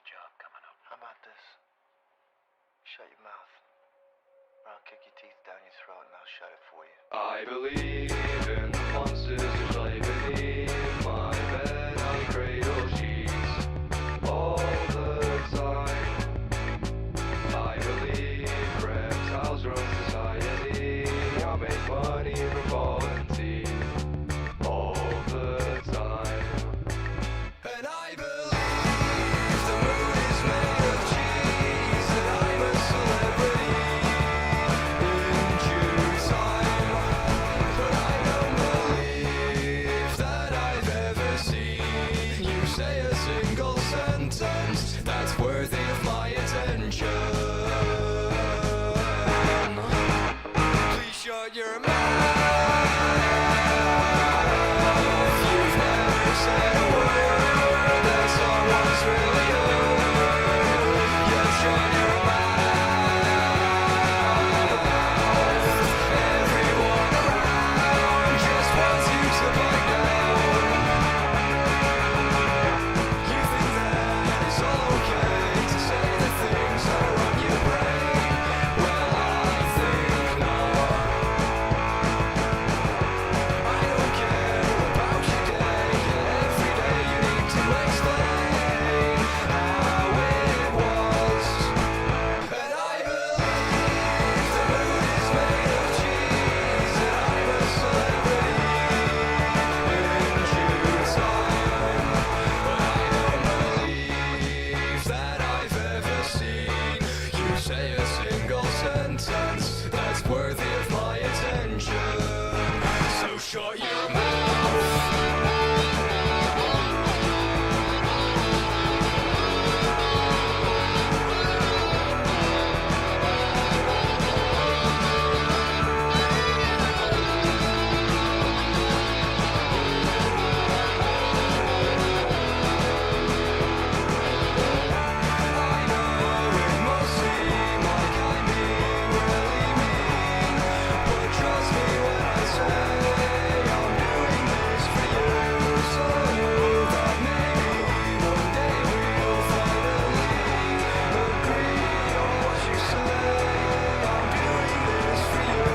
new job coming up. How about this? Shut your mouth, or I'll kick your teeth down your throat and I'll shut it for you. I believe in the monsters which lay beneath my bed and cradle sheets all the time. I believe reptiles run society. I make money from volunteer all the time. And I believe the moon is made of cheese, and I'm a celebrity in due time. But I don't believe that I've ever seen you say a single sentence that's worthy of my attention. Please shut your mouth. You've never said a word that someone's really heard. Just shut your mouth. Everyone around just wants you to back down. You think that it's all okay to say the things that are on your brain? Well, I think not. I don't care about your day, yet every day you need to explain how it was. And I believe the moon is made of cheese, and I'm a celebrity in due time. But I don't believe that I've ever seen you say a single sentence that's worthy of my attention. So shut your mouth. I know it must seem like I'm being really mean, but trust me when I say I'm doing this for you, so that maybe one day we'll finally agree on what you say. I'm doing this for you.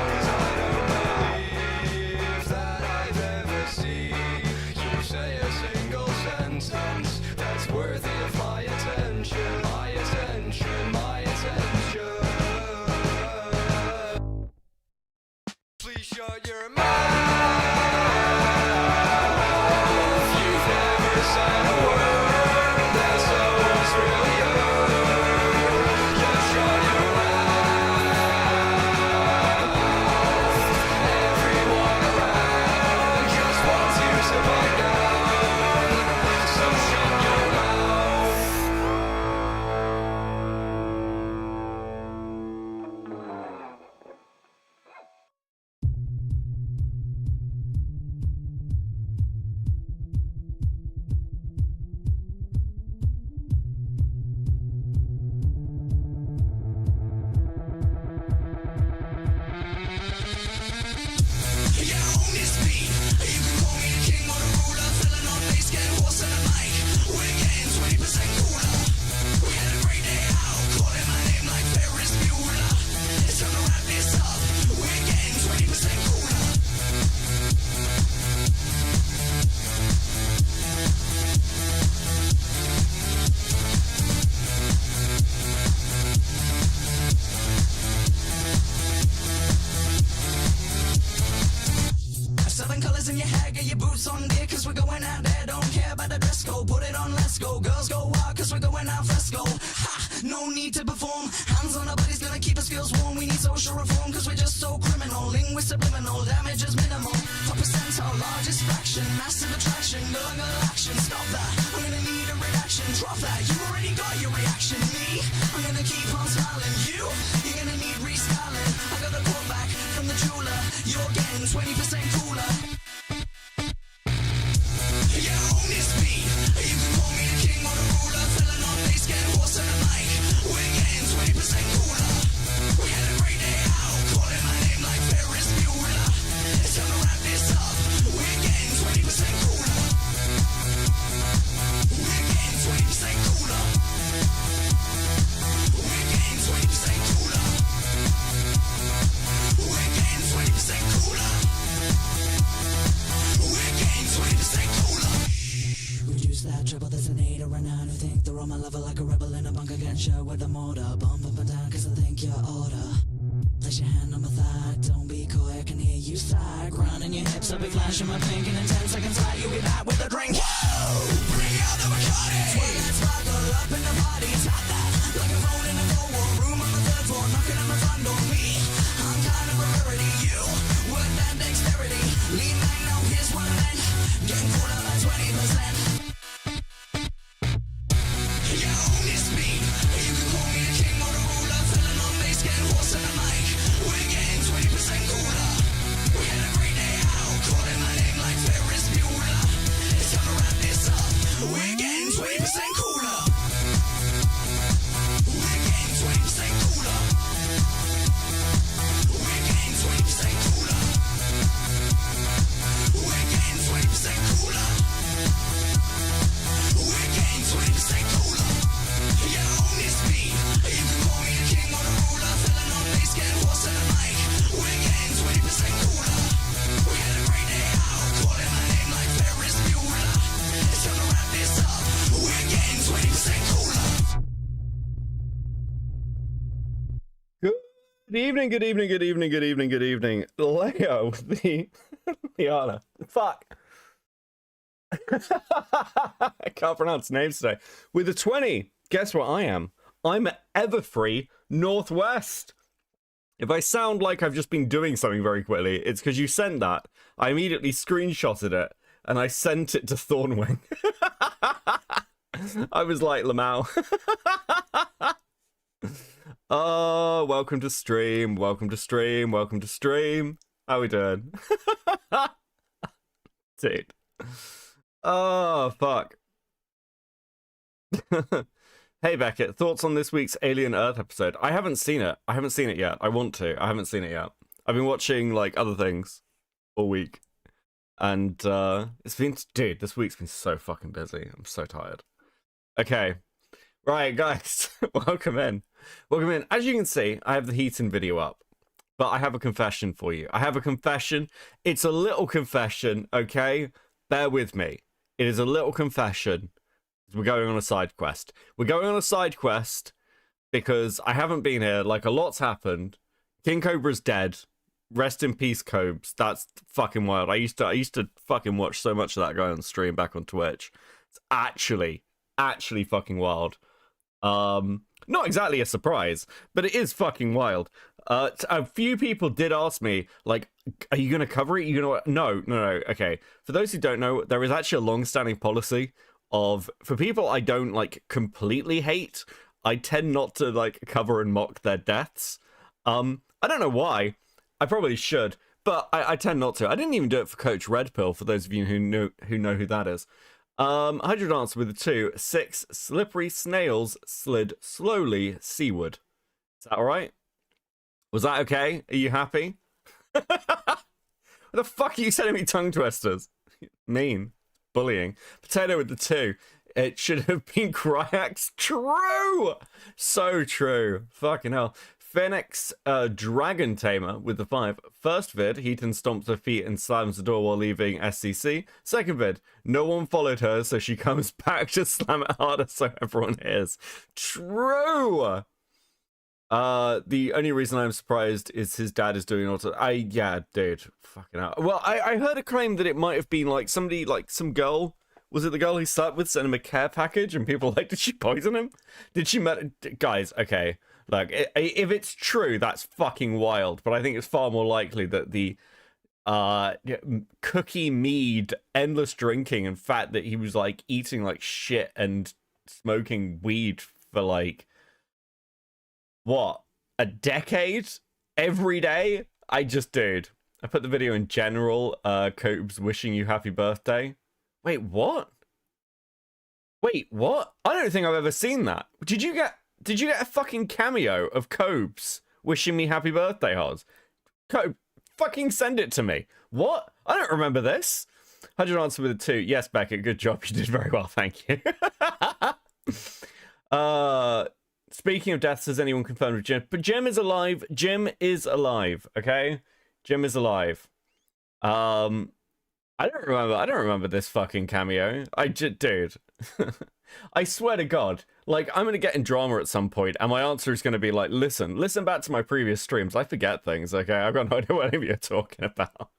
Cause I don't believe that I've ever seen you say a single sentence that's worthy of my attention. My attention, my attention. Please shut your mouth. You've never said a word that someone's really heard. Just shut your mouth. Everyone around just wants you to back down. So shut your mouth. Yeah, it's me. You can call me the king or the ruler. Filling on bass, get horse in the mic. We're getting 20% cooler. We had a great day out, calling my name like Ferris Bueller. It's time to wrap this up. We're getting 20% cooler. Seven colors in your hair, get your boots on dear, cause we're going out there, don't care about the dress code, put it on, let's go, girls go wild, cause we're going out fresco, ha, no need to perform, hands on our bodies gonna keep us girls warm, we need social reform, cause we're just so criminal, linguist subliminal, damage is minimal, 4% our largest fraction, massive attraction, girl action, stop that, I'm gonna need a reaction, drop that, you already got your reaction, me, I'm gonna keep on smiling, you're gonna need restyling, I got the quote back from the jeweler, you're getting 20% cooler. Yeah, it's me. You can call me the king or the ruler. Filling on bass, get horse in the mic. We're getting 20% cooler. We had a great day out, calling my name like adventure with a motor. Bump up and down cause I think you're older. Place your hand on my thigh, don't be coy, I can hear you sigh. Grinding your hips, I'll be flashing my pink, and in 10 seconds flat, you'll be back with a drink. Whoa! Bring out the Bacardi! When that sparkle up in the party, top that like a phone in a cold war room on the third floor, knocking on my front door. Me, I'm kind of a rarity. You, with that dexterity, lean back now, here's what I meant. Getting caught up at 20%. You own this beat, you can call me a king or a ruler, filling on bass, getting horse in the mic. We're getting 20% cooler. We had a great day out, calling my name like Ferris Bueller. It's time to wrap this up. We're getting 20% cooler. We're getting 20% cooler. We're getting 20% cooler. We're getting 20% cooler. We're getting 20% cooler. You own this beat. You can call me a king or a ruler, filling on bass, getting horse in the mic. We're getting 20% cooler. We had a great day out, calling my name like Ferris Bueller. It's time to wrap this up. We're getting 20% cooler. Good evening, good evening, good evening, good evening, good evening. Leo, Liana. Fuck. I can't pronounce names today. With a 20, guess what I am? I'm Everfree Northwest. If I sound like I've just been doing something very quickly, it's because you sent that. I immediately screenshotted it, and I sent it to Thornwing. I was like, Lamau. Oh, welcome to stream, welcome to stream, welcome to stream. How we doing? Dude. Oh, fuck. Hey, Beckett, thoughts on this week's Alien Earth episode? I haven't seen it. I haven't seen it yet. I want to. I haven't seen it yet. I've been watching, like, other things all week. And, it's been... Dude, this week's been so fucking busy. I'm so tired. Okay. Right, guys. Welcome in. Welcome in. As you can see, I have the Heaton video up. But I have a confession for you. I have a confession. It's a little confession, okay? Bear with me. It is a little confession. We're going on a side quest. We're going on a side quest because I haven't been here. Like, a lot's happened. King Cobra's dead. Rest in peace, Cobes. That's fucking wild. I used to fucking watch so much of that guy on stream back on Twitch. It's actually fucking wild. Not exactly a surprise, but it is fucking wild. A few people did ask me, like, are you going to cover it? You know what? No. Okay. For those who don't know, there is actually a long-standing policy of, for people I don't, like, completely hate, I tend not to, like, cover and mock their deaths. I don't know why. I probably should, but I tend not to. I didn't even do it for Coach Red Pill, for those of you who know who that is. 100 answer with a 2. 6 slippery snails slid slowly seaward. Is that alright? Was that okay? Are you happy? What the fuck are you sending me tongue twisters? Mean. Bullying. Potato with the 2. It should have been Cryax. True! So true. Fucking hell. Phoenix Dragon Tamer with the 5. First vid, Heaton stomps her feet and slams the door while leaving SCC. Second vid, no one followed her, so she comes back to slam it harder so everyone hears. True! The only reason I'm surprised is his dad is doing auto. Yeah, dude. Fucking hell. Well, I heard a claim that it might have been like somebody, like some girl. Was it the girl he slept with, sent him a care package? And people were like, did she poison him? Did she guys, okay. Like, if it's true, that's fucking wild. But I think it's far more likely that the cookie mead, endless drinking, and fact that he was, like, eating, like, shit and smoking weed for, like, what? A decade? Every day? Dude. I put the video in general, Copes wishing you happy birthday. Wait, what? I don't think I've ever seen that. Did you get a fucking cameo of Cobes wishing me happy birthday, Hoz? Cobe, fucking send it to me. What? I don't remember this. 100 answer with a 2. Yes, Beckett, good job. You did very well, thank you. Speaking of deaths, has anyone confirmed with Jim? But Jim is alive. Jim is alive, okay? Jim is alive. I don't remember this fucking cameo. Dude. I swear to God, like, I'm gonna get in drama at some point, and my answer is gonna be like, listen back to my previous streams. I forget things, okay? I've got no idea what any of you are talking about.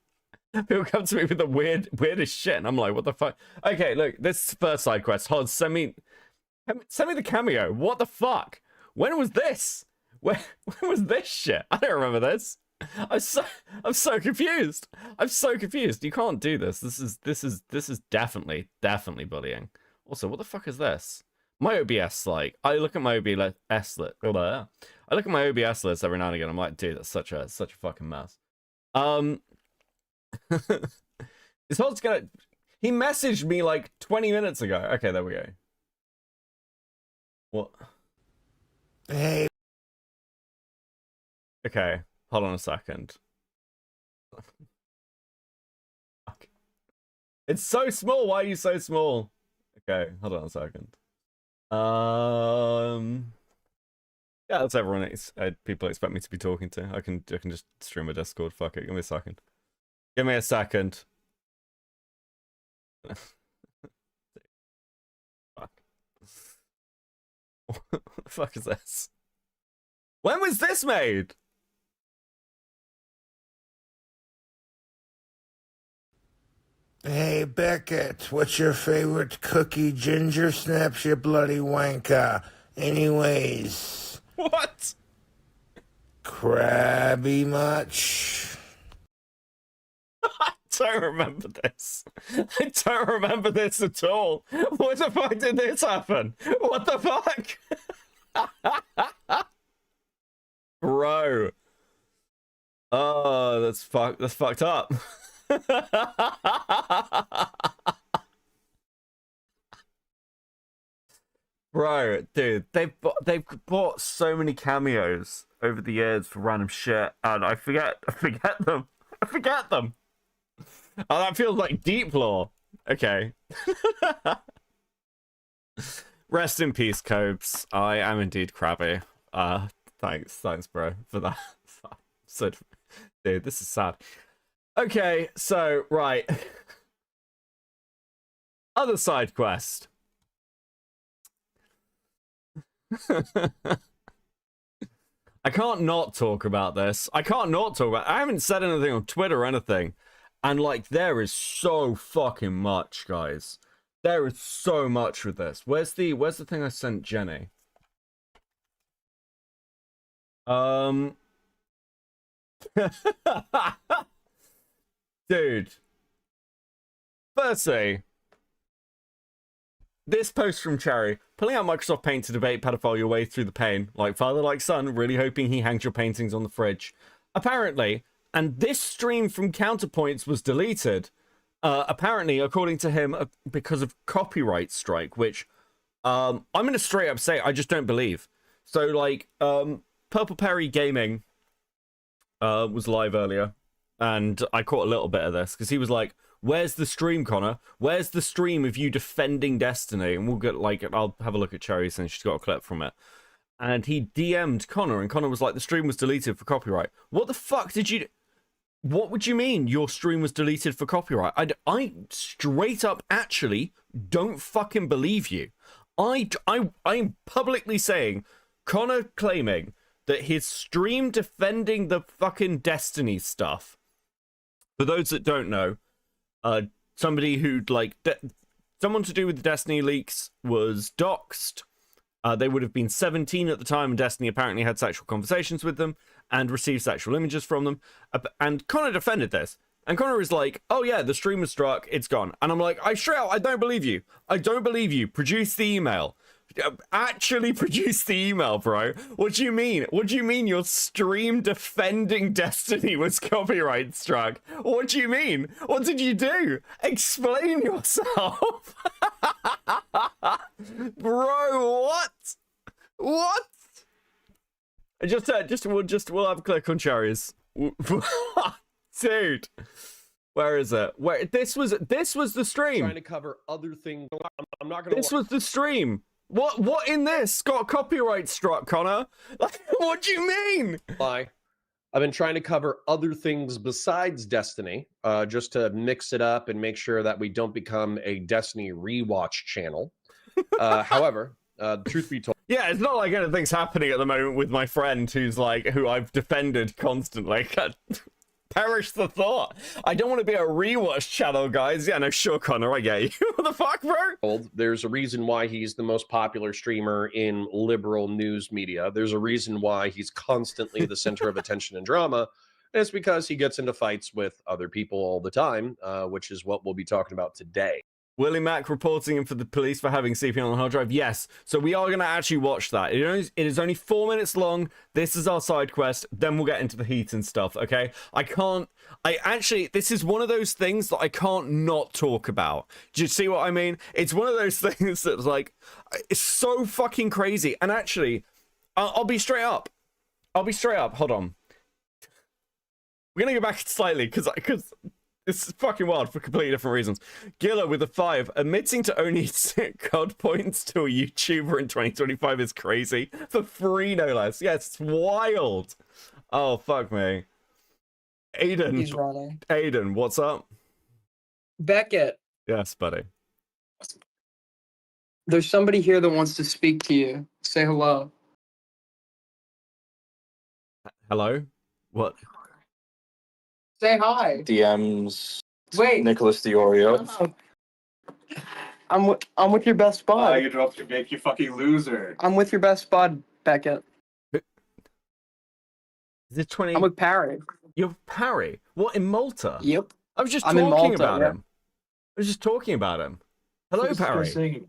People come to me with the weirdest shit, and I'm like, what the fuck? Okay, look, this first side quest. Hold, send me the cameo. What the fuck? When was this? When was this shit? I don't remember this. I'm so confused. I'm so confused. You can't do this. This is definitely bullying. Also, what the fuck is this? My OBS, like, I look at my OBS list. I look at my OBS list every now and again. I'm like, dude, that's such a fucking mess. This whole's gonna. He messaged me like 20 minutes ago. Okay, there we go. What? Hey. Okay, hold on a second. It's so small. Why are you so small? Okay, hold on a second. Yeah, that's everyone. People expect me to be talking to. I can just stream a Discord. Fuck it. Give me a second. Give me a second. Fuck. What the fuck is this? When was this made? Hey, Beckett, what's your favorite cookie? Ginger snaps, you bloody wanker. Anyways. What? Crabby much? I don't remember this. I don't remember this at all. What the fuck did this happen? What the fuck? Bro. Oh, that's fucked up. Bro, dude, they've bought so many cameos over the years for random shit, and I forget them. I forget them. Oh, that feels like deep lore. Okay. Rest in peace, Copes. I am indeed crabby. Thanks, bro, for that. So, dude, this is sad. Okay, so, right. Other side quest. I can't not talk about this. I haven't said anything on Twitter or anything. And, like, there is so fucking much, guys. There is so much with this. Where's the thing I sent Jenny? Dude. Firstly, this post from Cherry, pulling out Microsoft Paint to debate pedophile your way through the pain, like father like son, really hoping he hangs your paintings on the fridge. Apparently, and this stream from Counterpoints was deleted, apparently, according to him, because of copyright strike, which I'm going to straight up say I just don't believe. So, like, Purple Perry Gaming was live earlier, and I caught a little bit of this, because he was like, where's the stream, Connor? Where's the stream of you defending Destiny? And we'll get, like, I'll have a look at Cherry since she's got a clip from it. And he DM'd Connor, and Connor was like, the stream was deleted for copyright. What the fuck did you... What would you mean your stream was deleted for copyright? I straight up actually don't fucking believe you. I'm publicly saying, Connor claiming that his stream defending the fucking Destiny stuff, for those that don't know, somebody who'd like someone to do with the Destiny leaks was doxxed. They would have been 17 at the time, and Destiny apparently had sexual conversations with them and received sexual images from them. And Connor defended this. And Connor is like, oh yeah, the stream was struck, it's gone. And I'm like, I don't believe you. I don't believe you. Produce the email. Actually produce the email, bro. What do you mean? What do you mean your stream defending Destiny was copyright struck? What do you mean? What did you do? Explain yourself. Bro, what? What? We'll have a click on Cherries. Dude. Where is it? Where this was the stream. Trying to cover other things. I'm not gonna. This was the stream. What in this got copyright struck, Connor? Like, what do you mean? Lie. I've been trying to cover other things besides Destiny, just to mix it up and make sure that we don't become a Destiny rewatch channel. However, truth be told, Yeah, it's not like anything's happening at the moment with my friend who I've defended constantly. Perish the thought. I don't want to be a rewatch channel, guys. Yeah, no, sure, Connor, I get you. What the fuck, bro? there's a reason why he's the most popular streamer in liberal news media. There's a reason why he's constantly the center of attention and drama. And it's because he gets into fights with other people all the time, which is what we'll be talking about today. Willie Mack reporting him for the police for having CPU on the hard drive. Yes, so we are going to actually watch that. It is only 4 minutes long. This is our side quest. Then we'll get into the Heaton stuff, okay? This is one of those things that I can't not talk about. Do you see what I mean? It's one of those things that's like, it's so fucking crazy. And actually, I'll be straight up. Hold on. We're going to go back slightly because this is fucking wild for completely different reasons. Gilla with a 5, admitting to only COD points to a YouTuber in 2025 is crazy. For free, no less. Yeah, it's wild. Oh, fuck me. Aiden, what's up? Beckett, Yes, buddy. there's somebody here that wants to speak to you. Say hello. Hello? What? Say hi. DMs. Wait. Nicholas Diorio. I'm with your best bud. You dropped your dick, you fucking loser. I'm with your best bud, Beckett. Is it 20? I'm with Parry. You're Parry? What, in Malta? Yep. I was just I'm in talking Malta, about yeah. him. I was just talking about him. Hello, Parry.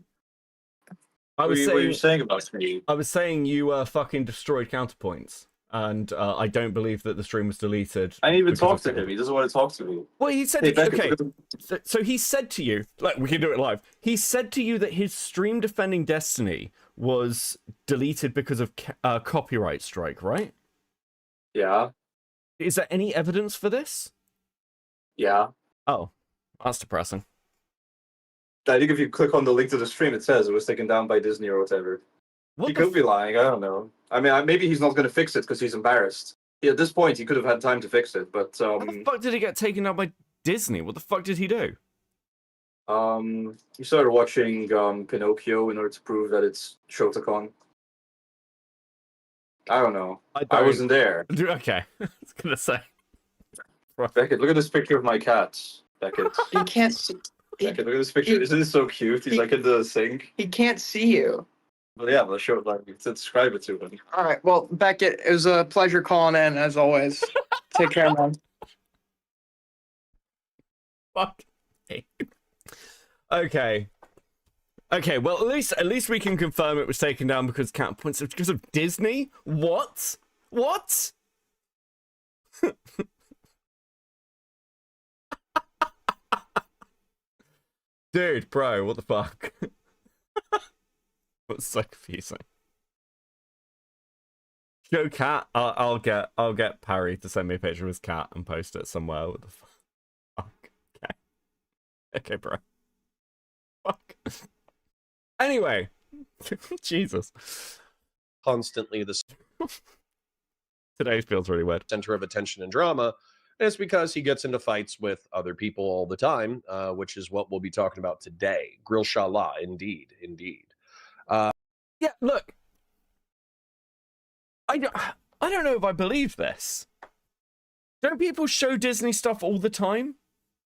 I What was were you saying, saying about me? I was saying you fucking destroyed counterpoints, and I don't believe that the stream was deleted. I didn't even because talk of to him. He doesn't want to talk to me. Well, he said, Hey, Beckett, okay. look at So he said to you, like, we can do it live. He said to you that his stream defending Destiny was deleted because of copyright strike, right? Yeah, Is there any evidence for this? yeah. Oh, that's depressing. I think if you click on the link to the stream, it says it was taken down by Disney or whatever. What He the could be lying. I don't know. I mean, maybe he's not going to fix it because he's embarrassed. Yeah, at this point, he could have had time to fix it, but How the fuck did he get taken out by Disney? What the fuck did he do? he started watching Pinocchio in order to prove that it's Shotacon. I don't know. I wasn't there. Okay, I was gonna say. Beckett, look at this picture of my cat. Beckett. He can't see. Beckett, look at this picture. Isn't it so cute? He's like in the sink. He can't see you. But yeah, I'll show it like describe it to him. All right. Well, Beckett, it was a pleasure calling in as always. Take care, man. Fuck. Okay. Okay, well at least we can confirm it was taken down because counterpoints because of Disney? What? What? Dude, bro, what the fuck? That's so confusing. Show cat. I'll get Parry to send me a picture of his cat and post it somewhere. What the fuck? Okay. Okay, bro. Fuck. Anyway, Jesus. Constantly the Today feels really weird. center of attention and drama. And it's because he gets into fights with other people all the time, which is what we'll be talking about today. Grill Shala, indeed, indeed. Yeah, look. I don't know if I believe this. Don't people show Disney stuff all the time?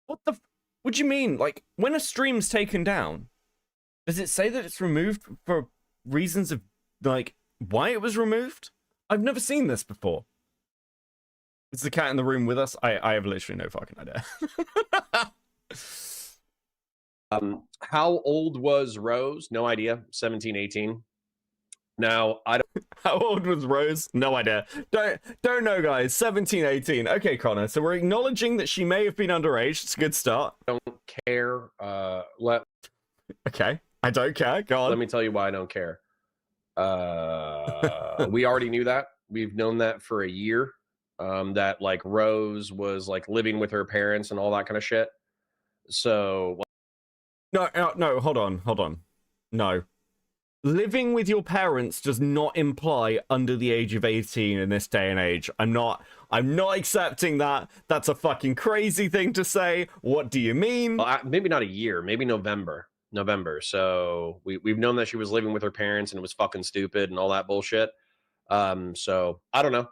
What do you mean? Like, when a stream's taken down, does it say that it's removed for reasons of, like, why it was removed? I've never seen this before. Is the cat in the room with us? I have literally no fucking idea. How old was Rose? No idea. 17, 18. Now, I How old was Rose? No idea. Don't know, guys. 17, 18. Okay, Connor. So we're acknowledging that she may have been underage. It's a good start. don't care. Okay. I don't care. Go on. Let me tell you why I don't care. We already knew that. We've known that for a year. That like Rose was like living with her parents and all that kind of shit. So No, hold on. No. Living with your parents does not imply under the age of 18 in this day and age. I'm not accepting that. That's a fucking crazy thing to say. What do you mean? well, maybe not a year, maybe November. November. So we've known that she was living with her parents and it was fucking stupid and all that bullshit. So I don't know.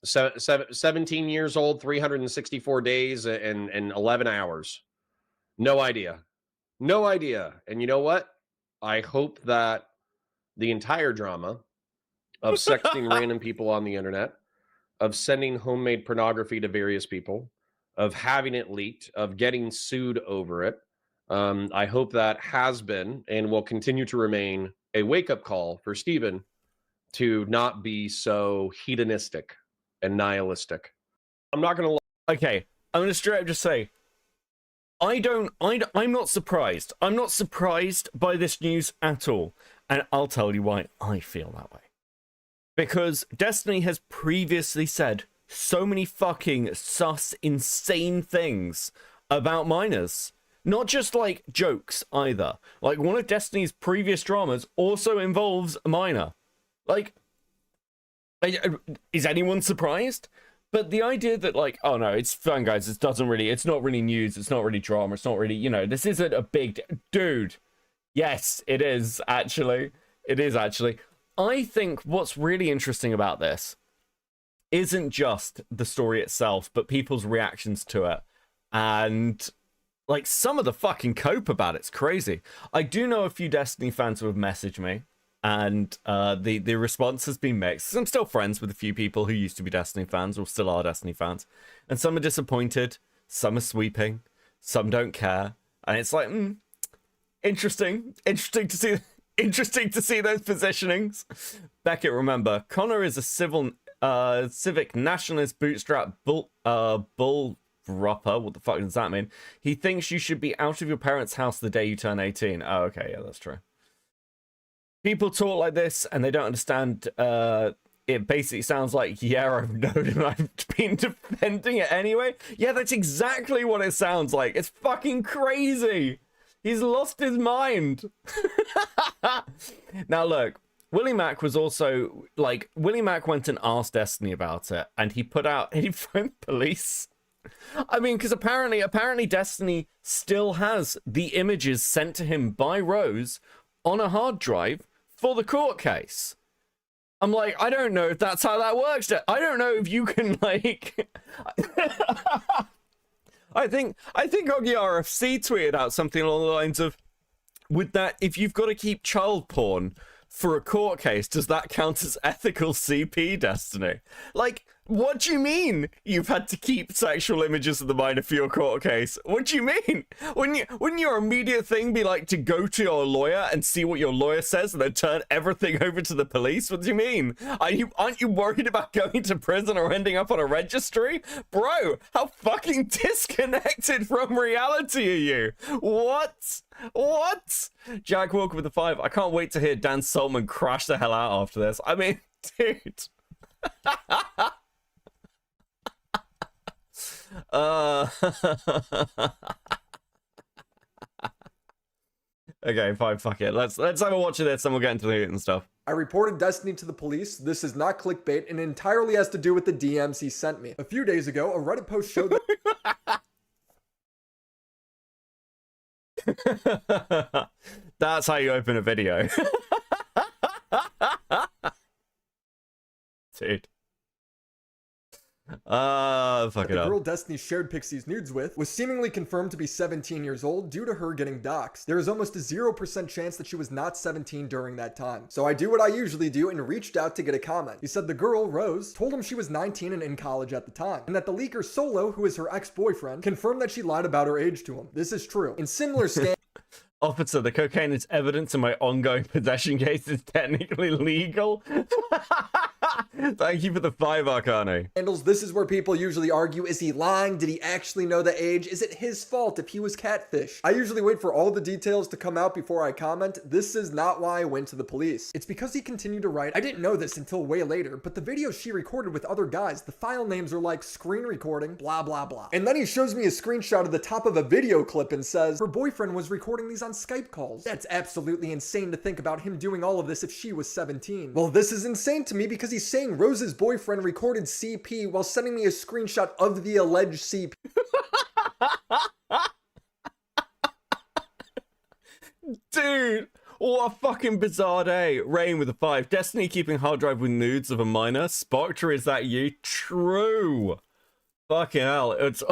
17 years old, 364 days and 11 hours. No idea. No idea. And you know what? I hope that the entire drama of sexting random people on the internet, of sending homemade pornography to various people, of having it leaked, of getting sued over it, I hope that has been and will continue to remain a wake-up call for Stephen to not be so hedonistic and nihilistic. I'm not going to... Okay, I'm going to straight up just say, I'm not surprised. I'm not surprised by this news at all. And I'll tell you why I feel that way. Because Destiny has previously said so many fucking sus, insane things about minors. Not just, like, jokes, either. Like, one of Destiny's previous dramas also involves a minor. Like, is anyone surprised? But the idea that, like, oh no, it's fun, guys, it's not really news, it's not really drama, it's not really, you know, this isn't a big... Dude, yes, it is, actually. It is, actually. I think what's really interesting about this isn't just the story itself, but people's reactions to it. And, like, some of the fucking cope about it's crazy. I do know a few Destiny fans who have messaged me, and the response has been mixed. I'm still friends with a few people who used to be Destiny fans, or still are Destiny fans. And some are disappointed, some are sweeping, some don't care. And it's like, interesting to see... Interesting to see those positionings. Beckett, remember, Connor is a civic nationalist bootstrap bull dropper. What the fuck does that mean? He thinks you should be out of your parents' house the day you turn 18. Oh, okay, yeah, that's true. People talk like this and they don't understand. It basically sounds like, yeah, I've known and I've been defending it anyway. Yeah, that's exactly what it sounds like. It's fucking crazy. He's lost his mind. Now, look, Willie Mack was also, like, Willie Mack went and asked Destiny about it, and he phoned police. I mean, because apparently Destiny still has the images sent to him by Rose on a hard drive for the court case. I'm like, I don't know if that's how that works. I don't know if you can, like... I think Oggy RFC tweeted out something along the lines of, with that, if you've got to keep child porn for a court case, does that count as ethical CP, Destiny? Like, what do you mean you've had to keep sexual images of the minor for your court case? What do you mean? Wouldn't your immediate thing be like to go to your lawyer and see what your lawyer says and then turn everything over to the police? What do you mean? Aren't you worried about going to prison or ending up on a registry? Bro, how fucking disconnected from reality are you? What? Jack Walker with the 5. I can't wait to hear Dan Saltman crash the hell out after this. I mean, dude. Okay, fine, fuck it. Let's have a watch of this and we'll get into the Heaton stuff. I reported Destiny to the police. This is not clickbait and entirely has to do with the DMs he sent me. A few days ago, a Reddit post showed that That's how you open a video. Dude. Fuck it the up. girl Destiny shared Pixie's nudes with was seemingly confirmed to be 17 years old due to her getting doxxed. There is almost a 0% chance that she was not 17 during that time. So I do what I usually do and reached out to get a comment. He said the girl, Rose, told him she was 19 and in college at the time, and that the leaker Solo, who is her ex-boyfriend, confirmed that she lied about her age to him. This is true. In similar scams, Officer, the cocaine is evidence in my ongoing possession case is technically legal. Thank you for the 5, Arcane. handles, this is where people usually argue, is he lying? Did he actually know the age? Is it his fault if he was catfish? I usually wait for all the details to come out before I comment. This is not why I went to the police. It's because he continued to write, I didn't know this until way later, but the videos she recorded with other guys, the file names are like screen recording, blah, blah, blah. And then he shows me a screenshot of the top of a video clip and says, her boyfriend was recording these on Skype calls. That's absolutely insane to think about him doing all of this if she was 17. Well, this is insane to me because he's saying Rose's boyfriend recorded CP while sending me a screenshot of the alleged CP. Dude, what a fucking bizarre day. Rain with a 5. Destiny keeping hard drive with nudes of a minor. Spoctra, is that you? True. Fucking hell. It's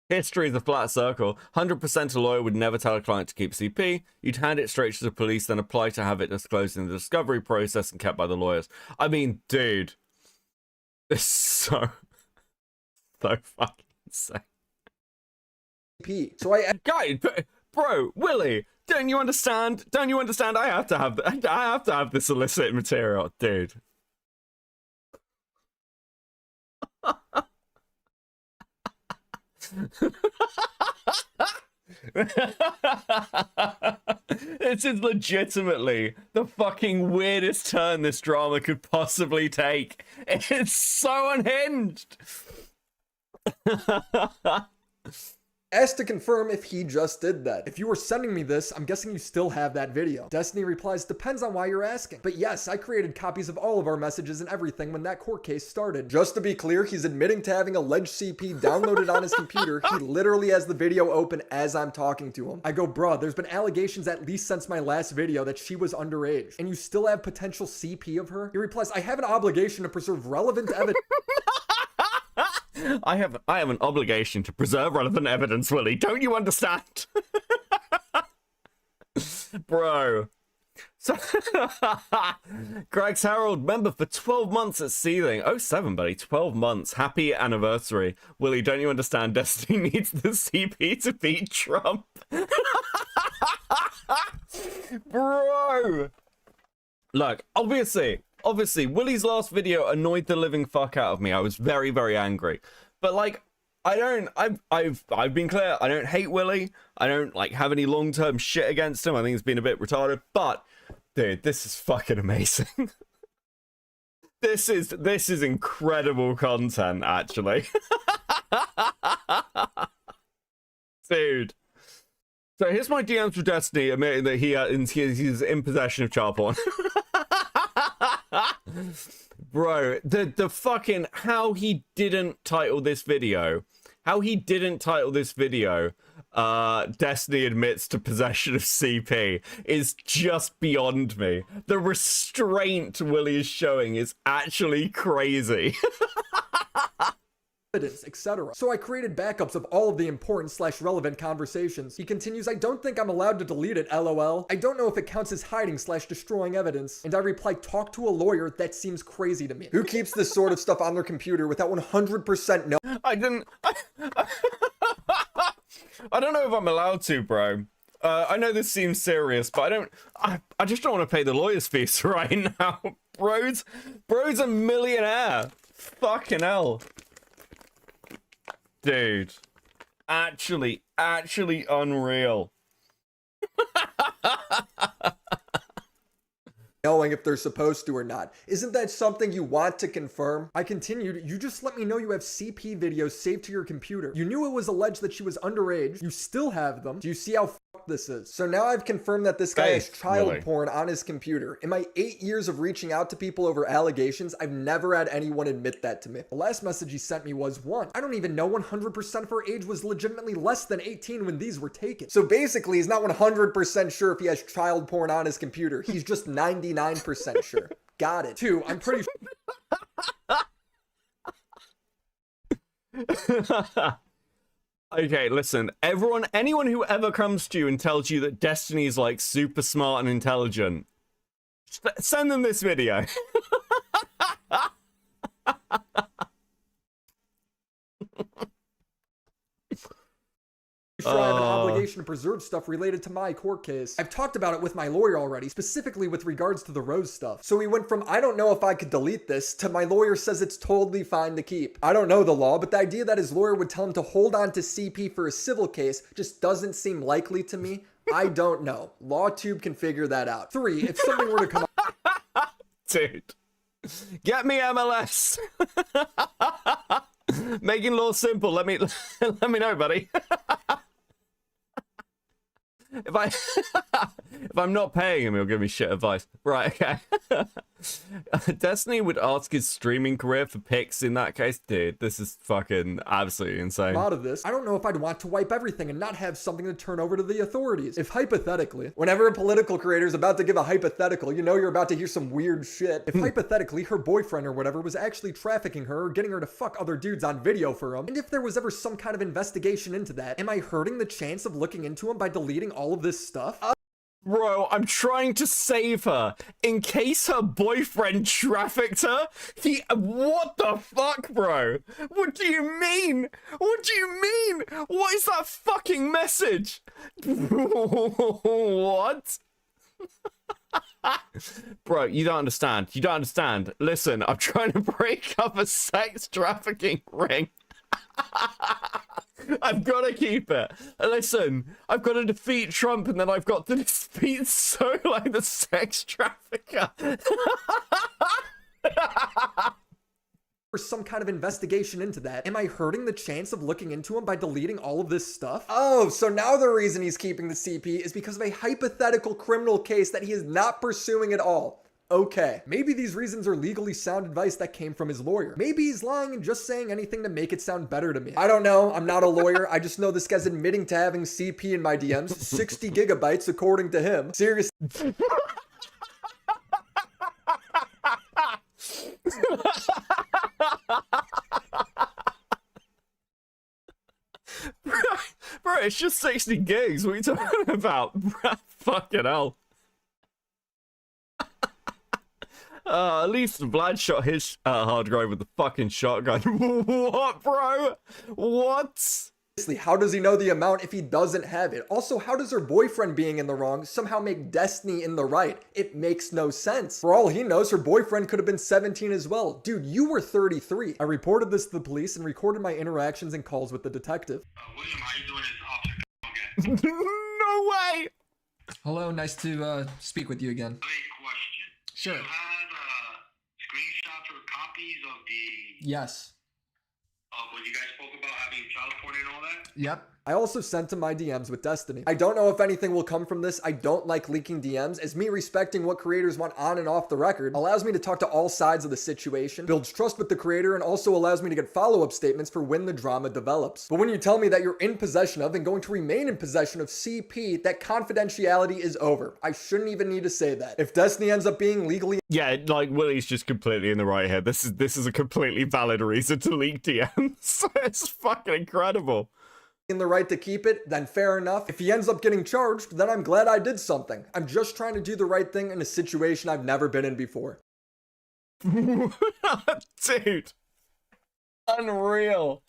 history is a flat circle. 100% a lawyer would never tell a client to keep CP. You'd hand it straight to the police, then apply to have it disclosed in the discovery process and kept by the lawyers. I mean, dude. This is so fucking insane. So Guy, bro, Willie, don't you understand? Don't you understand? I have to have this illicit material, dude. This is legitimately the fucking weirdest turn this drama could possibly take. It's so unhinged. asked to confirm if he just did that. If you were sending me this, I'm guessing you still have that video. Destiny replies, depends on why you're asking. But yes, I created copies of all of our messages and everything when that court case started. Just to be clear, he's admitting to having alleged CP downloaded on his computer. He literally has the video open as I'm talking to him. I go, bruh, there's been allegations at least since my last video that she was underage, and you still have potential CP of her? He replies, I have an obligation to preserve relevant evidence. I have an obligation to preserve relevant evidence, Willie. Don't you understand? Bro. So Greg's Harold, member for 12 months at Seething. 07, buddy. 12 months. Happy anniversary. Willie, don't you understand? Destiny needs the CP to beat Trump. Bro. Look, obviously, Willie's last video annoyed the living fuck out of me. I was very, very angry. But like, I've been clear. I don't hate Willie. I don't like have any long-term shit against him. I think he's been a bit retarded. But dude, this is fucking amazing. This is incredible content, actually. Dude. So here's my DMs for Destiny admitting that he's in possession of child porn. Bro, the fucking how he didn't title this video, Destiny admits to possession of CP is just beyond me. The restraint Willie is showing is actually crazy. Evidence, etc. So I created backups of all of the important / relevant conversations. He continues, I don't think I'm allowed to delete it, lol. I don't know if it counts as hiding / destroying evidence. And I reply, talk to a lawyer, that seems crazy to me. Who keeps this sort of stuff on their computer without 100% no- I don't know if I'm allowed to, bro. I know this seems serious, but I just don't want to pay the lawyer's fees right now. Bro's a millionaire. Fucking hell. Dude, actually unreal. Knowing if they're supposed to or not. Isn't that something you want to confirm? I continued, you just let me know you have CP videos saved to your computer. You knew it was alleged that she was underage. You still have them. Do you see how fucked this is? So now I've confirmed that this guy has child porn on his computer. In my 8 years of reaching out to people over allegations, I've never had anyone admit that to me. The last message he sent me was, 1, I don't even know 100% of her age was legitimately less than 18 when these were taken. So basically, he's not 100% sure if he has child porn on his computer. He's just 99% sure. Got it. 2, I'm pretty sure. Okay, listen, anyone who ever comes to you and tells you that Destiny's like super smart and intelligent, send them this video. sure I have an obligation to preserve stuff related to my court case. I've talked about it with my lawyer already, specifically with regards to the Rose stuff. So we went from, I don't know if I could delete this, to my lawyer says it's totally fine to keep. I don't know the law, but the idea that his lawyer would tell him to hold on to CP for a civil case just doesn't seem likely to me. I don't know. LawTube can figure that out. 3, if something were to come up. Dude, get me MLS. Making law simple. Let me know, buddy. If I'm not paying him, he'll give me shit advice. Right, okay. Destiny would ask his streaming career for pics in that case. Dude, this is fucking absolutely insane. Out of this, I don't know if I'd want to wipe everything and not have something to turn over to the authorities. If hypothetically, whenever a political creator is about to give a hypothetical, you know you're about to hear some weird shit. If hypothetically her boyfriend or whatever was actually trafficking her or getting her to fuck other dudes on video for him, and if there was ever some kind of investigation into that, am I hurting the chance of looking into him by deleting all of this stuff? Bro, I'm trying to save her in case her boyfriend trafficked her. What the fuck, bro? What do you mean? What do you mean? What is that fucking message? What? Bro, you don't understand. You don't understand. Listen, I'm trying to break up a sex trafficking ring. I've got to keep it. Listen, I've got to defeat Trump and then I've got to defeat Solo, the sex trafficker. Or some kind of investigation into that, am I hurting the chance of looking into him by deleting all of this stuff? Oh, so now the reason he's keeping the CP is because of a hypothetical criminal case that he is not pursuing at all. Okay, maybe these reasons are legally sound advice that came from his lawyer. Maybe he's lying and just saying anything to make it sound better to me. I don't know, I'm not a lawyer. I just know this guy's admitting to having CP in my DMs, 60 gigabytes according to him. Seriously. Bro, it's just 60 gigs. What are you talking about? Bro, fucking hell. At least Vlad shot his hard drive with the fucking shotgun. What, bro? What? How does he know the amount if he doesn't have it? Also, how does her boyfriend being in the wrong somehow make Destiny in the right? It makes no sense. For all he knows, her boyfriend could have been 17 as well. Dude, you were 33. I reported this to the police and recorded my interactions and calls with the detective. William, how you doing? It's Officer again. No way! Hello, nice to speak with you again. Great question. Sure. You have screenshots or copies of the Yes. when you guys spoke about having child porn and all that? Yep. I also sent him my DMs with Destiny. I don't know if anything will come from this. I don't like leaking DMs, as me respecting what creators want on and off the record allows me to talk to all sides of the situation, builds trust with the creator, and also allows me to get follow-up statements for when the drama develops. But when you tell me that you're in possession of and going to remain in possession of CP, that confidentiality is over. I shouldn't even need to say that. If Destiny ends up being legally... Yeah, like, Willie's just completely in the right here. This is a completely valid reason to leak DMs. It's fucking incredible. In the right to keep it, then fair enough. If he ends up getting charged, then I'm glad I did something. I'm just trying to do the right thing in a situation I've never been in before. Dude. Unreal.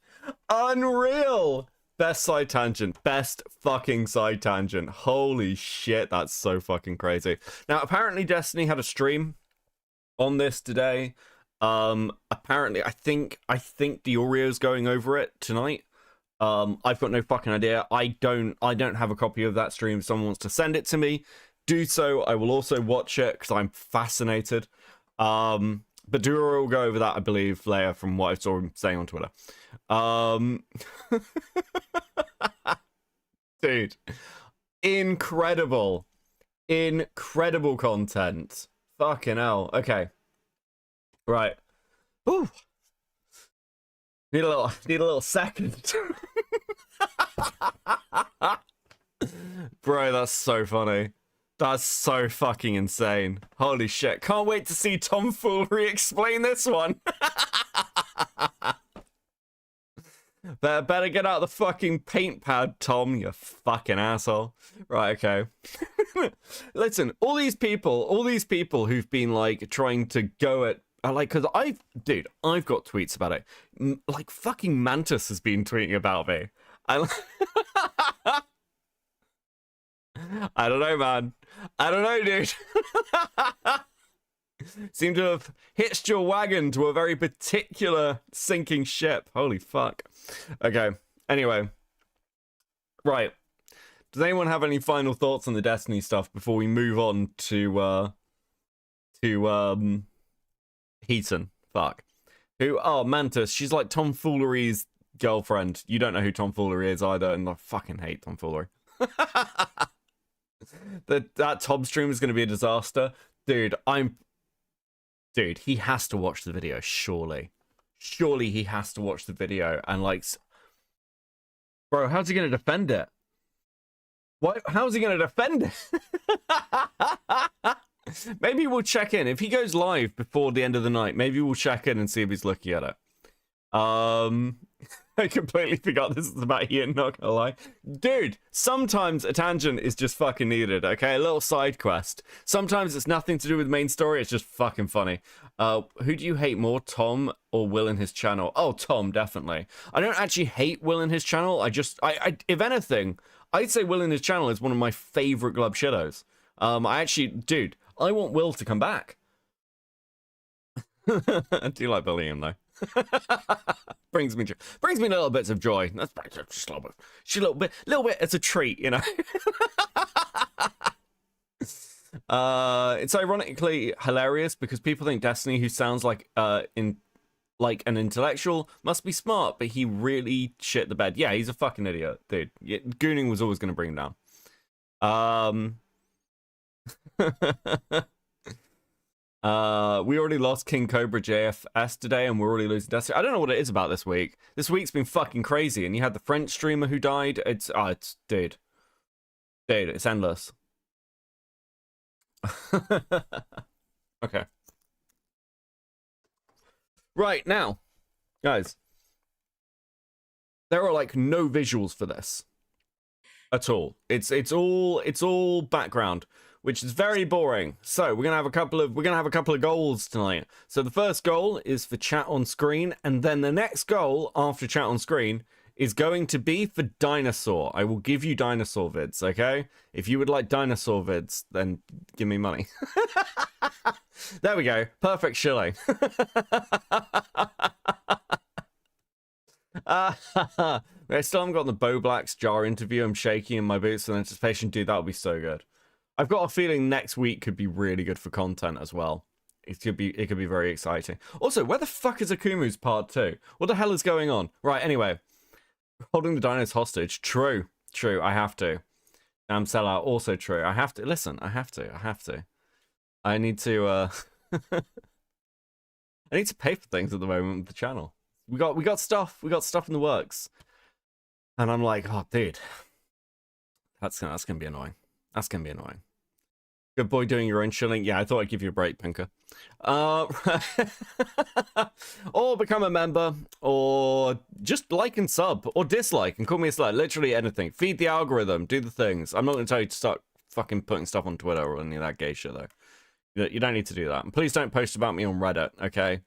Unreal. Best side tangent. Best fucking side tangent. Holy shit, that's so fucking crazy. Now, apparently Destiny had a stream on this today. Apparently, I think the Oreo's going over it tonight. I've got no fucking idea. I don't have a copy of that stream. If someone wants to send it to me, do so. I will also watch it because I'm fascinated. But Dura will go over that, I believe, later from what I saw him saying on Twitter. Dude, incredible content. Fucking hell. Okay, right. Ooh. Need a little second. Bro, that's so funny. That's so fucking insane. Holy shit. Can't wait to see Tom Foolery explain this one. Better get out the fucking paint pad, Tom, you fucking asshole. Right, okay. Listen, all these people who've been like trying to go at like, because I've got tweets about it. Like, fucking Mantis has been tweeting about me. I don't know, man. I don't know, dude. Seem to have hitched your wagon to a very particular sinking ship. Holy fuck. Okay, anyway. Right. Does anyone have any final thoughts on the Destiny stuff before we move on to Heaton, fuck. Who? Oh, Mantis. She's like Tom Foolery's girlfriend. You don't know who Tom Foolery is either, and I fucking hate Tom Foolery. That Tom stream is going to be a disaster. Dude, Dude, he has to watch the video, surely. Surely he has to watch the video and like... Bro, how's he going to defend it? What? How's he going to defend it? Maybe we'll check in. If he goes live before the end of the night, maybe we'll check in and see if he's looking at it. I completely forgot this is about Heaton, not gonna lie. Dude, sometimes a tangent is just fucking needed, okay? A little side quest. Sometimes it's nothing to do with the main story, it's just fucking funny. Who do you hate more, Tom or Will in his channel? Oh, Tom, definitely. I don't actually hate Will in his channel, I if anything, I'd say Will in his channel is one of my favorite Glub Shadows. Dude, I want Will to come back. I do like bullying him though. brings me little bits of joy. That's just a little bit. It's a treat, you know. It's ironically hilarious because people think Destiny, who sounds like an intellectual, must be smart, but he really shit the bed. Yeah, he's a fucking idiot, dude. Yeah, gooning was always going to bring him down. We already lost King Cobra JFS today, and we're already losing Destiny. I don't know what it is about this week. This week's been fucking crazy, and you had the French streamer who died. Dude, it's endless. Okay. Right, now, guys, there are like no visuals for this at all. It's all background, which is very boring. So we're gonna have a couple of goals tonight. So the first goal is for chat on screen, and then the next goal after chat on screen is going to be for dinosaur. I will give you dinosaur vids, okay? If you would like dinosaur vids, then give me money. There we go. Perfect shilling. I still haven't got the Bo Black's jar interview. I'm shaking in my boots in anticipation. Dude, that would be so good. I've got a feeling next week could be really good for content as well. It could be very exciting. Also, where the fuck is Akumu's part 2? What the hell is going on? Right, anyway. Holding the dinos hostage. True. I have to. Sellout. Also true. I have to. Listen, I have to. I need to, I need to pay for things at the moment with the channel. We got stuff in the works. And I'm like, oh, dude. That's gonna be annoying. That's gonna be annoying. Good boy doing your own shilling. Yeah, I thought I'd give you a break, Pinker. Or become a member, or just like and sub, or dislike and call me a slut. Literally anything. Feed the algorithm. Do the things. I'm not going to tell you to start fucking putting stuff on Twitter or any of that gay shit, though. You don't need to do that. And please don't post about me on Reddit, okay?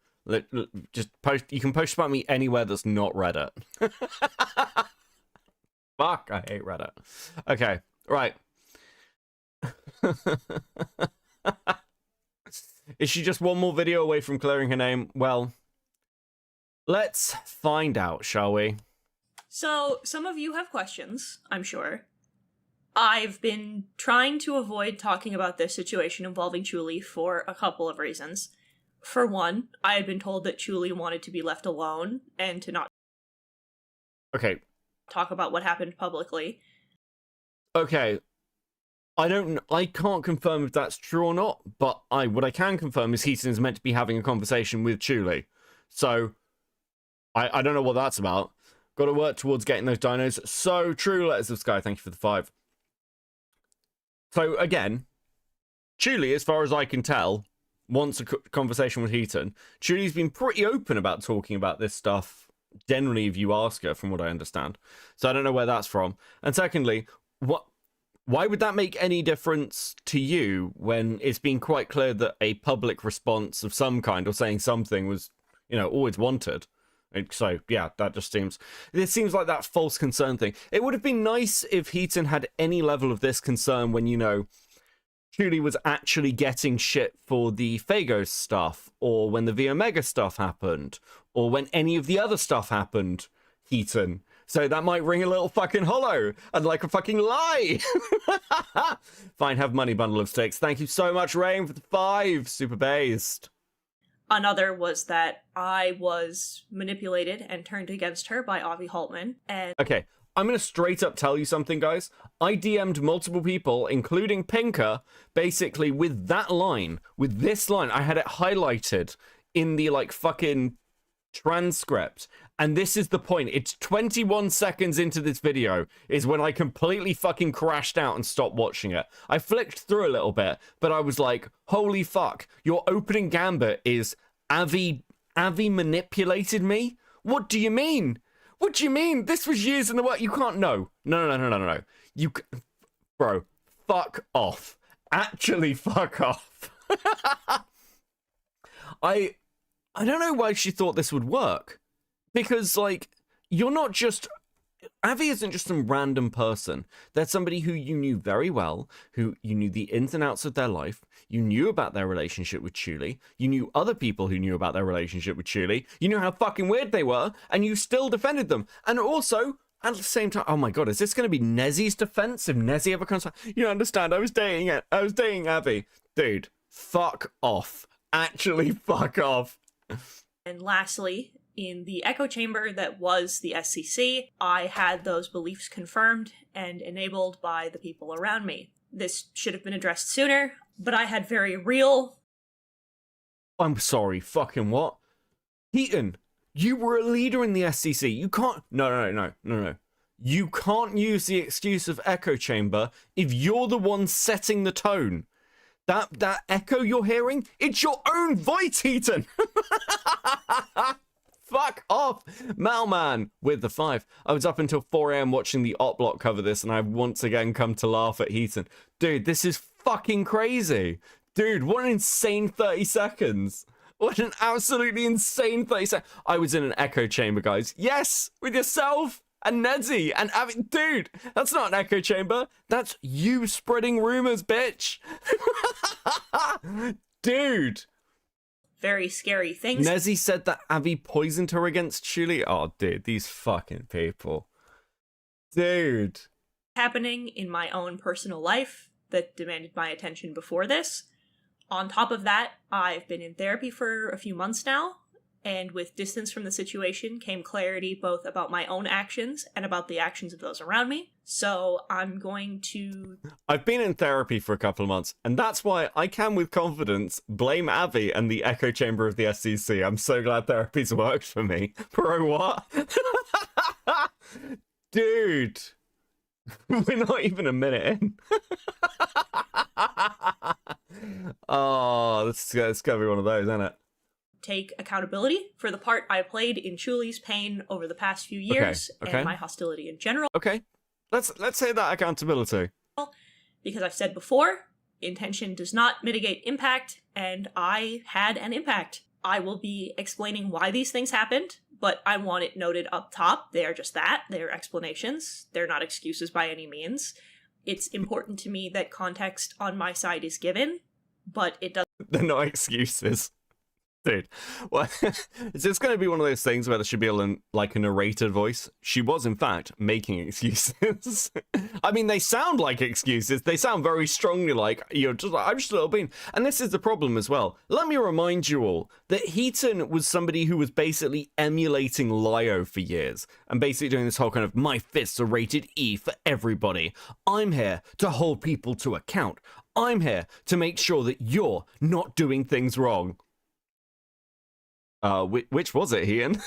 Just post. You can post about me anywhere that's not Reddit. Fuck, I hate Reddit. Okay, right. Is she just one more video away from clearing her name? Well, let's find out, shall we? So, some of you have questions, I'm sure. I've been trying to avoid talking about this situation involving Chuli for a couple of reasons. For one, I had been told that Chuli wanted to be left alone and to not talk about what happened publicly. Okay. I can't confirm if that's true or not, but what I can confirm is Heaton is meant to be having a conversation with Chuli. So, I don't know what that's about. Got to work towards getting those dinos. So true, Letters of Sky. Thank you for the 5. So, again, Chuli, as far as I can tell, wants a conversation with Heaton. Chuli's been pretty open about talking about this stuff, generally, if you ask her, from what I understand. So I don't know where that's from. And secondly, why would that make any difference to you when it's been quite clear that a public response of some kind or saying something was, always wanted? So, yeah, that just seems... It seems like that false concern thing. It would have been nice if Heaton had any level of this concern when, Chuli was actually getting shit for the Phagos stuff, or when the V Omega stuff happened, or when any of the other stuff happened, Heaton. So that might ring a little fucking hollow and like a fucking lie. Fine, have money, bundle of sticks. Thank you so much, Rain, for the 5. Super based. Another was that I was manipulated and turned against her by Avi Haltman. And okay, gonna straight up tell you something, guys. I DM'd multiple people, including Pinker, basically with that line, with this line. I had it highlighted in the like fucking transcript. And this is the point. It's 21 seconds into this video is when I completely fucking crashed out and stopped watching it. I flicked through a little bit, but I was like, holy fuck, your opening gambit is Avi manipulated me? What do you mean? What do you mean? This was years in the work. You can't know. No. Bro, fuck off. Actually, fuck off. I don't know why she thought this would work. Because, like, you're not just... Avi isn't just some random person. They're somebody who you knew very well, who you knew the ins and outs of their life. You knew about their relationship with Chuli. You knew other people who knew about their relationship with Chuli. You knew how fucking weird they were, and you still defended them. And also, at the same time, oh my god, is this going to be Nezzy's defense if Nezzy ever comes back? You don't understand, I was dating Avi. Dude, fuck off. Actually, fuck off. And lastly, in the echo chamber that was the SCC, I had those beliefs confirmed and enabled by the people around me. This should have been addressed sooner, but I had very real... I'm sorry, fucking what? Heaton, you were a leader in the SCC. You can't... No. You can't use the excuse of echo chamber if you're the one setting the tone. That echo you're hearing, it's your own voice, Heaton! Fuck off! Malman with the 5. I was up until 4 AM watching the Op Block cover this, and I've once again come to laugh at Heaton. Dude, this is fucking crazy. Dude, what an insane 30 seconds. What an absolutely insane 30 seconds. I was in an echo chamber, guys. Yes! With yourself! And Nedzy! And Avi. Dude! That's not an echo chamber. That's you spreading rumors, bitch! Dude! Very scary things. Nezzy said that Avi poisoned her against Chuli. Oh, dude, these fucking people. Dude. Happening in my own personal life that demanded my attention before this. On top of that, I've been in therapy for a few months now, and with distance from the situation came clarity both about my own actions and about the actions of those around me. So I'm going to... I've been in therapy for a couple of months, and that's why I can with confidence blame Avi and the echo chamber of the SCC. I'm so glad therapy's worked for me. Bro, what? Dude. We're not even a minute in. Oh, it's gotta be one of those, isn't it? Take accountability for the part I played in Chuli's pain over the past few years okay. and my hostility in general. Okay. Let's say that accountability. Because I've said before, intention does not mitigate impact, and I had an impact. I will be explaining why these things happened, but I want it noted up top. They are just that. They are explanations. They're not excuses by any means. It's important to me that context on my side is given, but it doesn't... They're not excuses. Dude, well, is this going to be one of those things where there should be a narrator voice? She was, in fact, making excuses. I mean, they sound like excuses. They sound very strongly like, I'm just a little bean. And this is the problem as well. Let me remind you all that Heaton was somebody who was basically emulating Lyo for years. And basically doing this whole kind of, my fists are rated E for everybody. I'm here to hold people to account. I'm here to make sure that you're not doing things wrong. Which was it, Heaton?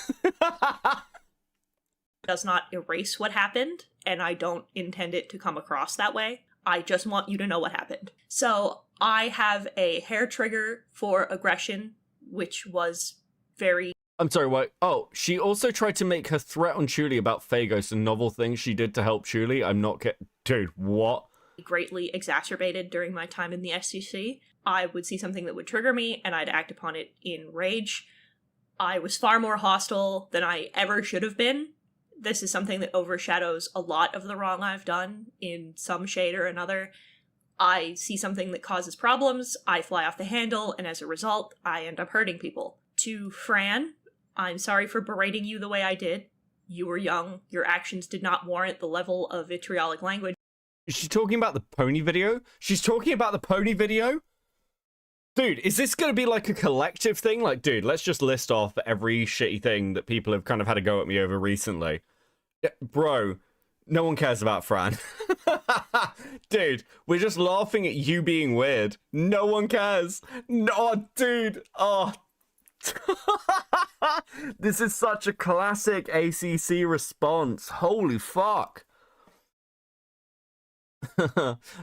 Does not erase what happened, and I don't intend it to come across that way. I just want you to know what happened. So I have a hair trigger for aggression, which was very... I'm sorry, what? Oh, she also tried to make her threat on Chuli about Phagos a novel thing she did to help Chuli. I'm not Dude, what? Greatly exacerbated during my time in the SCC. I would see something that would trigger me, and I'd act upon it in rage. I was far more hostile than I ever should have been. This is something that overshadows a lot of the wrong I've done in some shade or another. I see something that causes problems, I fly off the handle, and as a result, I end up hurting people. To Fran, I'm sorry for berating you the way I did. You were young, your actions did not warrant the level of vitriolic language. Is she talking about the pony video? She's talking about the pony video? Dude, is this going to be like a collective thing? Like, dude, let's just list off every shitty thing that people have kind of had a go at me over recently. Yeah, bro, No one cares about Fran. Dude, we're just laughing at you being weird. No one cares. No, dude. Oh. This is such a classic ACC response. Holy fuck.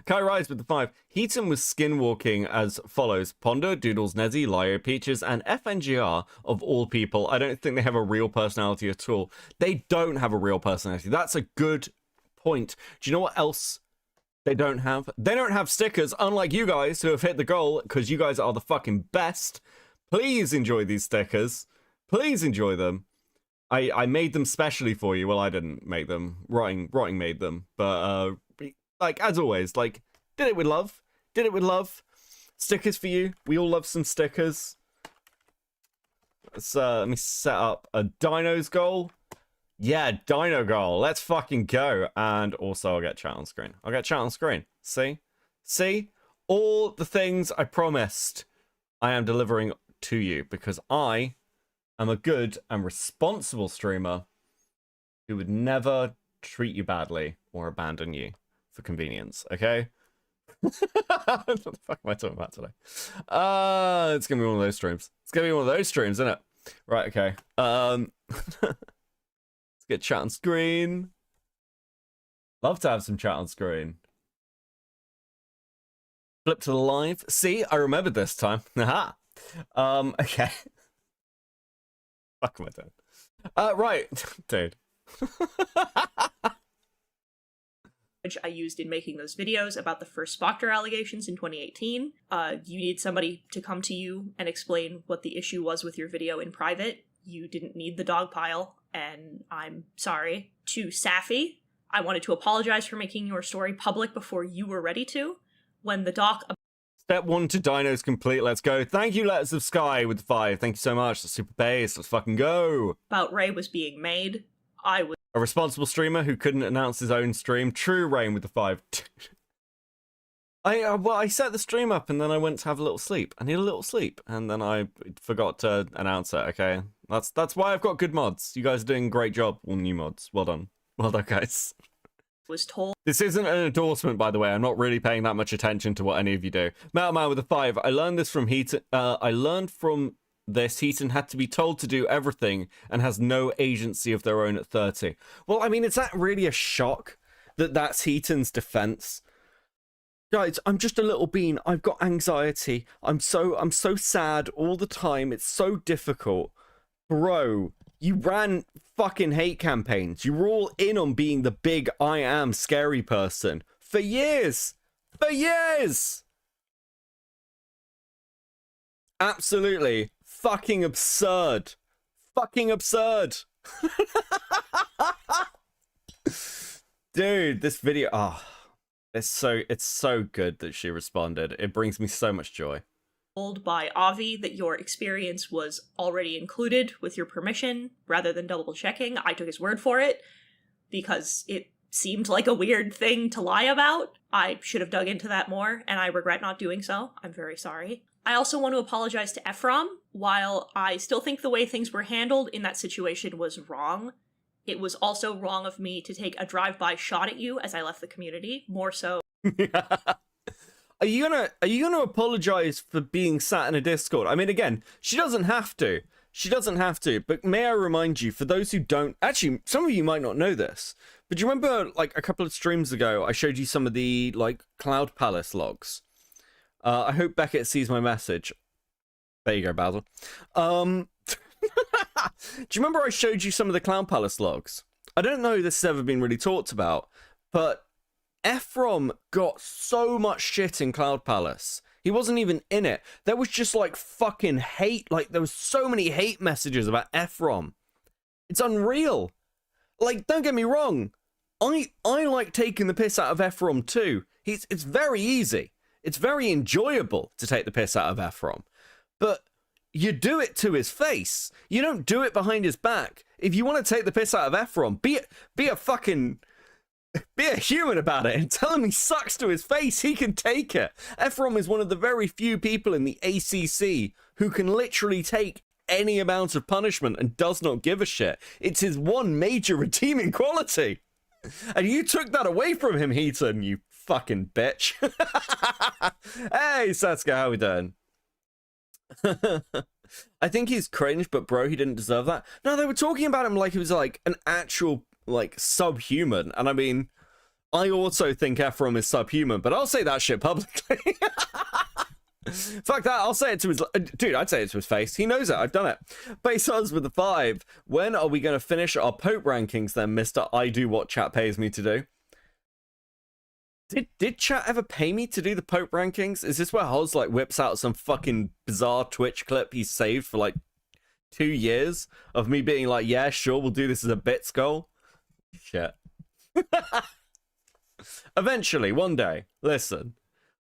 Kai Rise with the 5. Heaton was skinwalking as follows: Ponder, Doodles, Nezzy, Lio, Peaches, and FNGR of all people. I don't think they have a real personality at all. They don't have a real personality. That's a good point. Do you know what else they don't have? They don't have stickers, unlike you guys who have hit the goal, because you guys are the fucking best. Please enjoy these stickers. Please enjoy them. I made them specially for you. Well, I didn't make them. Rotting made them. But, like, as always, like, did it with love. Did it with love. Stickers for you. We all love some stickers. Let me set up a Dino's goal. Yeah, Dino goal. Let's fucking go. And also, I'll get chat on screen. I'll get chat on screen. See? See? All the things I promised I am delivering to you, because I am a good and responsible streamer who would never treat you badly or abandon you for convenience, okay? What the fuck am I talking about today? It's gonna be one of those streams. It's gonna be one of those streams, isn't it? Right, okay. Let's get chat on screen. Love to have some chat on screen. Flip to the live. See, I remembered this time. Haha. Okay. Fuck am I doing? Right, dude. Which I used in making those videos about the first Spoctor allegations in 2018. You need somebody to come to you and explain what the issue was with your video in private. You didn't need the dog pile, and I'm sorry. To Safi, I wanted to apologize for making your story public before you were ready to. When the doc... Step 1 to Dino's complete. Let's go. Thank you, Letters of Sky with 5. Thank you so much. That's super bass. Let's fucking go. About Ray was being made. I was... A responsible streamer who couldn't announce his own stream. True Rain with the 5. I set the stream up and then I went to have a little sleep. I need a little sleep. And then I forgot to announce it, okay? That's why I've got good mods. You guys are doing a great job, all new mods. Well done. Well done, guys. Was told. This isn't an endorsement, by the way. I'm not really paying that much attention to what any of you do. Metal Man with a 5. I learned this from Heaton. I learned from this. Heaton had to be told to do everything and has no agency of their own at 30. Well, I mean, is that really a shock that that's Heaton's defense? Guys, I'm just a little bean. I've got anxiety. I'm so sad all the time. It's so difficult. Bro, you ran fucking hate campaigns. You were all in on being the big I am scary person for years. For years. Absolutely fucking absurd. Fucking absurd. Dude, this video, it's so good that she responded. It brings me so much joy. Told by Avi that your experience was already included with your permission rather than double checking. I took his word for it because it seemed like a weird thing to lie about. I should have dug into that more, and I regret not doing so. I'm very sorry. I also want to apologize to Ephraim. While I still think the way things were handled in that situation was wrong, it was also wrong of me to take a drive-by shot at you as I left the community, more so. Are you gonna apologize for being sat in a Discord? I mean, again, she doesn't have to. She doesn't have to. But may I remind you, for those who don't, actually, some of you might not know this, but do you remember, like, a couple of streams ago, I showed you some of the, like, Cloud Palace logs? I hope Beckett sees my message. There you go, Basil. Do you remember I showed you some of the Cloud Palace logs? I don't know if this has ever been really talked about, but Ephraim got so much shit in Cloud Palace. He wasn't even in it. There was just like fucking hate. Like there was so many hate messages about Ephraim. It's unreal. Like, don't get me wrong. I like taking the piss out of Ephraim too. It's very easy. It's very enjoyable to take the piss out of Ephraim. But you do it to his face. You don't do it behind his back. If you want to take the piss out of Ephraim, be a human about it and tell him he sucks to his face. He can take it. Ephraim is one of the very few people in the ACC who can literally take any amount of punishment and does not give a shit. It's his one major redeeming quality. And you took that away from him, Heaton, you fucking bitch. Hey, Sasuke, how we doing? I think he's cringe, but bro, he didn't deserve that. No, they were talking about him like he was like an actual like subhuman, and I mean, I also think Ephraim is subhuman, but I'll say that shit publicly. Fuck that, I'll say it to his... Dude, I'd say it to his face. He knows it, I've done it. Bezos with the 5. When are we going to finish our Pope rankings then, Mr. I do what chat pays me to do? Did chat ever pay me to do the Pope rankings? Is this where Hoz like whips out some fucking bizarre Twitch clip he saved for like 2 years of me being like, yeah, sure, we'll do this as a bits goal? Shit. Eventually, one day, listen.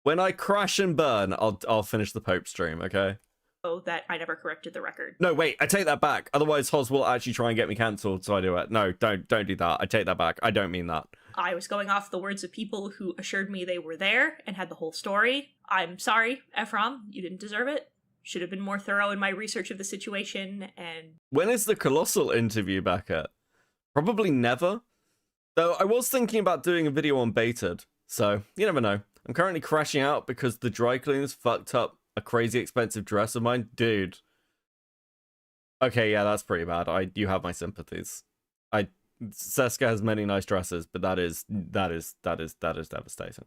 When I crash and burn, I'll finish the Pope stream, okay? Oh, that I never corrected the record. No, wait, I take that back. Otherwise, Hoz will actually try and get me cancelled, so I do it. No, don't do that. I take that back. I don't mean that. I was going off the words of people who assured me they were there and had the whole story. I'm sorry, Ephraim, you didn't deserve it. Should have been more thorough in my research of the situation, and... When is the Colossal interview back at? Probably never. Though I was thinking about doing a video on Baited, so you never know. I'm currently crashing out because the dry cleaners fucked up a crazy expensive dress of mine. Dude. Okay, yeah, that's pretty bad. You have my sympathies. Seska has many nice dresses, but that is devastating.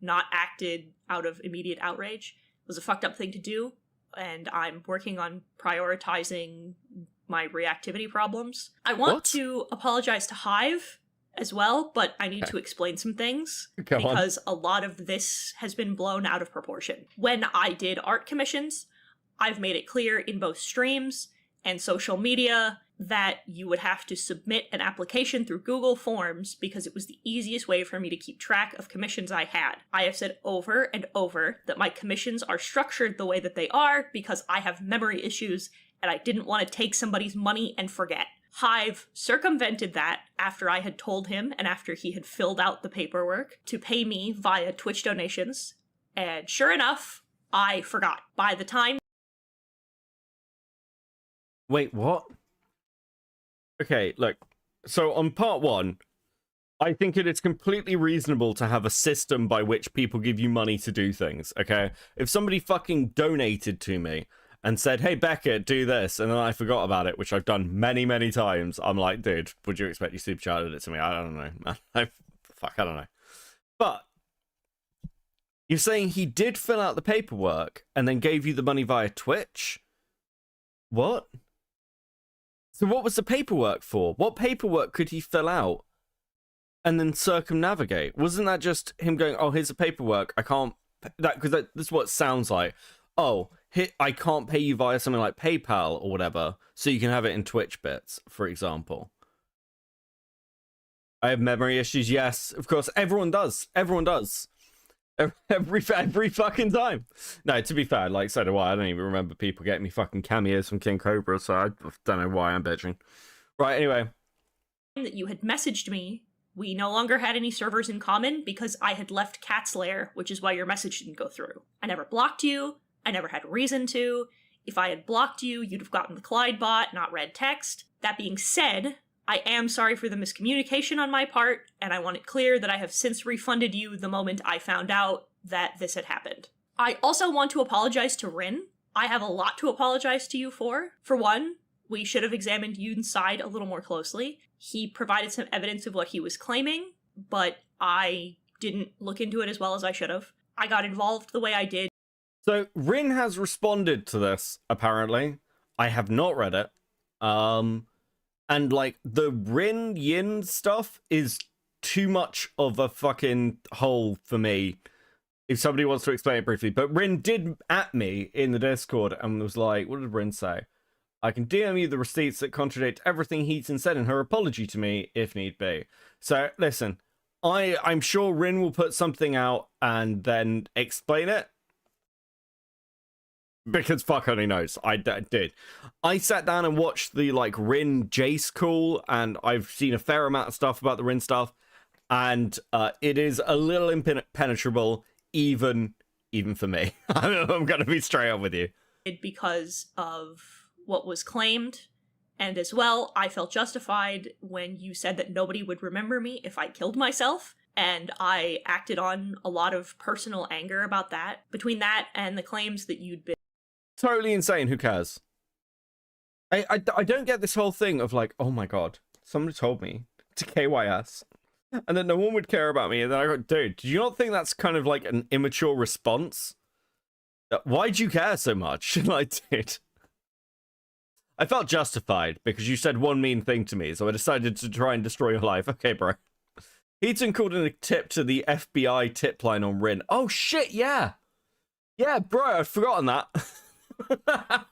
Not acted out of immediate outrage. It was a fucked up thing to do, and I'm working on prioritizing my reactivity problems. I want to apologize to Hive as well, but I need to explain some things because a lot of this has been blown out of proportion. When I did art commissions, I've made it clear in both streams and social media that you would have to submit an application through Google Forms because it was the easiest way for me to keep track of commissions I had. I have said over and over that my commissions are structured the way that they are because I have memory issues and I didn't want to take somebody's money and forget. Hive circumvented that after I had told him and after he had filled out the paperwork to pay me via Twitch donations. And sure enough, I forgot. By the time... Wait, what? Okay, look. So on part 1, I think it is completely reasonable to have a system by which people give you money to do things, okay? If somebody fucking donated to me and said, hey, Beckett, do this, and then I forgot about it, which I've done many, many times, I'm like, dude, would you expect you super chatted it to me? I don't know, man. I don't know. But you're saying he did fill out the paperwork and then gave you the money via Twitch? What? So what was the paperwork for? What paperwork could he fill out and then circumnavigate? Wasn't that just him going, oh, here's the paperwork, I can't... Because this is what it sounds like. Oh, I can't pay you via something like PayPal or whatever, so you can have it in Twitch bits, for example. I have memory issues, yes, of course. Everyone does. Everyone does. Every fucking time. No, to be fair, like, so do I. I don't even remember people getting me fucking cameos from King Cobra, so I don't know why I'm bitching. Right, anyway. That you had messaged me, we no longer had any servers in common because I had left Cat's Lair, which is why your message didn't go through. I never blocked you. I never had reason to. If I had blocked you, you'd have gotten the Clyde bot, not red text. That being said, I am sorry for the miscommunication on my part, and I want it clear that I have since refunded you the moment I found out that this had happened. I also want to apologize to Rin. I have a lot to apologize to you for. For one, we should have examined Yoon's side a little more closely. He provided some evidence of what he was claiming, but I didn't look into it as well as I should have. I got involved the way I did. So Rin has responded to this, apparently. I have not read it. And like the Rin Yin stuff is too much of a fucking hole for me. If somebody wants to explain it briefly. But Rin did at me in the Discord and was like, what did Rin say? I can DM you the receipts that contradict everything Heaton said in her apology to me, if need be. So, listen, I'm sure Rin will put something out and then explain it. Because fuck only knows. I did. I sat down and watched the, like, Rin Jace call, and I've seen a fair amount of stuff about the Rin stuff, and it is a little impenetrable, even for me. I'm gonna be straight up with you. Because of what was claimed, And as well, I felt justified when you said that nobody would remember me if I killed myself. And I acted on a lot of personal anger about that. Between that and the claims that you'd been Totally insane. Who cares? I don't get this whole thing of like, oh my god, somebody told me to KYS, and then no one would care about me. And then I go, dude, do you not think that's kind of like an immature response? Why'd you care so much? Like, dude. I felt justified because you said one mean thing to me, so I decided to try and destroy your life. Okay, bro. Heaton called in a tip to the FBI tip line on Rin. Oh shit, yeah. Yeah, bro, I'd forgotten that.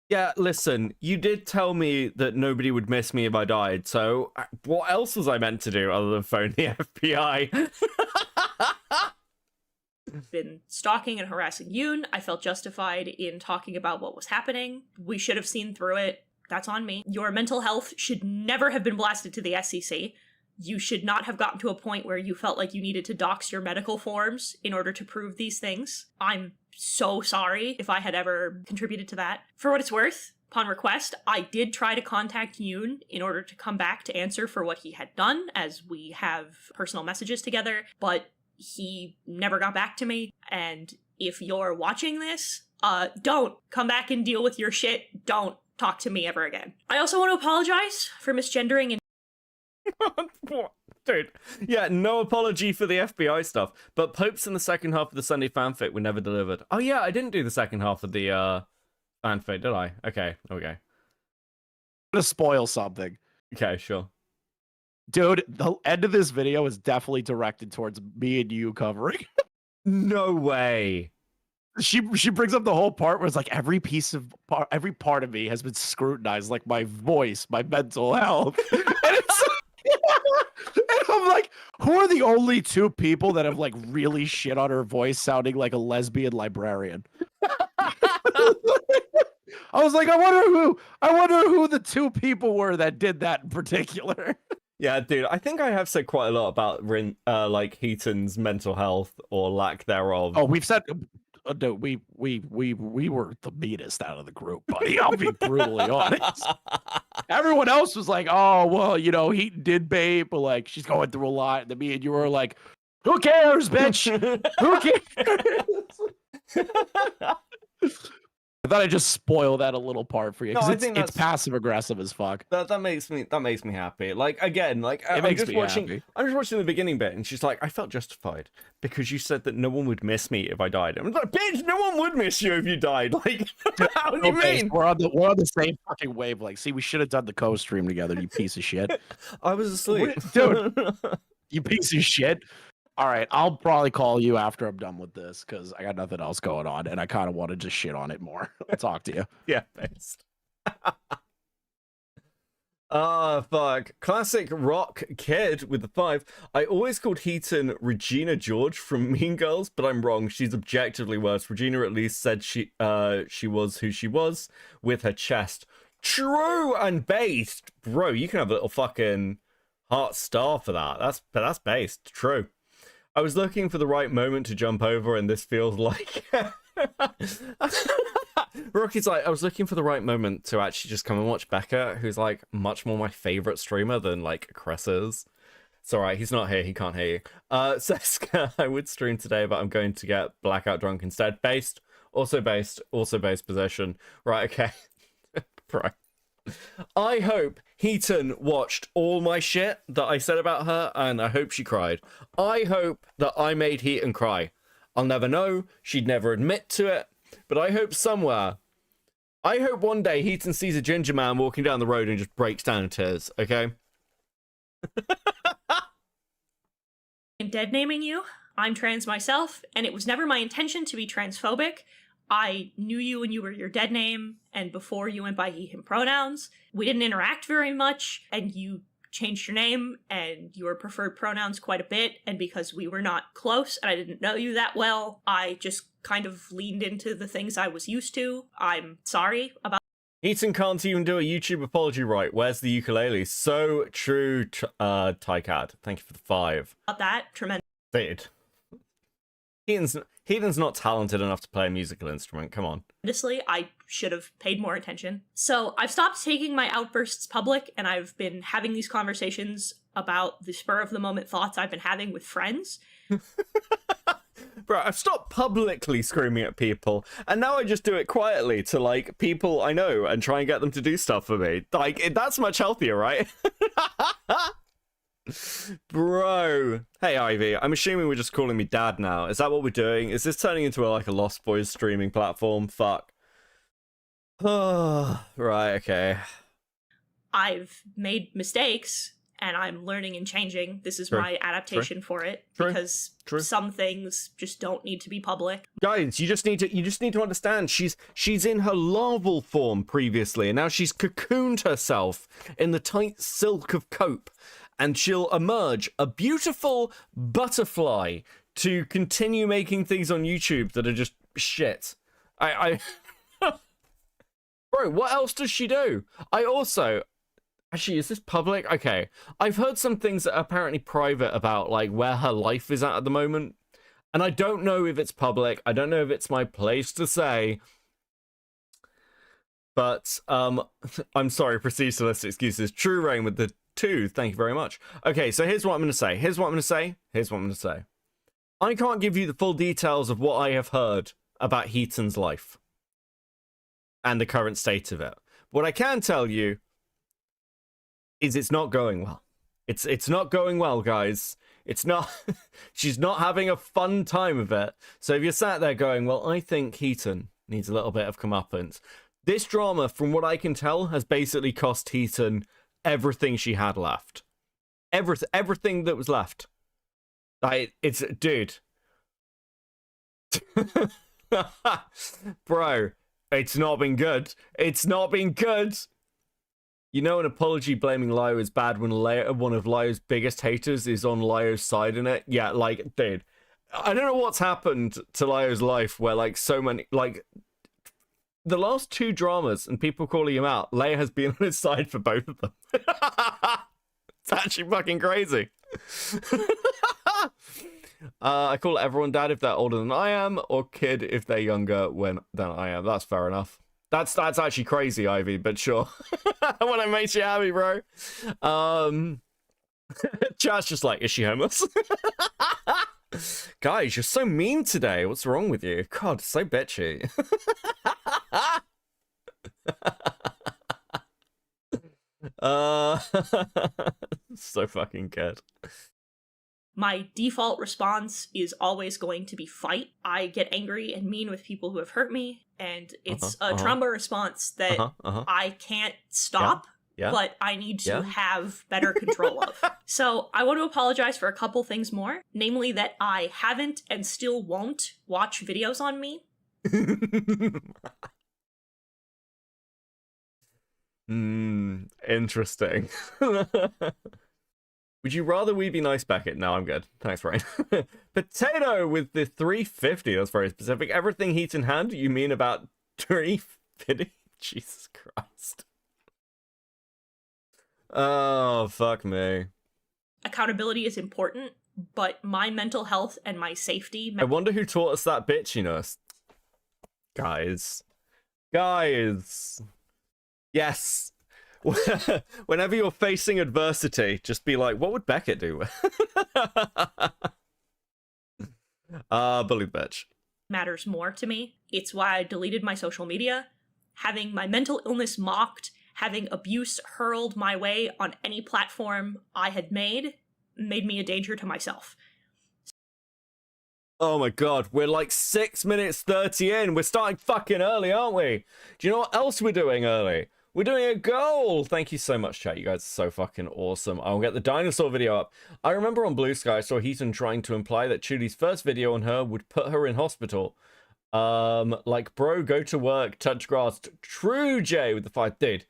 Yeah, listen, you did tell me that nobody would miss me if I died, so what else was I meant to do other than phone the FBI? been stalking and harassing Yoon. I felt justified in talking about what was happening. We should have seen through it. That's on me. Your mental health should never have been blasted to the SEC. You should not have gotten to a point where you felt like you needed to dox your medical forms in order to prove these things. I'm so sorry if I had ever contributed to that. For what it's worth, upon request, I did try to contact Yoon in order to come back to answer for what he had done, as we have personal messages together, but he never got back to me. And if you're watching this, don't come back and deal with your shit. Don't talk to me ever again. I also want to apologize for misgendering and Dude, yeah, no apology for the FBI stuff, but Popes in the second half of the Sunday fanfic were never delivered. Oh yeah, I didn't do the second half of the fanfic, did I? Okay, okay. I'm gonna spoil something. Okay, sure. Dude, the end of this video is definitely directed towards me and you covering. No way. She brings up the whole part where it's like every part of me has been scrutinized, like my voice, my mental health. And it's and I'm like, who are the only two people that have like really shit on her voice sounding like a lesbian librarian? I was like, I wonder who the two people were that did that in particular. Yeah, dude, I think I have said quite a lot about like Heaton's mental health or lack thereof. Oh, we've said no, we were the meanest out of the group, buddy. I'll be brutally honest. Everyone else was like, oh, well, you know, Heaton did babe, but like she's going through a lot. And then me and you were like, who cares, bitch? Who cares? I thought I'd just spoil that a little part for you because it's passive aggressive as fuck. That makes me happy. Like again, like I'm just watching the beginning bit, and she's like, I felt justified because you said that no one would miss me if I died. I'm like, bitch, no one would miss you if you died. Like, how do you mean? We're on the same fucking wavelength. See, we should have done the co-stream together. You piece of shit. I was asleep, dude. You piece of shit. All right, I'll probably call you after I'm done with this because I got nothing else going on, and I kind of want to just shit on it more. I'll talk to you. Yeah, thanks. Fuck. Classic rock kid with the 5. I always called Heaton Regina George from Mean Girls, but I'm wrong. She's objectively worse. Regina at least said she was who she was with her chest. True and based. Bro, you can have a little fucking heart star for that. That's based. True. I was looking for the right moment to jump over, and this feels like... Rocky's like, I was looking for the right moment to actually just come and watch Becca, who's, like, much more my favorite streamer than, like, Chris is. It's alright, he's not here, he can't hear you. Seska, I would stream today, but I'm going to get blackout drunk instead. Based, also based position. Right, okay. Right. I hope Heaton watched all my shit that I said about her, and I hope she cried. I hope that I made Heaton cry. I'll never know, she'd never admit to it, but I hope somewhere, I hope one day Heaton sees a ginger man walking down the road and just breaks down in tears, okay? I'm dead naming you. I'm trans myself, and it was never my intention to be transphobic. I knew you when you were your dead name, and before you went by he, him pronouns. We didn't interact very much, and you changed your name and your preferred pronouns quite a bit, and because we were not close and I didn't know you that well, I just kind of leaned into the things I was used to. I'm sorry about Heaton can't even do a YouTube apology right. Where's the ukulele? So true, Tycat. Thank you for the 5. that. Tremendous. Dude. Heaton's not talented enough to play a musical instrument. Come on. Honestly, I should have paid more attention. So I've stopped taking my outbursts public, and I've been having these conversations about the spur of the moment thoughts I've been having with friends. Bro, I've stopped publicly screaming at people, and now I just do it quietly to, like, people I know and try and get them to do stuff for me. Like, that's much healthier, right? Bro. Hey, Ivy, I'm assuming we're just calling me Dad now. Is that what we're doing? Is this turning into like a Lost Boys streaming platform? Fuck. Oh, right, okay. I've made mistakes, and I'm learning and changing. This is True. my adaptation for it, True. because some things just don't need to be public. Guys, you just need to understand she's in her larval form previously, and now she's cocooned herself in the tight silk of cope, and she'll emerge a beautiful butterfly to continue making things on YouTube that are just shit. I Bro, what else does she do? Actually, is this public? Okay. I've heard some things that are apparently private about, like, where her life is at the moment. And I don't know if it's public. I don't know if it's my place to say. But, I'm sorry, proceed to list excuses. True Rain with the 2, thank you very much. Okay, so here's what I'm going to say. I can't give you the full details of what I have heard about Heaton's life and the current state of it. What I can tell you is it's not going well. It's not going well, guys. It's not. She's not having a fun time of it. So if you're sat there going, well, I think Heaton needs a little bit of comeuppance. This drama, from what I can tell, has basically cost Heaton everything she had left. Everything that was left. Like, it's, dude. Bro, it's not been good. It's not been good. You know, an apology blaming Lio is bad when one of Lio's biggest haters is on Lio's side in it. Yeah, like, dude, I don't know what's happened to Lio's life where, like, so many, like, the last 2 dramas and people calling him out, Leo has been on his side for both of them. It's actually fucking crazy. I call everyone dad if they're older than I am, or kid if they're younger than I am. That's fair enough. That's actually crazy, Ivy, but sure. When I make you happy, bro. Chat's just like, is she homeless? Guys, you're so mean today. What's wrong with you? God, so bitchy. So fucking good. My default response is always going to be fight. I get angry and mean with people who have hurt me, and it's a trauma response that I can't stop, but I need to have better control of. So I want to apologize for a couple things more, namely that I haven't and still won't watch videos on me. Interesting. Would you rather we be nice, Beckett? No, I'm good. Thanks, Ryan. Potato with the 350. That's very specific. Everything Heaton had, you mean about 350? Jesus Christ. Oh, fuck me. Accountability is important, but my mental health and my safety... I wonder who taught us that bitchiness. Guys. Yes. Whenever you're facing adversity, just be like, what would Beckett do? Bully bitch. Matters more to me. It's why I deleted my social media. Having my mental illness mocked, having abuse hurled my way on any platform I had made me a danger to myself. Oh my god, we're like 6 minutes 30 in. We're starting fucking early, aren't we? Do you know what else we're doing early? We're doing a goal! Thank you so much, chat. You guys are so fucking awesome. I'll get the dinosaur video up. I remember on Blue Sky, I saw Heaton trying to imply that Chuli's first video on her would put her in hospital. Like, bro, go to work, touch grass. True, Jay, with the 5. Dude,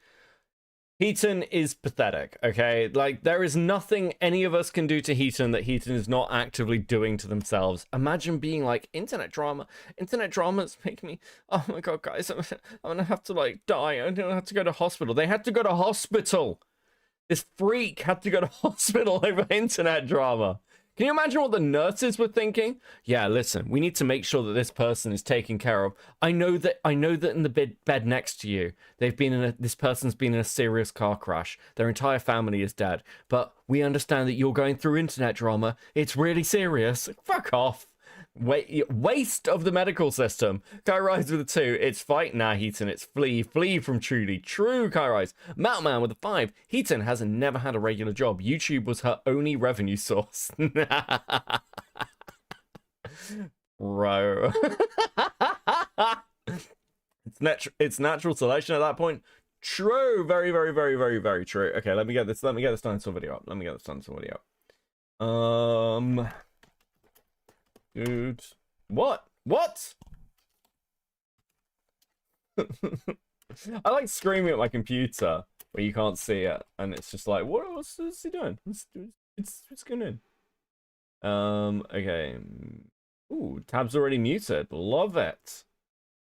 Heaton is pathetic, okay? Like, there is nothing any of us can do to Heaton that Heaton is not actively doing to themselves. Imagine being like, internet dramas make me, oh my god, guys, I'm gonna have to, like, die. I'm gonna have to go to hospital. They had to go to hospital. This freak had to go to hospital over internet drama. Can you imagine what the nurses were thinking? Yeah, listen, we need to make sure that this person is taken care of. I know that in the bed next to you, this person's been in a serious car crash. Their entire family is dead. But we understand that you're going through internet drama. It's really serious. Fuck off. Waste of the medical system. Kai Rise with a 2. It's fight. Nah, Heaton. It's flee. Flee from Trudy. True, Kai Rise. Mountain Man with a 5. Heaton has never had a regular job. YouTube was her only revenue source. Bro. It's natural selection at that point. True. Very, very, very, very, very true. Okay, let me get this dinosaur video up. Dude. What? I like screaming at my computer where you can't see it, and it's just like, what's he doing? It's going in. Okay. Ooh, tab's already muted. Love it.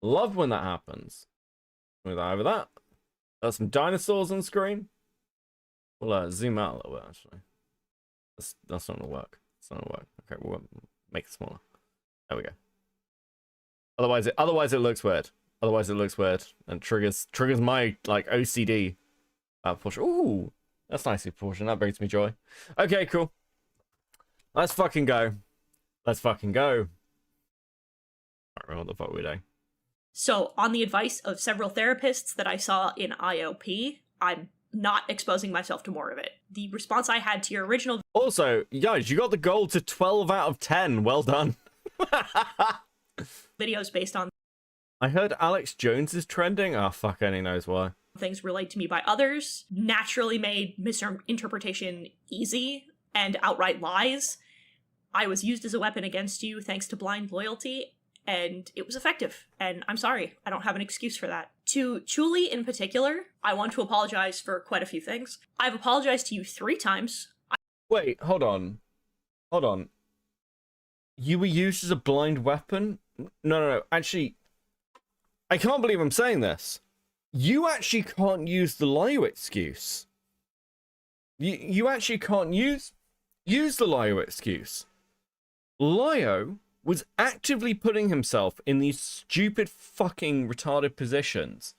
Love when that happens. Move that over that. There's some dinosaurs on screen. We'll zoom out a little bit, actually. That's not gonna work. Okay, we'll make it smaller. There we go. Otherwise it looks weird. And triggers my like OCD portion. Ooh, that's nicely proportioned. That brings me joy. Okay, cool. Let's fucking go. I don't remember what the fuck we're doing. So, on the advice of several therapists that I saw in IOP, I'm not exposing myself to more of it. The response I had to your original... Also, guys, you got the goal to 12 out of 10. Well done. videos based on... I heard Alex Jones is trending. Oh, fuck, any knows why. Things relayed to me by others, naturally made misinterpretation easy, and outright lies. I was used as a weapon against you thanks to blind loyalty, and it was effective. And I'm sorry, I don't have an excuse for that. To Chuli in particular, I want to apologize for quite a few things. I've apologized to you 3 times. Wait, hold on. You were used as a blind weapon? No. Actually, I can't believe I'm saying this. You actually can't use the Lyo excuse. You actually can't use the Lyo excuse. Lyo was actively putting himself in these stupid fucking retarded positions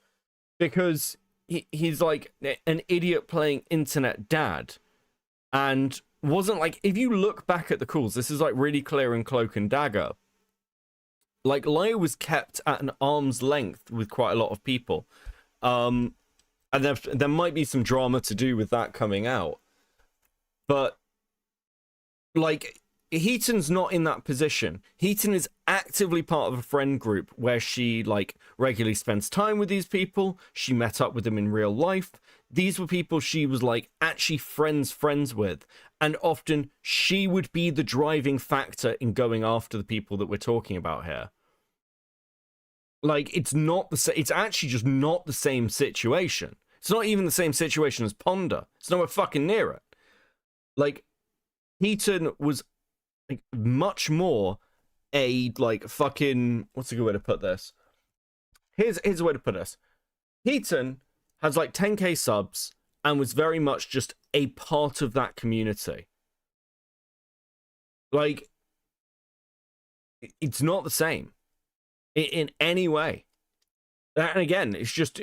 because he's like an idiot playing internet dad, and wasn't like, if you look back at the calls, this is like really clear in Cloak and Dagger. Like, Lyo was kept at an arm's length with quite a lot of people. And there might be some drama to do with that coming out. But, like, Heaton's not in that position. Heaton is actively part of a friend group where she, like, regularly spends time with these people. She met up with them in real life. These were people she was, like, actually friends with. And often she would be the driving factor in going after the people that we're talking about here. Like, it's not the same. It's actually just not the same situation. It's not even the same situation as Ponder. It's nowhere fucking near it. Like, Heaton was like much more a like fucking, what's a good way to put this? Here's a way to put this. Heaton has like 10k subs and was very much just a part of that community. Like, it's not the same in any way. And again, it's just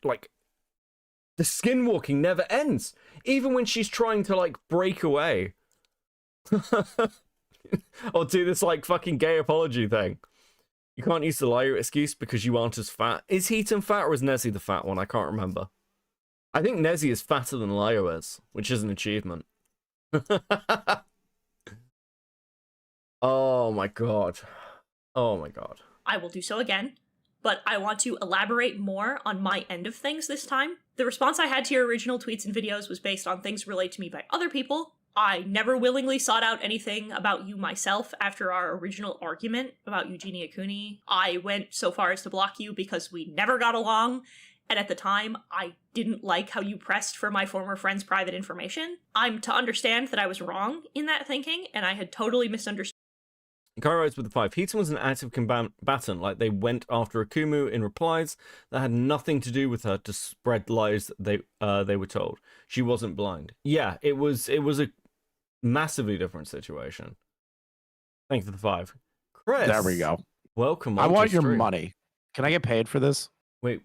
like the skinwalking never ends. Even when she's trying to like break away or do this like fucking gay apology thing. You can't use the Lyo excuse because you aren't as fat. Is Heaton fat or is Nezzy the fat one? I can't remember. I think Nezzy is fatter than Lyo is, which is an achievement. Oh my god. Oh my god. I will do so again, but I want to elaborate more on my end of things this time. The response I had to your original tweets and videos was based on things relayed to me by other people. I never willingly sought out anything about you myself after our original argument about Eugenia Cooney. I went so far as to block you because we never got along, and at the time, I didn't like how you pressed for my former friend's private information. I'm to understand that I was wrong in that thinking, and I had totally misunderstood. Kairos with the 5. Heaton was an active combatant, like they went after Akumu in replies that had nothing to do with her to spread lies they were told. She wasn't blind. Yeah, it was a Massively different situation. Thank you for the 5. Chris. There we go. Welcome. I onto want your stream. money. Can I get paid for this? Wait,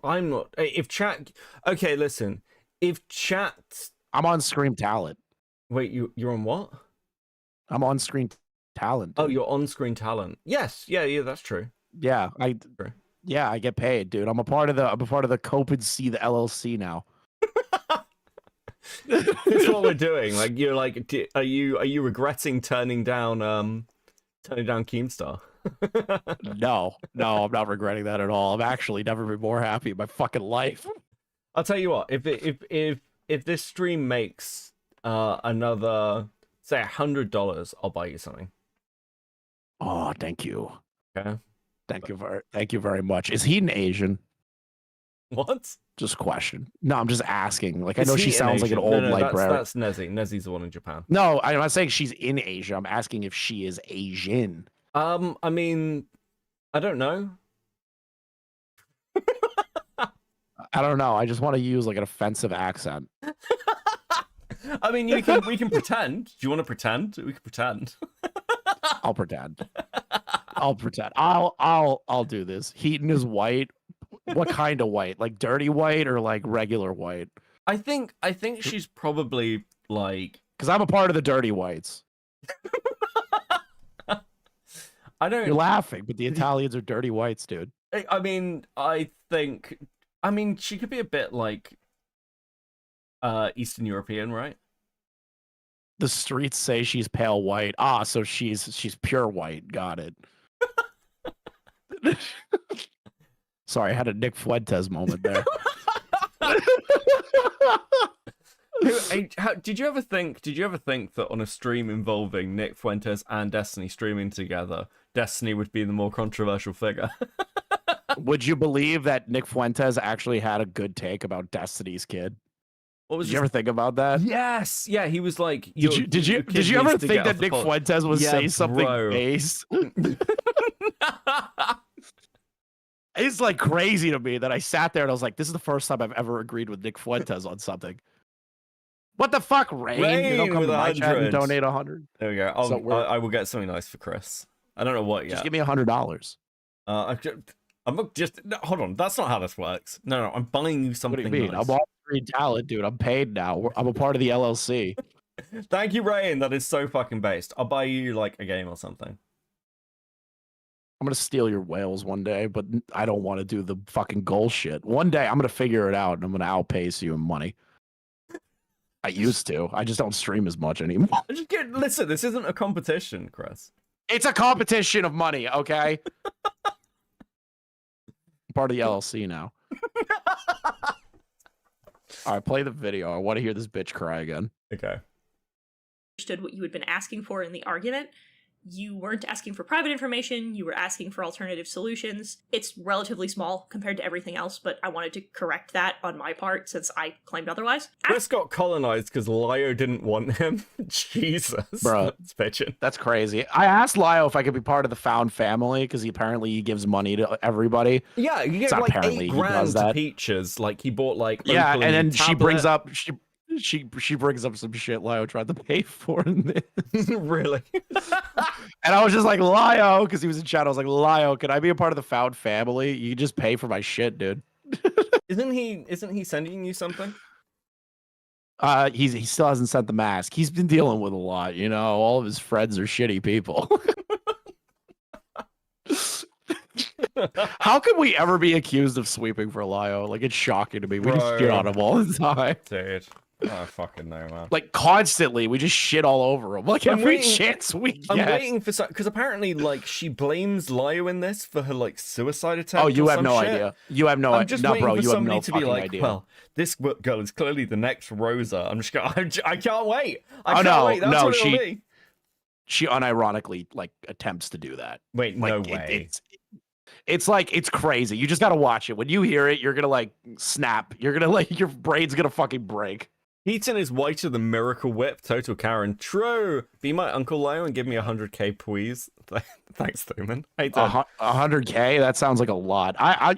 I'm not. If chat. Okay, listen. If chat. I'm on Scream Talent. Wait, you're on what? I'm on Screen Talent. Dude. Oh, you're on screen talent. Yes, yeah, that's true. Yeah, I get paid, dude. I'm a part of the Copecast, the LLC now. That's what we're doing. Like, you're like, are you regretting turning down Keemstar? No, I'm not regretting that at all. I've actually never been more happy in my fucking life. I'll tell you what. If this stream makes another, say, $100, I'll buy you something. Oh, thank you. Okay. Thank you very much. Is he an Asian? What? Just a question. No, I'm just asking. Like, I Is know he she sounds like an Asian? old No, librarian. that's Nezzy. Nezzy's the one in Japan. No, I'm not saying she's in Asia. I'm asking if she is Asian. I mean, I don't know. I don't know. I just want to use like an offensive accent. I mean, we can pretend. Do you want to pretend? We can pretend. I'll pretend. I'll do this. Heaton is white. What kind of white? Like dirty white or like regular white? I think she's probably like, because I'm a part of the dirty whites. I don't. You're laughing, but the Italians are dirty whites, dude. I mean, she could be a bit like Eastern European, right? The streets say she's pale white. Ah, so she's pure white. Got it. Sorry, I had a Nick Fuentes moment there. Did you ever think that on a stream involving Nick Fuentes and Destiny streaming together, Destiny would be the more controversial figure? Would you believe that Nick Fuentes actually had a good take about Destiny's kid? Did you ever think about that? Yes. Yeah, he was like, Did you ever think that Nick Fuentes would say something base? It's like crazy to me that I sat there and I was like, this is the first time I've ever agreed with Nick Fuentes on something. What the fuck, Rain? You don't come with to my chat and donate 100. There we go. I will get something nice for Chris. I don't know what yet. Just give me $100. I'm not just no, hold on. That's not how this works. No, I'm buying you something. What do you mean? Nice. I'm on Screen Talent, dude. I'm paid now. I'm a part of the LLC. Thank you, Rain. That is so fucking based. I'll buy you like a game or something. I'm gonna steal your whales one day, but I don't want to do the fucking goal shit. One day I'm gonna figure it out and I'm gonna outpace you in money. I used to. I just don't stream as much anymore. Listen, this isn't a competition, Chris. It's a competition of money, okay? I'm part of the LLC now. All right, play the video. I want to hear this bitch cry again. Okay. Understood what you had been asking for in the argument. You weren't asking for private information, you were asking for alternative solutions. It's relatively small compared to everything else, but I wanted to correct that on my part since I claimed otherwise. Chris got colonized because Lio didn't want him. Jesus. Bro, that's bitchin'. That's crazy. I asked Lio if I could be part of the Found family because he gives money to everybody. Yeah, you get like apparently $8,000 to Peaches. Like he bought like yeah, Oakley and then tablet. she brings up she brings up some shit Lio tried to pay for in this. Really? And I was just like, Lio, because he was in chat. I was like, Lio, can I be a part of the Found family? You just pay for my shit, dude. Isn't he sending you something? He still hasn't sent the mask. He's been dealing with a lot, you know. All of his friends are shitty people. How can we ever be accused of sweeping for Lio? Like, it's shocking to me. We just shit on him all the time. Dude. I fucking know, man. Like, constantly, we just shit all over him. Like, every chance we get. I'm waiting for some, because apparently, like, she blames Lio in this for her, like, suicide attempt. Oh, you or have some no shit. idea. You have no idea. No, bro, you have no fucking idea. Well, this girl is clearly the next Rosa. I'm just going, I can't wait. I can't wait. That's what it'll be. She unironically, like, attempts to do that. Wait, like, no way. It's like, it's crazy. You just gotta watch it. When you hear it, you're gonna, like, snap. You're gonna, like, your brain's gonna fucking break. Heaton is whiter than Miracle Whip. Total Karen. True. Be my Uncle Lio and give me 100k, please. Thanks, Thuman. 100k? That sounds like a lot. I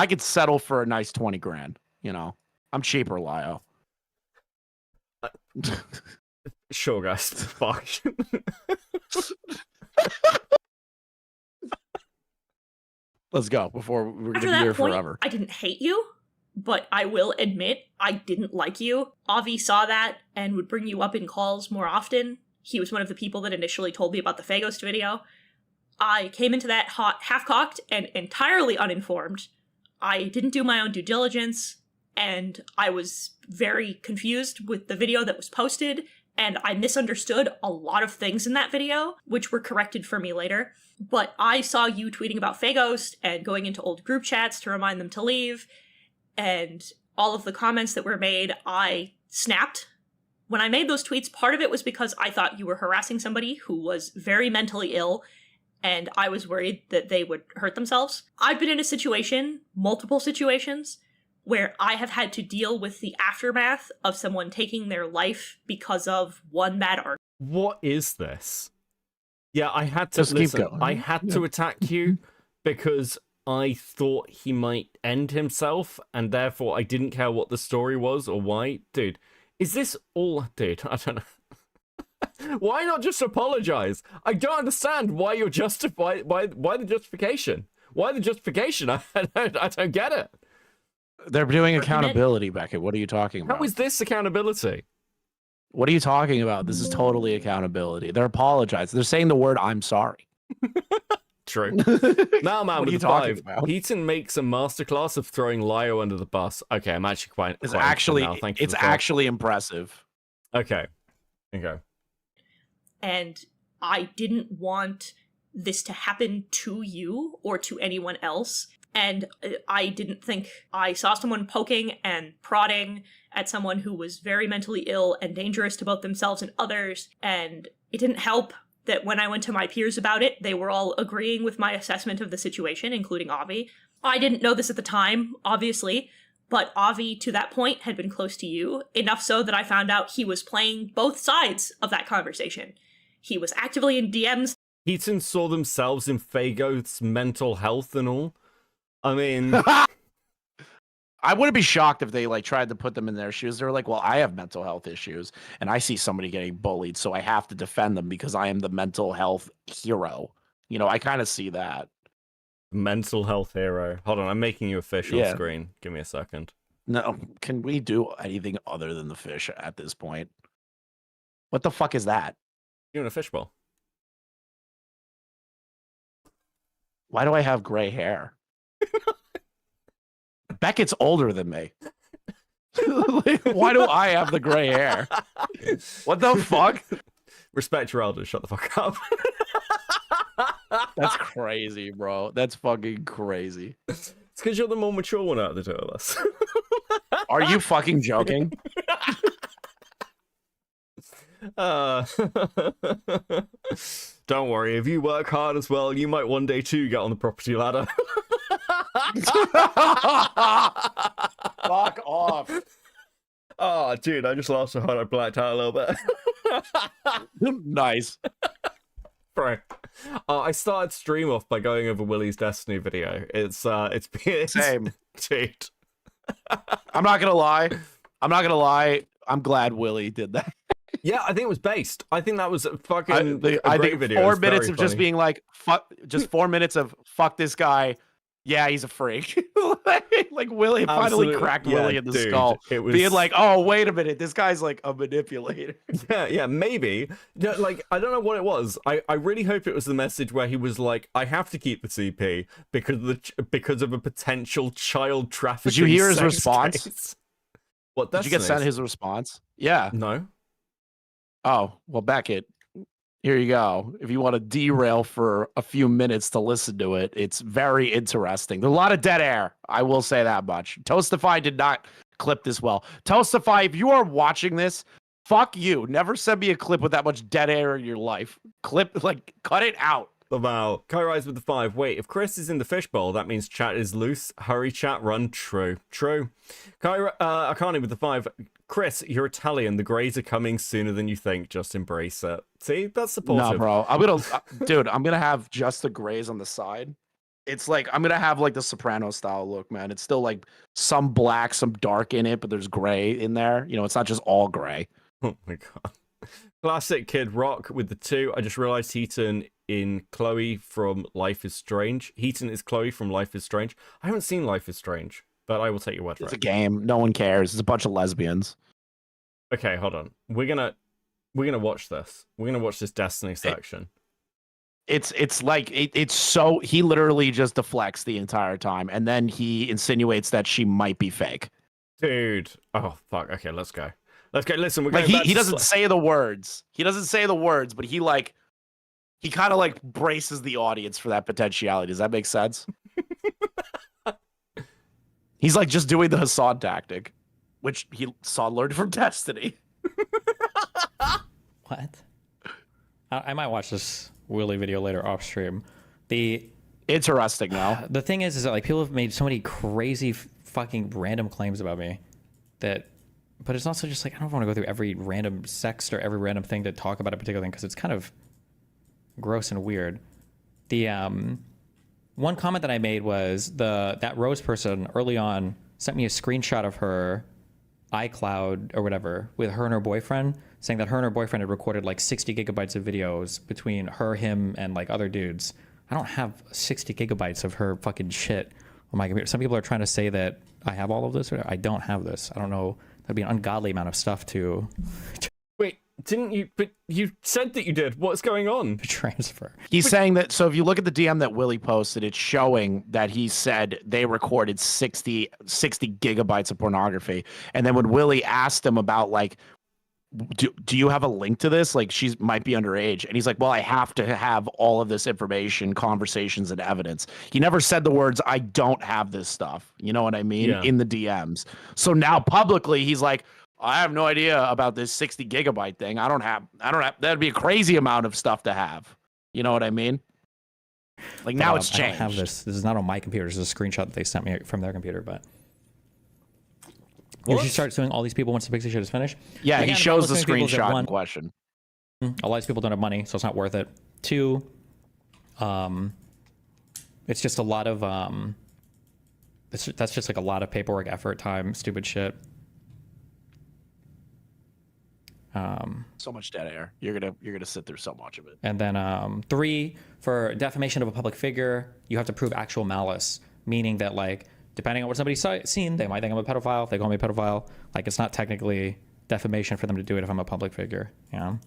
could settle for a nice 20 grand. You know, I'm cheaper, Lio. Sure, guys. Fuck. Let's go before we're After gonna be that here point, forever. I didn't hate you, but I will admit I didn't like you. Avi saw that and would bring you up in calls more often. He was one of the people that initially told me about the Faghost video. I came into that hot, half-cocked and entirely uninformed. I didn't do my own due diligence, and I was very confused with the video that was posted, and I misunderstood a lot of things in that video, which were corrected for me later. But I saw you tweeting about Faghost and going into old group chats to remind them to leave, and all of the comments that were made, I snapped. When I made those tweets, part of it was because I thought you were harassing somebody who was very mentally ill, and I was worried that they would hurt themselves. I've been in a situation, multiple situations, where I have had to deal with the aftermath of someone taking their life because of one bad argument. What is this? Yeah, I had to Just keep listen. going. I had to attack you because I thought he might end himself, and therefore I didn't care what the story was or why. Dude, is this all... Dude, I don't know. Why not just apologize? I don't understand why you're justified. Why the justification? Why the justification? I don't get it. They're doing accountability, Beckett. What are you talking about? How is this accountability? What are you talking about? This is totally accountability. They're apologizing. They're saying the word "I'm sorry." True. Now, man, What are with you the talking 5, about? Heaton makes a masterclass of throwing Lio under the bus. Okay, I'm actually quite. It's quite actually now. Thank you it's for that. actually impressive. Okay. Okay. And I didn't want this to happen to you or to anyone else. And I didn't think I saw someone poking and prodding at someone who was very mentally ill and dangerous to both themselves and others. And it didn't help that when I went to my peers about it, they were all agreeing with my assessment of the situation, including Avi. I didn't know this at the time, obviously, but Avi, to that point, had been close to you, enough so that I found out he was playing both sides of that conversation. He was actively in DMs. Heaton saw themselves in Fagoth's mental health and all. I mean... I wouldn't be shocked if they like tried to put them in their shoes. They're like, well, I have mental health issues and I see somebody getting bullied, so I have to defend them because I am the mental health hero. You know, I kind of see that. Mental health hero. Hold on, I'm making you a fish on screen. Give me a second. No, can we do anything other than the fish at this point? What the fuck is that? You're in a fishbowl. Why do I have gray hair? Beckett's older than me. Like, why do I have the gray hair? What the fuck? Respect your elders. Shut the fuck up. That's crazy, bro. That's fucking crazy. It's because you're the more mature one out of the two of us. Are you fucking joking? Don't worry. If you work hard as well, you might one day too get on the property ladder. Fuck off. Oh, dude, I just laughed so hard I blacked out a little bit. Nice. Bro, I started stream off by going over Willie's Destiny video. It's Same. Dude. I'm not gonna lie. I'm glad Willie did that. Yeah, I think it was based. I think that was a fucking I great think video. 4 It's minutes very of just funny. being like, fuck, just 4 minutes of fuck this guy. Yeah, he's a freak. Like Willie finally Absolutely. cracked Yeah, Willie in the dude, skull. it was... Being like, oh, wait a minute, this guy's like a manipulator. Yeah, maybe. No, like, I don't know what it was. I really hope it was the message where he was like, I have to keep the CP because of a potential child trafficking. Did you hear his sex response? case. What? Did you get sent his response? Yeah. No. Oh, well, Beckett, here you go. If you want to derail for a few minutes to listen to it, it's very interesting. There's a lot of dead air. I will say that much. Toastify did not clip this well. Toastify, if you are watching this, fuck you. Never send me a clip with that much dead air in your life. Cut it out. About Kairise with the 5. Wait, if Chris is in the fishbowl, that means chat is loose. Hurry, chat, run. True. Akani with the 5. Chris, you're Italian. The Greys are coming sooner than you think. Just embrace it. See, that's supportive. No, bro. I'm gonna have just the grays on the side. It's like I'm gonna have like the Soprano style look, man. It's still like some black, some dark in it, but there's gray in there. You know, it's not just all gray. Oh my god. Classic Kid Rock with the 2. I just realized Heaton in Chloe from Life is Strange. Heaton is Chloe from Life is Strange. I haven't seen Life is Strange, but I will take your word for It's it. a game. No one cares. It's a bunch of lesbians. Okay, hold on. We're gonna watch this. We're gonna watch this Destiny section. It's like it's so he literally just deflects the entire time, and then he insinuates that she might be fake. Dude. Oh fuck. Okay, let's go. Let's go. Listen, we're Like going back he to doesn't say the words. He doesn't say the words, but he kind of like braces the audience for that potentiality. Does that make sense? He's like just doing the Hassan tactic, which Hassan learned from Destiny. What? I might watch this Willy video later off stream. Interesting now. The thing is that like people have made so many crazy fucking random claims about me that, but it's also just like I don't want to go through every random sext or every random thing to talk about a particular thing because it's kind of gross and weird. The one comment that I made was that Rose person early on sent me a screenshot of her iCloud or whatever with her and her boyfriend, saying that her and her boyfriend had recorded like 60 gigabytes of videos between her, him, and like other dudes. I don't have 60 gigabytes of her fucking shit on my computer. Some people are trying to say that I have all of this. I don't have this. I don't know. That'd be an ungodly amount of stuff to Wait, didn't you? But you said that you did. What's going on? transfer. He's saying that. So if you look at the DM that Willie posted, it's showing that he said they recorded 60 gigabytes of pornography. And then when Willie asked him about like, do you have a link to this? Like she might be underage. And he's like, well, I have to have all of this information, conversations, and evidence. He never said the words, I don't have this stuff. You know what I mean? Yeah. In the DMs. So now publicly he's like, I have no idea about this 60 gigabyte thing. I don't have, that'd be a crazy amount of stuff to have. You know what I mean? Like now it's changed. I don't have this. This is not on my computer. This is a screenshot that they sent me from their computer, but you should start suing all these people once the Pixie shit is finished. Yeah, Again, he shows the most people is that screenshot one, in question. a lot of these people don't have money, so it's not worth it. 2, it's just a lot of that's just like a lot of paperwork, effort, time, stupid shit. So much dead air. You're gonna sit through so much of it. And then 3, for defamation of a public figure, you have to prove actual malice, meaning that like depending on what somebody's seen, they might think I'm a pedophile. If they call me a pedophile, like it's not technically defamation for them to do it if I'm a public figure. You know.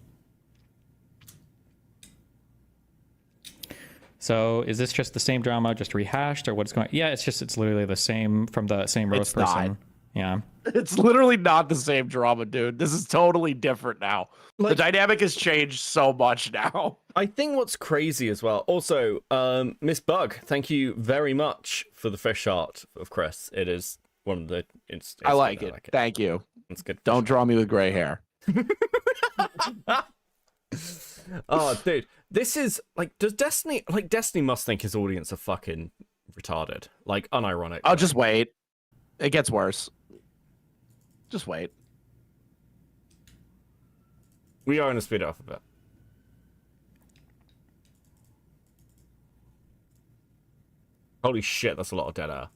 So is this just the same drama, just rehashed, or what's going? Yeah, it's literally the same from the same Rose It's person. not. Yeah. It's literally not the same drama, dude. This is totally different now. The dynamic has changed so much now. I think what's crazy as well. Also, Miss Bug, thank you very much for the fish art of Chris. It is one of the. It's I like it. Thank you. It's good. Don't draw me with gray hair. Oh, dude, this is like. Does Destiny Destiny must think his audience are fucking retarded? Like unironic. Oh, just wait. It gets worse. Just wait. We are going to speed it up a bit. Holy shit, that's a lot of dead air.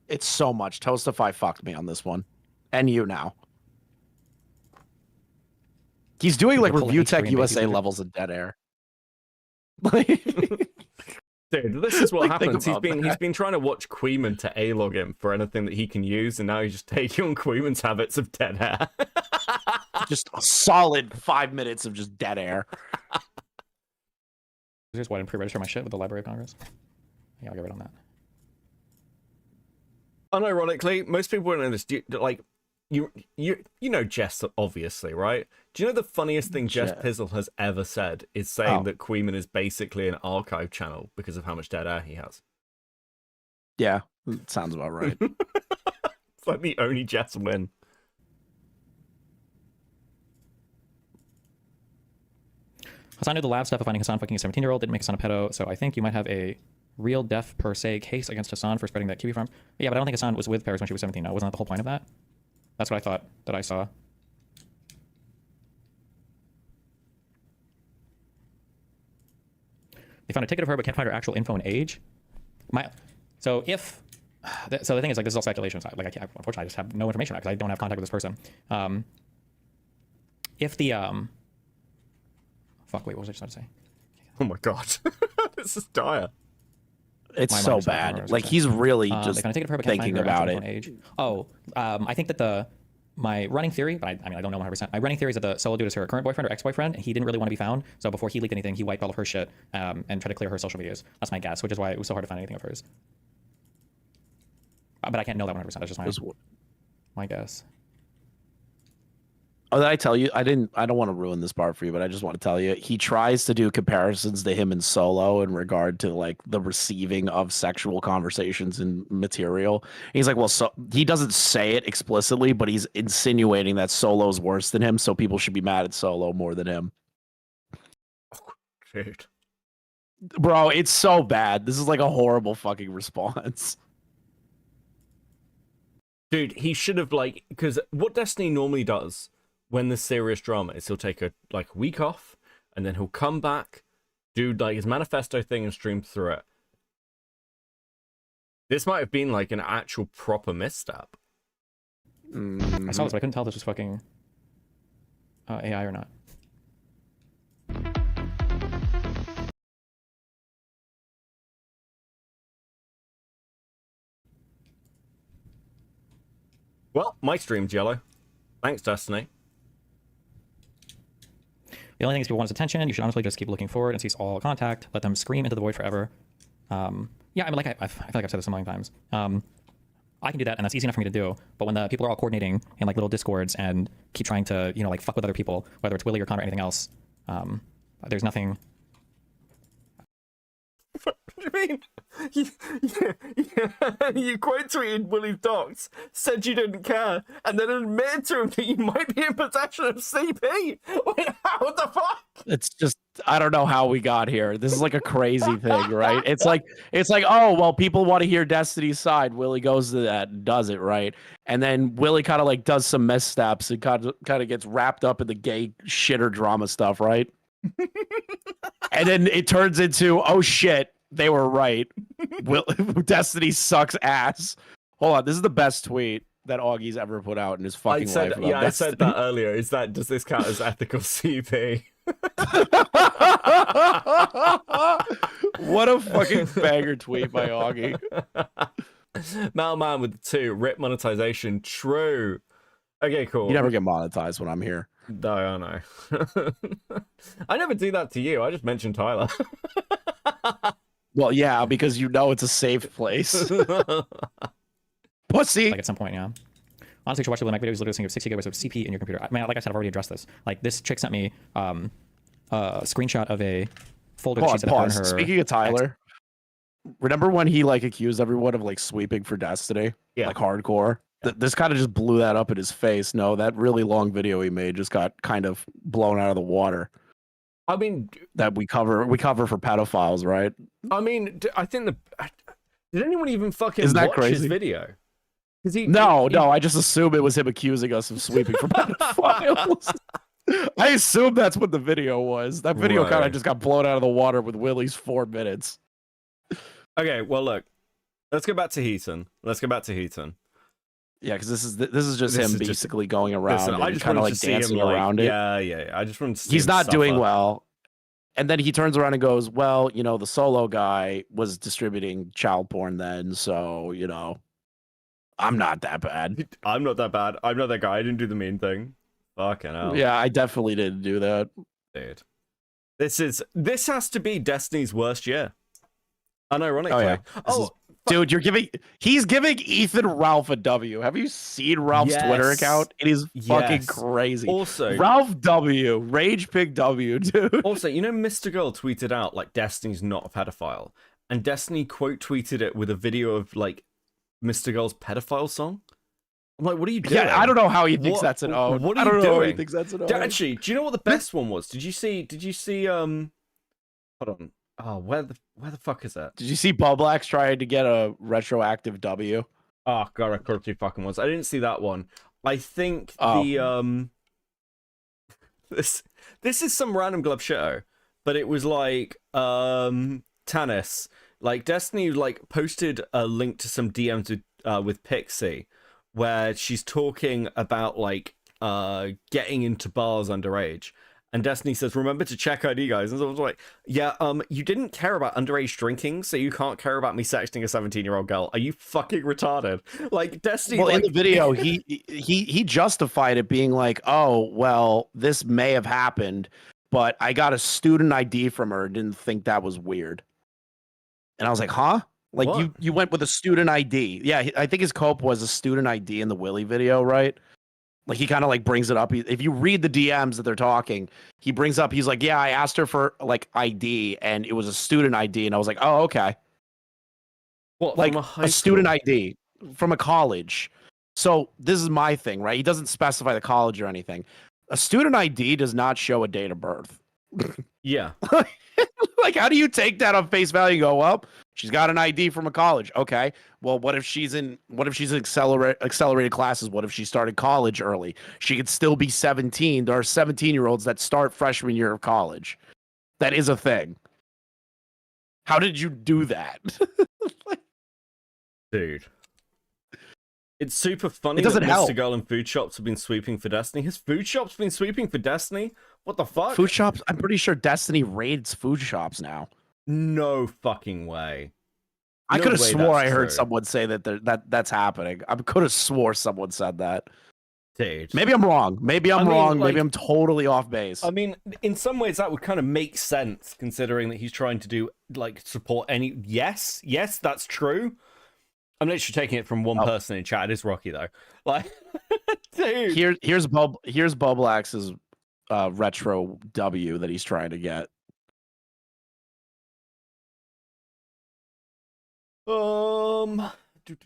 It's so much. Toastify fucked me on this one. And you now. He's doing like Review Tech USA levels of dead air. Dude, this is what happens. He's about been trying to watch Queeman to A-log him for anything that he can use, and now he's just taking on Queeman's habits of dead air. Just a solid 5 minutes of just dead air. Just why I didn't pre-register my shit with the Library of Congress. Yeah, I'll get rid on that. Unironically, most people won't know this. You know Jess, obviously, right? Do you know the funniest thing Jess Pizzle has ever said is saying that Queeman is basically an archive channel because of how much dead air he has? Yeah, sounds about right. It's like the only Jess win. Hassan knew the lab stuff of finding Hassan fucking a 17-year-old didn't make Hassan a pedo, so I think you might have a real def per se case against Hassan for spreading that Kiwi farm. But yeah, but I don't think Hassan was with Paris when she was 17. No, wasn't that the whole point of that? That's what I thought that I saw. They found a ticket of her, but can't find her actual info and age. So the thing is, like, this is all speculation. Like, unfortunately, I just have no information because I don't have contact with this person. if the fuck, wait, what was I just about to say? Oh my god, this is dire. It's My so mind is not bad. remembering Like what I was he's gonna say. really They're just gonna take it for her, but can't thinking find her about at it. age. Oh, I think that my running theory, but I mean I don't know 100%. My running theory is that the solo dude is her current boyfriend or ex-boyfriend, and he didn't really want to be found. So before he leaked anything, he wiped all of her shit and tried to clear her social medias. That's my guess, which is why it was so hard to find anything of hers. But I can't know that 100%. That's just my guess. Oh, did I tell you? I don't want to ruin this part for you, but I just want to tell you. He tries to do comparisons to him in Solo in regard to like the receiving of sexual conversations and material. He's like, well, so he doesn't say it explicitly, but he's insinuating that Solo's worse than him, so people should be mad at Solo more than him. Dude. Bro, it's so bad. This is like a horrible fucking response. Dude, he should have like, because what Destiny normally does when there's serious drama is he'll take a week off and then he'll come back, do like his manifesto thing and stream through it. This might have been like an actual proper misstep. I saw this, but I couldn't tell if this was fucking AI or not. Well, my stream's yellow. Thanks, Destiny. The only thing is people want is attention. You should honestly just keep looking forward and cease all contact. Let them scream into the void forever. Yeah, I mean, like I feel like I've said this a million times. I can do that, and that's easy enough for me to do. But when the people are all coordinating in like little discords and keep trying to, like fuck with other people, whether it's Willy or Connor or anything else, there's nothing. What do you mean? You quote tweeted Willy's docs, said you didn't care, and then admitted to him that you might be in possession of CP. Wait, what the fuck? It's just, I don't know how we got here. This is like a crazy thing, right? It's like, oh, well, people want to hear Destiny's side. Willy goes to that and does it, right? And then Willy kind of like does some missteps and kind of gets wrapped up in the gay shitter drama stuff, right? And then it turns into, oh shit, they were right. Destiny sucks ass. Hold on, this is the best tweet that Augie's ever put out in his fucking life. Yeah, I said that earlier. Does this count as ethical CP? What a fucking banger tweet by Augie. Malman with the 2, rip monetization, true. Okay, cool. You never get monetized when I'm here. No, I know. I never do that to you. I just mentioned Tyler. Well, yeah, because you know it's a safe place. Pussy. Like at some point, yeah. Honestly, you should watch the Mac videos. Literally listening of 60 gigabytes of CP in your computer. I mean, like I said, I've already addressed this. Like this chick sent me a screenshot of a folder that she said Pause. her. Speaking of Tyler, remember when he like accused everyone of like sweeping for Destiny? Yeah. Like hardcore. This kind of just blew that up in his face. No, that really long video he made just got kind of blown out of the water. I mean, that we cover for pedophiles, right? I mean, I think did anyone even fucking Isn't that watch crazy? his video? No, I just assume it was him accusing us of sweeping for pedophiles. I assume that's what the video was. That video kind of just got blown out of the water with Willy's 4 minutes. Okay, well look, let's go back to Heaton. Yeah, because this is just him basically going around and kind of like dancing around it. Yeah. I just want to see He's him not doing suffer. well. And then he turns around and goes, well, the solo guy was distributing child porn then, so, I'm not that bad. I'm not that bad. I'm not that guy. I didn't do the mean thing. Fucking hell. Yeah, I definitely didn't do that. Dude. This has to be Destiny's worst year. Unironically. Oh, yeah. Dude, he's giving Ethan Ralph a W. Have you seen Ralph's Twitter account? It is fucking crazy. Also, Ralph W, Rage Pig W, dude. Also, Mr. Girl tweeted out like Destiny's not a pedophile, and Destiny quote tweeted it with a video of like Mr. Girl's pedophile song. I'm like, what are you doing? Yeah, I don't know how he thinks that's an O. What are you doing? How he thinks that's an O. Actually, do you know what the best one was? Did you see hold on. Oh, where the fuck is that? Did you see Bublax trying to get a retroactive W? Oh god, I could have fucking was. I didn't see that one. I think this is some random glove shito, but it was like Tannis. Like Destiny like posted a link to some DMs with Pixie where she's talking about like getting into bars underage. And Destiny says, remember to check ID, guys. And so I was like, yeah, you didn't care about underage drinking, so you can't care about me sexting a 17-year-old girl. Are you fucking retarded? Like, Destiny... Well, like... in the video, he justified it being like, oh, well, this may have happened, but I got a student ID from her and didn't think that was weird. And I was like, huh? Like, What? you went with a student ID. Yeah, I think his cope was a student ID in the Willy video, right? Like, he kind of like brings it up. If you read the DMs that they're talking, he brings up, he's like, yeah, I asked her for like ID and it was a student ID. And I was like, oh, okay. What, like from a student ID from a college. So this is my thing, right? He doesn't specify the college or anything. A student ID does not show a date of birth. Yeah. Like, how do you take that on face value and go, well, she's got an ID from a college. Okay. Well, what if she's in accelerated classes? What if she started college early? She could still be 17. There are 17-year-olds that start freshman year of college. That is a thing. How did you do that? Dude. It's super funny It doesn't that help. Mr. Girl and food shops have been sweeping for Destiny. His food shop's been sweeping for Destiny? What the fuck? Food shops? I'm pretty sure Destiny raids food shops now. No fucking way. I No could have way swore that's I heard true. someone say that's happening. I could have swore someone said that. Dude. Maybe I'm wrong. Maybe I'm wrong. like, Maybe I'm totally off base. I mean, in some ways that would kind of make sense, considering that he's trying to do, like, support any... Yes, that's true. I'm literally taking it from one person in chat. It is Rocky, though. Like, dude. Here's Boblax's retro W that he's trying to get.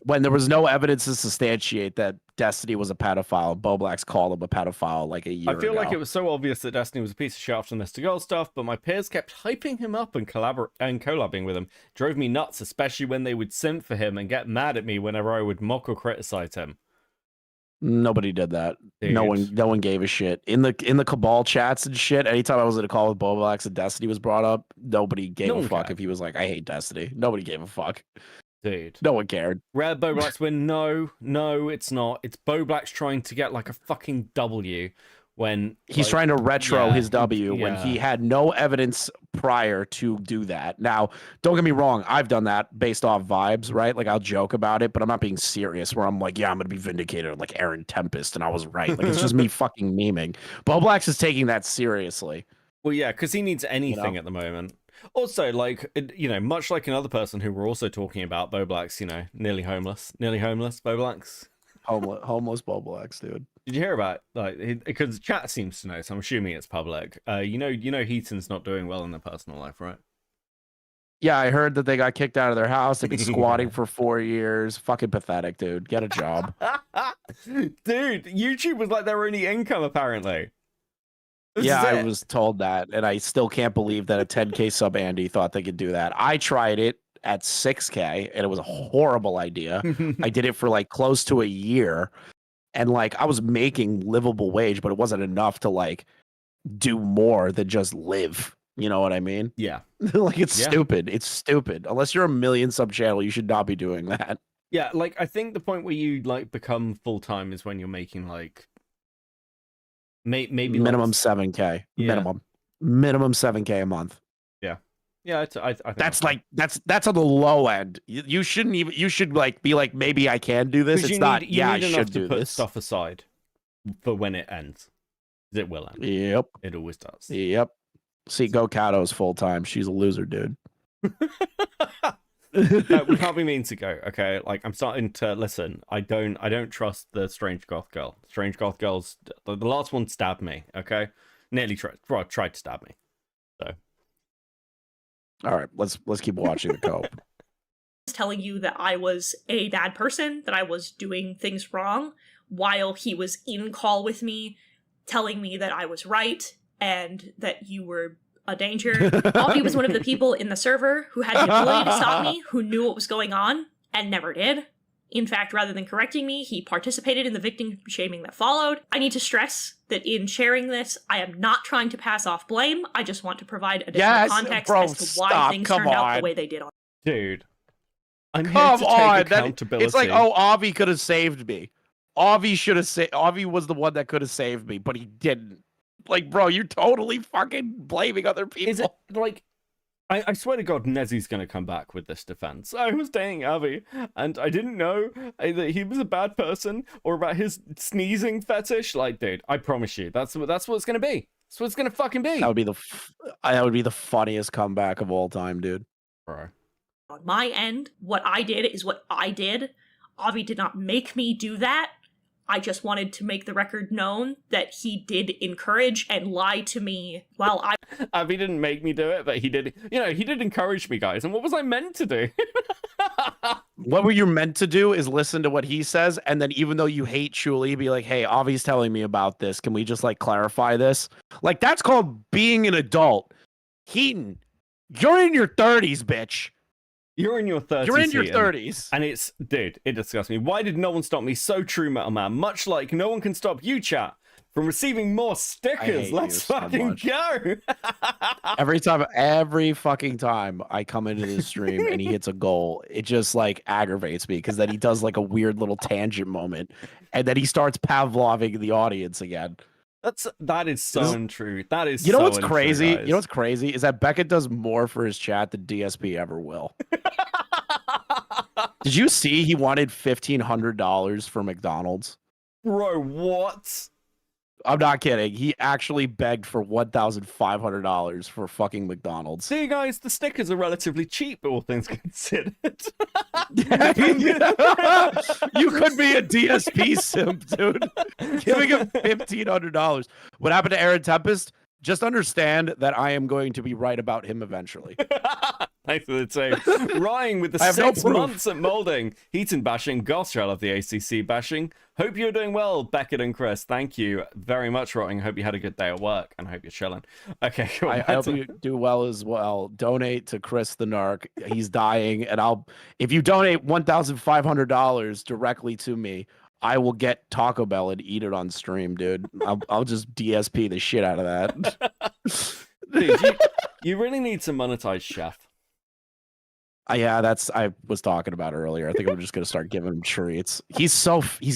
When there was no evidence to substantiate that Destiny was a pedophile, Boblax called him a pedophile like a year ago. I feel like it was so obvious that Destiny was a piece of shit after Mr. Girl stuff, but my peers kept hyping him up and collabing with him. Drove me nuts, especially when they would simp for him and get mad at me whenever I would mock or criticize him. Nobody did that. Dude. No one gave a shit. In the Cabal chats and shit, anytime I was in a call with Boblax and Destiny was brought up, nobody gave a fuck if he was like, I hate Destiny. Nobody gave a fuck. Dude. No one cared. Rare Boblax win. No, it's not. It's Boblax trying to get like a fucking W when he's like, trying to retro his W when yeah. he had no evidence prior to do that. Now, don't get me wrong, I've done that based off vibes, right? Like, I'll joke about it, but I'm not being serious where I'm like, yeah, I'm gonna be vindicated like Aaron Tempest and I was right. Like, it's just me fucking memeing. Boblax is taking that seriously. Well, yeah, because he needs anything at the moment. Also, like, much like another person who we're also talking about, Boblax, nearly homeless Boblax. Homeless Boblax, dude. Did you hear about, like, because chat seems to know, so I'm assuming it's public. You know Heaton's not doing well in their personal life, right? Yeah, I heard that they got kicked out of their house. They've been squatting for 4 years. Fucking pathetic, dude. Get a job. Dude, YouTube was like their only income, apparently. Yeah, I was told that, and I still can't believe that a 10K sub Andy thought they could do that. I tried it at 6K, and it was a horrible idea. I did it for like close to a year, and like I was making livable wage, but it wasn't enough to like do more than just live. You know what I mean? Yeah. Like it's stupid. It's stupid. Unless you're a million sub channel, you should not be doing that. Yeah, like I think the point where you like become full time is when you're making like maybe minimum like, 7K. Yeah. Minimum 7K a month. Yeah, I think that's like that's on the low end. You shouldn't even. You should like be like, maybe I can do this. It's not. Yeah, I should do put this. stuff aside for when it ends. It will end. Yep. It always does. Yep. See, Go Kato's full time. She's a loser, dude. No, we can't be mean to Go. Okay, like I'm starting to listen. I don't trust the strange goth girl. Strange goth girls. The last one stabbed me. Okay, nearly tried to stab me. So. All right, let's keep watching the cope. Telling you that I was a bad person, that I was doing things wrong, while he was in call with me, telling me that I was right and that you were a danger. Bobby was one of the people in the server who had the ability to stop me, who knew what was going on, and never did. In fact, rather than correcting me, he participated in the victim shaming that followed. I need to stress that in sharing this, I am not trying to pass off blame. I just want to provide additional context as to why things turned out the way they did. Dude, I'm Come here to take on, accountability. it's like, oh, Avi could have saved me. Avi should have saved. Avi was the one that could have saved me, but he didn't. Like, bro, you're totally fucking blaming other people. Is it like? I swear to God, Nezzy's going to come back with this defense. I was dating Avi, and I didn't know that he was a bad person or about his sneezing fetish. Like, dude, I promise you, that's what it's going to be. That's what it's going to fucking be. That would be the funniest comeback of all time, dude. Bro. On my end, what I did is what I did. Avi did not make me do that. I just wanted to make the record known that he did encourage and lie to me while I... Avi didn't make me do it, but he did, he did encourage me, guys. And what was I meant to do? What were you meant to do is listen to what he says, and then even though you hate Shuli, be like, hey, Avi's telling me about this. Can we just, like, clarify this? Like, that's called being an adult. Heaton, you're in your 30s, bitch. You're in your 30s. You're in your Heaton, 30s. And dude, it disgusts me. Why did no one stop me? So true, Metal Man. Much like no one can stop you, chat, from receiving more stickers. Let's fucking go. Every fucking time I come into the stream and he hits a goal, it just like aggravates me because then he does like a weird little tangent moment and then he starts Pavloving the audience again. That is so untrue. That is. You know so what's untrue, crazy? guys. You know what's crazy is that Beckett does more for his chat than DSP ever will. Did you see he wanted $1,500 for McDonald's? Bro, what? I'm not kidding. He actually begged for $1,500 for fucking McDonald's. See, guys, the stickers are relatively cheap, all things considered. You could be a DSP simp, dude. Giving him $1,500. What happened to Aaron Tempest? Just understand that I am going to be right about him eventually. Thanks for the tip. Ryan with the I have no 6 proof. months at molding. Heaton bashing. Gosh, I love the ACC bashing. Hope you're doing well, Beckett and Chris. Thank you very much, Rotting. Hope you had a good day at work and hope you're chilling. Okay, cool. I hope you do well as well. Donate to Chris the Narc. He's dying, and if you donate $1,500 directly to me, I will get Taco Bell and eat it on stream, dude. I'll just DSP the shit out of that. Dude, you really need to monetize Chef. Yeah, I was talking about earlier. I think I'm just gonna start giving him treats. He's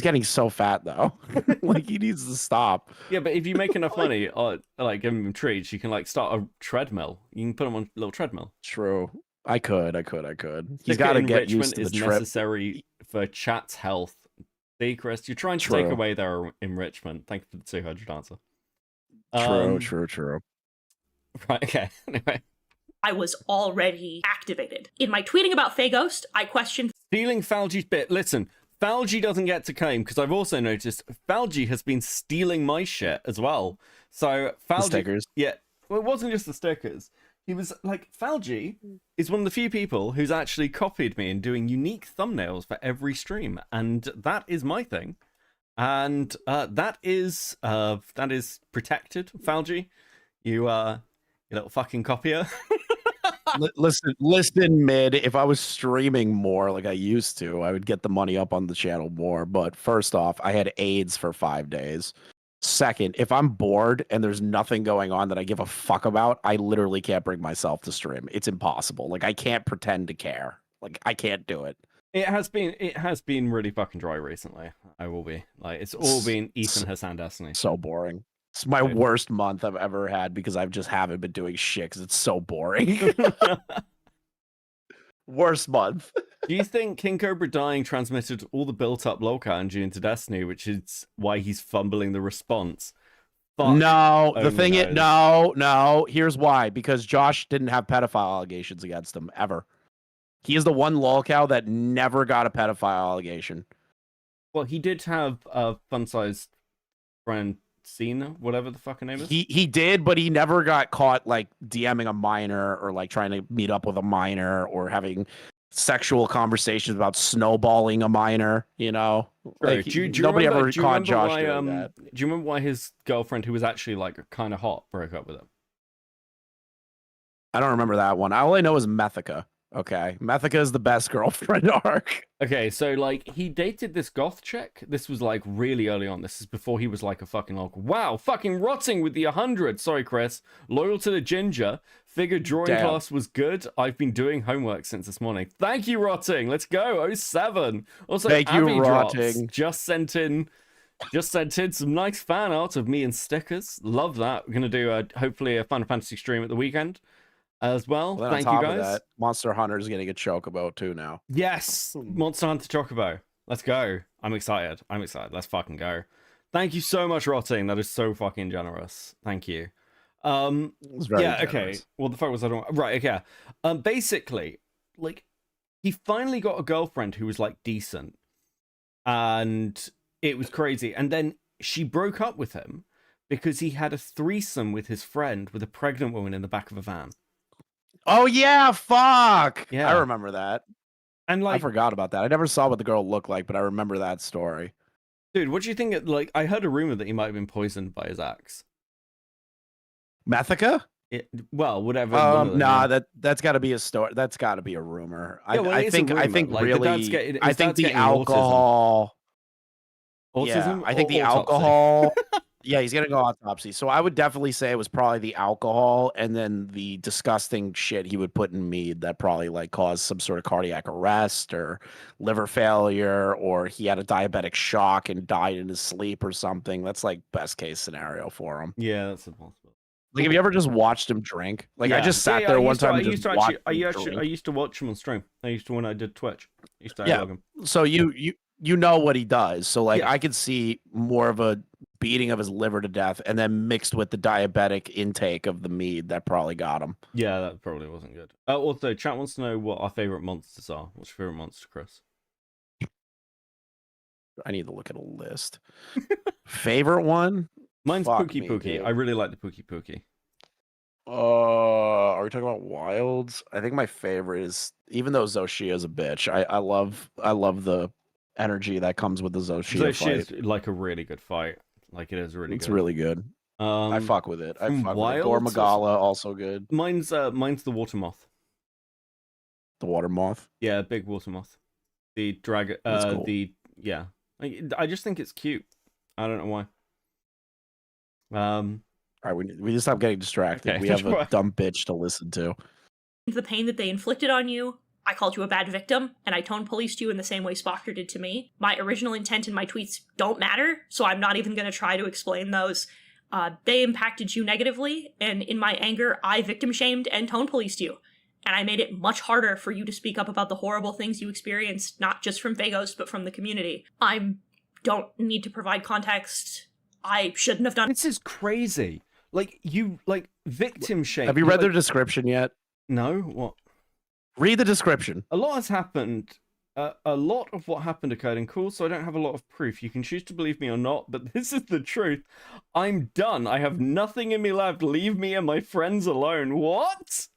getting so fat though. Like he needs to stop. Yeah, but if you make enough money, or like give him treats, you can like start a treadmill. You can put him on a little treadmill. True. I could. He's got to get used to the is trip. necessary for chat's health. See, Chris, you're trying to take away their enrichment. Thank you for the 200 answer. True. Right, okay. Anyway. I was already activated. In my tweeting about Faghost, I questioned stealing Falgi's bit. Listen, Falgi doesn't get to claim because I've also noticed Falgi has been stealing my shit as well. So Falgi, the stickers. Yeah, well, it wasn't just the stickers. He was like, Falgi is one of the few people who's actually copied me and doing unique thumbnails for every stream, and that is my thing, and that is protected. Falgi, you little fucking copier. Listen, mid. If I was streaming more like I used to, I would get the money up on the channel more. But first off, I had AIDS for 5 days. Second, if I'm bored and there's nothing going on that I give a fuck about, I literally can't bring myself to stream. It's impossible. Like I can't pretend to care. Like I can't do it. It has been really fucking dry recently. I will be like, it's all been Ethan Hassan Destiny. So boring. It's my worst month I've ever had because I just haven't been doing shit because it's so boring. Worst month. Do you think King Cobra dying transmitted all the built-up lol energy into Destiny, which is why he's fumbling the response? No, the thing is, no. Here's why. Because Josh didn't have pedophile allegations against him, ever. He is the one lolcow that never got a pedophile allegation. Well, he did have a fun-sized friend, Cena, whatever the fucking name is. He did, but he never got caught like DMing a minor or like trying to meet up with a minor or having sexual conversations about snowballing a minor. You know, like, nobody ever caught Josh doing that. Do you remember why his girlfriend, who was actually like kind of hot, broke up with him? I don't remember that one. All I know is Methica. Okay, Methica is the best girlfriend arc. Okay, so like he dated this goth chick. This was like really early on. This is before he was like a fucking uncle. Wow, fucking rotting with the 100. Sorry, Chris. Loyal to the ginger. Figure drawing Damn. class was good. I've been doing homework since this morning. Thank you, rotting. Let's go. 07. Also, Thank you, Abby Drops Rotting. just sent in some nice fan art of me and stickers. Love that. We're gonna do hopefully a Final Fantasy stream at the weekend as well. Then Thank on you top guys. of that, Monster Hunter is getting a chocobo too now. Yes, Monster Hunter Chocobo. Let's go. I'm excited. Let's fucking go. Thank you so much, Rotting. That is so fucking generous. Thank you. It's very yeah, okay. generous. Well, the fuck was I doing? Right, okay. Basically, like, he finally got a girlfriend who was like decent, and it was crazy. And then she broke up with him because he had a threesome with his friend with a pregnant woman in the back of a van. Oh yeah, fuck. Yeah. I remember that. And I like, forgot about that. I never saw what the girl looked like, but I remember that story. dude, what do you think? Like, I heard a rumor that he might have been poisoned by his ex. Methica? Well, whatever. one of them, Nah, yeah. that's got to be a story. That's got to be a rumor. Yeah, well, I it is a think rumor. like, the really, dad's getting- I his think dad's the getting alcohol. Autism. Yeah, I think or the autopsy? alcohol. Yeah, he's gonna go autopsy. So I would definitely say it was probably the alcohol and then the disgusting shit he would put in mead that probably like caused some sort of cardiac arrest or liver failure, or he had a diabetic shock and died in his sleep or something. That's like best case scenario for him. Yeah, that's impossible. Like, have you ever just watched him drink? Like, I Yeah. just sat Yeah, there I one used to- time. I and used just to watched actually, him drink. I used to watch him on stream. I used to when I did Twitch. I used to Yeah. log him. So you know what he does. So like Yeah. I could see more of a beating of his liver to death, and then mixed with the diabetic intake of the mead that probably got him. Yeah, that probably wasn't good. Also, chat wants to know what our favorite monsters are. What's your favorite monster, Chris? I need to look at a list. Favorite one? Mine's Fuck Pookie me, Pookie. dude. I really like the Pookie Pookie. Are we talking about wilds? I think my favorite is, even though Zoshia's a bitch, I love the energy that comes with the Zoshia So fight. she's like a really good fight. Like, it is really It's good. really good. I fuck with it. I from fuck with it. Gore wilds, Magala also good. Mine's the water moth. The water moth. Yeah, big water moth. The dragon. That's cool. Yeah. I just think it's cute. I don't know why. All right, we need to stop getting distracted. Okay, We have a sure. dumb bitch to listen to. The pain that they inflicted on you. I called you a bad victim, and I tone policed you in the same way Spocker did to me. My original intent in my tweets don't matter, so I'm not even going to try to explain those. They impacted you negatively, and in my anger, I victim shamed and tone policed you. And I made it much harder for you to speak up about the horrible things you experienced, not just from Vagos, but from the community. I don't need to provide context. I shouldn't have done it. This is crazy. Like, you, like, victim shame. Have you read like, their description yet? No? What? Read the description. A lot has happened. A lot of what happened occurred in cool, so I don't have a lot of proof. You can choose to believe me or not, but this is the truth. I'm done. I have nothing in me left. Leave me and my friends alone. What?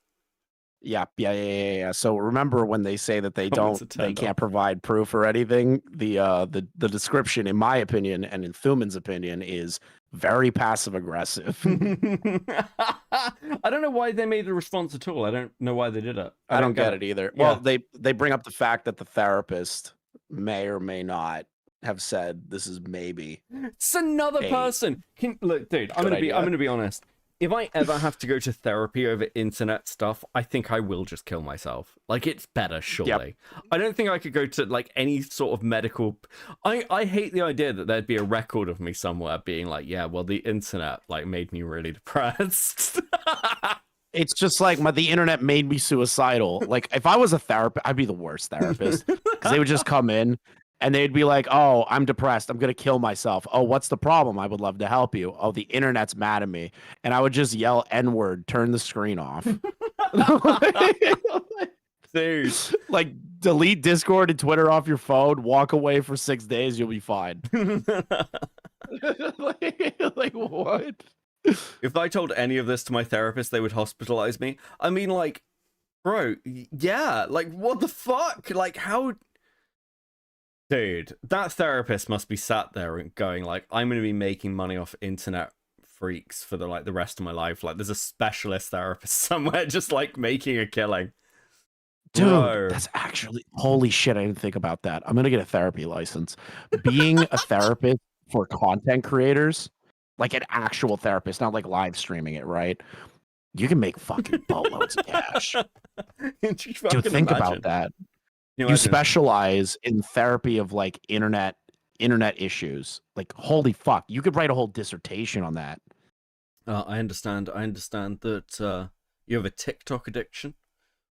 Yeah. So remember when they say that they Comments are don't, they turned can't off. provide proof or anything. The description, in my opinion, and in Thuman's opinion, is very passive aggressive. I don't know why they made the response at all. I don't know why they did it. I don't get it either. Yeah. Well, they bring up the fact that the therapist may or may not have said this is maybe. It's another Hey. person. Look, dude, I'm Good gonna idea. be honest. If I ever have to go to therapy over internet stuff, I think I will just kill myself. Like, it's better, surely. I don't think I could go to like any sort of medical. I hate the idea that there'd be a record of me somewhere being like, yeah, well, the internet like made me really depressed. It's just like the internet made me suicidal. Like if I was a therapist, I'd be the worst therapist because they would just come in and they'd be like, "Oh, I'm depressed. I'm gonna kill myself. Oh, what's the problem? I would love to help you. Oh, the internet's mad at me." And I would just yell N-word, turn the screen off. Dude, like delete Discord and Twitter off your phone, walk away for 6 days, you'll be fine. like what? If I told any of this to my therapist, they would hospitalize me. I mean, like, bro, yeah, like, what the fuck? Like, how? Dude, that therapist must be sat there and going, like, I'm going to be making money off internet freaks for the rest of my life. Like, there's a specialist therapist somewhere just, like, making a killing. Dude, Bro. that's actually holy shit. I didn't think about that. I'm gonna get a therapy license. Being a therapist for content creators, like an actual therapist, not like live streaming it, right? You can make fucking boatloads of cash. Dude, think about that. You specialize in therapy of like internet issues. Like, holy fuck, you could write a whole dissertation on that. I understand that you have a TikTok addiction.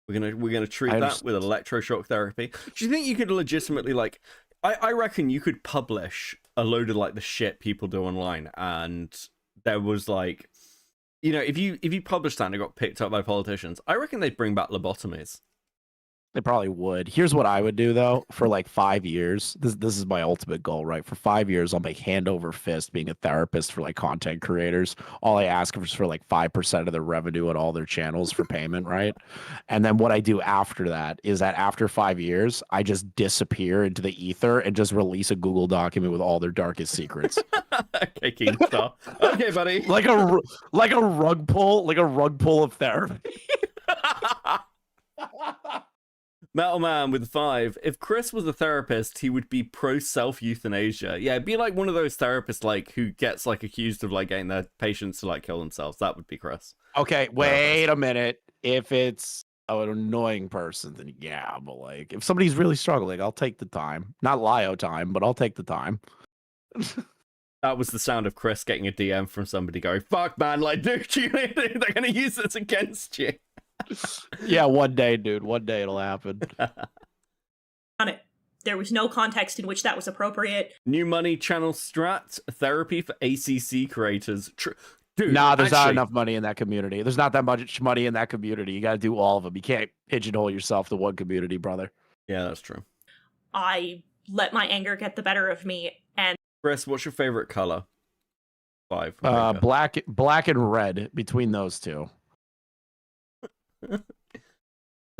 We're gonna treat that with electroshock therapy. Do you think you could legitimately, like, I reckon you could publish a load of like the shit people do online, and there was like, you know, if you published that and it got picked up by politicians, I reckon they'd bring back lobotomies. They probably would. Here's what I would do though. For like 5 years, this is my ultimate goal, right? For 5 years, I'll make hand over fist being a therapist for like content creators. All I ask is for like 5% of their revenue on all their channels for payment, right? And then what I do after that is that after 5 years, I just disappear into the ether and just release a Google document with all their darkest secrets. Okay, Kink stuff. Okay, buddy. like a rug pull of therapy. Metal Man with 5. If Chris was a therapist, he would be pro self euthanasia. Yeah, it'd be like one of those therapists like who gets like accused of like getting their patients to like kill themselves. That would be Chris. Okay, wait a minute. If it's an annoying person, then yeah, but like if somebody's really struggling, I'll take the time. Not Lio time, but I'll take the time. That was the sound of Chris getting a DM from somebody going, "Fuck, man, like, dude, they're gonna use this against you." Yeah, one day, dude. One day it'll happen. On it. There was no context in which that was appropriate. New money channel strat, therapy for ACC creators. Dude, nah, there's not enough money in that community. There's not that much money in that community. You got to do all of them. You can't pigeonhole yourself to one community, brother. Yeah, that's true. I let my anger get the better of me, and Chris, what's your favorite color? 5. Black and red. Between those two. So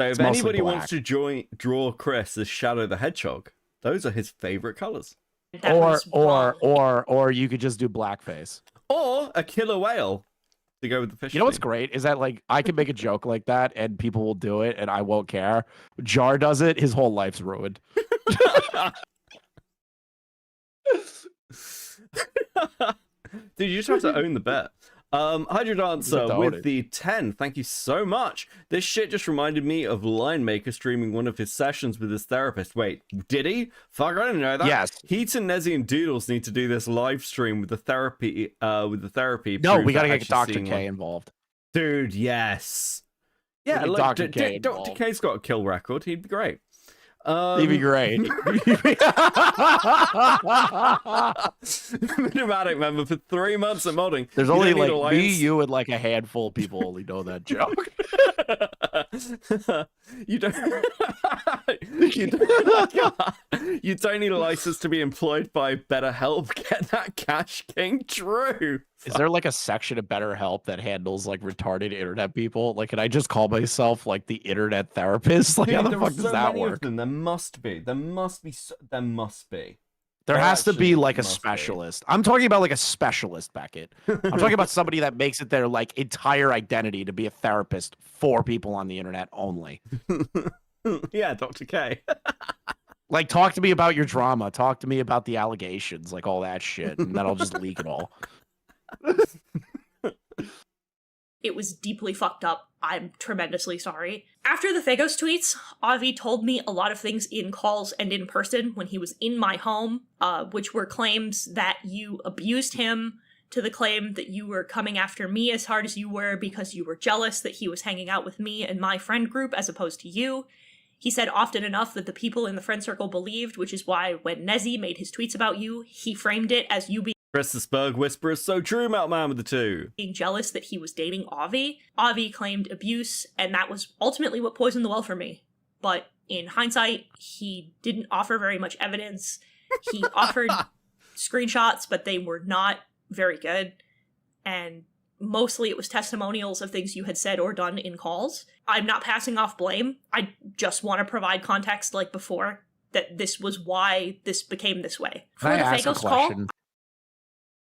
if anybody wants to draw Chris as Shadow the Hedgehog, those are his favorite colors. Or you could just do blackface. Or a killer whale to go with the fish. You know what's great is that like I can make a joke like that and people will do it and I won't care. Jar does it, his whole life's ruined. Dude, you just have to own the bet. Hydro Dancer with the 10. Thank you so much. This shit just reminded me of Line Maker streaming one of his sessions with his therapist. Wait, did he? Fuck, I didn't know that. Yes. Heaton, Nezzy, and Doodles need to do this live stream with the therapy. No, we gotta get Dr. K involved. Dude, yes. Yeah, look, Dr. K Dr. K's got a kill record. He'd be great. He'd be great. Minimadic member for 3 months at modding. There's only like me, you, and like a handful of people only know that joke. You don't need a license to be employed by BetterHelp. Get that cash, King. True. Is there like a section of BetterHelp that handles like retarded internet people? Like, can I just call myself like the internet therapist? Like, how the fuck does that work? There must be. There has to be like a specialist. I'm talking about like a specialist, Beckett. I'm talking about somebody that makes it their like entire identity to be a therapist for people on the internet only. Yeah, Dr. K. Like, talk to me about your drama. Talk to me about the allegations, like all that shit, and then I'll just leak it all. It was deeply fucked up. I'm tremendously sorry. After the Fagos tweets, Avi told me a lot of things in calls and in person when he was in my home, which were claims that you abused him, to the claim that you were coming after me as hard as you were because you were jealous that he was hanging out with me and my friend group as opposed to you. He said often enough that the people in the friend circle believed, which is why when Nezzy made his tweets about you, he framed it as you being Christusburg Whisperer, so true, Meltman with the 2. Being jealous that he was dating Avi. Avi claimed abuse, and that was ultimately what poisoned the well for me. But in hindsight, he didn't offer very much evidence. He offered screenshots, but they were not very good. And mostly it was testimonials of things you had said or done in calls. I'm not passing off blame. I just want to provide context like before, that this was why this became this way. For the Fagos call,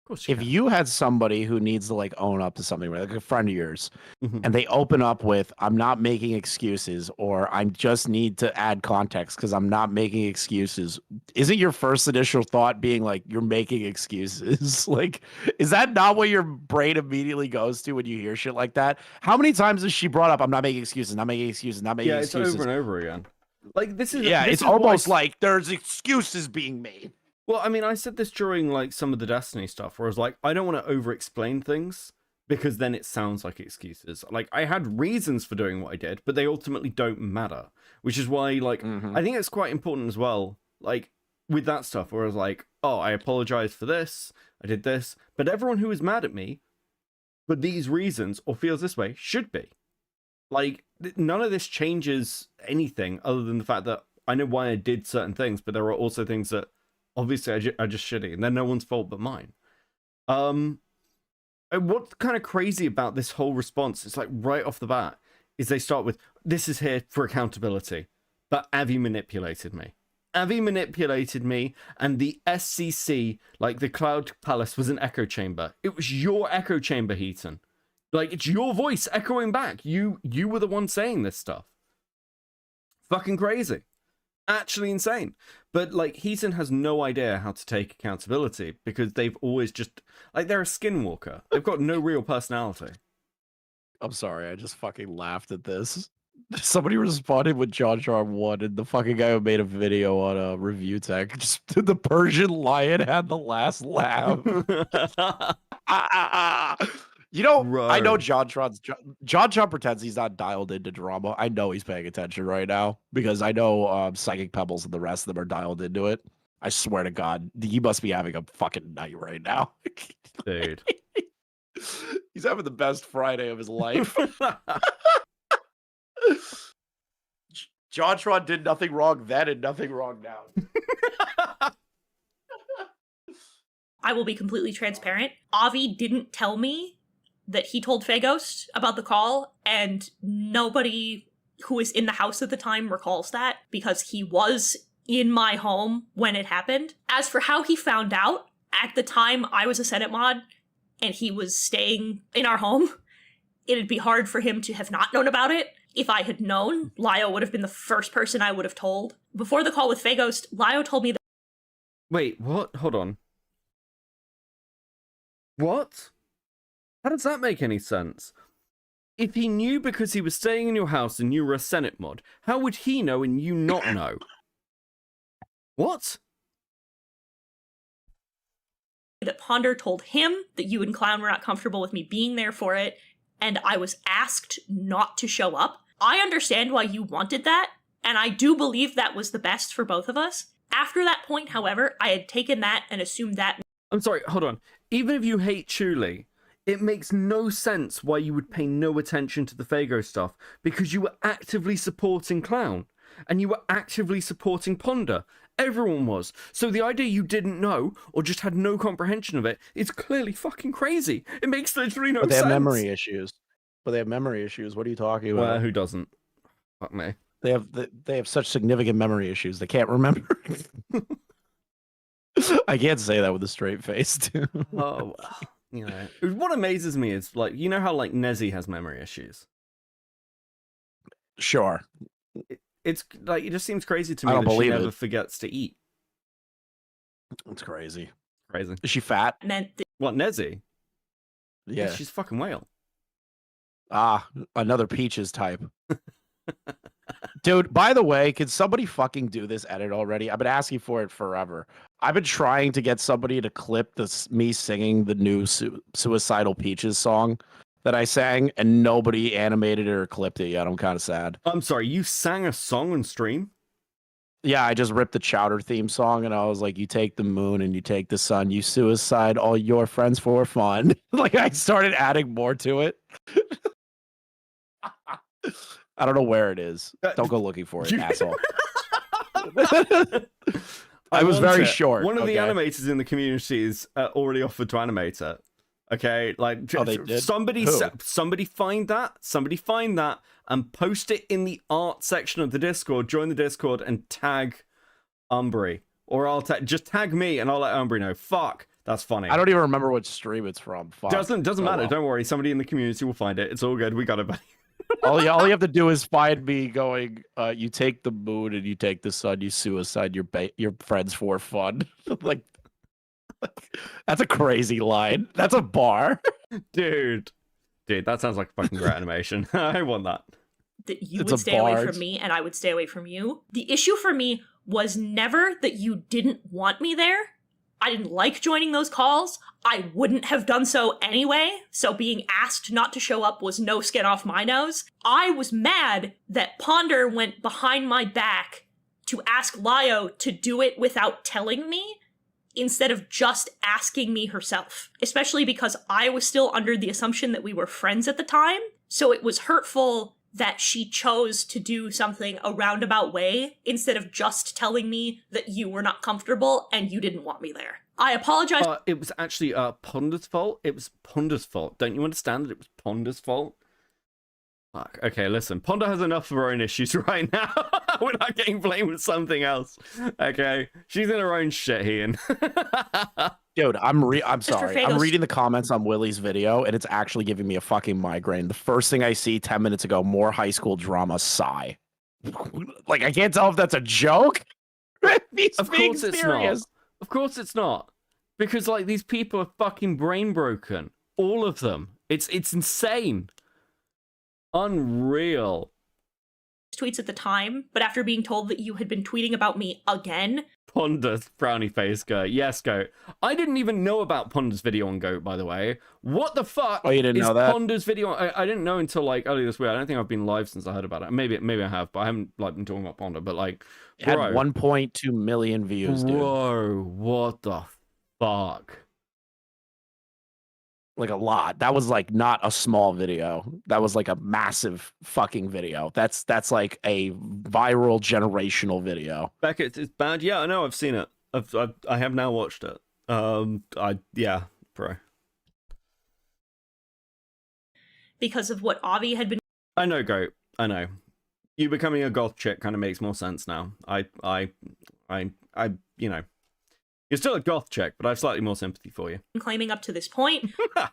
course if you had somebody who needs to like own up to something, right, like a friend of yours, Mhm. and they open up with, I'm not making excuses, or I just need to add context because I'm not making excuses, isn't your first initial thought being like, you're making excuses? Like, is that not what your brain immediately goes to when you hear shit like that? How many times has she brought up, I'm not making excuses, not making excuses, not making Yeah, it's excuses? over and over again. Like this is It's what I almost like there's excuses being made. Well, I mean, I said this during like some of the Destiny stuff, where I was like, I don't want to over-explain things because then it sounds like excuses. Like I had reasons for doing what I did, but they ultimately don't matter. Which is why, like, I think it's quite important as well. Like with that stuff, where I was like, oh, I apologize for this, I did this, but everyone who is mad at me for these reasons or feels this way should be. Like none of this changes anything other than the fact that I know why I did certain things, but there are also things that obviously are just shitty, and they're no one's fault but mine. What's kind of crazy about this whole response, it's like right off the bat, is they start with, this is here for accountability, but Avi manipulated me. Avi manipulated me, and the SCC, like the Cloud Palace, was an echo chamber. It was your echo chamber, Heaton. Like, it's your voice echoing back. You were the one saying this stuff. Fucking crazy. Actually insane. But like Heaton has no idea how to take accountability because they've always just like they're a skinwalker. They've got no real personality. I'm sorry, I just fucking laughed at this. Somebody responded with JonTron 1, and the fucking guy who made a video on a review tech, just the Persian lion had the last laugh. You know, I know JonTron pretends he's not dialed into drama. I know he's paying attention right now because I know Psychic Pebbles and the rest of them are dialed into it. I swear to God, he must be having a fucking night right now. Dude. He's having the best Friday of his life. JonTron did nothing wrong then and nothing wrong now. I will be completely transparent. Avi didn't tell me that he told Faghost about the call, and nobody who was in the house at the time recalls that because he was in my home when it happened. As for how he found out, at the time I was a Senate mod and he was staying in our home, it'd be hard for him to have not known about it. If I had known, Lio would have been the first person I would have told. Before the call with Faghost, Lio told me that— Wait, what? Hold on. What? How does that make any sense? If he knew because he was staying in your house and you were a Senate mod, how would he know and you not know? What? that Ponder told him that you and Clown were not comfortable with me being there for it, and I was asked not to show up. I understand why you wanted that, and I do believe that was the best for both of us. After that point, however, I had taken that and assumed that— I'm sorry, hold on. Even if you hate Chuli, it makes no sense why you would pay no attention to the Fago stuff, because you were actively supporting Clown, and you were actively supporting Ponder. Everyone was. So the idea you didn't know, or just had no comprehension of it, is clearly fucking crazy. It makes literally no sense. But they have memory issues. What are you talking about? Well, who doesn't? Fuck me. They have such significant memory issues they can't remember. I can't say that with a straight face, too. Oh, you know, what amazes me is, like, you know how, like, Nezzy has memory issues? Sure. It's, like, it just seems crazy to me I don't that she believe never it. forgets to eat. It's crazy. Crazy. Is she fat? What, Nezzy? Yeah. She's a fucking whale. Ah, another Peaches type. Dude, by the way, can somebody fucking do this edit already? I've been asking for it forever. I've been trying to get somebody to clip this me singing the new Suicidal Peaches song that I sang, and nobody animated it or clipped it yet. I'm kind of sad. I'm sorry, you sang a song on stream? Yeah, I just ripped the Chowder theme song, and I was like, you take the moon and you take the sun, you suicide all your friends for fun. Like, I started adding more to it. I don't know where it is. Don't go looking for it, asshole. I was very short. One of the animators in the community is already offered to animate it. Okay, like, they did? somebody find that and post it in the art section of the Discord. Join the Discord and tag Umbry, or I'll just tag me and I'll let Umbry know. Fuck, That's funny. I don't even remember what stream it's from. Fuck. Doesn't matter. Well. Don't worry. Somebody in the community will find it. It's all good. We got it, buddy. all you have to do is find me going, you take the moon and you take the sun, you suicide your friends for fun. like, that's a crazy line. That's a bar. Dude, that sounds like a fucking great animation. I want that. That you would stay away from me and I would stay away from you. The issue for me was never that you didn't want me there. I didn't like joining those calls. I wouldn't have done so anyway, so being asked not to show up was no skin off my nose. I was mad that Ponder went behind my back to ask Lio to do it without telling me, instead of just asking me herself. Especially because I was still under the assumption that we were friends at the time, so it was hurtful that she chose to do something a roundabout way instead of just telling me that you were not comfortable and you didn't want me there. I apologize. It was actually Ponder's fault. It was Ponder's fault. Don't you understand that it was Ponder's fault? Fuck. Okay, listen. Ponder has enough of her own issues right now. We're not getting blamed with something else. Okay, she's in her own shit, Heaton. Dude, I'm sorry. I'm reading the comments on Willie's video, and it's actually giving me a fucking migraine. The first thing I see 10 minutes ago, more high school drama, sigh. Like, I can't tell if that's a joke. Of course it's not. Of course it's not. Because, like, these people are fucking brain broken. All of them. It's insane. Unreal. Tweets at the time, but after being told that you had been tweeting about me again. Ponder's frowny face Goat. Yes, Goat. I didn't even know about Ponder's video on Goat, by the way. What the fuck? Oh, you didn't know that? Ponder's video? I didn't know until like earlier this week. I don't think I've been live since I heard about it. Maybe I have, but I haven't like been talking about Ponder. But like, it had 1.2 million views, dude. Whoa, what the fuck? Like a lot. That was like not a small video. That was like a massive fucking video. That's like a viral generational video. Beckett, it's bad. Yeah, I know. I've seen it. I have now watched it. Yeah, bro. Because of what Avi had been. I know, Goat. I know. You becoming a goth chick kind of makes more sense now. You know. You're still a goth chick, but I have slightly more sympathy for you. Claiming up to this point,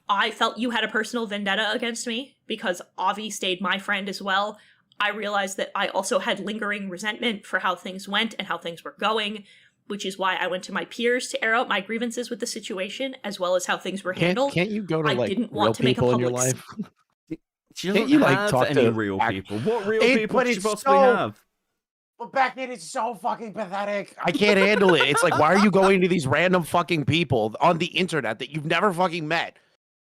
I felt you had a personal vendetta against me because Avi stayed my friend as well. I realized that I also had lingering resentment for how things went and how things were going, which is why I went to my peers to air out my grievances with the situation, as well as how things were handled. Can't you go to I like didn't real want to make a people in your public life? She doesn't Can't you like have talk any to real people. What real It- people but could you it's possibly so- have? But Beckett, it's so fucking pathetic. I can't handle it. It's like, why are you going to these random fucking people on the internet that you've never fucking met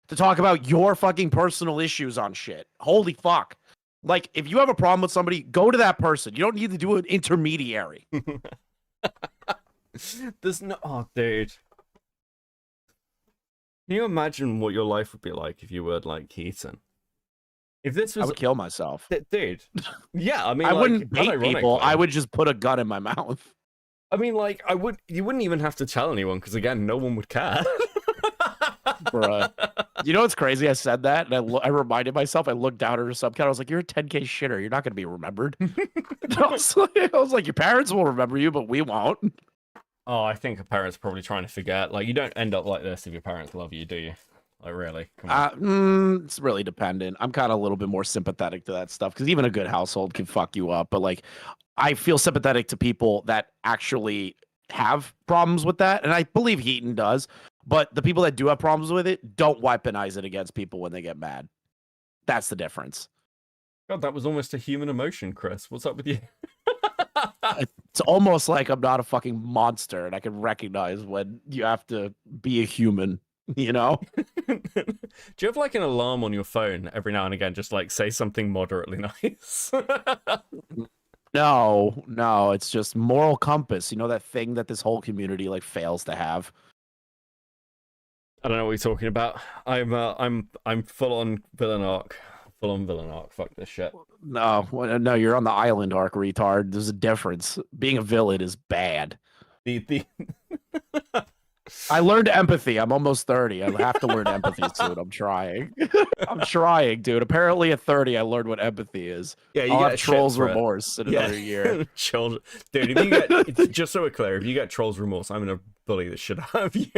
to talk about your fucking personal issues on shit? Holy fuck. Like, if you have a problem with somebody, go to that person. You don't need to do an intermediary. There's no... Oh, dude. Can you imagine what your life would be like if you were like Heaton? If this was... I would kill myself. Dude. Yeah, I mean, I like, wouldn't hate people. unironically. I would just put a gun in my mouth. I mean, like, you wouldn't even have to tell anyone, because again, no one would care. Bruh. You know what's crazy? I said that, and I reminded myself, I looked down at her subcount, I was like, you're a 10K shitter. You're not going to be remembered. I was like, your parents will remember you, but we won't. Oh, I think a parent's probably trying to forget. Like, you don't end up like this if your parents love you, do you? Like, really? Come on. It's really dependent. I'm kind of a little bit more sympathetic to that stuff because even a good household can fuck you up. But like, I feel sympathetic to people that actually have problems with that, and I believe Heaton does. But the people that do have problems with it don't weaponize it against people when they get mad. That's the difference. God, that was almost a human emotion, Chris. What's up with you? It's almost like I'm not a fucking monster, and I can recognize when you have to be a human. You know? Do you have like an alarm on your phone every now and again, just like say something moderately nice? No, it's just moral compass. You know, that thing that this whole community like fails to have. I don't know what you're talking about. I'm full on villain arc. Full on villain arc. Fuck this shit. No, you're on the island arc, retard. There's a difference. Being a villain is bad. The I learned empathy. I'm almost 30. I have to learn empathy soon. I'm trying. I'm trying, dude. Apparently at 30, I learned what empathy is. Yeah, you I'll get have shit trolls for it. remorse in another year. Trolls, dude. If you get just so we're clear, if you get trolls remorse, I'm gonna bully the shit out of you.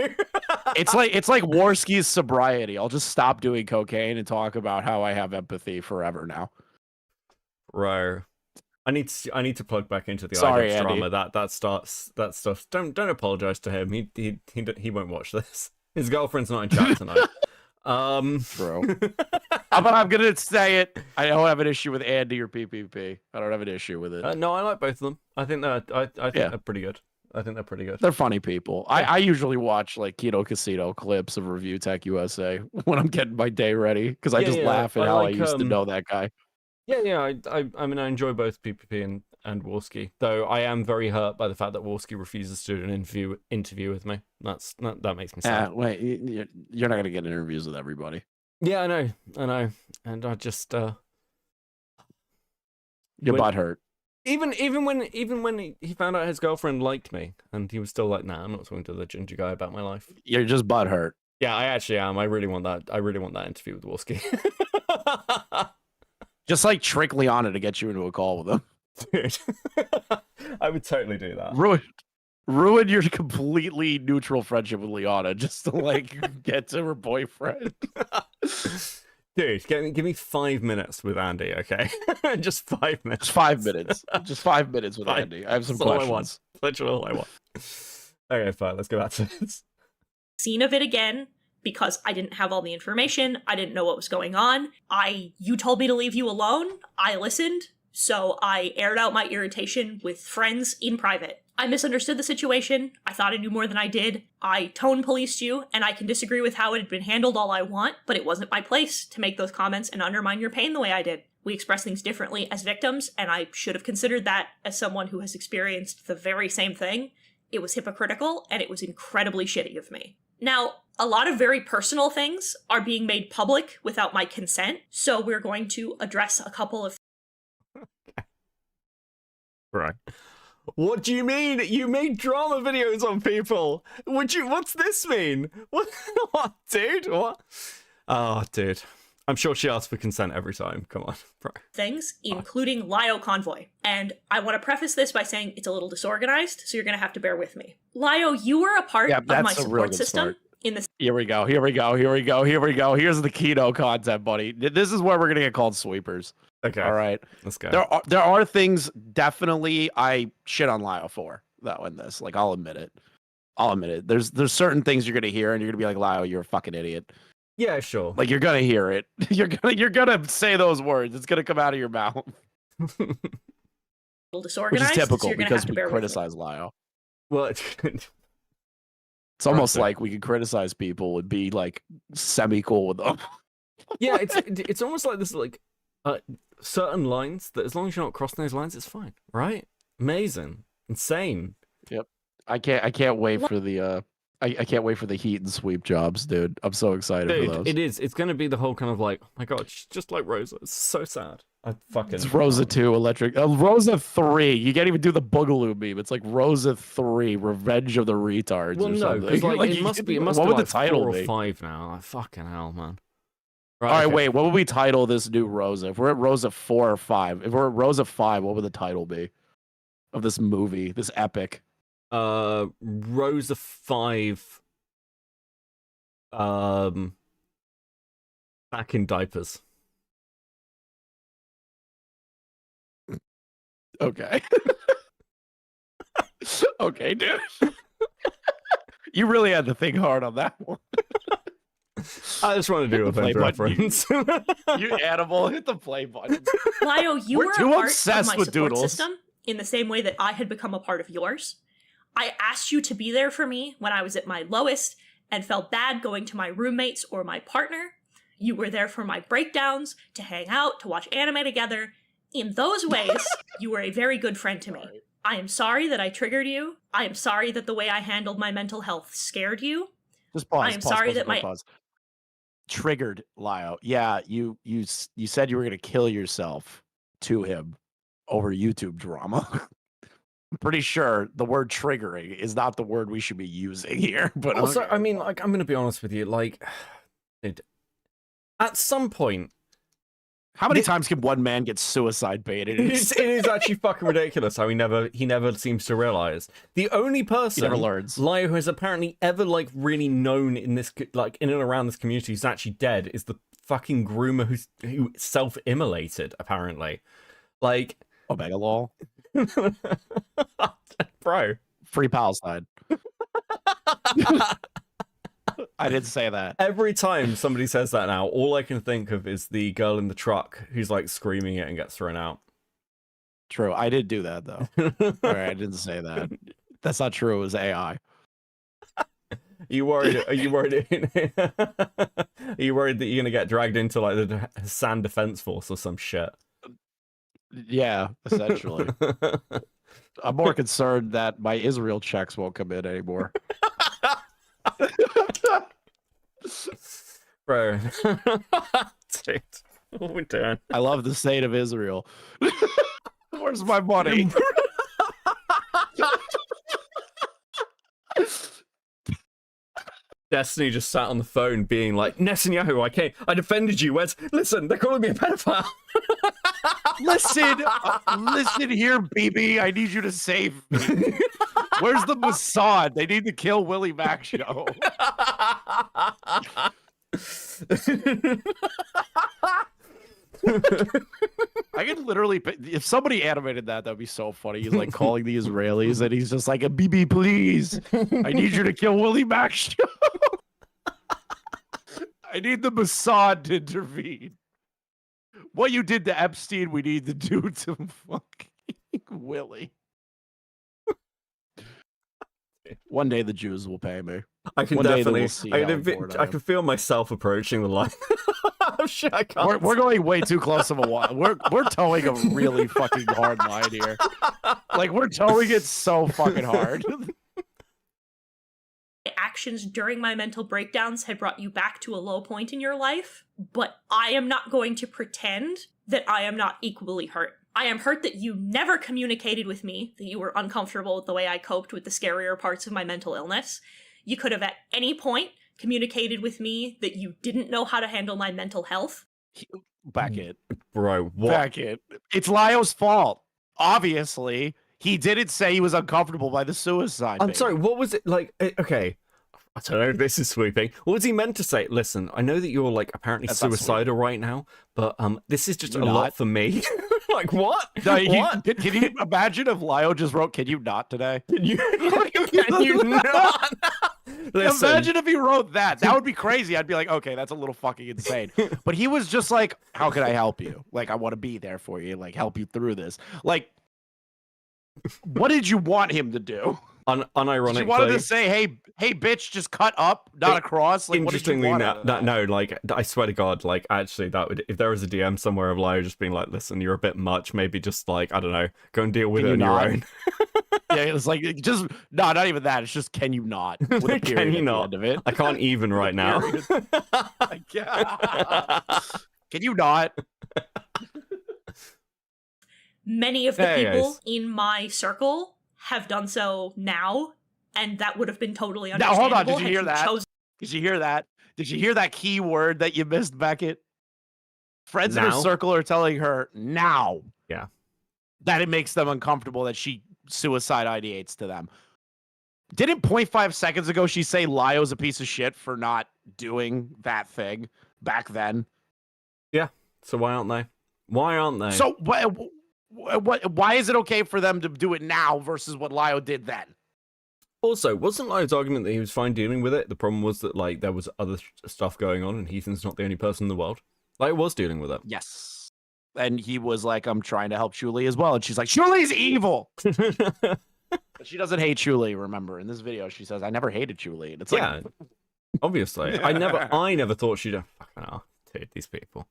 It's like Warski's sobriety. I'll just stop doing cocaine and talk about how I have empathy forever now. Right. I need to plug back into the Sorry, IDOPS Andy. drama. That stuff. Don't apologize to him. He won't watch this. His girlfriend's not in chat tonight. True. I'm gonna say it. I don't have an issue with Andy or PPP. I don't have an issue with it. No, I like both of them. I think they're pretty good. I think they're pretty good. They're funny people. I usually watch like Keto Casino clips of Review Tech USA when I'm getting my day ready because I just laugh at how I used to know that guy. Yeah. I mean, I enjoy both PPP and Warski, though I am very hurt by the fact that Warski refuses to do an interview with me. That makes me sad. Wait, you're not gonna get interviews with everybody. Yeah, I know, and I just your butt hurt. Even when he found out his girlfriend liked me, and he was still like, "Nah, I'm not talking to the ginger guy about my life." You're just butt hurt. Yeah, I actually am. I really want that. I really want that interview with Warski. Just like trick Liana to get you into a call with him. Dude, I would totally do that. Ruin your completely neutral friendship with Liana just to like get to her boyfriend. Dude, give me 5 minutes with Andy, okay? Just 5 minutes. Just 5 minutes. Just 5 minutes with Andy. I have some questions. All I want. Literally all I want. Okay, fine. Let's go back to this. Scene of it again. Because I didn't have all the information, I didn't know what was going on. You told me to leave you alone, I listened, so I aired out my irritation with friends in private. I misunderstood the situation, I thought I knew more than I did, I tone policed you, and I can disagree with how it had been handled all I want, but it wasn't my place to make those comments and undermine your pain the way I did. We express things differently as victims, and I should have considered that as someone who has experienced the very same thing. It was hypocritical, and it was incredibly shitty of me. Now, a lot of very personal things are being made public without my consent, so we're going to address a couple of... Right. What do you mean? You made drama videos on people? What's this mean? What, dude? What? Oh, dude. I'm sure she asks for consent every time. Come on. Bro. Things, including Lio Convoy. And I want to preface this by saying it's a little disorganized, so you're going to have to bear with me. Lio, you were a part of my support system in the... Here we go. Here's the keto content, buddy. This is where we're going to get called sweepers. Okay. All right. Let's go. There are things definitely I shit on Lio for, though, in this. Like, I'll admit it. There's certain things you're going to hear, and you're going to be like, Lio, you're a fucking idiot. Yeah, sure. Like, you're gonna hear it. You're gonna say those words. It's gonna come out of your mouth. Which is typical so because we criticize Lio. Well, it's almost like we could criticize people and be like semi-cool with them. Yeah, it's almost like this, like certain lines that as long as you're not crossing those lines, it's fine, right? Amazing, insane. Yep. I can't wait for the I can't wait for the Heaton sweep jobs, dude. I'm so excited for those. It is. It's going to be the whole kind of like, oh my god, she's just like Rosa. It's so sad. It's Rosa 2 electric. Rosa 3. You can't even do the Boogaloo meme. It's like Rosa 3, Revenge of the Retards. Well, or no, something. like, it must be. It must what be would like the title 4 be? or 5 now. Like, fucking hell, man. Right, all right, okay. wait. What would we title this new Rosa? If we're at Rosa 4 or 5, if we're at Rosa 5, what would the title be of this movie? This epic. Rosa 5. Back in diapers. Okay. Okay, dude. You really had to think hard on that one. I just want to do a play reference. You animal, hit the play button. Lio, you We're were too a part obsessed of my with support doodles. system in the same way that I had become a part of yours. I asked you to be there for me when I was at my lowest and felt bad going to my roommates or my partner. You were there for my breakdowns, to hang out, to watch anime together. In those ways, you were a very good friend to me. I am sorry that I triggered you. I am sorry that the way I handled my mental health scared you. Just pause. I am sorry that my triggered Lio. Yeah, you said you were gonna kill yourself to him over YouTube drama. I'm pretty sure the word triggering is not the word we should be using here. But Also, okay. I mean, like, I'm gonna be honest with you, like, at some point, how many times can one man get suicide baited? it is actually fucking ridiculous how he never seems to realize. The only person never learns. Lio who has apparently ever like really known in this like in and around this community who's actually dead is the fucking groomer who self-immolated, apparently. Like Omega lol. Bro. Free Palestine. I didn't say that. Every time somebody says that now, all I can think of is the girl in the truck who's like screaming it and gets thrown out. True. I did do that though. All right, I didn't say that. That's not true. It was AI. Are you worried that you're gonna get dragged into like the Hassan Defense Force or some shit? Yeah, essentially. I'm more concerned that my Israel checks won't come in anymore. Bro. Dude, what are we doing? I love the state of Israel. Where's my money? Destiny just sat on the phone being like, Netanyahu, I defended you. Listen, they're calling me a pedophile. Listen here, BB. I need you to save me. Where's the Mossad? They need to kill Willie Mack show. I could literally, if somebody animated that'd be so funny. He's like calling the Israelis and he's just like, BB, please. I need you to kill Willie Mack show. I need the Mossad to intervene. What you did to Epstein, we need to do to fucking Willie. One day the Jews will pay me. I can One day definitely. they will see I can feel myself approaching the line. Oh, shit, I can't. We're going way too close of a line. We're towing a really fucking hard line here. Like we're towing it so fucking hard. Actions during my mental breakdowns had brought you back to a low point in your life, but I am not going to pretend that I am not equally hurt. I am hurt that you never communicated with me, that you were uncomfortable with the way I coped with the scarier parts of my mental illness. You could have at any point communicated with me that you didn't know how to handle my mental health. Back it. Bro, what? Back it. It's Lio's fault. Obviously, he didn't say he was uncomfortable by the suicide. I'm sorry, what was it like? Okay. I don't know if this is sweeping. What was he meant to say? Listen, I know that you're like apparently suicidal right now, but this is just a lot for me. Like what? No, what? Can you imagine if Lio just wrote, "Can you not today"? Can you not? Listen. Imagine if he wrote that. That would be crazy. I'd be like, okay, that's a little fucking insane. But he was just like, how can I help you? Like, I want to be there for you, like help you through this. Like, what did you want him to do? Unironically, you wanted to say, hey, bitch, just cut up, not across. Like, interestingly, no, like I swear to God, like actually, that would if there was a DM somewhere of Lio just being like, listen, you're a bit much. Maybe just like I don't know, go and deal with it on your own. Yeah, it's like just not even that. It's just can you not? With a can you not? End of it. I can't even right now. Can you not? Many of the people in my circle have done so now, and that would have been totally understandable. Now, hold on. Did you hear that? Did you hear that? Did you hear that key word that you missed, Beckett? Friends in her circle are telling her now. Yeah. That it makes them uncomfortable that she suicide ideates to them. Didn't 0.5 seconds ago she say Lio's a piece of shit for not doing that thing back then? Yeah. So why aren't they? Why aren't they? So why is it okay for them to do it now versus what Lio did then? Also, wasn't Lio's argument that he was fine dealing with it? The problem was that like there was other stuff going on, and Heaton's not the only person in the world. Lio was dealing with it. Yes, and he was like, "I'm trying to help Julie as well," and she's like, "Julie's evil." But she doesn't hate Julie. Remember, in this video, she says, "I never hated Julie," and it's like, obviously, I never thought she'd have. Fucking hell, dude, these people.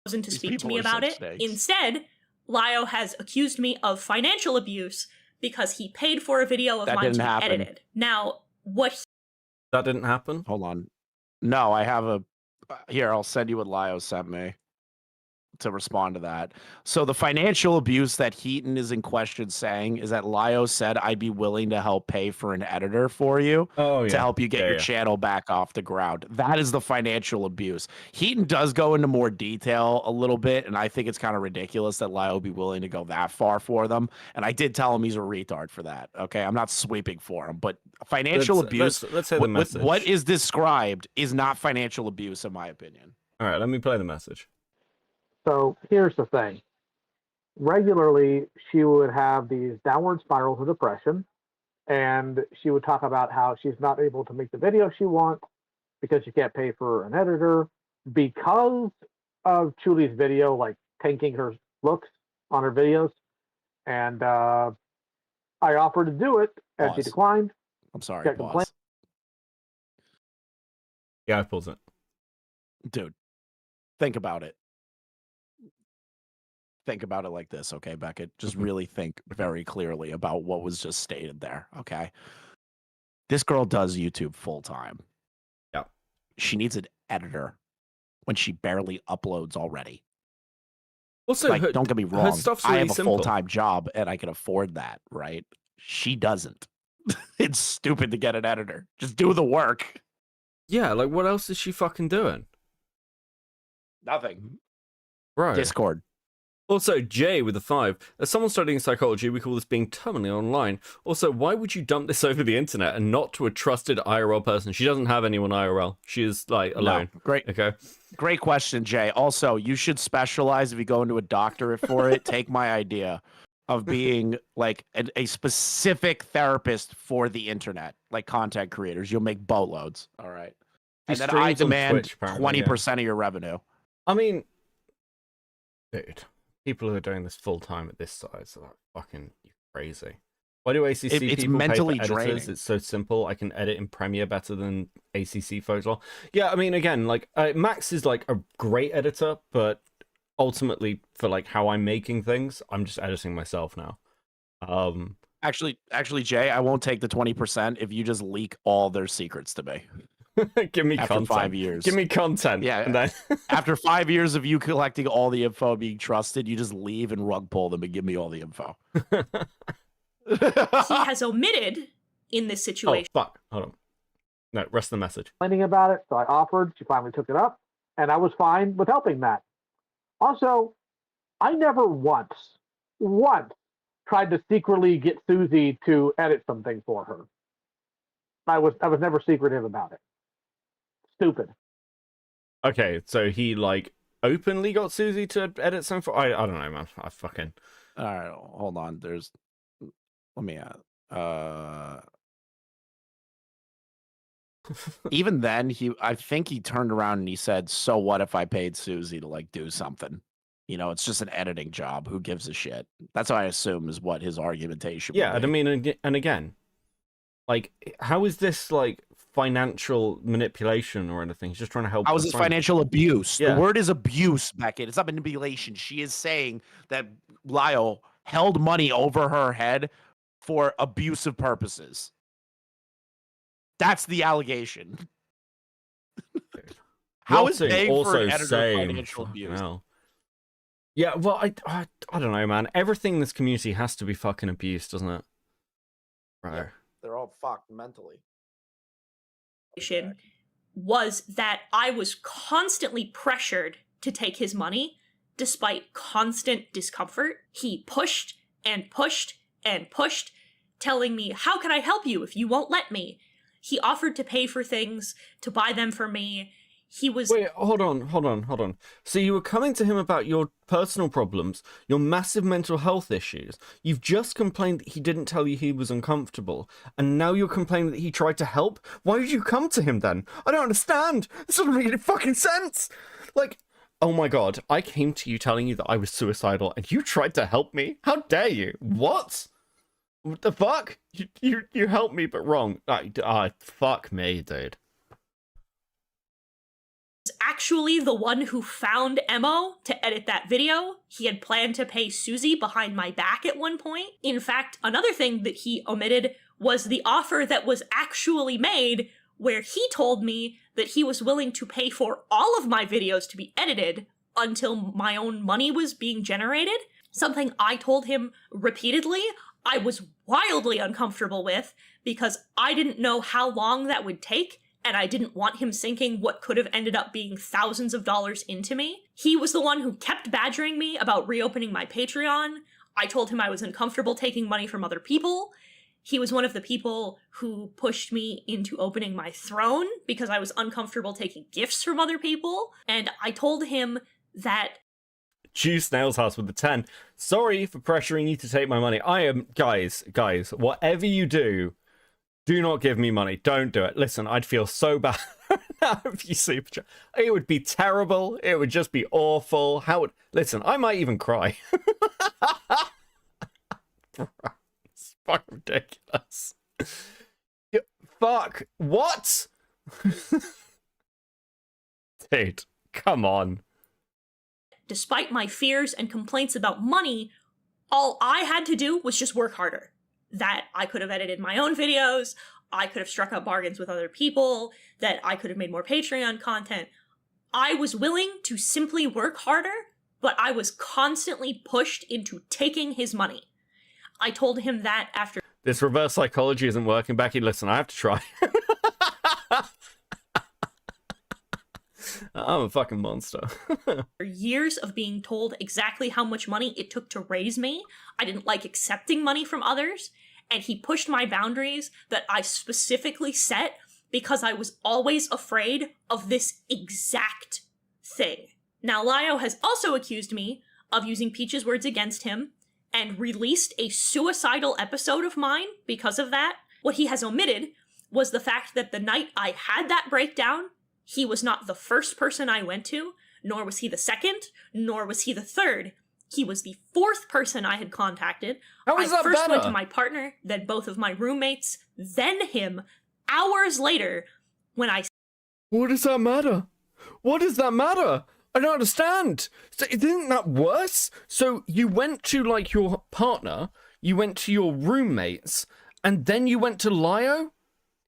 Wasn't to speak to me about it. Instead, Lio has accused me of financial abuse because he paid for a video of mine to be edited. Now, that didn't happen? Hold on. No, I have a... Here, I'll send you what Lio sent me. to respond to that. So the financial abuse that Heaton is in question saying is that Lio said, I'd be willing to help pay for an editor for you to help you get your channel back off the ground. That is the financial abuse. Heaton does go into more detail a little bit, and I think it's kind of ridiculous that Lio would be willing to go that far for them. And I did tell him he's a retard for that. Okay, I'm not sweeping for him, but financial abuse, let's say the message. What is described is not financial abuse, in my opinion. All right, let me play the message. So here's the thing. Regularly, she would have these downward spirals of depression, and she would talk about how she's not able to make the video she wants because she can't pay for an editor because of Chuli's video, like tanking her looks on her videos. And I offered to do it, and she declined. I'm sorry, pause. Yeah, I paused it. Dude, think about it. Think about it like this, okay, Beckett? Just really think very clearly about what was just stated there, okay? This girl does YouTube full time. Yeah. She needs an editor when she barely uploads already. Also, like, don't get me wrong. Stuff's I really have a simple. full-time job and I can afford that, right? She doesn't. It's stupid to get an editor. Just do the work. Yeah, like what else is she fucking doing? Nothing. Right. Discord. Also, Jay with a 5. As someone studying psychology, we call this being terminally online. Also, why would you dump this over the internet and not to a trusted IRL person? She doesn't have anyone IRL. She is, like, alone. No. Great. Okay. Great question, Jay. Also, you should specialize if you go into a doctorate for it. Take my idea of being, like, a specific therapist for the internet, like content creators. You'll make boatloads. All right. And then I demand 20% of your revenue. I mean, dude. People who are doing this full time at this size are like fucking crazy. Why do ACC it's people mentally pay for editors? draining. It's so simple. I can edit in Premiere better than ACC folks are. Yeah, I mean, again, like Max is like a great editor, but ultimately for like how I'm making things, I'm just editing myself now. Actually, Jay, I won't take the 20% if you just leak all their secrets to me. Give me after content. 5 years. Give me content. Yeah. And then... after 5 years of you collecting all the info and being trusted, you just leave and rug pull them and give me all the info. He has omitted in this situation. Oh, fuck. Hold on. No, rest of the message. Complaining about it, so I offered. She finally took it up, and I was fine with helping that. Also, I never once tried to secretly get Susie to edit something for her. I was never secretive about it. Stupid. Okay, so he like openly got Susie to edit something for I don't know, man. I fucking all right, hold on. Let me even then I think he turned around and he said, so what if I paid Susie to like do something? You know, it's just an editing job. Who gives a shit? That's what I assume is what his argumentation would yeah, be. I mean, and again, like, how is this like financial manipulation or anything? He's just trying to help. How is it financial abuse? Yeah. The word is abuse, Beckett. It's not manipulation. She is saying that Lyle held money over her head for abusive purposes. That's the allegation. How is paying for an editor financial abuse? Hell. Yeah, well, I don't know, man. Everything in this community has to be fucking abuse, doesn't it? Right. Yeah, they're all fucked mentally. Was that I was constantly pressured to take his money despite constant discomfort. He pushed and pushed and pushed, telling me, how can I help you if you won't let me? He offered to pay for things, to buy them for me. He was... Wait, hold on. So you were coming to him about your personal problems, your massive mental health issues. You've just complained that he didn't tell you he was uncomfortable, and now you're complaining that he tried to help? Why did you come to him then? I don't understand. This doesn't make any fucking sense. Like, oh my god, I came to you telling you that I was suicidal, and you tried to help me? How dare you? What? What the fuck? You helped me, but wrong. Fuck me, dude. Actually the one who found Emo to edit that video. He had planned to pay Susie behind my back at one point. In fact, another thing that he omitted was the offer that was actually made, where he told me that he was willing to pay for all of my videos to be edited until my own money was being generated. Something I told him repeatedly I was wildly uncomfortable with because I didn't know how long that would take, and I didn't want him sinking what could have ended up being thousands of dollars into me. He was the one who kept badgering me about reopening my Patreon. I told him I was uncomfortable taking money from other people. He was one of the people who pushed me into opening my throne because I was uncomfortable taking gifts from other people. And I told him that... Juice Snail's House with the 10. Sorry for pressuring you to take my money. I am... Guys, whatever you do not give me money. Don't do it. Listen, I'd feel so bad if you super chat. It would be terrible. It would just be awful. How would... Listen, I might even cry. It's fucking ridiculous. Fuck. What? Dude, come on. Despite my fears and complaints about money, all I had to do was just work harder. That I could have edited my own videos, I could have struck up bargains with other people, that I could have made more Patreon content. I was willing to simply work harder, but I was constantly pushed into taking his money. I told him that after... This reverse psychology isn't working, Becky. Listen, I have to try. I'm a fucking monster. years of being told exactly how much money it took to raise me. I didn't like accepting money from others, and he pushed my boundaries that I specifically set because I was always afraid of this exact thing. Now, Lio has also accused me of using Peach's words against him and released a suicidal episode of mine because of that. What he has omitted was the fact that the night I had that breakdown, he was not the first person I went to, nor was he the second, nor was he the third. He was the fourth person I had contacted. How is I that first better? went to my partner, then both of my roommates, then him, hours later, when I... What does that matter? What does that matter? I don't understand. So, isn't that worse? So you went to, like, your partner, you went to your roommates, and then you went to Lio?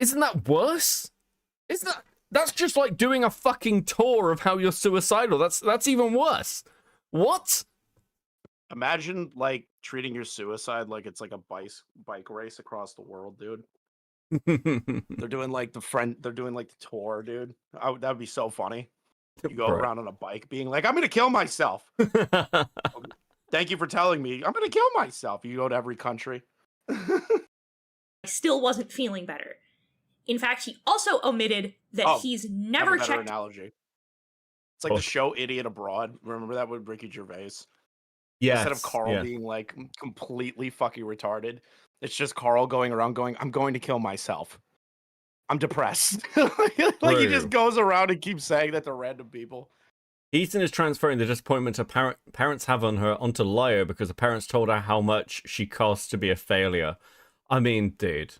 Isn't that worse? Isn't that... That's just like doing a fucking tour of how you're suicidal. That's even worse. What? Imagine, like, treating your suicide like it's like a bike race across the world, dude. They're doing like the tour, dude. That would be so funny. You go around on a bike being like, I'm gonna kill myself. Thank you for telling me. I'm gonna kill myself. You go to every country. I still wasn't feeling better. In fact, he also omitted that he's never checked... analogy. It's like the show Idiot Abroad. Remember that with Ricky Gervais? Yeah. Instead of Carl being like completely fucking retarded, it's just Carl going around going, I'm going to kill myself. I'm depressed. Like he just goes around and keeps saying that to random people. Heaton is transferring the disappointment her parents have on her onto Lio because the parents told her how much she cost to be a failure. I mean, dude.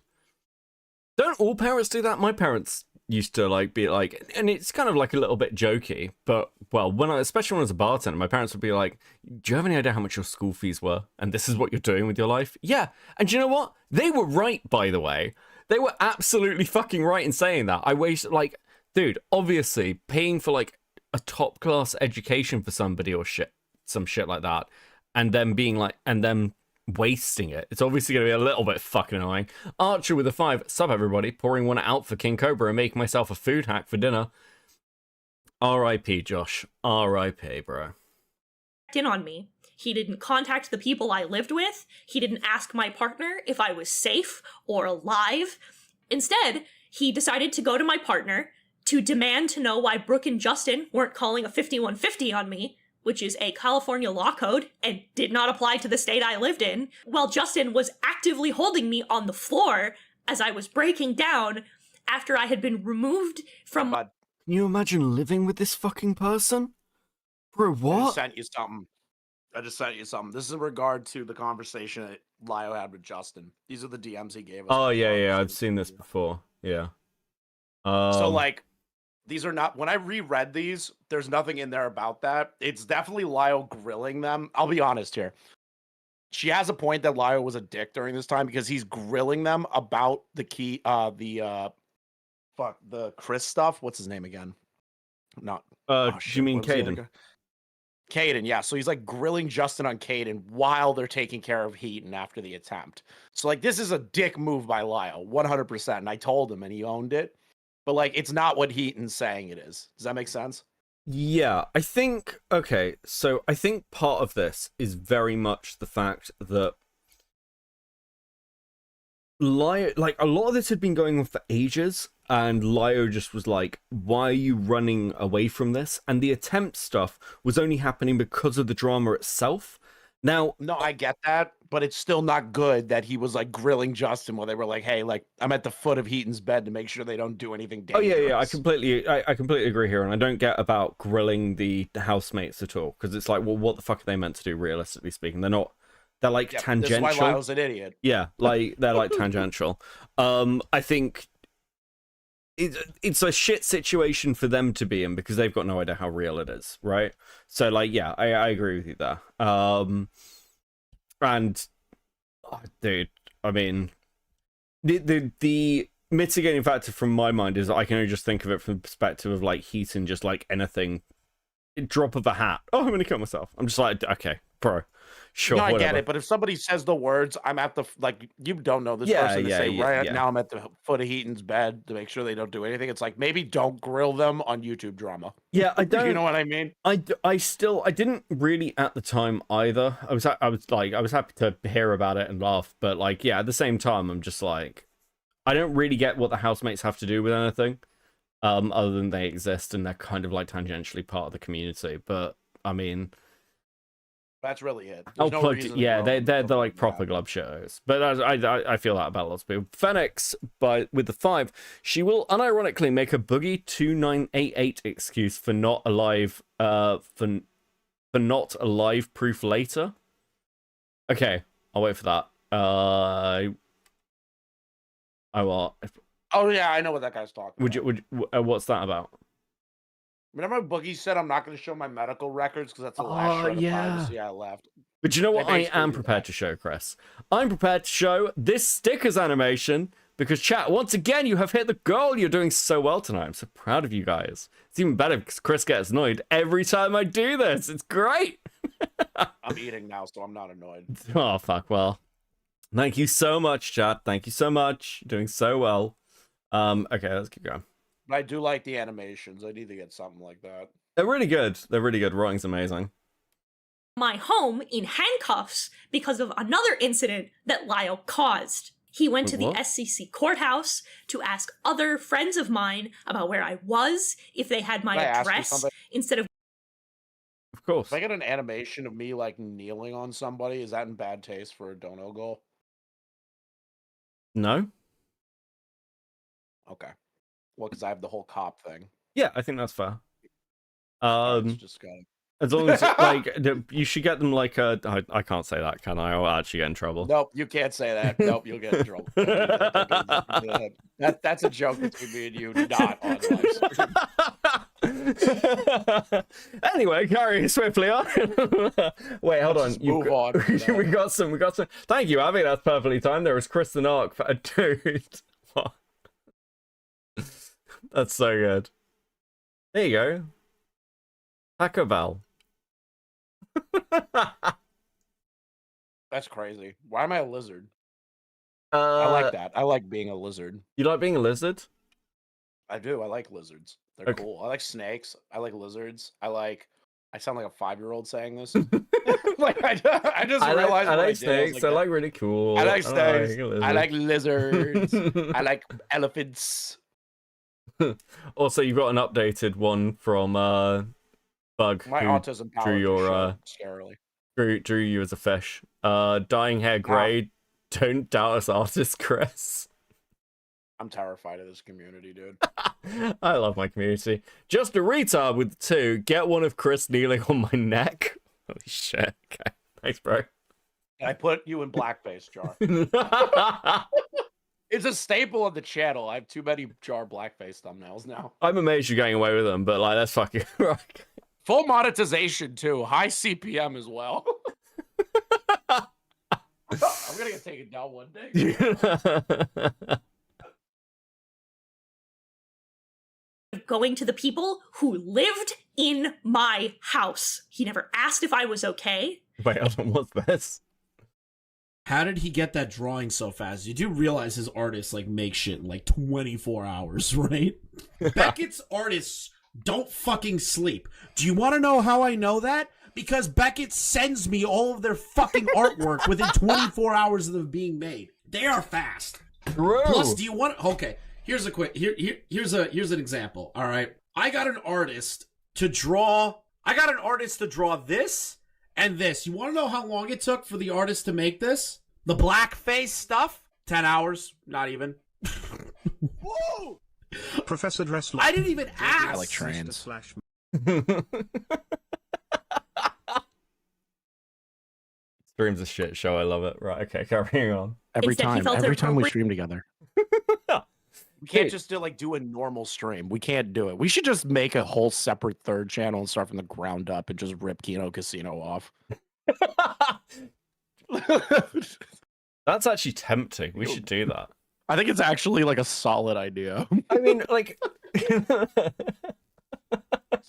Don't all parents do that? My parents used to like be like, and it's kind of like a little bit jokey, but well, especially when I was a bartender, my parents would be like, do you have any idea how much your school fees were? And this is what you're doing with your life? Yeah. And do you know what? They were right, by the way. They were absolutely fucking right in saying that. I wasted, like, dude, obviously paying for like a top class education for somebody or some shit like that, and then being like, and then wasting it. It's obviously going to be a little bit fucking annoying. Archer with a 5. Sup, everybody. Pouring one out for King Cobra and making myself a food hack for dinner. R.I.P. Josh. R.I.P. bro. ...in on me. He didn't contact the people I lived with. He didn't ask my partner if I was safe or alive. Instead, he decided to go to my partner to demand to know why Brooke and Justin weren't calling a 5150 on me, which is a California law code and did not apply to the state I lived in, while Justin was actively holding me on the floor as I was breaking down after I had been removed from... Can you imagine living with this fucking person? Bro, what? I just sent you something. This is in regard to the conversation that Lio had with Justin. These are the DMs he gave us. Oh, yeah, I've seen this before. Yeah. So, like, these are not... When I reread these, there's nothing in there about that. It's definitely Lio grilling them. I'll be honest here. She has a point that Lio was a dick during this time because he's grilling them about the Chris stuff. What's his name again? Not... you mean Caden? Caden, yeah. So he's like grilling Justin on Caden while they're taking care of Heaton after the attempt. So like this is a dick move by Lyle, 100%. And I told him and he owned it. But like it's not what Heaton's saying it is. Does that make sense? Yeah, I think okay, so I think part of this is very much the fact that Lio, like a lot of this had been going on for ages, and Lio just was like, why are you running away from this? And the attempt stuff was only happening because of the drama itself. Now, no, I get that, but it's still not good that he was like grilling Justin while they were like, hey, like I'm at the foot of Heaton's bed to make sure they don't do anything dangerous. Oh yeah, I completely agree here, and I don't get about grilling the housemates at all, because it's like, well, what the fuck are they meant to do, realistically speaking? They're like tangential. That's why Lyle's an idiot. Yeah, like they're like tangential. I think it's a shit situation for them to be in because they've got no idea how real it is, right? So like, yeah, I agree with you there. And dude, I mean, the mitigating factor from my mind is that I can only just think of it from the perspective of like Heaton, just like anything, drop of a hat. Oh, I'm gonna kill myself. I'm just like, okay, bro. Sure, no, I whatever. get it, but if somebody says the words, I'm at the, like, you don't know this person to say, now I'm at the foot of Heaton's bed to make sure they don't do anything. It's like, maybe don't grill them on YouTube drama. Yeah, I don't. You know what I mean? I didn't really at the time either. I was happy to hear about it and laugh, but like, yeah, at the same time, I'm just like, I don't really get what the housemates have to do with anything, other than they exist and they're kind of like tangentially part of the community. But I mean, that's really it. They're like proper glove shows. But I feel that about lots of people. Phoenix, with the 5, she will unironically make a Boogie 2988 excuse for not alive for not alive proof later. Okay, I'll wait for that. I will. Oh yeah, I know what that guy's talking about. What's that about? Remember Boogie said I'm not going to show my medical records because that's the last shred of privacy I left. But you know what I am prepared to show, Chris? I'm prepared to show this stickers animation because, chat, once again, you have hit the goal. You're doing so well tonight. I'm so proud of you guys. It's even better because Chris gets annoyed every time I do this. It's great. I'm eating now, so I'm not annoyed. Oh, fuck. Well, thank you so much, chat. Thank you so much. You're doing so well. Okay, let's keep going. But I do like the animations. I need to get something like that. They're really good. They're really good. Writing's amazing. My home in handcuffs because of another incident that Lyle caused. He went to the SCC courthouse to ask other friends of mine about where I was, if they had my address, instead of... Of course. If I get an animation of me, like, kneeling on somebody, is that in bad taste for a dono goal? No. Okay. Well, because I have the whole cop thing. Yeah, I think that's fair. Just as long as like you should get them like a. I can't say that, can I? I'll actually get in trouble. Nope, you can't say that. Nope, you'll get in trouble. That's a joke between me and you, not on live stream. Anyway, carrying swiftly on. Wait, hold on. Move on. We got some. Thank you, Abby. That's perfectly timed. There was Chris the Narc for a dude. That's so good. There you go. Taco Bell. That's crazy. Why am I a lizard? I like that. I like being a lizard. You like being a lizard? I do. I like lizards. They're cool. I like snakes. I like lizards. I sound like a 5-year-old saying this. Like I just realized I like snakes. I like really cool. I like snakes. I like lizards. I like elephants. Also, you've got an updated one from Bug. My autism power scarily. Drew you as a fish. Dying hair gray. Don't doubt us, artist Chris. I'm terrified of this community, dude. I love my community. Just a retard with 2. Get one of Chris kneeling on my neck. Holy shit. Okay. Thanks, bro. I put you in blackface, Jar. It's a staple of the channel. I have too many Jar blackface thumbnails now. I'm amazed you're getting away with them, but like that's fucking right. Full monetization too. High CPM as well. I'm gonna get taken down one day. going to the people who lived in my house. He never asked if I was okay. Wait, hold on, what's this? How did he get that drawing so fast? You do realize his artists like make shit in like 24 hours, right? Beckett's artists don't fucking sleep. Do you want to know how I know that? Because Beckett sends me all of their fucking artwork within 24 hours of them being made. They are fast. True. Plus, do you want? Okay, here's a quick. Here's an example. All right, I got an artist to draw. This and this. You want to know how long it took for the artist to make this? The blackface stuff? 10 hours. Not even. Whoa! Professor Dressler. I didn't even ask. I like trans. Stream's a shit show. I love it. Right. Okay. Carrying on. Every Instead, he time. felt Every time we appropriate- stream together. We can't just do a normal stream. We can't do it. We should just make a whole separate third channel and start from the ground up and just rip Kino Casino off. That's actually tempting. We should do that. I think it's actually like a solid idea. I mean, like, it's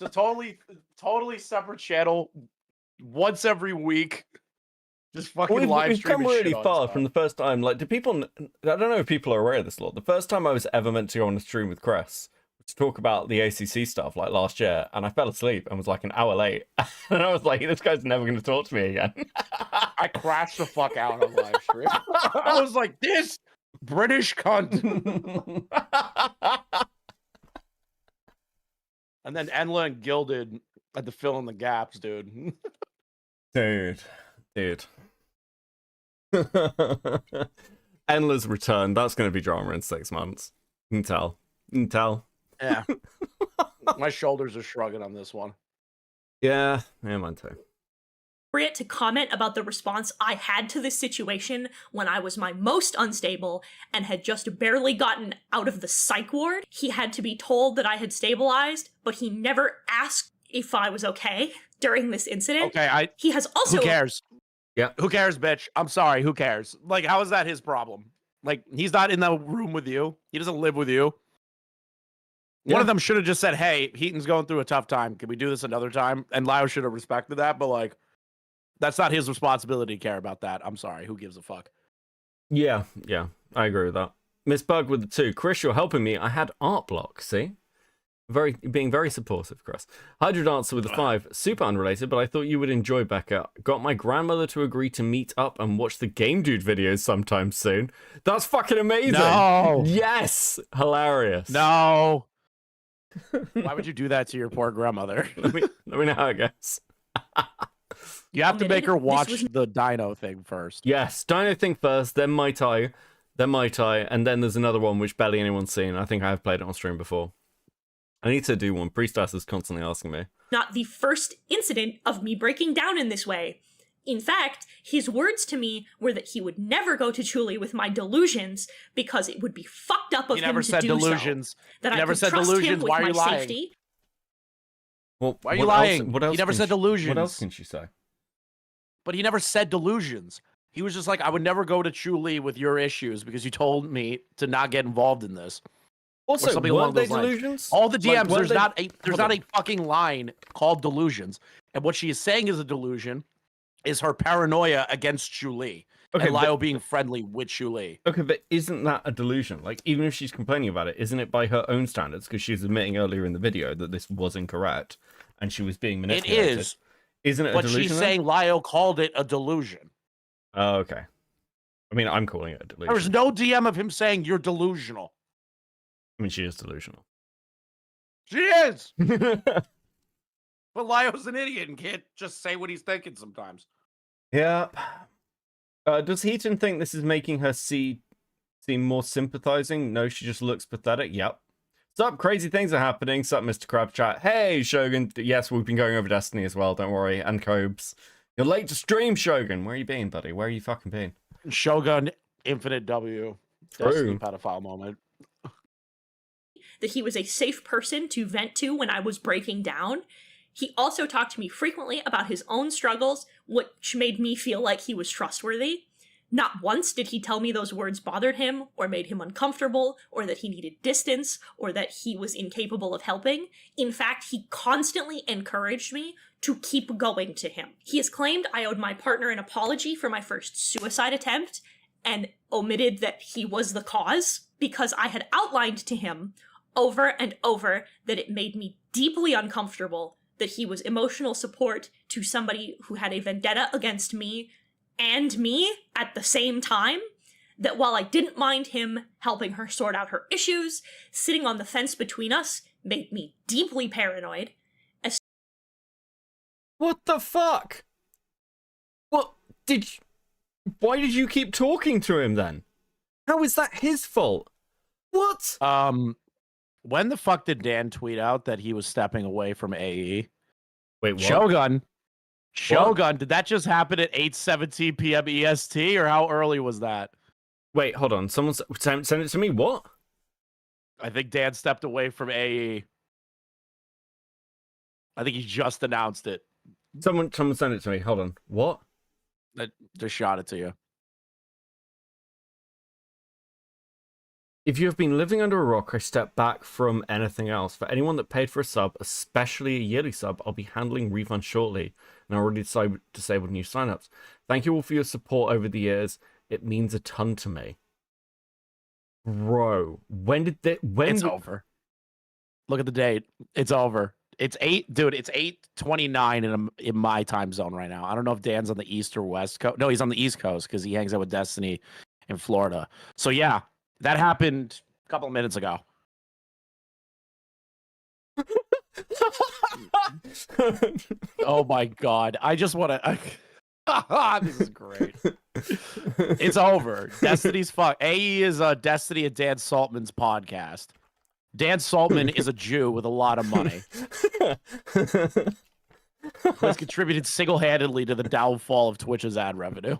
a totally separate channel once every week. Just fucking live we've stream come and shit really on far stuff. from the first time. Like, do people? I don't know if people are aware of this, Lord. The first time I was ever meant to go on a stream with Chris to talk about the ACC stuff, like last year, and I fell asleep and was like an hour late, and I was like, "This guy's never going to talk to me again." I crashed the fuck out on live stream. I was like, "This British cunt." And then Enla and Gilded had to fill in the gaps, dude. Dude. Endless return. That's going to be drama in 6 months. You can tell. Yeah. My shoulders are shrugging on this one. Yeah, mine too. Appropriate to comment about the response I had to this situation when I was my most unstable and had just barely gotten out of the psych ward. He had to be told that I had stabilized, but he never asked if I was okay during this incident. Okay, he has also Who cares? Yeah. Who cares, bitch? I'm sorry. Who cares? Like, how is that his problem? Like, he's not in the room with you. He doesn't live with you. Yeah. One of them should have just said, "Hey, Heaton's going through a tough time. Can we do this another time?" And Lyle should have respected that. But like, that's not his responsibility to care about that. I'm sorry. Who gives a fuck? Yeah, I agree with that. Miss Bug with the 2. Chris, you're helping me. I had art block, see? Being very supportive, Chris. Hydra Dancer with the 5. Super unrelated, but I thought you would enjoy Becca. Got my grandmother to agree to meet up and watch the Game Dude videos sometime soon. That's fucking amazing. No. Yes. Hilarious. No. Why would you do that to your poor grandmother? Let me know how it goes. You have to make her watch the Dino thing first. Yes, Dino thing first, then Mai Tai, and then there's another one which barely anyone's seen. I think I have played it on stream before. I need to do one. Priestess is constantly asking me. not the first incident of me breaking down in this way. In fact, his words to me were that he would never go to Chuli with my delusions because it would be fucked up of He him never to said do delusions. so. That He I never could said trust delusions. him with Why are my you lying? safety. Well, why are you lying? What else He never can said delusions. What else can she say? But he never said delusions. He was just like, I would never go to Chuli with your issues because you told me to not get involved in this. Also, Or something weren't along they those lines. delusions? All the Like, DMs, weren't there's not a fucking line called delusions. And what she is saying is a delusion is her paranoia against Chuli. Okay, and but- Lyle being friendly with Chuli. Okay, but isn't that a delusion? Like, even if she's complaining about it, isn't it by her own standards? Because she's admitting earlier in the video that this was incorrect and she was being It manipulated. is. Isn't it a But delusion? she's then? saying Lyle called it a delusion. Oh, okay. I mean, I'm calling it a delusion. There was no DM of him saying you're delusional. I mean, she is delusional. She is. But Lyle's an idiot and can't just say what he's thinking sometimes. Yeah. Does Heaton think this is making her seem more sympathizing? No, she just looks pathetic. Yep. Sup, crazy things are happening. Sup, Mr. Crab Chat. Hey, Shogun. Yes, we've been going over Destiny as well. Don't worry. And Cobes. You're late to stream, Shogun. Where you been, buddy? Where you fucking been? Shogun, Infinite W. True. Destiny pedophile moment. That he was a safe person to vent to when I was breaking down. He also talked to me frequently about his own struggles, which made me feel like he was trustworthy. Not once did he tell me those words bothered him, or made him uncomfortable, or that he needed distance, or that he was incapable of helping. In fact, he constantly encouraged me to keep going to him. He has claimed I owed my partner an apology for my first suicide attempt, and omitted that he was the cause, because I had outlined to him over and over that it made me deeply uncomfortable that he was emotional support to somebody who had a vendetta against me and me at the same time, that while I didn't mind him helping her sort out her issues, sitting on the fence between us made me deeply paranoid. What the fuck? Why did you keep talking to him then? How is that his fault? What? When the fuck did Dan tweet out that he was stepping away from AE? Wait, what? Shogun, did that just happen at 8:17 p.m. EST, or how early was that? Wait, hold on. Someone send it to me. What? I think Dan stepped away from AE. I think he just announced it. Someone send it to me. Hold on. What? I just shot it to you. If you have been living under a rock, I step back from anything else. For anyone that paid for a sub, especially a yearly sub, I'll be handling refunds shortly, and I already disabled new signups. Thank you all for your support over the years. It means a ton to me. Bro, It's over. Look at the date. It's over. It's 8:29 in my time zone right now. I don't know if Dan's on the East or West Coast. No, he's on the East Coast because he hangs out with Destiny in Florida. So yeah. That happened a couple of minutes ago. Oh my god. I just want to... This is great. It's over. Destiny's fuck. AE is Destiny and Dan Saltman's podcast. Dan Saltman is a Jew with a lot of money. Who has contributed single-handedly to the downfall of Twitch's ad revenue.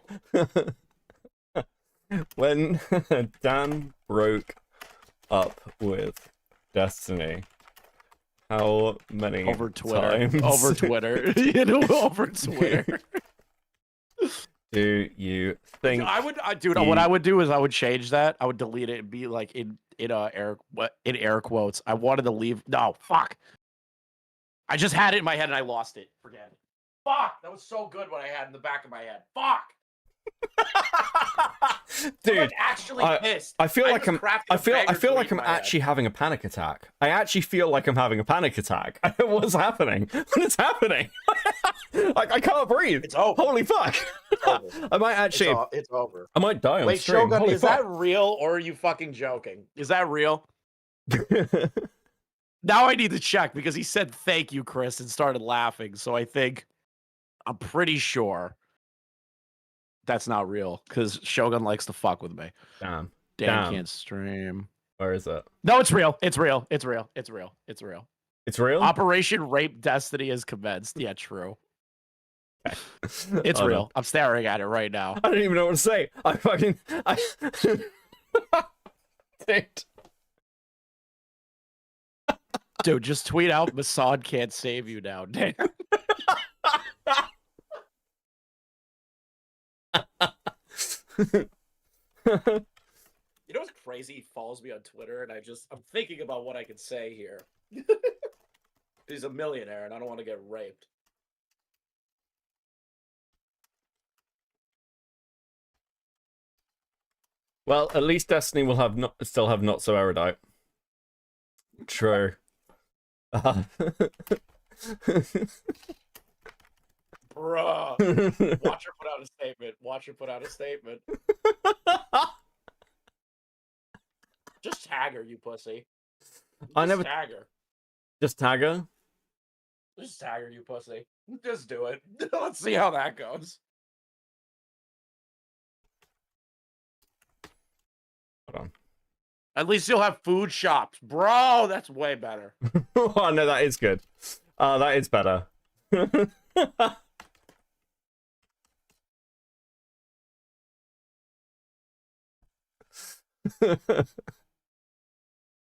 When Dan broke up with Destiny, how many over Twitter? times Over Twitter. You know, over Twitter. Do you think? What I would do is I would change that. I would delete it and be like in air quotes. I wanted to leave. No, fuck. I just had it in my head and I lost it. Forget it. Fuck. That was so good what I had in the back of my head. Fuck. Dude, I'm actually pissed. I feel like I'm actually having a panic attack. I actually feel like I'm having a panic attack. What's happening? What is happening? Like I can't breathe. It's over. Holy fuck! It's over. I might actually. It's over. I might die on Wait, stream. Shogun, Holy is fuck. that real or are you fucking joking? Is that real? Now I need to check because he said thank you, Chris, and started laughing. So I'm pretty sure that's not real because Shogun likes to fuck with me. Dan can't stream. Where is it? No, it's real. It's real. It's real. It's real. It's real. It's real. Operation Rape Destiny has commenced. Yeah, true. It's real. No. I'm staring at it right now. I don't even know what to say. Dude, just tweet out Masad can't save you now, Dan. You know what's crazy? He follows me on Twitter, and I'm thinking about what I could say here. He's a millionaire, and I don't want to get raped. Well, at least Destiny will still have not so erudite. True. Bruh. Watch her put out a statement. Watch her put out a statement. Just tag her, you pussy. Just tag her. Just tag her? Just tag her, you pussy. Just do it. Let's see how that goes. Hold on. At least you'll have food shops. Bro, that's way better. Oh, no, that is good. That is better.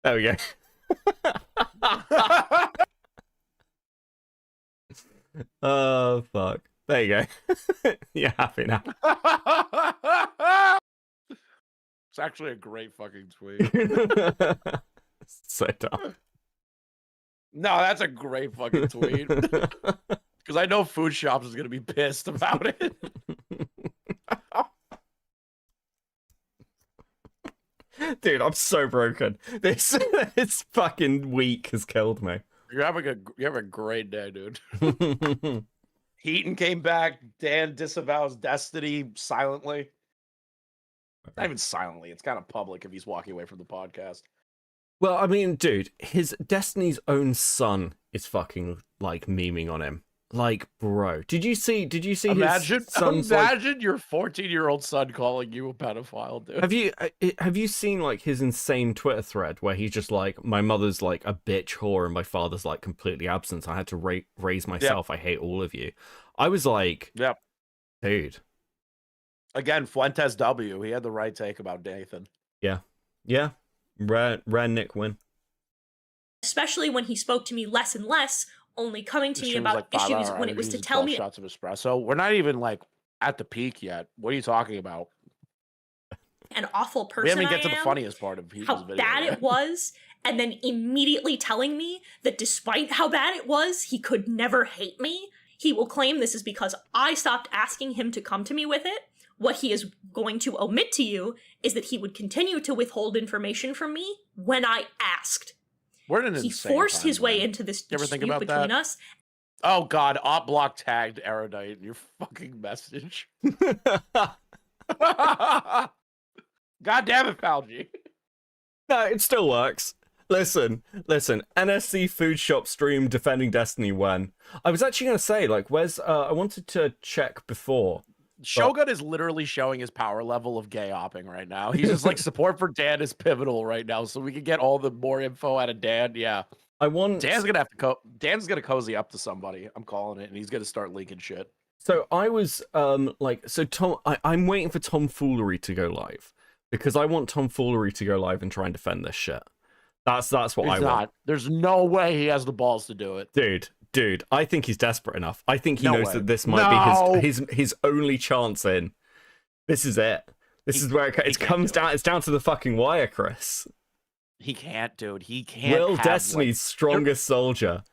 There we go. Oh, fuck. There you go. You're happy now. It's actually a great fucking tweet. So dumb. No, that's a great fucking tweet. Because I know Food Shops is gonna be pissed about it. Dude, I'm so broken. This fucking week has killed me. You're having a great day, dude. Heaton came back. Dan disavows Destiny silently. Not even silently. It's kind of public if he's walking away from the podcast. Well, I mean, dude, his Destiny's own son is fucking like memeing on him. Like, bro, did you see Imagine his son's like, your 14-year-old son calling you a pedophile, dude. have you seen like his insane Twitter thread where he's just like, my mother's like a bitch whore and my father's like completely absent. I had to raise myself. Yep. I hate all of you. I was like, yep, dude. Again, Fuentes W. He had the right take about Nathan. Yeah. Rare Nick win. Especially when he spoke to me less and less, only coming to me about like issues when it was to tell me. Shots of espresso. We're not even like at the peak yet. What are you talking about? An awful person. We haven't I get to the am, funniest part of Heaton's how video. bad it was, and then immediately telling me that despite how bad it was, he could never hate me. He will claim this is because I stopped asking him to come to me with it. What he is going to omit to you is that he would continue to withhold information from me when I asked. He forced his way into this dispute between us. Oh god, OpBlock tagged Erudite in your fucking message. God damn it, Palgy. No, it still works. Listen. NSC Food Shop stream defending Destiny when. I was actually going to say, like, where's... I wanted to check before. Shogun is literally showing his power level of gay opping right now. He's just like, support for Dan is pivotal right now, so we can get all the more info out of Dan. Yeah. Dan's gonna have to Dan's gonna cozy up to somebody. I'm calling it, and he's gonna start leaking shit. So I was I'm waiting for Tom Foolery to go live. Because I want Tom Foolery to go live and try and defend this shit. That's what I want. There's no way he has the balls to do it. Dude, I think he's desperate enough. I think he knows that this might be his only chance in. This is it. This is where it comes down. It's down to the fucking wire, Chris. He can't, dude. He can't. Will Destiny's strongest soldier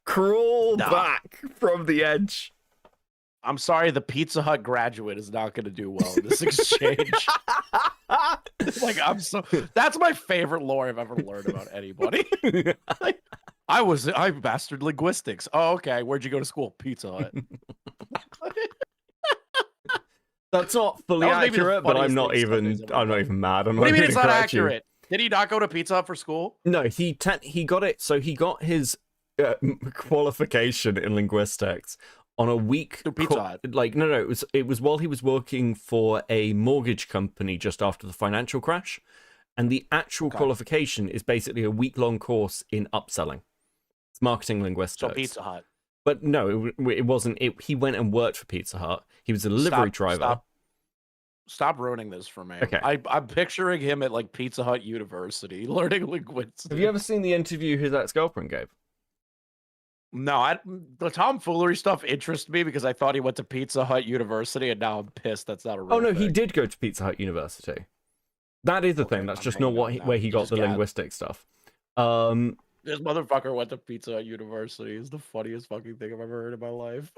crawl back from the edge? I'm sorry, the Pizza Hut graduate is not going to do well in this exchange. That's my favorite lore I've ever learned about anybody. I mastered linguistics. Oh, okay. Where'd you go to school? Pizza Hut. That's not fully accurate, but I'm not even mad. What do you mean it's not accurate? Did he not go to Pizza Hut for school? No, he got it. So he got his qualification in linguistics on a week. It was while he was working for a mortgage company just after the financial crash, and the actual qualification is basically a week-long course in upselling. It's marketing linguistics. So Pizza Hut. But no, it wasn't. He went and worked for Pizza Hut. He was a delivery driver. Stop ruining this for me. Okay. I'm picturing him at like Pizza Hut University learning linguistics. Have you ever seen the interview his ex-girlfriend gave? No, the Tom Foolery stuff interests me because I thought he went to Pizza Hut University, and now I'm pissed that's not a real thing. He did go to Pizza Hut University. That is the thing. That's just not where he got the linguistic stuff. This motherfucker went to Pizza Hut University. It's the funniest fucking thing I've ever heard in my life.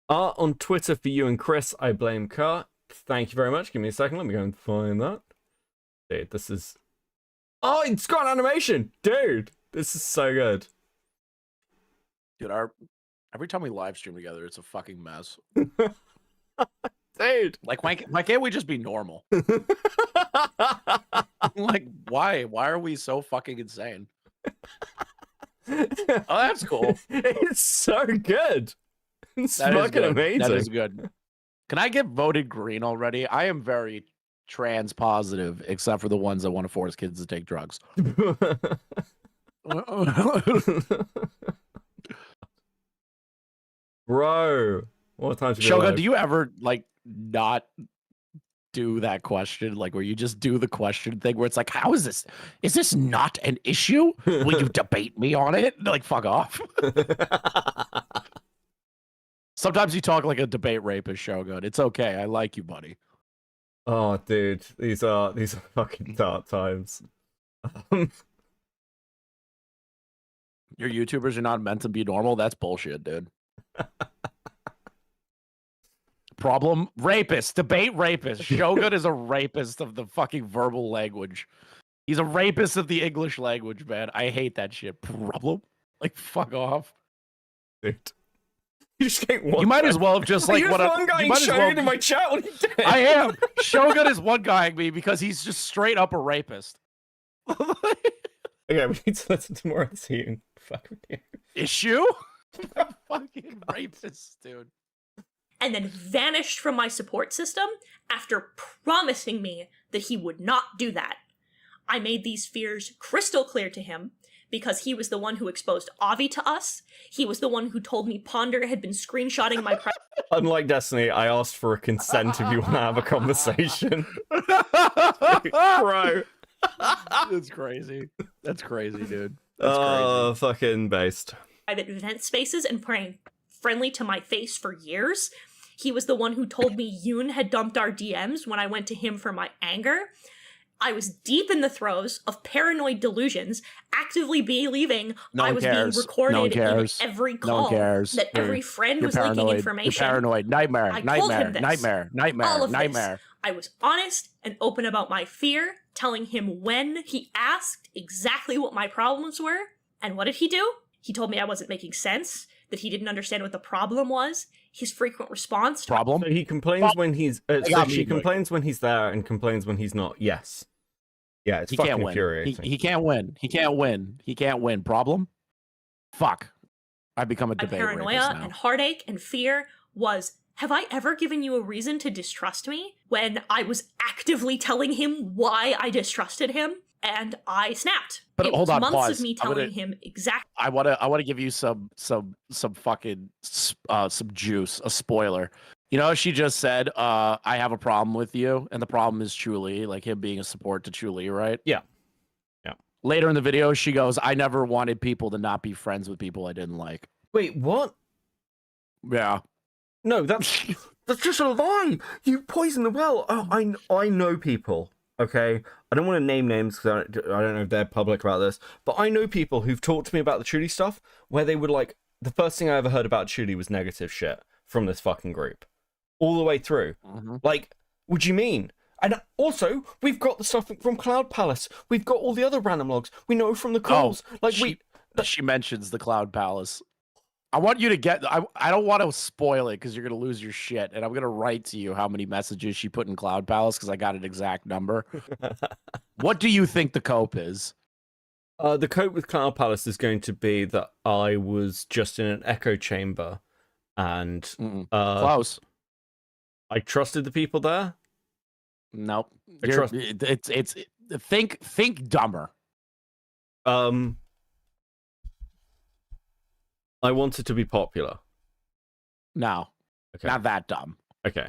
On Twitter for you and Chris, I blame Kurt. Thank you very much. Give me a second. Let me go and find that. Dude, this is... Oh, it's got an animation! Dude, this is so good. Dude, every time we live stream together, it's a fucking mess. Dude. Like, why can't we just be normal? Like, why? Why are we so fucking insane? Oh, that's cool. It's so good. It's fucking amazing. That is good. Can I get voted green already? I am very trans positive, except for the ones that want to force kids to take drugs. Bro, what time to be Shogun, alive? do you ever like not do that question, like where you just do the question thing where it's like, how is this? Is this not an issue? Will you debate me on it? Like, fuck off. Sometimes you talk like a debate rapist, Shogun. It's okay. I like you, buddy. Oh, dude, these are fucking dark times. Your YouTubers are not meant to be normal. That's bullshit, dude. Problem? Rapist. Debate rapist. Shogun is a rapist of the fucking verbal language. He's a rapist of the English language, man. I hate that shit. Problem? Like, fuck off. Dude. You just can't one You might guy. as well have just like You're what one guy you might as well Shogun in my chat. What are you doing? I am. Shogun is one guying me because he's just straight up a rapist. Okay, we need to listen to more of this Heaton. Fuck you. Issue? Fucking rapist, dude. And then vanished from my support system after promising me that he would not do that. I made these fears crystal clear to him because he was the one who exposed Avi to us. He was the one who told me Ponder had been screenshotting my Unlike Destiny, I asked for a consent if you want to have a conversation. Bro. That's crazy. That's crazy, dude. Oh, fucking based. private event spaces and praying friendly to my face for years. He was the one who told me Yoon had dumped our DMs when I went to him for my anger. I was deep in the throes of paranoid delusions, actively believing I was being recorded in every call, that every friend was leaking information. You're paranoid. Nightmare. I told him Nightmare. this. Nightmare. All of Nightmare. this. I was honest and open about my fear, telling him when he asked exactly what my problems were. And what did he do? He told me I wasn't making sense, that he didn't understand what the problem was. His frequent response to So he complains when he's so she complains when he's there and complains when he's not. Yes. Yeah, it's fucking infuriating. He can't win. He can't win. He can't win. Problem? Fuck. I've become a my debate paranoia rapist now. and heartache and fear was, have I ever given you a reason to distrust me? When I was actively telling him why I distrusted him, and I snapped. But it hold was on, months pause. of me telling him exactly. I wanna give you some fucking some juice, a spoiler. You know, she just said, I have a problem with you, and the problem is Chuli, like him being a support to Chuli, right? Yeah. Yeah. Later in the video, she goes, I never wanted people to not be friends with people I didn't like. Wait, what? Yeah. No, that's just a lie. You poisoned the well. Oh, I know people. Okay, I don't want to name names because I don't know if they're public about this, but I know people who've talked to me about the Chuli stuff where they would like, the first thing I ever heard about Chuli was negative shit from this fucking group. All the way through. Like, what do you mean? And also, we've got the stuff from Cloud Palace. We've got all the other random logs. We know from the calls. She mentions the Cloud Palace. I want you to get. I don't want to spoil it because you're gonna lose your shit, and I'm gonna write to you how many messages she put in Cloud Palace because I got an exact number. What do you think the cope is? The cope with Cloud Palace is going to be that I was just in an echo chamber, and close. I trusted the people there. Nope. It's think dumber. I wanted to be popular. No. Okay. Not that dumb. Okay.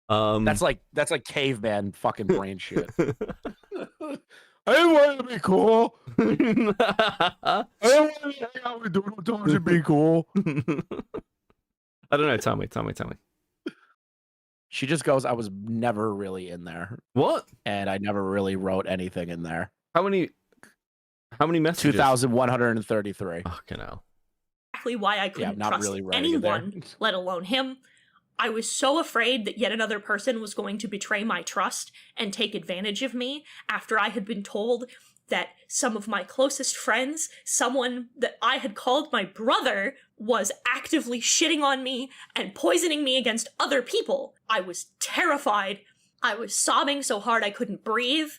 That's like caveman fucking brain shit. I want to be cool. I want to hang out with Doodle Tones and be cool. I don't know. Tell me. She just goes, I was never really in there. What? And I never really wrote anything in there. How many messages? 2,133. Fucking hell. Exactly why I couldn't not trust really writing it there. anyone, let alone him. I was so afraid that yet another person was going to betray my trust and take advantage of me after I had been told that some of my closest friends, someone that I had called my brother, was actively shitting on me and poisoning me against other people. I was terrified. I was sobbing so hard I couldn't breathe.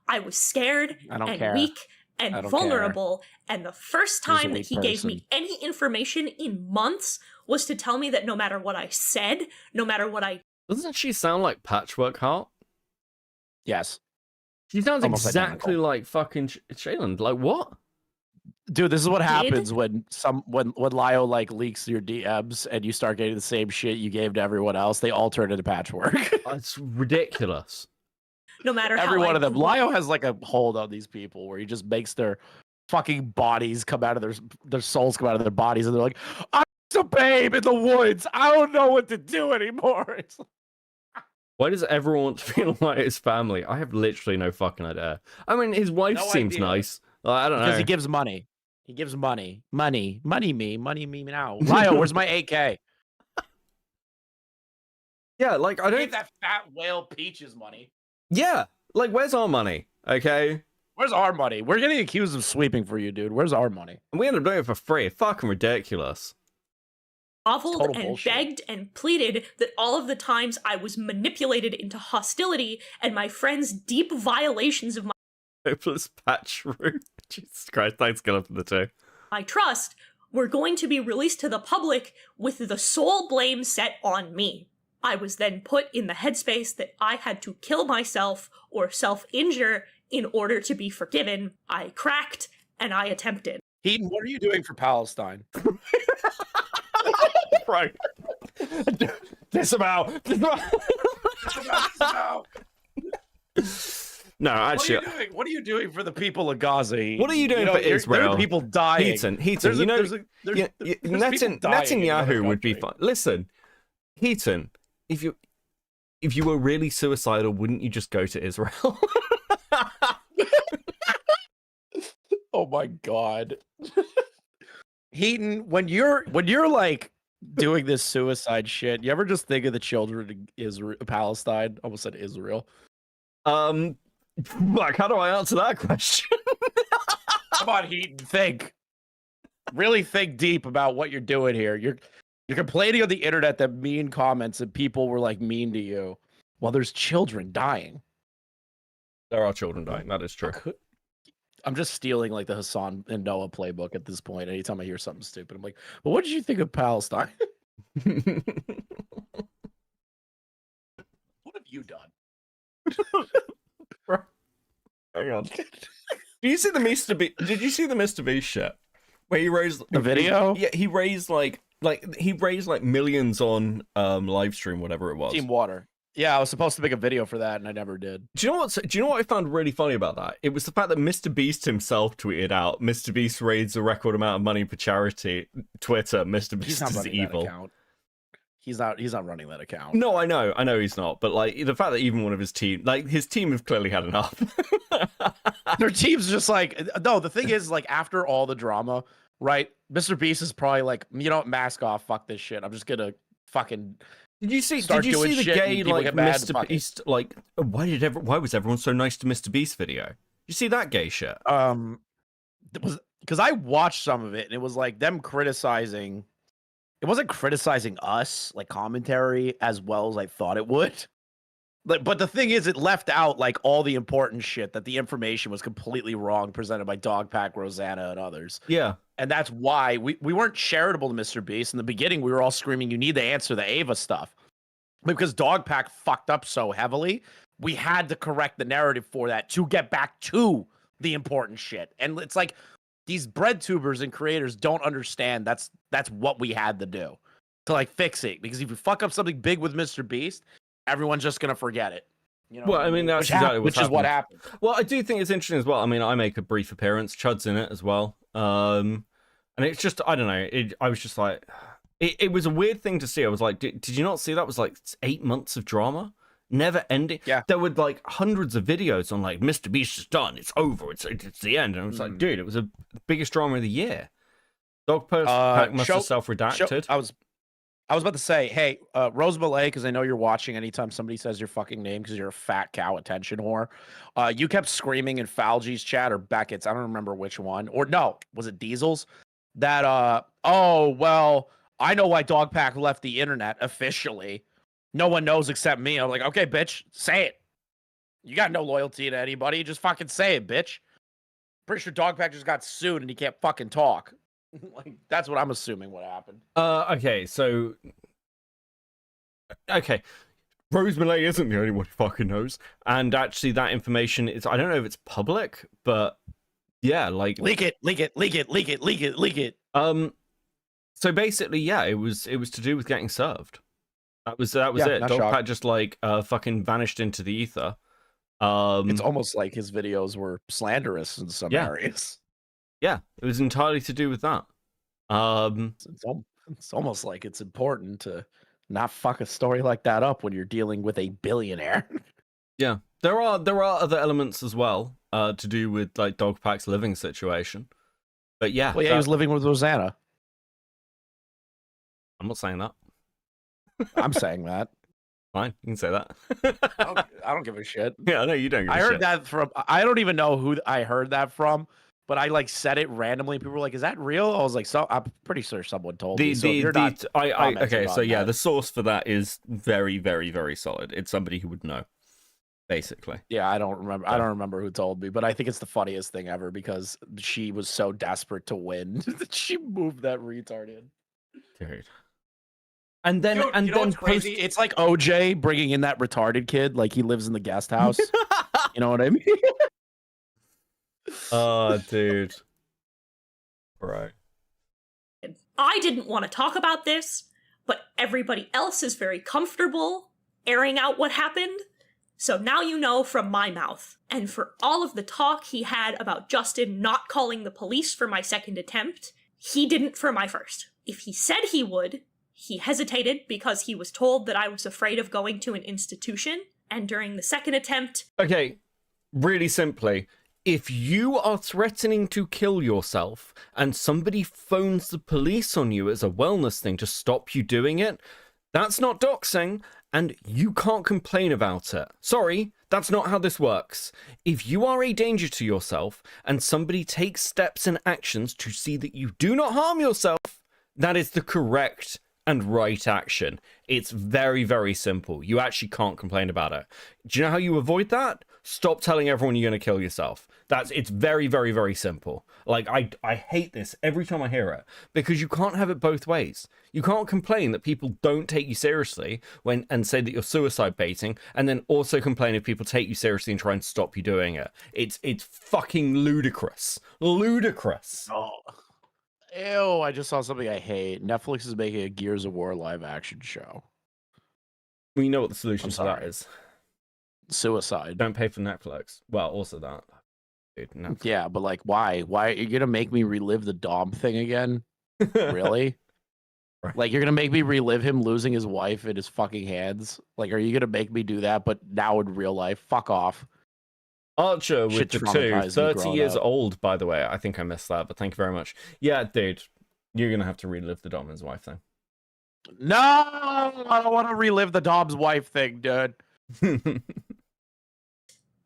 I was scared and weak and vulnerable. And the first time that he gave me any information in months was to tell me that no matter what I said, no matter what I... Doesn't she sound like Patchwork Heart? Yes. She sounds exactly like fucking Shayland. Like, what? Dude, this is what happens when Lio like leaks your DMs and you start getting the same shit you gave to everyone else. They all turn into Patchwork. It's ridiculous. No matter every how one of them. Lio has like a hold on these people where he just makes their fucking bodies come out of their souls come out of their bodies, and they're like, It's a babe in the woods. I don't know what to do anymore. It's Why does everyone want to be like his family? I have literally no fucking idea. I mean, his wife No seems idea. nice. I don't know. Because he gives money. He gives money. Money me now. Lyle, where's my AK? Yeah, like I Gave don't. that fat whale Peaches money. Yeah, like where's our money? Okay, Where's our money? We're getting accused of sweeping for you, dude. Where's our money? and we end up doing it for free. Fucking ridiculous. Groveled Total and bullshit. begged and pleaded that all of the times I was manipulated into hostility and my friends' deep violations of Hopeless patch room. Jesus Christ, thanks, Gilla, for the two. my trust were going to be released to the public with the sole blame set on me. I was then put in the headspace that I had to kill myself or self-injure in order to be forgiven. I cracked and I attempted. Heaton, what are you doing for Palestine? Right. Disavow. No, actually. What are you doing for the people of Gaza? Heaton? What are you doing for There Israel? are people dying. Heaton, There's you know, there's people dying in Netanyahu another would be country. fine. Listen, Heaton, if you were really suicidal, wouldn't you just go to Israel? Oh my god. Heaton, when you're like doing this suicide shit, you ever just think of the children in Israel, Palestine? Almost said Israel. Like, how do I answer that question? Come on, Heaton, think. Really think deep about what you're doing here. You're complaining on the internet that mean comments and people were like mean to you. Well, there's children dying. There are children dying. That is true. I'm just stealing like the Hassan and Noah playbook at this point. Anytime I hear something stupid, I'm like, well, what did you think of Palestine? What have you done? Hang on. Did you see the Mr. Beast? Did you see the Mr. Beast shit? Where he raised the video? Yeah, he raised like millions on live stream, whatever it was. Team Water. Yeah, I was supposed to make a video for that and I never did. Do you know what I found really funny about that? It was the fact that Mr. Beast himself tweeted out, "Mr. Beast raised a record amount of money for charity." Twitter, Mr. Beast is evil. That account. He's not running that account. No, I know he's not. But like the fact that even one of his team, like his team, have clearly had enough. Their team's just like, no. The thing is, like, after all the drama, right? Mr. Beast is probably like, you know what, mask off. Fuck this shit. I'm just gonna fucking. Did you see the gay like Mr. Beast? Like, why was everyone so nice to Mr. Beast video? You see that gay shit? It was because I watched some of it and it was like them criticizing. It wasn't criticizing us, like commentary, as well as I thought it would. But the thing is, it left out like all the important shit that the information was completely wrong presented by Dogpack, Rosanna, and others. Yeah. And that's why we weren't charitable to Mr. Beast. In the beginning, we were all screaming, you need to answer the Ava stuff. Because Dogpack fucked up so heavily, we had to correct the narrative for that to get back to the important shit. And it's like, these bread tubers and creators don't understand that's what we had to do to like fix it. Because if you fuck up something big with Mr. Beast, everyone's just gonna forget it. You know, well, I mean, that's exactly which is what happened. Well, I do think it's interesting as well. I mean, I make a brief appearance. Chud's in it as well. And it's just, I don't know. I was just like, it was a weird thing to see. I was like, did you not see that was like 8 months of drama? Never ending. Yeah. There were like hundreds of videos on like, Mr. Beast is done. It's over. It's the end. And I was like, dude, it was the biggest drama of the year. Dogpack must have self-redacted. I was about to say, hey, Rose Malay, because I know you're watching anytime somebody says your fucking name because you're a fat cow attention whore. You kept screaming in Falgy's chat or Beckett's, I don't remember which one. Or no, was it Diesel's? That, oh, well, I know why Dogpack left the internet officially. No one knows except me. I'm like, okay, bitch, say it. You got no loyalty to anybody. Just fucking say it, bitch. Pretty sure Dogpack just got sued and he can't fucking talk. Like, that's what I'm assuming what happened. Okay, so Rose Malay isn't the only one who fucking knows, and actually that information is, I don't know if it's public, but yeah, like leak it. So basically, yeah, it was to do with getting served. That was Yeah, it. not Dogpack shocked. just like fucking vanished into the ether. It's almost like his videos were slanderous in some areas. Yeah, it was entirely to do with that. It's almost like it's important to not fuck a story like that up when you're dealing with a billionaire. Yeah, there are other elements as well to do with like Dogpack's living situation. But yeah, Well, yeah, he was living with Rosanna. I'm not saying that. I'm saying that. Fine, you can say that. I don't give a shit. Yeah, I know you don't give a I heard shit. that from. I don't even know who I heard that from, but I like said it randomly. People were like, "Is that real?" I was like, "So I'm pretty sure someone told me." So Okay, so yeah, the source for that is very, very, very solid. It's somebody who would know, basically. Yeah, I don't remember. I don't remember who told me, but I think it's the funniest thing ever because she was so desperate to win that she moved that retard in. Dude. And then, Dude, and you know then what's crazy? It's like OJ bringing in that retarded kid, like he lives in the guest house. You know what I mean? Oh, dude. Right. I didn't want to talk about this, but everybody else is very comfortable airing out what happened. So now you know from my mouth. And for all of the talk he had about Justin not calling the police for my second attempt, he didn't for my first. If he said he would, he hesitated because he was told that I was afraid of going to an institution, and during the second attempt... Okay, really simply, if you are threatening to kill yourself and somebody phones the police on you as a wellness thing to stop you doing it, that's not doxing, and you can't complain about it. Sorry, that's not how this works. If you are a danger to yourself and somebody takes steps and actions to see that you do not harm yourself, that is the correct and right action. It's very, very simple. You actually can't complain about it. Do you know how you avoid that? Stop telling everyone you're going to kill yourself. It's very, very, very simple. Like, I hate this every time I hear it, because you can't have it both ways. You can't complain that people don't take you seriously and say that you're suicide baiting, and then also complain if people take you seriously and try and stop you doing it. It's fucking ludicrous. Ludicrous. Oh. Ew, I just saw something I hate. Netflix is making a Gears of War live action show. We know what the solution to that is. Suicide. Don't pay for Netflix. Well, also that. Dude, Netflix. Yeah, but like, why? Why are you gonna make me relive the Dom thing again? Really? Right. Like, you're gonna make me relive him losing his wife in his fucking hands? Like, are you gonna make me do that, but now in real life? Fuck off. Archer with Shit the two, traumatized me 30 growing years up. old, by the way. I think I missed that, but thank you very much. Yeah, dude, you're going to have to relive the Dom and his wife thing. No, I don't want to relive the Dom's wife thing, dude.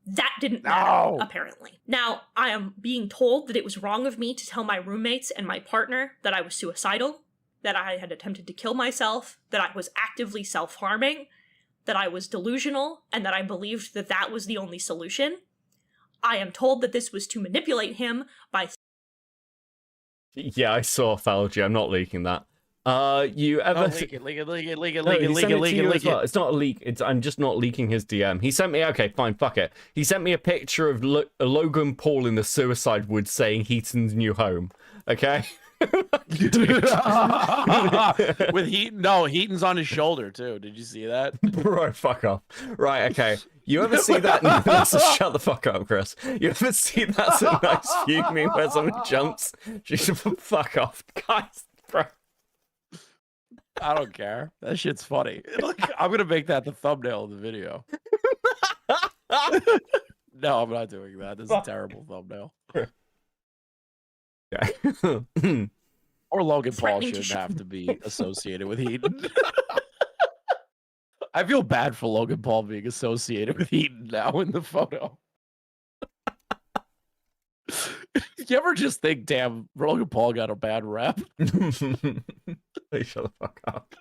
That didn't matter, apparently. Now, I am being told that it was wrong of me to tell my roommates and my partner that I was suicidal, that I had attempted to kill myself, that I was actively self-harming, that I was delusional, and that I believed that that was the only solution. I am told that this was to manipulate him by... Yeah, I saw Falgi. I'm not leaking that. You ever... No, leak it. It's not a leak. I'm just not leaking his DM. He sent me... Okay, fine, fuck it. He sent me a picture of Logan Paul in the suicide woods saying Heaton's new home. Okay? With Heaton, no, Heaton's on his shoulder too. Did you see that? Bro, fuck off. Right, okay. You ever see that? Shut the fuck up, Chris. You ever see that a nice view meme where someone jumps? Just fuck off, guys, bro. I don't care. That shit's funny. Look, I'm gonna make that the thumbnail of the video. No, I'm not doing that. This is a terrible thumbnail. Yeah. Or Logan Paul shouldn't have to be associated with Heaton. I feel bad for Logan Paul being associated with Heaton now in the photo. You ever just think, damn, Logan Paul got a bad rap? Please shut the fuck up.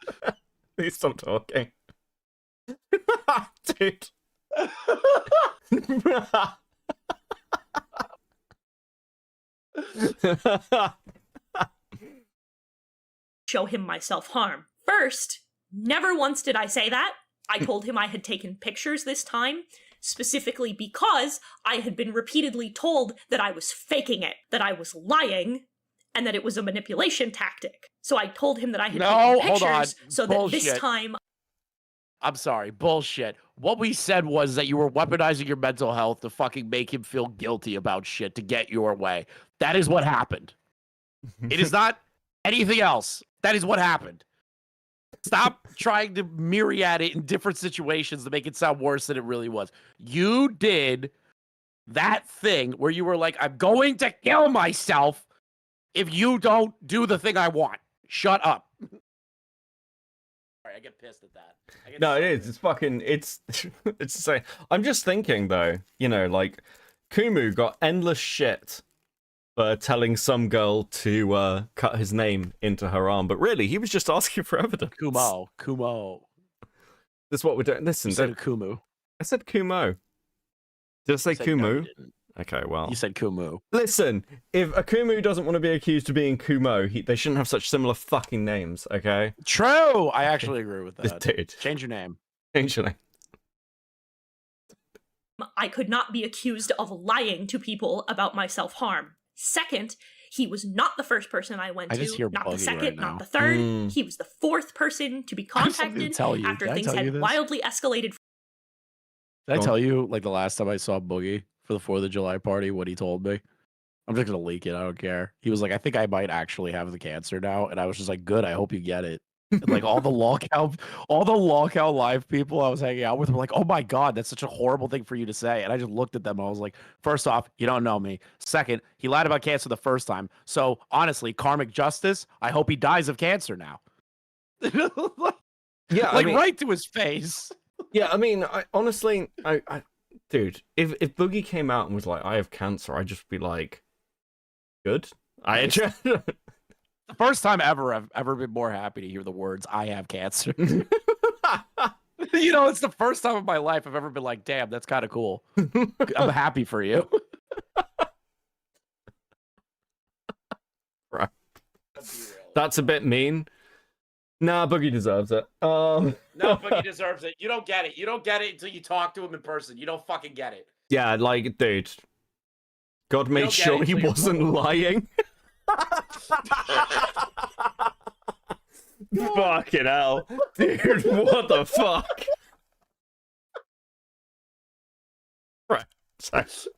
Please stop talking. Dude. show him my self-harm. First, never once did I say that. I told him I had taken pictures this time, specifically because I had been repeatedly told that I was faking it, that I was lying, and that it was a manipulation tactic. So I told him that I had taken pictures so that this time... I'm sorry, bullshit. What we said was that you were weaponizing your mental health to fucking make him feel guilty about shit to get your way. That is what happened. It is not anything else. That is what happened. Stop trying to myriad it in different situations to make it sound worse than it really was. You did that thing where you were like, I'm going to kill myself if you don't do the thing I want. Shut up. Sorry, I get pissed at that. No, it is. It's fucking. It's insane. I'm just thinking though. Like Kumu got endless shit for telling some girl to cut his name into her arm, but really, he was just asking for evidence. Kumo. This is what we're doing. Listen, You said Kumu. I said Kumo. Did I say said no, you Kumu? didn't. Okay, well. You said Kumu. Listen, if a Kumu doesn't want to be accused of being Kumo, they shouldn't have such similar fucking names, okay? True! I actually agree with that. Dude. Change your name. Change your name. I could not be accused of lying to people about my self-harm. Second, he was not the first person I went I just to, hear not the Buggy second, right not now. the third. Mm. He was the fourth person to be I have something to contacted tell you. after Did I things tell you had this? wildly escalated. Did I Go on. tell you, like, the last time I saw Boogie for the 4th of July party, what he told me? I'm just gonna leak it. I don't care. He was like, I think I might actually have the cancer now. And I was just like, good. I hope you get it. And, like, all the lockout live people I was hanging out with were like, oh my God, that's such a horrible thing for you to say. And I just looked at them. And I was like, first off, you don't know me. Second, he lied about cancer the first time. So honestly, karmic justice, I hope he dies of cancer now. Yeah, like, right to his face. Yeah, I mean, honestly, dude, if Boogie came out and was like, I have cancer, I'd just be like, good. The first time ever I've ever been more happy to hear the words, I have cancer. It's the first time in my life I've ever been like, damn, that's kind of cool. I'm happy for you. Right. That's a bit mean. Nah, Boogie deserves it. No, Boogie deserves it. You don't get it. You don't get it until you talk to him in person. You don't fucking get it. Yeah, like, dude. God made don't get sure it he till you're wasn't lying. Fucking hell. Dude, what the fuck? Right. It's actually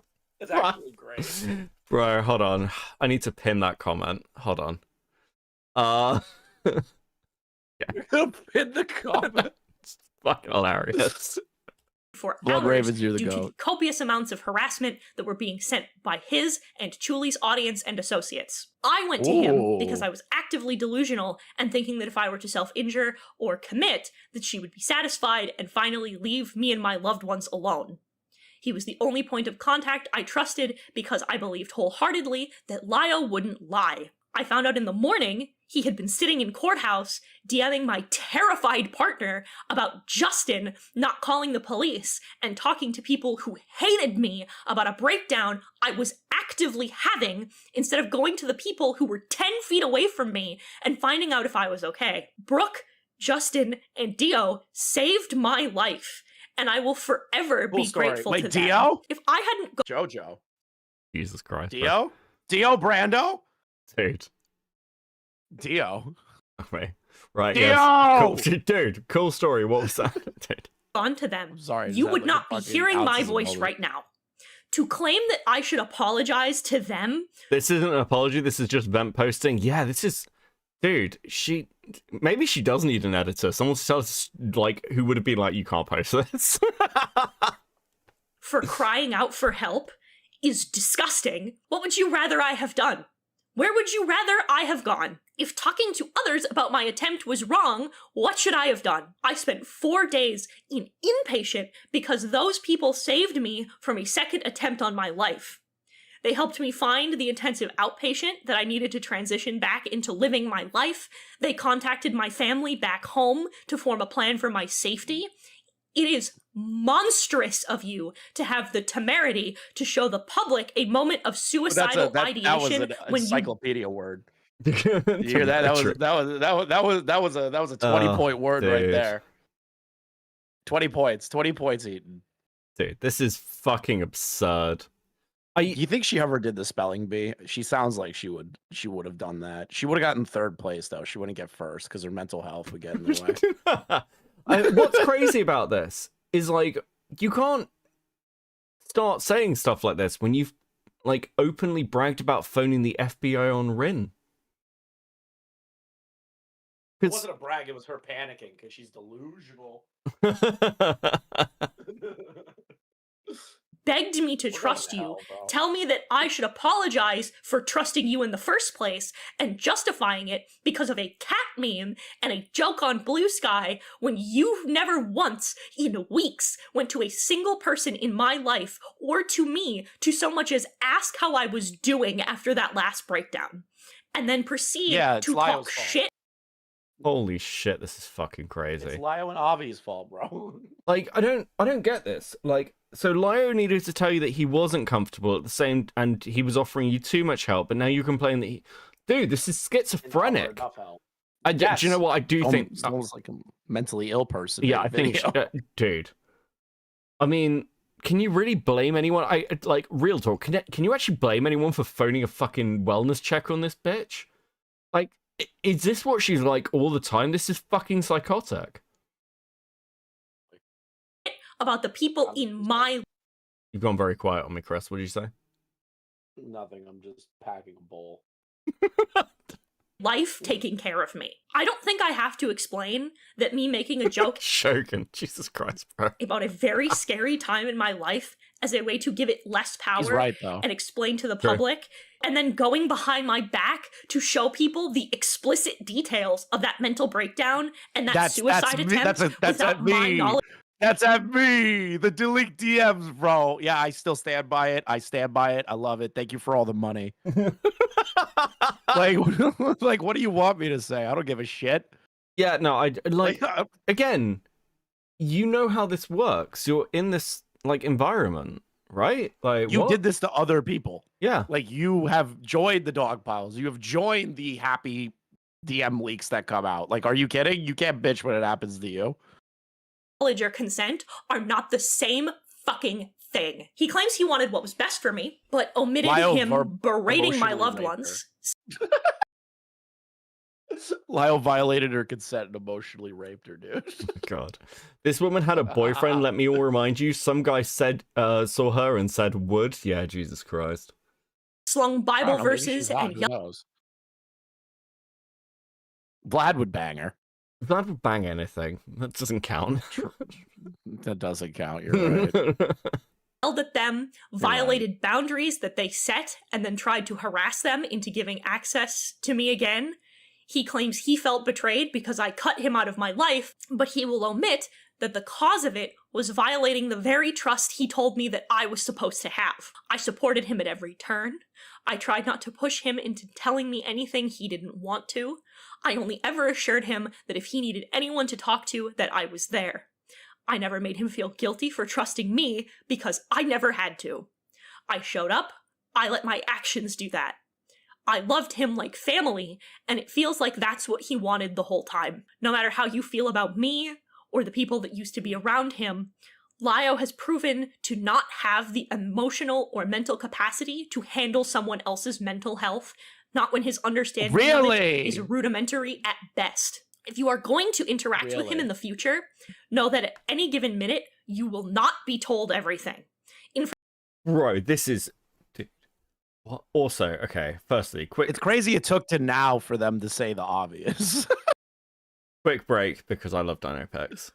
great. Bro, hold on. I need to pin that comment. Hold on. You're gonna pin the comment. It's fucking hilarious. For Blood hours Ravens, you're the due to goat. the copious amounts of harassment that were being sent by his and Chuli's audience and associates. I went to him because I was actively delusional and thinking that if I were to self-injure or commit, that she would be satisfied and finally leave me and my loved ones alone. He was the only point of contact I trusted because I believed wholeheartedly that Lyle wouldn't lie. I found out in the morning he had been sitting in courthouse DMing my terrified partner about Justin not calling the police and talking to people who hated me about a breakdown I was actively having instead of going to the people who were 10 feet away from me and finding out if I was okay. Brooke, Justin, and Dio saved my life, and I will forever Cool be story. grateful Wait, to them. Dio? If I hadn't Jojo. Jesus Christ. Dio? Dio Brando? Dude. Dio. Okay. Right, Dio! yes. Cool. Dude, cool story. What was that? Dude. gone to them, Sorry, you is that would like not a be fucking hearing my autism voice moment? right now. To claim that I should apologize to them, This isn't an apology, this is just vent posting. Yeah, this is... Dude, maybe she does need an editor. Someone tells us, like, who would have been like, you can't post this. for crying out for help, is disgusting. What would you rather I have done? Where would you rather I have gone? If talking to others about my attempt was wrong, what should I have done? I spent 4 days in inpatient because those people saved me from a second attempt on my life. They helped me find the intensive outpatient that I needed to transition back into living my life. They contacted my family back home to form a plan for my safety. It is monstrous of you to have the temerity to show the public a moment of suicidal ideation that was an when encyclopedia word. You hear that? That was a 20-point word right dude. there. 20 points, Heaton. Dude, this is fucking absurd. You think she ever did the spelling bee? She sounds like she would have done that. She would have gotten third place though. She wouldn't get first because her mental health would get in the way. What's crazy about this is, like, you can't start saying stuff like this when you've, like, openly bragged about phoning the FBI on Rin. It wasn't a brag, it was her panicking because she's delusional. Begged me to trust you, tell me that I should apologize for trusting you in the first place, and justifying it because of a cat meme and a joke on Blue Sky, when you never once, in weeks, went to a single person in my life, or to me, to so much as ask how I was doing after that last breakdown. And then proceed to talk shit. Holy shit, this is fucking crazy. It's Lio and Avi's fault, bro. Like, I don't get this. Like, so Lio needed to tell you that he wasn't comfortable at the same, and he was offering you too much help, but now you complain that dude, this is schizophrenic. Enough help. Do you know what I do think? It's almost like a mentally ill person. Yeah, I think, dude. I mean, can you really blame anyone? Like, real talk. Can you actually blame anyone for phoning a fucking wellness check on this bitch? Like, is this what she's like all the time? This is fucking psychotic. About the people in my... You've gone very quiet on me, Chris. What did you say? Nothing. I'm just packing a bowl. life taking care of me. I don't think I have to explain that me making a joke Shogun, Jesus Christ, bro. about a very scary time in my life as a way to give it less power He's right, though. and explain to the Sure. public, and then going behind my back to show people the explicit details of that mental breakdown and that suicide attempt That's without at my me. knowledge. That's at me. The delete DMs, bro. Yeah, I still stand by it. I stand by it. I love it. Thank you for all the money. like, what do you want me to say? I don't give a shit. Yeah, no, I like again, you know how this works. You're in this like environment, right? Like You what? did this to other people. Yeah. Like you have joined the dog piles. You have joined the happy DM leaks that come out. Like, are you kidding? You can't bitch when it happens to you. Knowledge or consent are not the same fucking thing. He claims he wanted what was best for me, but omitted him berating my loved ones. Lyle violated her consent and emotionally raped her, dude. God. This woman had a boyfriend, let me all remind you. Some guy said saw her and said would. Yeah, Jesus Christ. Slung Bible verses and Vlad would bang her. Vlad would bang anything. That doesn't count. That doesn't count, you're right. yelled at them, violated boundaries that they set, and then tried to harass them into giving access to me again. He claims he felt betrayed because I cut him out of my life, but he will omit that the cause of it was violating the very trust he told me that I was supposed to have. I supported him at every turn. I tried not to push him into telling me anything he didn't want to. I only ever assured him that if he needed anyone to talk to, that I was there. I never made him feel guilty for trusting me because I never had to. I showed up. I let my actions do that. I loved him like family, and it feels like that's what he wanted the whole time. No matter how you feel about me, or the people that used to be around him, Lio has proven to not have the emotional or mental capacity to handle someone else's mental health, not when his understanding of it is rudimentary at best. If you are going to interact with him in the future, know that at any given minute, you will not be told everything. Bro, this is... What? Also, okay, firstly, quick... It's crazy it took to now for them to say the obvious. Quick break, because I love Dino Pex.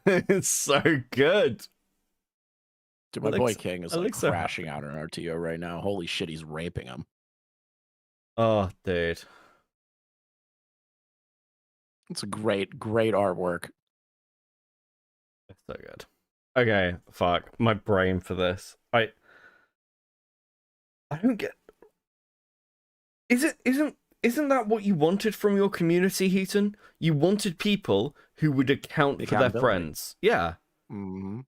It's so good. Dude, my boy King is like crashing out in RTO right now. Holy shit, he's raping him. Oh, dude. It's a great, great artwork. It's so good. Okay, fuck. My brain for this. I don't get... Isn't that what you wanted from your community, Heaton? You wanted people who would account for their friends. Yeah. Mm-hmm.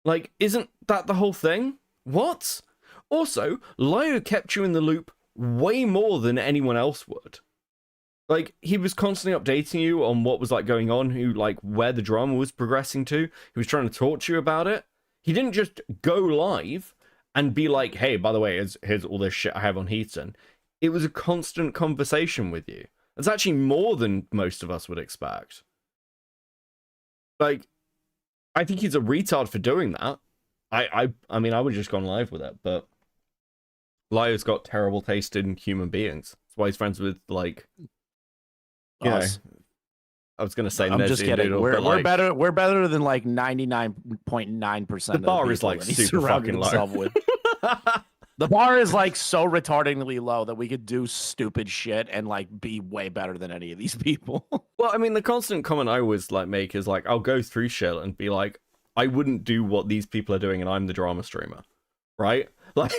Like, isn't that the whole thing? What? Also, Lio kept you in the loop way more than anyone else would. Like, he was constantly updating you on what was, like, going on, where the drama was progressing to. He was trying to talk to you about it. He didn't just go live and be like, hey, by the way, here's all this shit I have on Heaton. It was a constant conversation with you. It's actually more than most of us would expect. Like, I think he's a retard for doing that. I mean, I would just gone live with it, but Lio's got terrible taste in human beings. That's why he's friends with, like, You know, Us. I was gonna say I'm just Nezzy kidding. Noodle, We're but like, better. We're better than like 99.9%. the bar is like super fucking low. With. The bar is like so retardingly low that we could do stupid shit and like be way better than any of these people. Well, I mean, the constant comment I always like make is like, I'll go through shit and be like, I wouldn't do what these people are doing, and I'm the drama streamer, right? Like,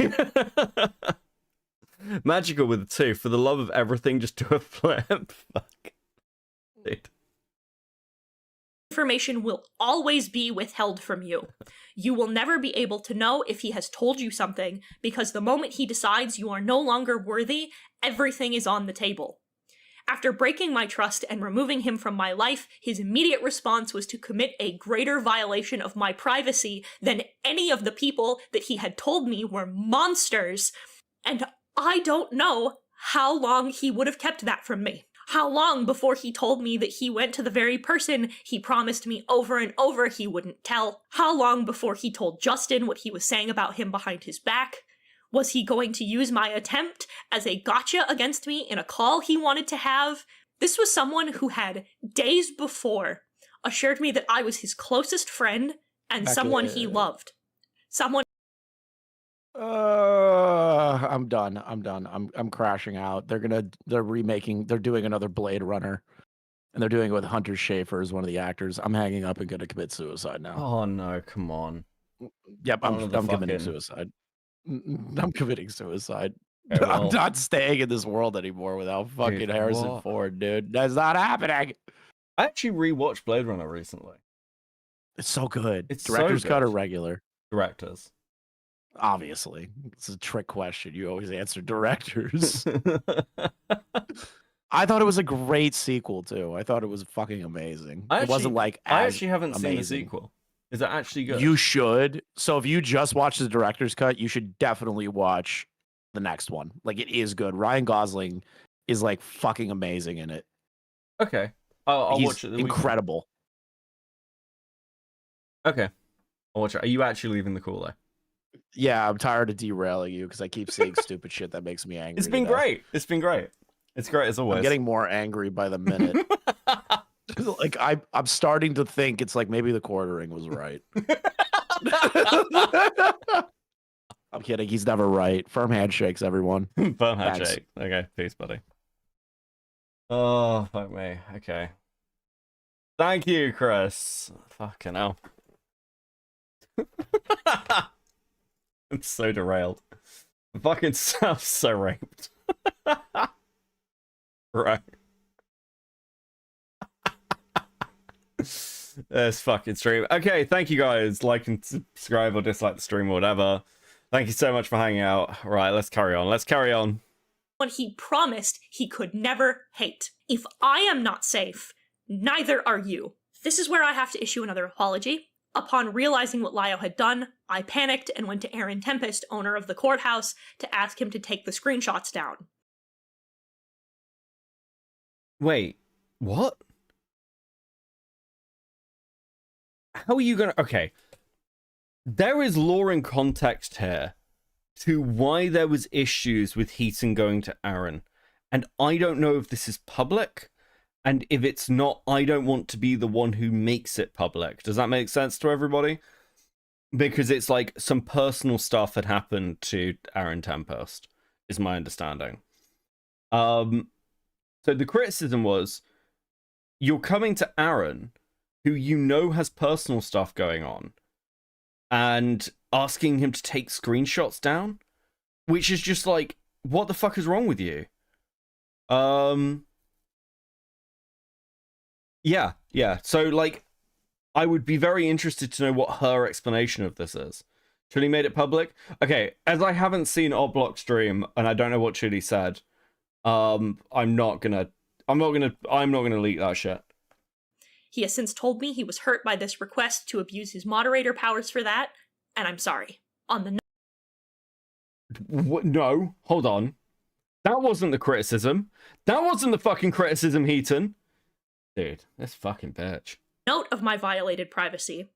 magical with the two. For the love of everything, just do a flip. Fuck. Dude. Information will always be withheld from you. You will never be able to know if he has told you something, because the moment he decides you are no longer worthy, everything is on the table. After breaking my trust and removing him from my life, his immediate response was to commit a greater violation of my privacy than any of the people that he had told me were monsters. And I don't know how long he would have kept that from me. How long before he told me that he went to the very person he promised me over and over he wouldn't tell? How long before he told Justin what he was saying about him behind his back? Was he going to use my attempt as a gotcha against me in a call he wanted to have? This was someone who had, days before, assured me that I was his closest friend and someone he loved. Someone. I'm done. I'm crashing out. They're doing another Blade Runner, and they're doing it with Hunter Schafer as one of the actors. I'm hanging up and gonna commit suicide now. Oh no, come on. Yep, I'm fucking- committing suicide. I'm committing suicide. Okay, well- I'm not staying in this world anymore without fucking Dude, Harrison what? Ford, dude. That's not happening. I actually rewatched Blade Runner recently. It's so good. It's Director's so cut or good. regular? Directors. Obviously, it's a trick question. You always answer directors. I thought it was a great sequel too. I thought it was fucking amazing. It wasn't like I as actually haven't seen the amazing. sequel. Is that actually good? You should. So if you just watch the director's cut, you should definitely watch the next one. Like, it is good. Ryan Gosling is like fucking amazing in it. Okay. I'll He's watch it. the weekend. incredible. Okay. I'll watch it. Are you actually leaving the call though? Yeah, I'm tired of derailing you because I keep saying stupid shit that makes me angry. It's been today. great. It's been great. It's great as always. I'm getting more angry by the minute. Like I'm starting to think it's like maybe the quartering was right. I'm kidding. He's never right. Firm handshakes, everyone. Firm Thanks. handshake. Okay, peace, buddy. Oh, fuck me. Okay. Thank you, Chris. Fucking hell. I'm so derailed. I fucking sound so raped. Right. This fucking stream. Okay, thank you guys. Like and subscribe or dislike the stream or whatever. Thank you so much for hanging out. Right, let's carry on. Let's carry on. When he promised he could never hate. If I am not safe, neither are you. This is where I have to issue another apology. Upon realizing what Lio had done, I panicked and went to Aaron Tempest, owner of the courthouse, to ask him to take the screenshots down. Wait, what? How are you gonna... Okay. There is lore and context here to why there was issues with Heaton going to Aaron. And I don't know if this is public. And if it's not, I don't want to be the one who makes it public. Does that make sense to everybody? Because it's like some personal stuff had happened to Aaron Tempest, is my understanding. So the criticism was, you're coming to Aaron, who you know has personal stuff going on, and asking him to take screenshots down, which is just like, what the fuck is wrong with you? Yeah. So, like, I would be very interested to know what her explanation of this is. Chili made it public? Okay, as I haven't seen Oddblock stream, and I don't know what Chili said, I'm not gonna leak that shit. He has since told me he was hurt by this request to abuse his moderator powers for that, and I'm sorry. On the What? No, hold on. That wasn't the criticism. That wasn't the fucking criticism, Heaton. Dude, this fucking bitch. note of my violated privacy,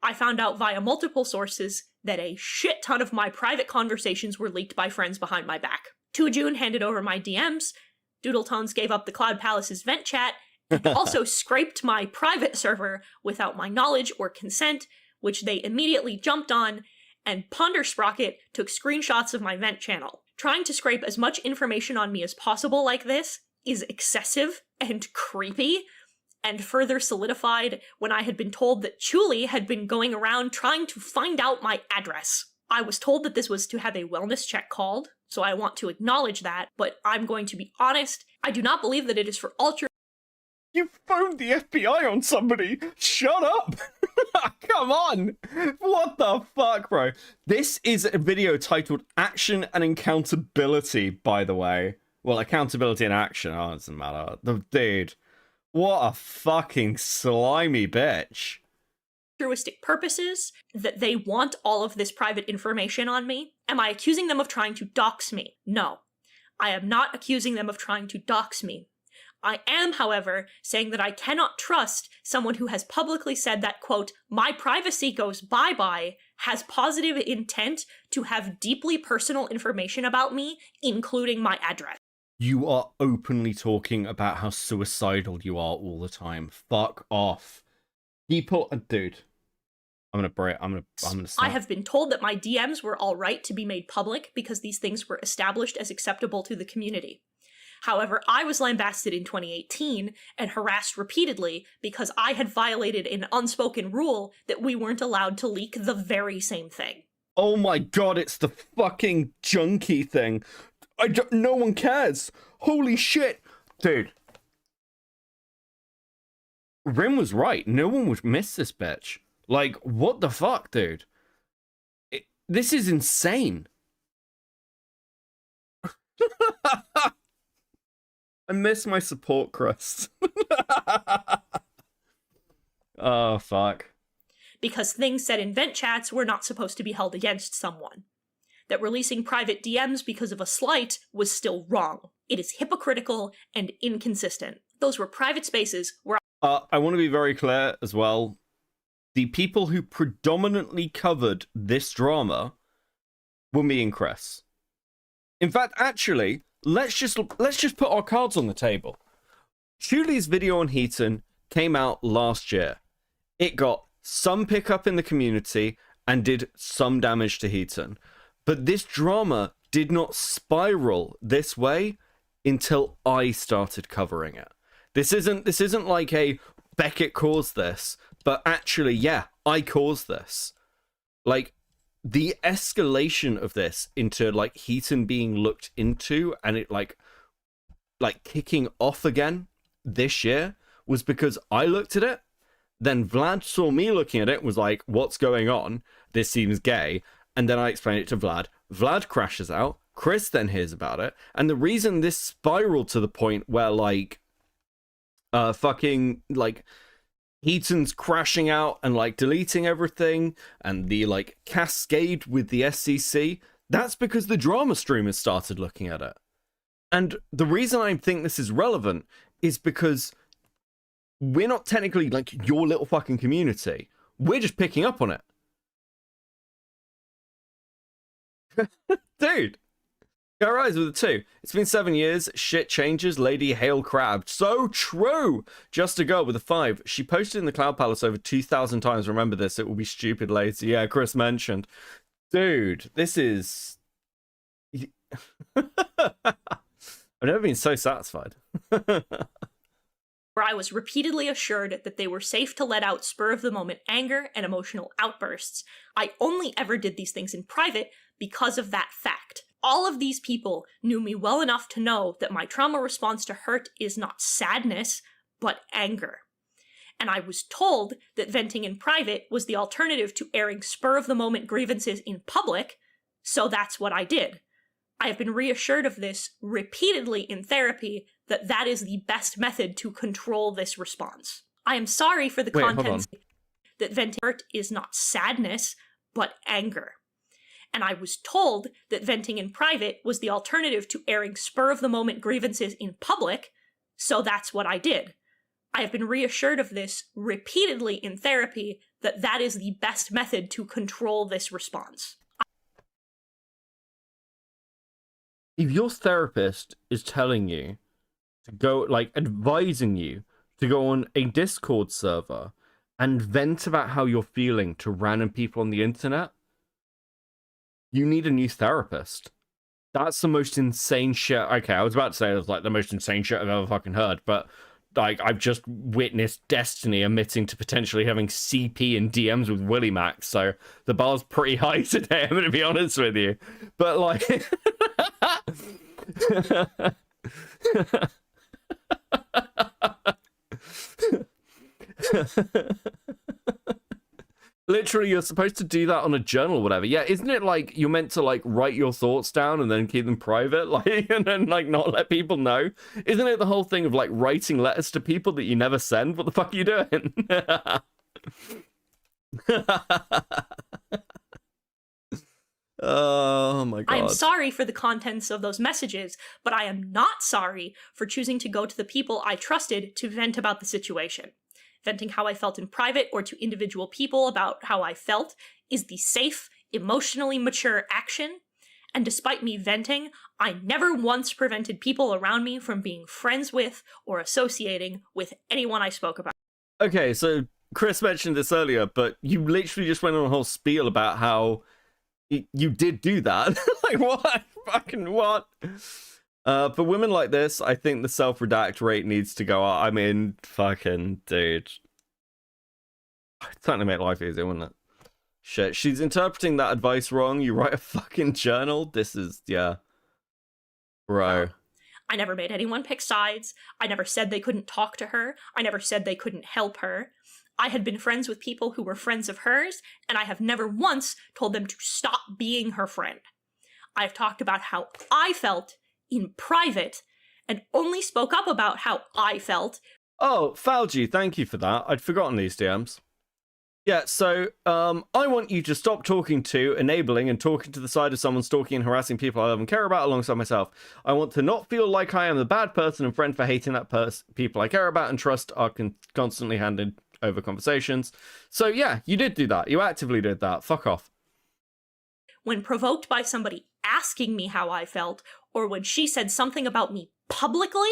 I found out via multiple sources that a shit ton of my private conversations were leaked by friends behind my back. 2June handed over my DMs Doodletones gave up the Cloud Palace's vent chat and also scraped my private server without my knowledge or consent, which they immediately jumped on, and Pondersprocket took screenshots of my vent channel. Trying to scrape as much information on me as possible like this is excessive and creepy, and further solidified when I had been told that Chuli had been going around trying to find out my address. I was told that this was to have a wellness check called, so I want to acknowledge that, but I'm going to be honest, I do not believe that it is for ultra. You phoned the FBI on somebody! Shut up! Come on! What the fuck, bro? This is a video titled Action and Accountability, by the way. Well, accountability and action, oh, it doesn't matter. Dude, what a fucking slimy bitch. Altruistic purposes, that they want all of this private information on me. Am I accusing them of trying to dox me? No. I am not accusing them of trying to dox me. I am, however, saying that I cannot trust someone who has publicly said that, quote, my privacy goes bye-bye, has positive intent to have deeply personal information about me, including my address. You are openly talking about how suicidal you are all the time. Fuck off. People, dude. I'm gonna I have been told that my DMs were alright to be made public because these things were established as acceptable to the community. However, I was lambasted in 2018 and harassed repeatedly because I had violated an unspoken rule that we weren't allowed to leak the very same thing. Oh my god, it's the fucking junkie thing. No one cares. Holy shit. Dude. Rim was right. No one would miss this bitch. Like, what the fuck, dude? This is insane. I miss my support crust. Oh, fuck. Because things said in vent chats were not supposed to be held against someone. That releasing private DMs because of a slight was still wrong. It is hypocritical and inconsistent. Those were private spaces where I want to be very clear as well. The people who predominantly covered this drama were me and Chris. In fact, actually, let's just put our cards on the table. Chuli's video on Heaton came out last year. It got some pickup in the community and did some damage to Heaton. But this drama did not spiral this way until I started covering it. This isn't like a Beckett caused this, but actually, yeah, I caused this. Like, the escalation of this into like Heaton being looked into and it like kicking off again this year was because I looked at it. Then Vlad saw me looking at it, was like, what's going on? This seems gay. And then I explained it to Vlad. Vlad crashes out. Chris then hears about it. And the reason this spiraled to the point where like fucking like Heaton's crashing out and like deleting everything and the like cascade with the SCC, that's because the drama streamers started looking at it. And the reason I think this is relevant is because we're not technically like your little fucking community. We're just picking up on it. Dude, go rise with a 2. It's been 7 years. Shit changes. Lady Hail Crab. So true. Just a girl with a 5. She posted in the Cloud Palace over 2,000 times. Remember this. It will be stupid later. Yeah, Chris mentioned. Dude, this is... I've never been so satisfied. where I was repeatedly assured that they were safe to let out spur-of-the-moment anger and emotional outbursts. I only ever did these things in private because of that fact. All of these people knew me well enough to know that my trauma response to hurt is not sadness, but anger. And I was told that venting in private was the alternative to airing spur-of-the-moment grievances in public, so that's what I did. I have been reassured of this repeatedly in therapy, that that is the best method to control this response. I am sorry for the contents that venting hurt is not sadness, but anger. And I was told that venting in private was the alternative to airing spur-of-the-moment grievances in public, so that's what I did. I have been reassured of this repeatedly in therapy, that that is the best method to control this response. If your therapist is telling you to go, like, advising you to go on a Discord server and vent about how you're feeling to random people on the internet, you need a new therapist. That's the most insane shit. Okay, I was about to say it was like the most insane shit I've ever fucking heard, but like I've just witnessed Destiny admitting to potentially having CP and DMs with Willie Max, so the bar's pretty high today, I'm gonna be honest with you. But like literally, you're supposed to do that on a journal or whatever. Yeah, isn't it like you're meant to like write your thoughts down and then keep them private, like, and then like not let people know? Isn't it the whole thing of like writing letters to people that you never send? What the fuck are you doing? Oh my god. I am sorry for the contents of those messages, but I am not sorry for choosing to go to the people I trusted to vent about the situation. Venting how I felt in private or to individual people about how I felt is the safe, emotionally mature action. And despite me venting, I never once prevented people around me from being friends with or associating with anyone I spoke about. Okay, so Chris mentioned this earlier, but you literally just went on a whole spiel about how you did do that. Like, what? Fucking what? For women like this, I think the self-redact rate needs to go up. I mean, fucking dude. It'd certainly make life easier, wouldn't it? Shit, she's interpreting that advice wrong. You write a fucking journal? This is, yeah. Bro. I never made anyone pick sides. I never said they couldn't talk to her. I never said they couldn't help her. I had been friends with people who were friends of hers, and I have never once told them to stop being her friend. I've talked about how I felt in private, and only spoke up about how I felt. Oh, Falgi, thank you for that. I'd forgotten these DMs. Yeah, so, I want you to stop talking to, enabling, and talking to the side of someone stalking and harassing people I love and care about alongside myself. I want to not feel like I am the bad person and friend for hating that people I care about and trust are constantly handed over conversations. So yeah, you did do that. You actively did that. Fuck off. When provoked by somebody asking me how I felt, or when she said something about me publicly,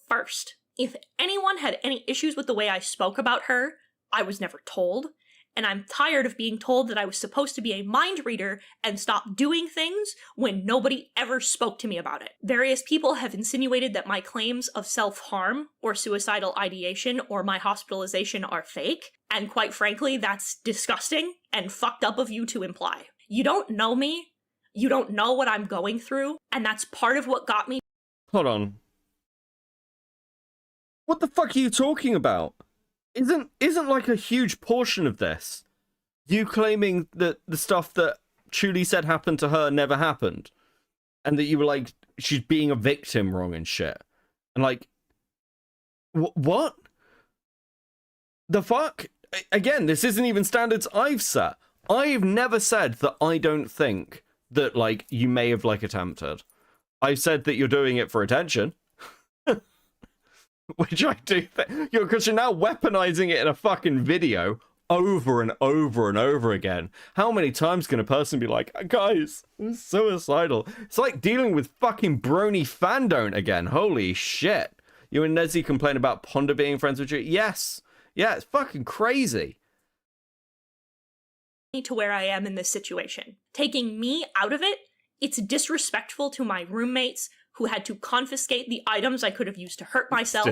first, if anyone had any issues with the way I spoke about her, I was never told. And I'm tired of being told that I was supposed to be a mind reader and stop doing things when nobody ever spoke to me about it. Various people have insinuated that my claims of self-harm or suicidal ideation or my hospitalization are fake, and quite frankly, that's disgusting and fucked up of you to imply. You don't know me, you don't know what I'm going through, and that's part of what got me. Hold on. What the fuck are you talking about? Isn't like a huge portion of this you claiming that the stuff that Chuli said happened to her never happened, and that you were like, she's being a victim wrong and shit, and like, what the fuck? Again, this isn't even standards I've set. I've never said that I don't think that like you may have like attempted. I've said that you're doing it for attention. Which I do think, because you're now weaponizing it in a fucking video over and over and over again. How many times can a person be like, guys, I'm suicidal? It's like dealing with fucking brony fandom again. Holy shit. You and Nezzy complain about Ponder being friends with you? Yes. Yeah, it's fucking crazy. To where I am in this situation. Taking me out of it, it's disrespectful to my roommates, who had to confiscate the items I could have used to hurt myself.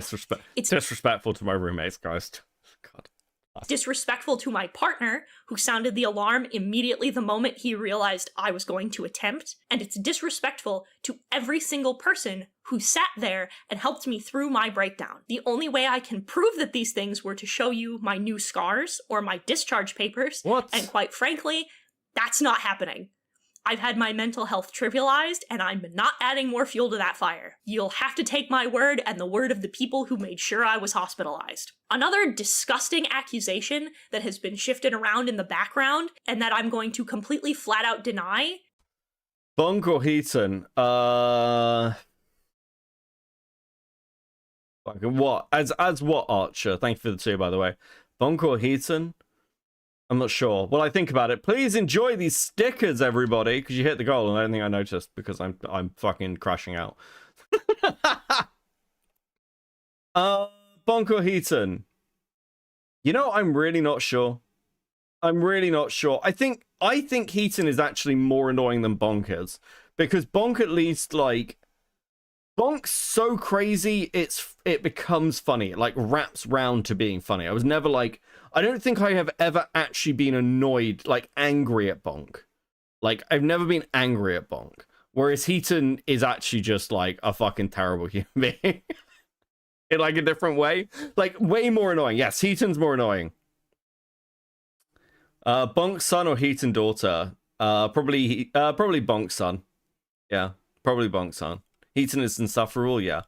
It's disrespectful to my roommates, guys. God. Disrespectful to my partner, who sounded the alarm immediately the moment he realized I was going to attempt. And it's disrespectful to every single person who sat there and helped me through my breakdown. The only way I can prove that these things were to show you my new scars or my discharge papers. What? And quite frankly, that's not happening. I've had my mental health trivialized, and I'm not adding more fuel to that fire. You'll have to take my word and the word of the people who made sure I was hospitalized. Another disgusting accusation that has been shifted around in the background, and that I'm going to completely flat out deny. Bonk or Heaton? Fucking what? As what, Archer? Thank you for the 2, by the way. Bonk or Heaton? I'm not sure. Well, I think about it. Please enjoy these stickers, everybody, because you hit the goal, and I don't think I noticed because I'm fucking crashing out. Bonk or Heaton? You know, I'm really not sure. I'm really not sure. I think Heaton is actually more annoying than Bonk is, because Bonk at least, like, Bonk's so crazy it becomes funny. It like wraps round to being funny. I was never like, I don't think I have ever actually been annoyed, like angry at Bonk. Like, I've never been angry at Bonk. Whereas Heaton is actually just like a fucking terrible human being. In like a different way. Like, way more annoying. Yes, Heaton's more annoying. Bonk's son or Heaton daughter? Probably Bonk's son. Yeah, probably Bonk's son. Heaton is insufferable, yeah.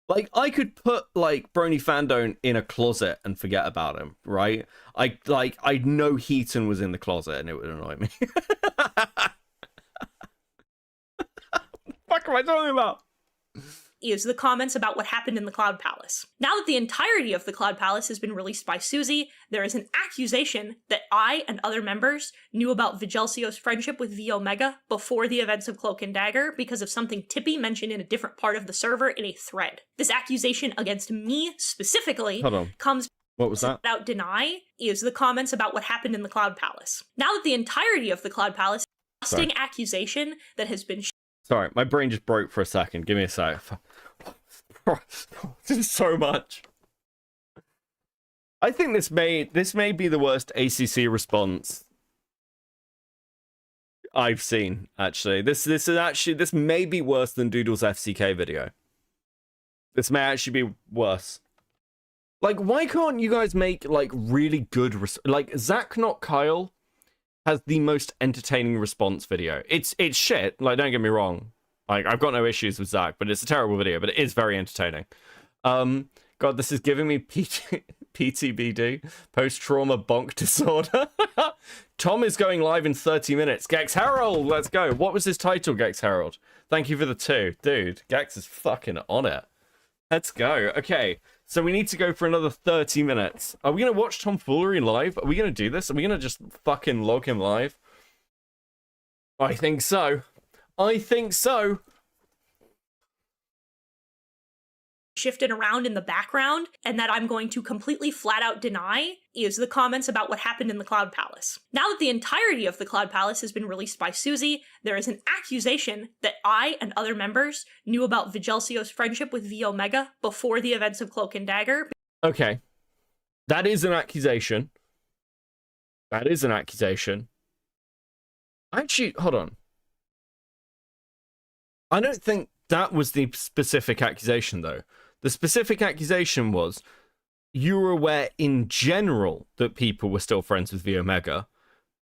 Like, I could put, like, Brony Fandone in a closet and forget about him, right? I know Heaton was in the closet and it would annoy me. What am I talking about? Is the comments about what happened in the Cloud Palace. Now that the entirety of the Cloud Palace has been released by Susie, there is an accusation that I and other members knew about Vigelsio's friendship with V Omega before the events of Cloak and Dagger because of something Tippy mentioned in a different part of the server in a thread. This accusation against me specifically comes... What was that? ...without deny is the comments about what happened in the Cloud Palace. Now that the entirety of the Cloud Palace is an accusation that has been... Sorry, my brain just broke for a second. Give me a sec. This is so much. I think this may be the worst ACC response I've seen, actually. This may be worse than Doodle's FCK video. This may actually be worse. Like, why can't you guys make, like, really good... like, Zach Not Kyle has the most entertaining response video. It's shit, like, don't get me wrong. Like, I've got no issues with Zach, but it's a terrible video, but it is very entertaining. God, this is giving me PTBD, post-trauma bonk disorder. Tom is going live in 30 minutes. Gex Harold, let's go. What was his title, Gex Harold? Thank you for the 2. Dude, Gex is fucking on it. Let's go. Okay, so we need to go for another 30 minutes. Are we going to watch Tom Foolery live? Are we going to do this? Are we going to just fucking log him live? I think so. I think so. Shifted around in the background, and that I'm going to completely flat out deny is the comments about what happened in the Cloud Palace. Now that the entirety of the Cloud Palace has been released by Susie, there is an accusation that I and other members knew about Vigelsio's friendship with V Omega before the events of Cloak and Dagger. Okay. That is an accusation. That is an accusation. Actually, hold on. I don't think that was the specific accusation, though. The specific accusation was you were aware in general that people were still friends with V Omega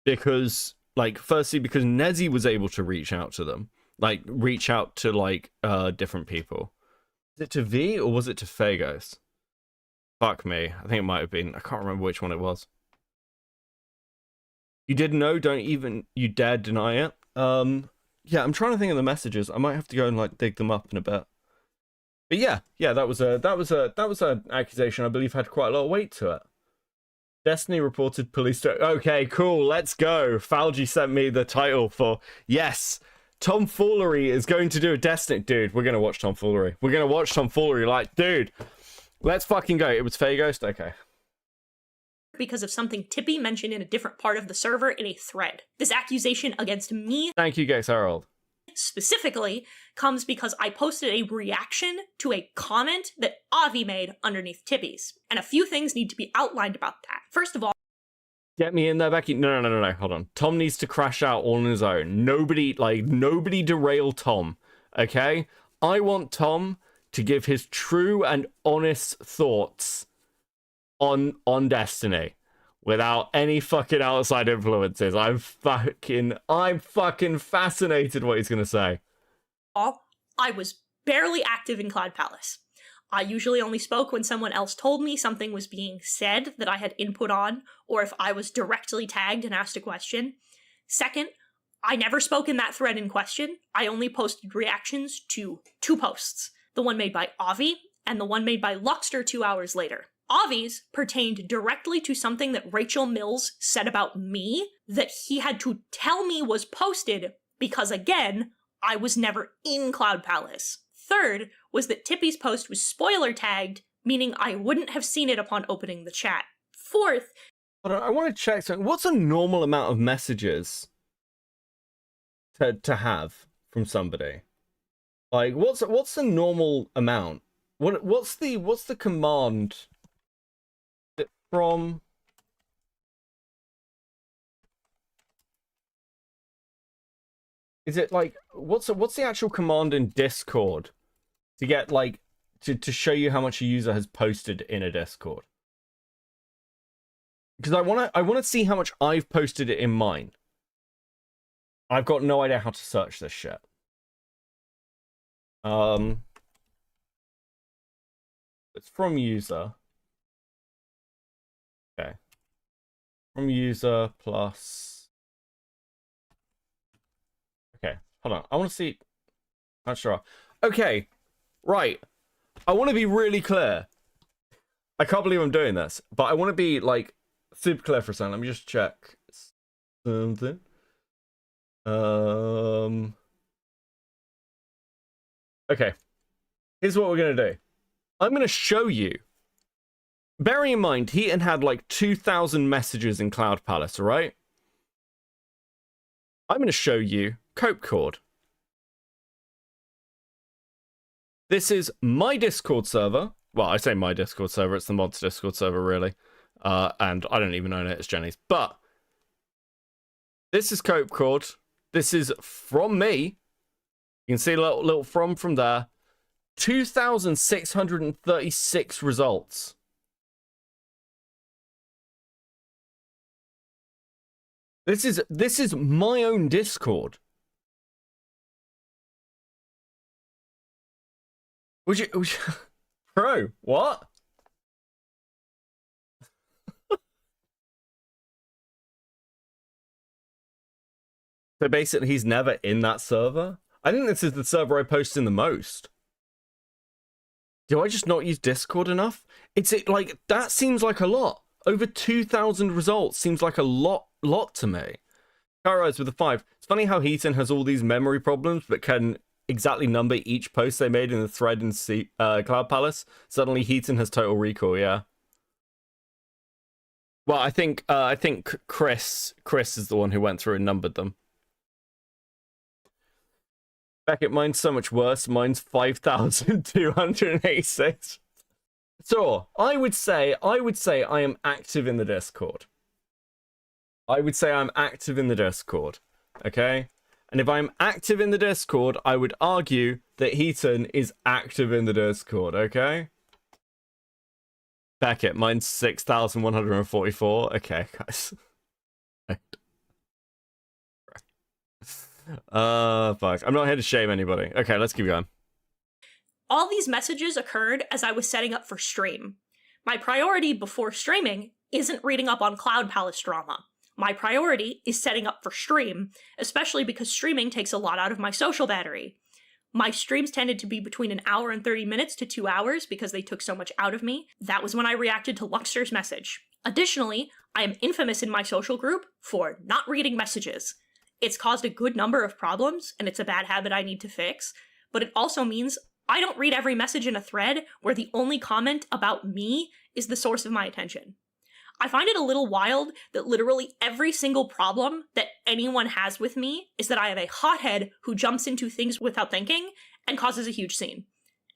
because, like, firstly, because Nezzy was able to reach out to them, like, reach out to, like, different people. Was it to V or was it to Phagos? Fuck me. I think it might have been. I can't remember which one it was. You didn't know? Don't even you dare deny it? Yeah, I'm trying to think of the messages. I might have to go and like dig them up in a bit. But yeah, that was an accusation I believe had quite a lot of weight to it. Destiny reported police. Okay, cool. Let's go. Falgi sent me the title for yes. Tom Foolery is going to do a Destiny. Dude, we're gonna watch Tom Foolery. We're gonna watch Tom Foolery. Like, dude, let's fucking go. It was Phagos. Okay. Because of something Tippy mentioned in a different part of the server in a thread. This accusation against me, thank you, Gex Harold, specifically comes because I posted a reaction to a comment that Avi made underneath Tippy's. And a few things need to be outlined about that. First of all, get me in there, Becky. No, hold on. Tom needs to crash out all on his own. Nobody derail Tom, okay? I want Tom to give his true and honest thoughts on Destiny without any fucking outside influences. I'm fucking fascinated what he's gonna say. I was barely active in Cloud Palace. I usually only spoke when someone else told me something was being said that I had input on, or if I was directly tagged and asked a question. Second, I never spoke in that thread in question. I only posted reactions to 2 posts. The one made by Avi, and the one made by Luxter 2 hours later. Avi's pertained directly to something that Rachel Mills said about me that he had to tell me was posted because, again, I was never in Cloud Palace. Third was that Tippy's post was spoiler tagged meaning I wouldn't have seen it upon opening the chat. Fourth, Hold on, I want to check something. What's a normal amount of messages to have from somebody? Like, what's the normal amount? What's the command from? Is it like what's the actual command in Discord to get like to show you how much a user has posted in a Discord? Because I wanna see how much I've posted it in mine. I've got no idea how to search this shit. It's from user. Okay. From user plus. Okay, hold on. I want to see. Not sure. Okay, right. I want to be really clear. I can't believe I'm doing this, but I want to be like super clear for a second. Let me just check something. Okay. Here's what we're gonna do. I'm gonna show you. Bearing in mind, Heaton had like 2,000 messages in Cloud Palace, right? I'm gonna show you Copecast. This is my Discord server. Well, I say my Discord server. It's the mods Discord server, really. And I don't even own it. It's Jenny's. But this is Copecast. This is from me. You can see a little from there. 2,636 results. This is my own Discord. Bro, what? So basically, he's never in that server? I think this is the server I post in the most. Do I just not use Discord enough? Like, that seems like a lot. Over 2,000 results seems like a lot to me. Kairos with a 5. It's funny how Heaton has all these memory problems, but can exactly number each post they made in the thread in Cloud Palace. Suddenly Heaton has total recall, yeah. Well, I think Chris is the one who went through and numbered them. Beckett, mine's so much worse. Mine's 5,286. So, I would say I am active in the Discord. I would say I'm active in the Discord. Okay? And if I'm active in the Discord, I would argue that Heaton is active in the Discord, okay? Beckett, mine's 6,144. Okay, guys. Fuck. I'm not here to shame anybody. Okay, let's keep going. all these messages occurred as I was setting up for stream. My priority before streaming isn't reading up on Cloud Palace drama. My priority is setting up for stream, especially because streaming takes a lot out of my social battery. My streams tended to be between an hour and 30 minutes to 2 hours because they took so much out of me. That was when I reacted to Luxter's message. Additionally, I am infamous in my social group for not reading messages. It's caused a good number of problems, and it's a bad habit I need to fix, but it also means I don't read every message in a thread where the only comment about me is the source of my attention. I find it a little wild that literally every single problem that anyone has with me is that I am a hothead who jumps into things without thinking and causes a huge scene.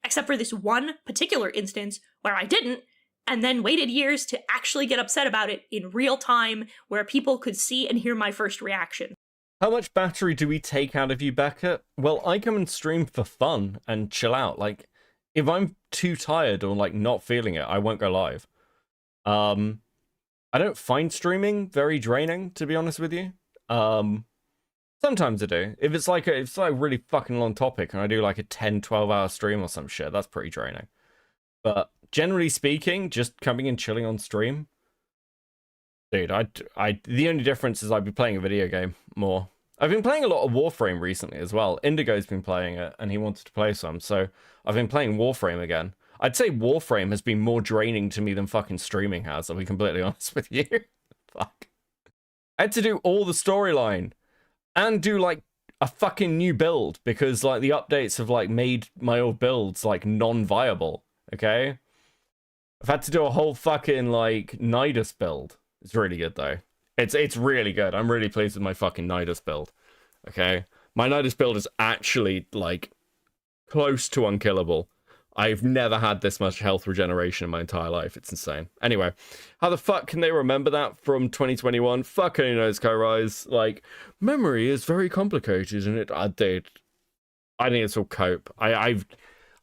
Except for this one particular instance where I didn't, and then waited years to actually get upset about it in real time where people could see and hear my first reaction. How much battery do we take out of you, Beckett? Well, I come and stream for fun and chill out. Like, if I'm too tired or, like, not feeling it, I won't go live. I don't find streaming very draining, to be honest with you. Sometimes I do. If it's like a really fucking long topic and I do like a 10, 12 hour stream or some shit, that's pretty draining. But generally speaking, just coming and chilling on stream, dude, the only difference is I'd be playing a video game more. I've been playing a lot of Warframe recently as well. Indigo's been playing it and he wanted to play some, so I've been playing Warframe again. I'd say Warframe has been more draining to me than fucking streaming has, I'll be completely honest with you. Fuck. I had to do all the storyline and do like a fucking new build because like the updates have like made my old builds like non-viable, okay? I've had to do a whole fucking like Nidus build. It's really good though. It's really good. I'm really pleased with my fucking Nidus build. Okay, my Nidus build is actually like close to unkillable. I've never had this much health regeneration in my entire life. It's insane. Anyway, how the fuck can they remember that from 2021? Fuck only knows, Rise. Like, memory is very complicated, and I think it's all cope. I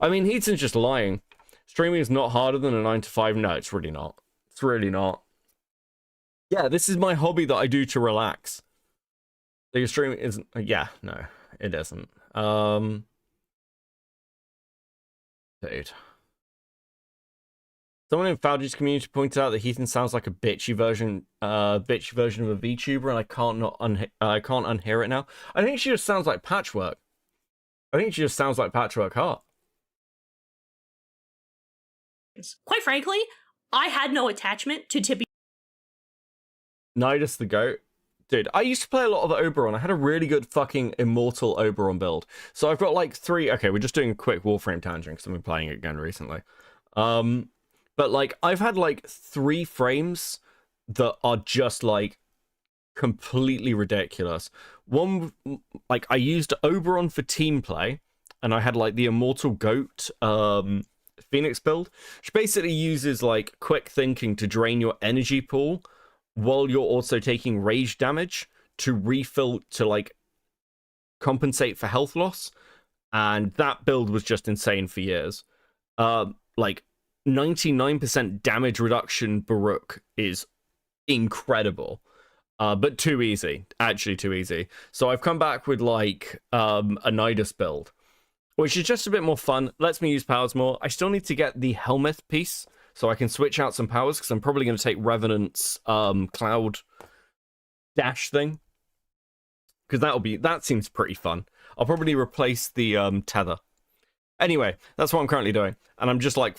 mean, Heaton's just lying. Streaming is not harder than a 9 to 5. No, it's really not. It's really not. Yeah, this is my hobby that I do to relax. So your streaming isn't. Yeah, no, it isn't. Dude. Someone in Fowdy's community pointed out that Heaton sounds like a bitchy version of a VTuber, and I can't unhear it now. I think she just sounds like Patchwork. I think she just sounds like Patchwork Heart. Quite frankly, I had no attachment to Tippy. Nidus the GOAT. Dude, I used to play a lot of Oberon. I had a really good fucking Immortal Oberon build. So I've got like 3... Okay, we're just doing a quick Warframe tangent because I've been playing it again recently. But like, I've had like 3 frames that are just like completely ridiculous. One, like I used Oberon for team play, and I had like the Immortal Goat Phoenix build, which basically uses like quick thinking to drain your energy pool while you're also taking rage damage to refill, to like compensate for health loss. And that build was just insane for years. Like 99% damage reduction Baruch is incredible. But too easy, actually too easy. So I've come back with like a Nidus build, which is just a bit more fun, lets me use powers more. I still need to get the Helmeth piece so I can switch out some powers, because I'm probably going to take Revenant's Cloud Dash thing, because that seems pretty fun. I'll probably replace the Tether. Anyway, that's what I'm currently doing, and I'm just like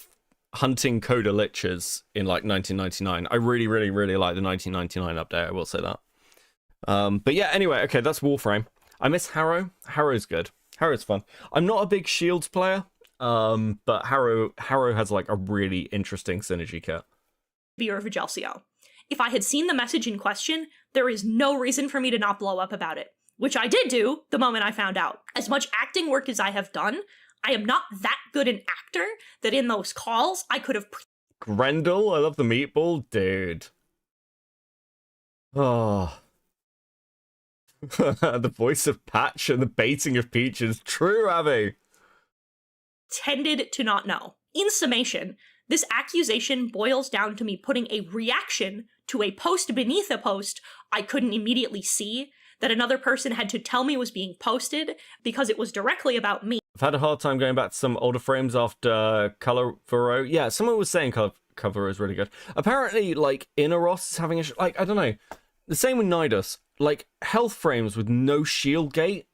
hunting Coda Liches in like 1999. I really, really, really like the 1999 update, I will say that. But yeah, anyway, okay, that's Warframe. I miss Harrow. Harrow's good. Harrow's fun. I'm not a big Shields player, but Harrow has like a really interesting synergy kit. Or Vigelsio. If I had seen the message in question, there is no reason for me to not blow up about it, which I did do the moment I found out. As much acting work as I have done, I am not that good an actor that in those calls I could have... Grendel, I love the meatball, dude. Oh. The voice of Patch and the baiting of Peach is true, Abby. Tended to not know. In summation, this accusation boils down to me putting a reaction to a post beneath a post I couldn't immediately see, that another person had to tell me was being posted because it was directly about me. I've had a hard time going back to some older frames after Color Furrow. Yeah, someone was saying Color Furrow is really good. Apparently, like, Inneros is having a... like, I don't know. The same with Nidus. Like, health frames with no shield gate.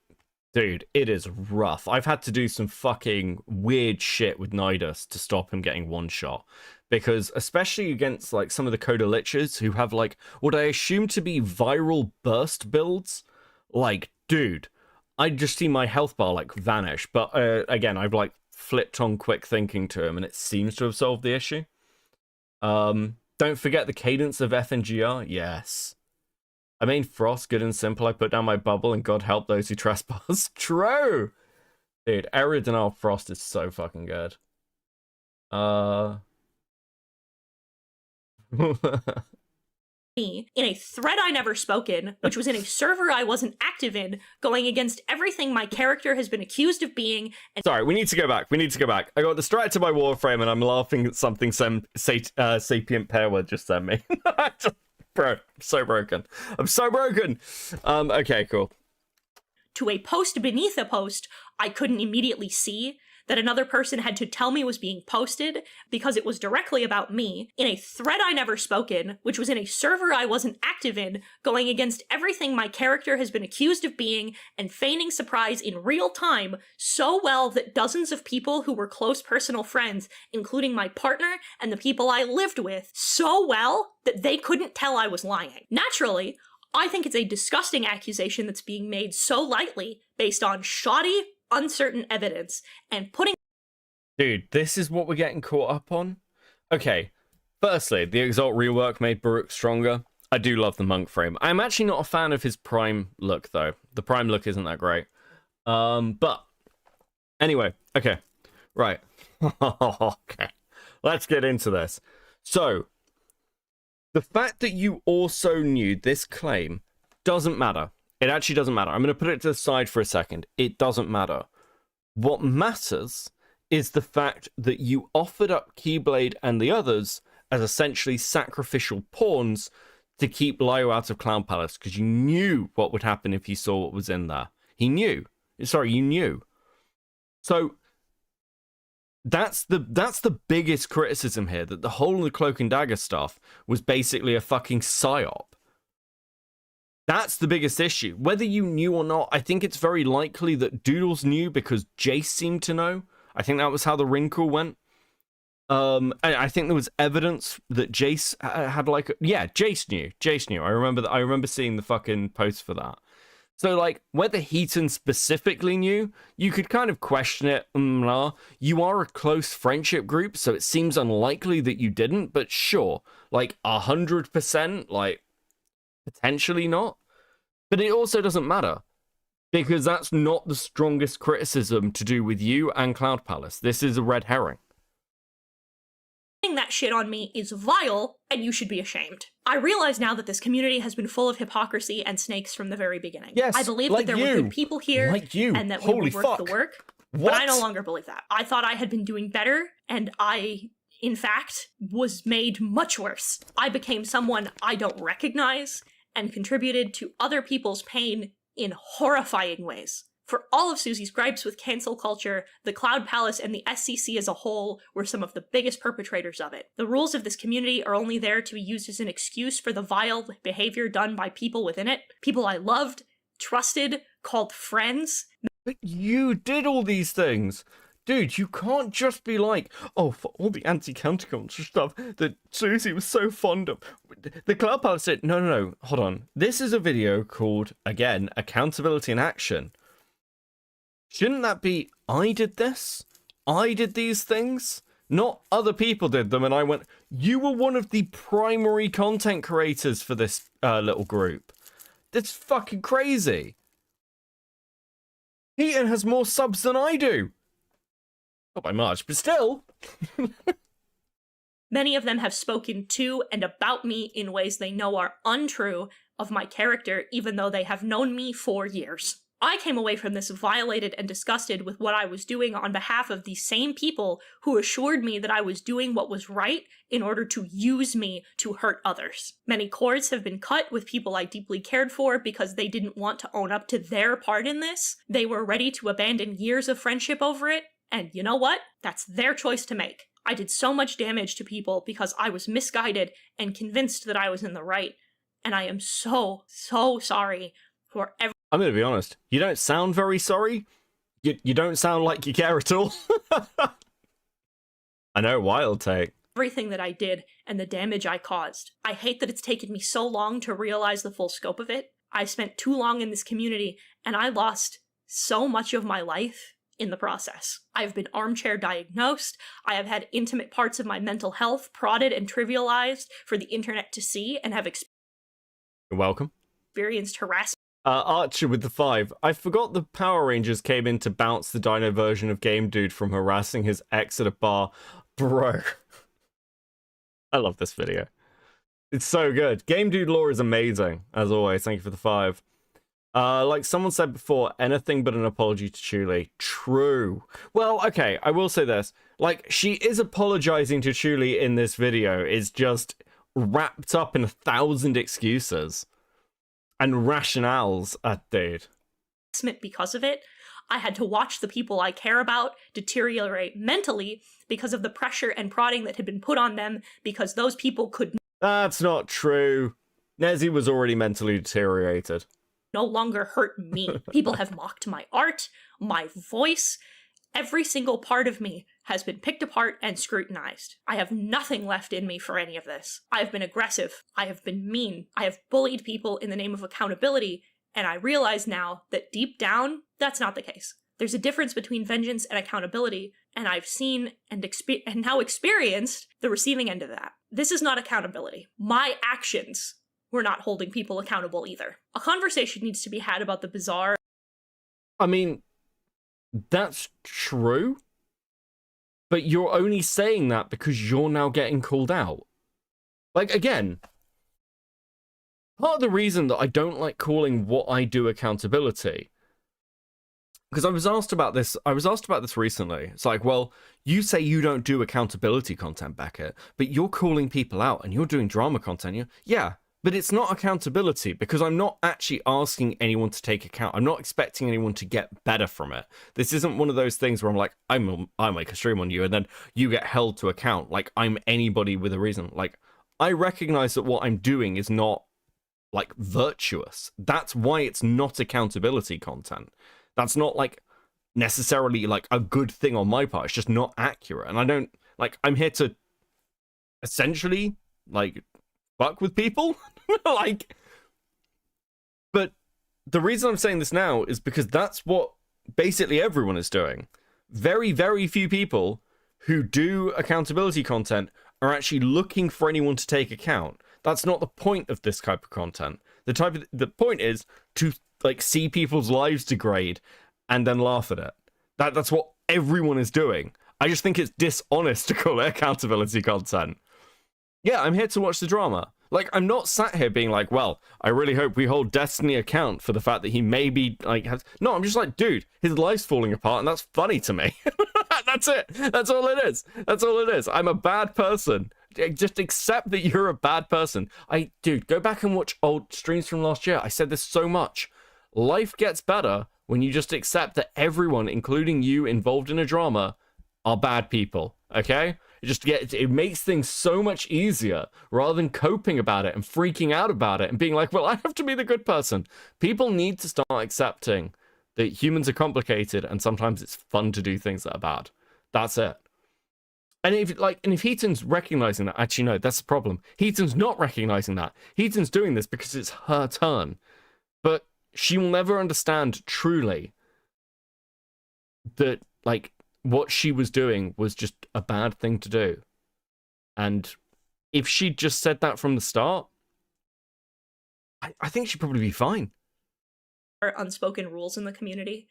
Dude, it is rough. I've had to do some fucking weird shit with Nidus to stop him getting one shot. Because, especially against, like, some of the Coda Liches who have, like, what I assume to be viral burst builds. Like, dude, I just see my health bar, like, vanish. But, again, I've, like, flipped on quick thinking to him, and it seems to have solved the issue. Don't forget the cadence of FNGR. Yes. I mean, Frost, good and simple. I put down my bubble, and God help those who trespass. True! Dude, Area Denial Frost is so fucking good. Me in a thread I never spoken, which was in a server I wasn't active in, going against everything my character has been accused of being. And sorry, we need to go back. I got distracted by Warframe, and I'm laughing at something Sapient Pairwood just sent me. Bro, I'm so broken. Okay, cool. To a post beneath a post I couldn't immediately see, that another person had to tell me was being posted because it was directly about me, in a thread I never spoken, which was in a server I wasn't active in, going against everything my character has been accused of being, and feigning surprise in real time so well that dozens of people who were close personal friends, including my partner and the people I lived with, so well that they couldn't tell I was lying. Naturally, I think it's a disgusting accusation that's being made so lightly, based on shoddy, uncertain evidence, and putting... Dude, this is what we're getting caught up on. okay. Firstly, the Exalt rework made Baruch stronger. I do love the monk frame. I'm actually not a fan of his prime look, though. The prime look isn't that great. But anyway, okay. Right. Okay. Let's get into this. So, the fact that you also knew this claim doesn't matter. It actually doesn't matter. I'm going to put it to the side for a second. It doesn't matter. What matters is the fact that you offered up Keyblade and the others as essentially sacrificial pawns to keep Lyo out of Cloud Palace, because you knew what would happen if he saw what was in there. He knew. Sorry, you knew. So that's the biggest criticism here, that the whole of the Cloak and Dagger stuff was basically a fucking psyop. That's the biggest issue. Whether you knew or not, I think it's very likely that Doodles knew because Jace seemed to know. I think that was how the wrinkle went. And I think there was evidence that Jace had Jace knew. Jace knew. I remember seeing the fucking post for that. So, like, whether Heaton specifically knew, you could kind of question it. You are a close friendship group, so it seems unlikely that you didn't, but sure, like, 100%, like, potentially not. But it also doesn't matter, because that's not the strongest criticism to do with you and Cloud Palace. This is a red herring. That shit on me is vile, and you should be ashamed. I realize now that this community has been full of hypocrisy and snakes from the very beginning. Yes, I believe like that there were good people here, and that we would work the work. What? But I no longer believe that. I thought I had been doing better, and I, in fact, was made much worse. I became someone I don't recognize, and contributed to other people's pain in horrifying ways. For all of Susie's gripes with cancel culture, the Cloud Palace and the SCC as a whole were some of the biggest perpetrators of it. The rules of this community are only there to be used as an excuse for the vile behavior done by people within it. People I loved, trusted, called friends. But you did all these things. Dude, you can't just be like, oh, for all the anti-counterculture stuff that Susie was so fond of. The Cloud Palace said, no, hold on. This is a video called, again, Accountability in Action. Shouldn't that be, I did this? I did these things? Not other people did them, and I went, you were one of the primary content creators for this little group. That's fucking crazy. Heaton has more subs than I do. Not by much, but still. Many of them have spoken to and about me in ways they know are untrue of my character, even though they have known me for years. I came away from this violated and disgusted with what I was doing on behalf of the same people who assured me that I was doing what was right in order to use me to hurt others. Many cords have been cut with people I deeply cared for because they didn't want to own up to their part in this. They were ready to abandon years of friendship over it, and you know what? That's their choice to make. I did so much damage to people because I was misguided and convinced that I was in the right, and I am so sorry for everything. I'm going to be honest. You don't sound very sorry. You don't sound like you care at all. I know, wild take. Everything that I did and the damage I caused. I hate that it's taken me so long to realize the full scope of it. I spent too long in this community, and I lost so much of my life in the process. I've been armchair diagnosed. I have had intimate parts of my mental health prodded and trivialized for the internet to see, and have You're welcome. Experienced harassment. Archer with the 5. I forgot the Power Rangers came in to bounce the dino version of Game Dude from harassing his ex at a bar. Bro. I love this video. It's so good. Game Dude lore is amazing, as always. Thank you for the 5. Like someone said before, anything but an apology to Chuli. True. Well, okay, I will say this. Like, she is apologizing to Chuli in this video. It's just wrapped up in 1,000 excuses and rationales, dude. Because of it, I had to watch the people I care about deteriorate mentally because of the pressure and prodding that had been put on them because those people could. That's not true. Nezzy was already mentally deteriorated. No longer hurt me. People have mocked my art, my voice. Every single part of me has been picked apart and scrutinized. I have nothing left in me for any of this. I have been aggressive. I have been mean. I have bullied people in the name of accountability, and I realize now that deep down, that's not the case. There's a difference between vengeance and accountability, and I've seen and now experienced the receiving end of that. This is not accountability. My actions were not holding people accountable either. A conversation needs to be had about the bizarre. I mean, that's true, but you're only saying that because you're now getting called out. Like, again, part of the reason that I don't like calling what I do accountability, because I was asked about this recently. It's like, well, you say you don't do accountability content, Beckett, but you're calling people out and you're doing drama content. Yeah, but it's not accountability because I'm not actually asking anyone to take account. I'm not expecting anyone to get better from it. This isn't one of those things where I'm like, I make a stream on you and then you get held to account. Like, I'm anybody with a reason. Like, I recognize that what I'm doing is not, like, virtuous. That's why it's not accountability content. That's not, like, necessarily, like, a good thing on my part. It's just not accurate. And I don't, like, I'm here to essentially, like, fuck with people. Like, but the reason I'm saying this now is because that's what basically everyone is doing. Very, very few people who do accountability content are actually looking for anyone to take account. That's not the point of this type of content. The point is to, like, see people's lives degrade and then laugh at it. That's what everyone is doing. I just think it's dishonest to call it accountability content. Yeah, I'm here to watch the drama. Like, I'm not sat here being like, well, I really hope we hold Destiny account for the fact that he maybe, like, has... No, I'm just like, dude, his life's falling apart, and that's funny to me. That's it. That's all it is. That's all it is. I'm a bad person. Just accept that you're a bad person. Dude, go back and watch old streams from last year. I said this so much. Life gets better when you just accept that everyone, including you involved in a drama, are bad people, okay? It makes things so much easier rather than coping about it and freaking out about it and being like, well, I have to be the good person. People need to start accepting that humans are complicated and sometimes it's fun to do things that are bad. That's it. And if Heaton's recognizing that, actually, no, that's the problem. Heaton's not recognizing that. Heaton's doing this because it's her turn. But she will never understand truly that, like, what she was doing was just a bad thing to do. And if she'd just said that from the start, I think she'd probably be fine. Unspoken rules in the community.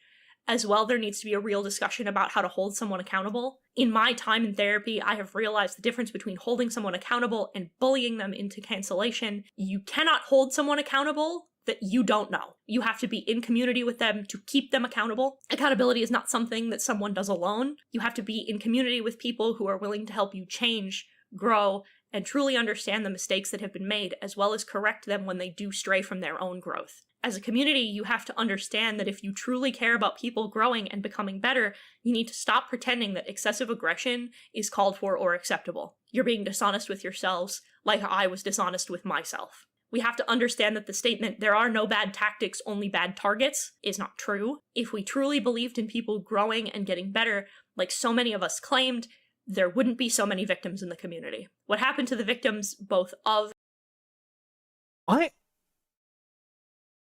As well, there needs to be a real discussion about how to hold someone accountable. In my time in therapy, I have realized the difference between holding someone accountable and bullying them into cancellation. You cannot hold someone accountable that you don't know. You have to be in community with them to keep them accountable. Accountability is not something that someone does alone. You have to be in community with people who are willing to help you change, grow, and truly understand the mistakes that have been made, as well as correct them when they do stray from their own growth. As a community, you have to understand that if you truly care about people growing and becoming better, you need to stop pretending that excessive aggression is called for or acceptable. You're being dishonest with yourselves, like I was dishonest with myself. We have to understand that the statement, there are no bad tactics, only bad targets, is not true. If we truly believed in people growing and getting better, like so many of us claimed, there wouldn't be so many victims in the community. What happened to the victims, both of...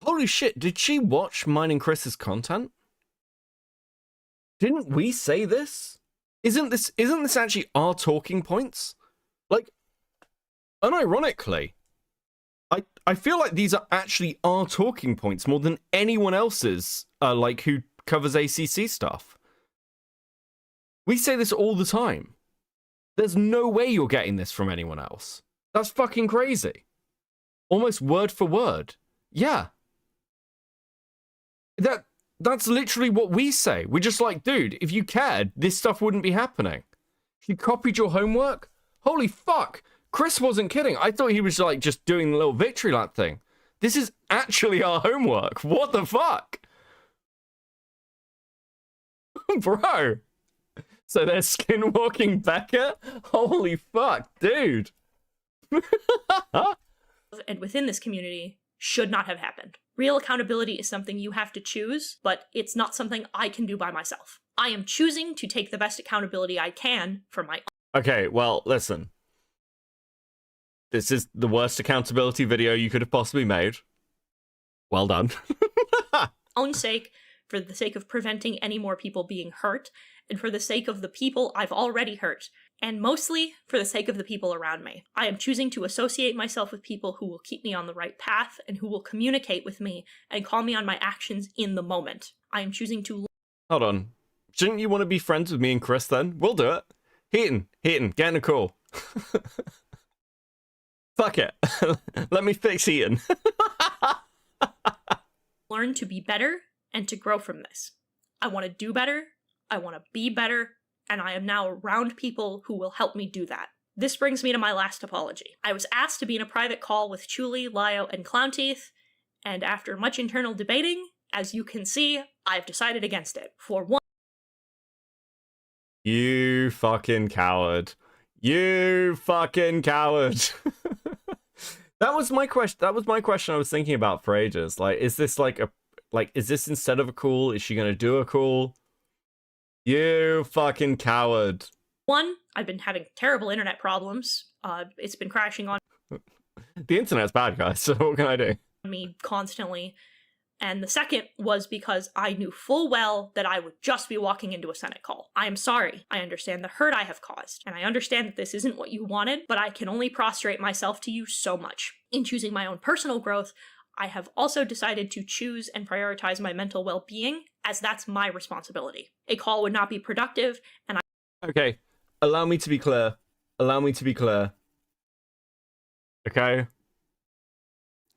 Holy shit, did she watch mine and Chris's content? Didn't we say this? Isn't this actually our talking points? Like, unironically, I feel like these are actually our talking points more than anyone else's, like, who covers ACC stuff. We say this all the time. There's no way you're getting this from anyone else. That's fucking crazy. Almost word for word. Yeah. That's literally what we say. We're just like, dude, if you cared, this stuff wouldn't be happening. If you copied your homework, holy fuck. Chris wasn't kidding. I thought he was, like, just doing the little victory lap thing. This is actually our homework. What the fuck? Bro. So they're skinwalking Becca? Holy fuck, dude. And within this community should not have happened. Real accountability is something you have to choose, but it's not something I can do by myself. I am choosing to take the best accountability I can for my own. Okay, well, listen. This is the worst accountability video you could have possibly made. Well done. Own sake, for the sake of preventing any more people being hurt, and for the sake of the people I've already hurt, and mostly for the sake of the people around me. I am choosing to associate myself with people who will keep me on the right path and who will communicate with me and call me on my actions in the moment. I am choosing to... Hold on. Shouldn't you want to be friends with me and Chris then? We'll do it. Heaton, get in a call. Fuck it. Let me fix Heaton. learn to be better and to grow from this. I want to do better, I want to be better, and I am now around people who will help me do that. This brings me to my last apology. I was asked to be in a private call with Chuli, Lyo, and Clownteeth, and after much internal debating, as you can see, I've decided against it. For one... You fucking coward. You fucking coward. That was my question. That was my question I was thinking about for ages. Like, is this like a... Like, is this instead of a call? Is she gonna do a call? You fucking coward. One, I've been having terrible internet problems. It's been crashing on The internet's bad, guys, so what can I do? me constantly. And the second was because I knew full well that I would just be walking into a Senate call. I am sorry. I understand the hurt I have caused, and I understand that this isn't what you wanted, but I can only prostrate myself to you so much. In choosing my own personal growth, I have also decided to choose and prioritize my mental well-being, as that's my responsibility. A call would not be productive, and Okay, allow me to be clear. Allow me to be clear. Okay?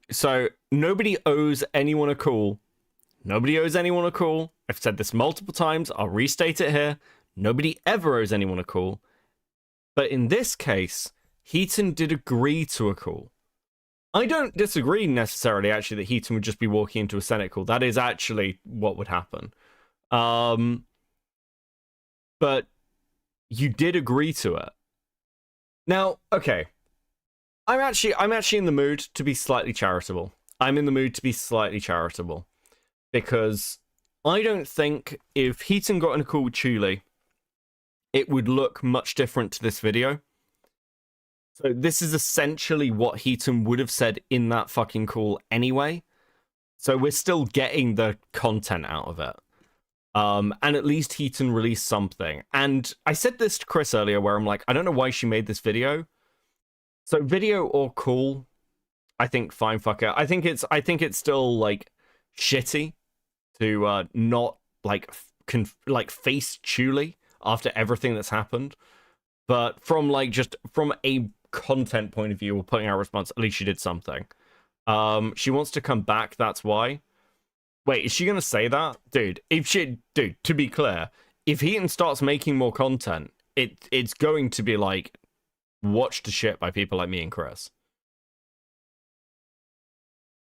So, nobody owes anyone a call. Nobody owes anyone a call. I've said this multiple times. I'll restate it here. Nobody ever owes anyone a call. But in this case, Heaton did agree to a call. I don't disagree necessarily, actually, that Heaton would just be walking into a Senate call. That is actually what would happen. But you did agree to it. Now, okay. I'm actually in the mood to be slightly charitable. I'm in the mood to be slightly charitable. Because I don't think if Heaton got in a call with Chuli, it would look much different to this video. So this is essentially what Heaton would have said in that fucking call anyway. So we're still getting the content out of it. And at least Heaton released something. And I said this to Chris earlier where I'm like, I don't know why she made this video. So video or call, I think fine, fuck it. I think it's still like shitty to not like face Chuli after everything that's happened. But from like just from a content point of view, or putting out a response, at least she did something. She wants to come back, that's why. Wait, is she gonna say that? Dude, to be clear, if Heaton starts making more content, it's going to be like watched to shit by people like me and Chris.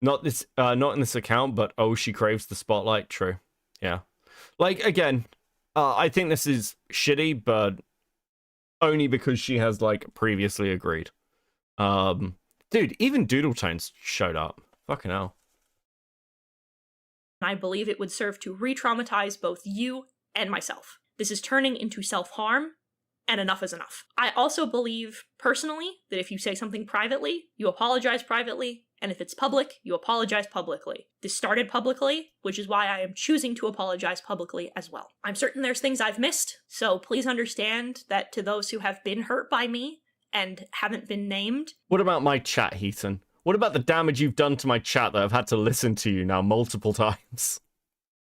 Not in this account, but oh, she craves the spotlight. True. Yeah. Like, again, I think this is shitty, but only because she has, like, previously agreed. Dude, even Doodle Tones showed up. Fucking hell. I believe it would serve to re-traumatize both you and myself. This is turning into self-harm, and enough is enough. I also believe, personally, that if you say something privately, you apologize privately, and if it's public, you apologize publicly. This started publicly, which is why I am choosing to apologize publicly as well. I'm certain there's things I've missed, so please understand that to those who have been hurt by me and haven't been named... What about my chat, Heaton? What about the damage you've done to my chat that I've had to listen to you now multiple times?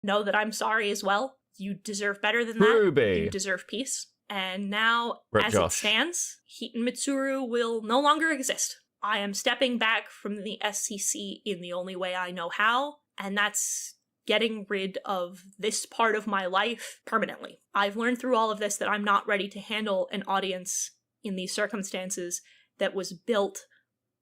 Know that I'm sorry as well. You deserve better than Ruby. that. You deserve peace. And now, Rip as Josh. it stands, Heaton Mitsuru will no longer exist. I am stepping back from the SCC in the only way I know how, and that's getting rid of this part of my life permanently. I've learned through all of this that I'm not ready to handle an audience in these circumstances that was built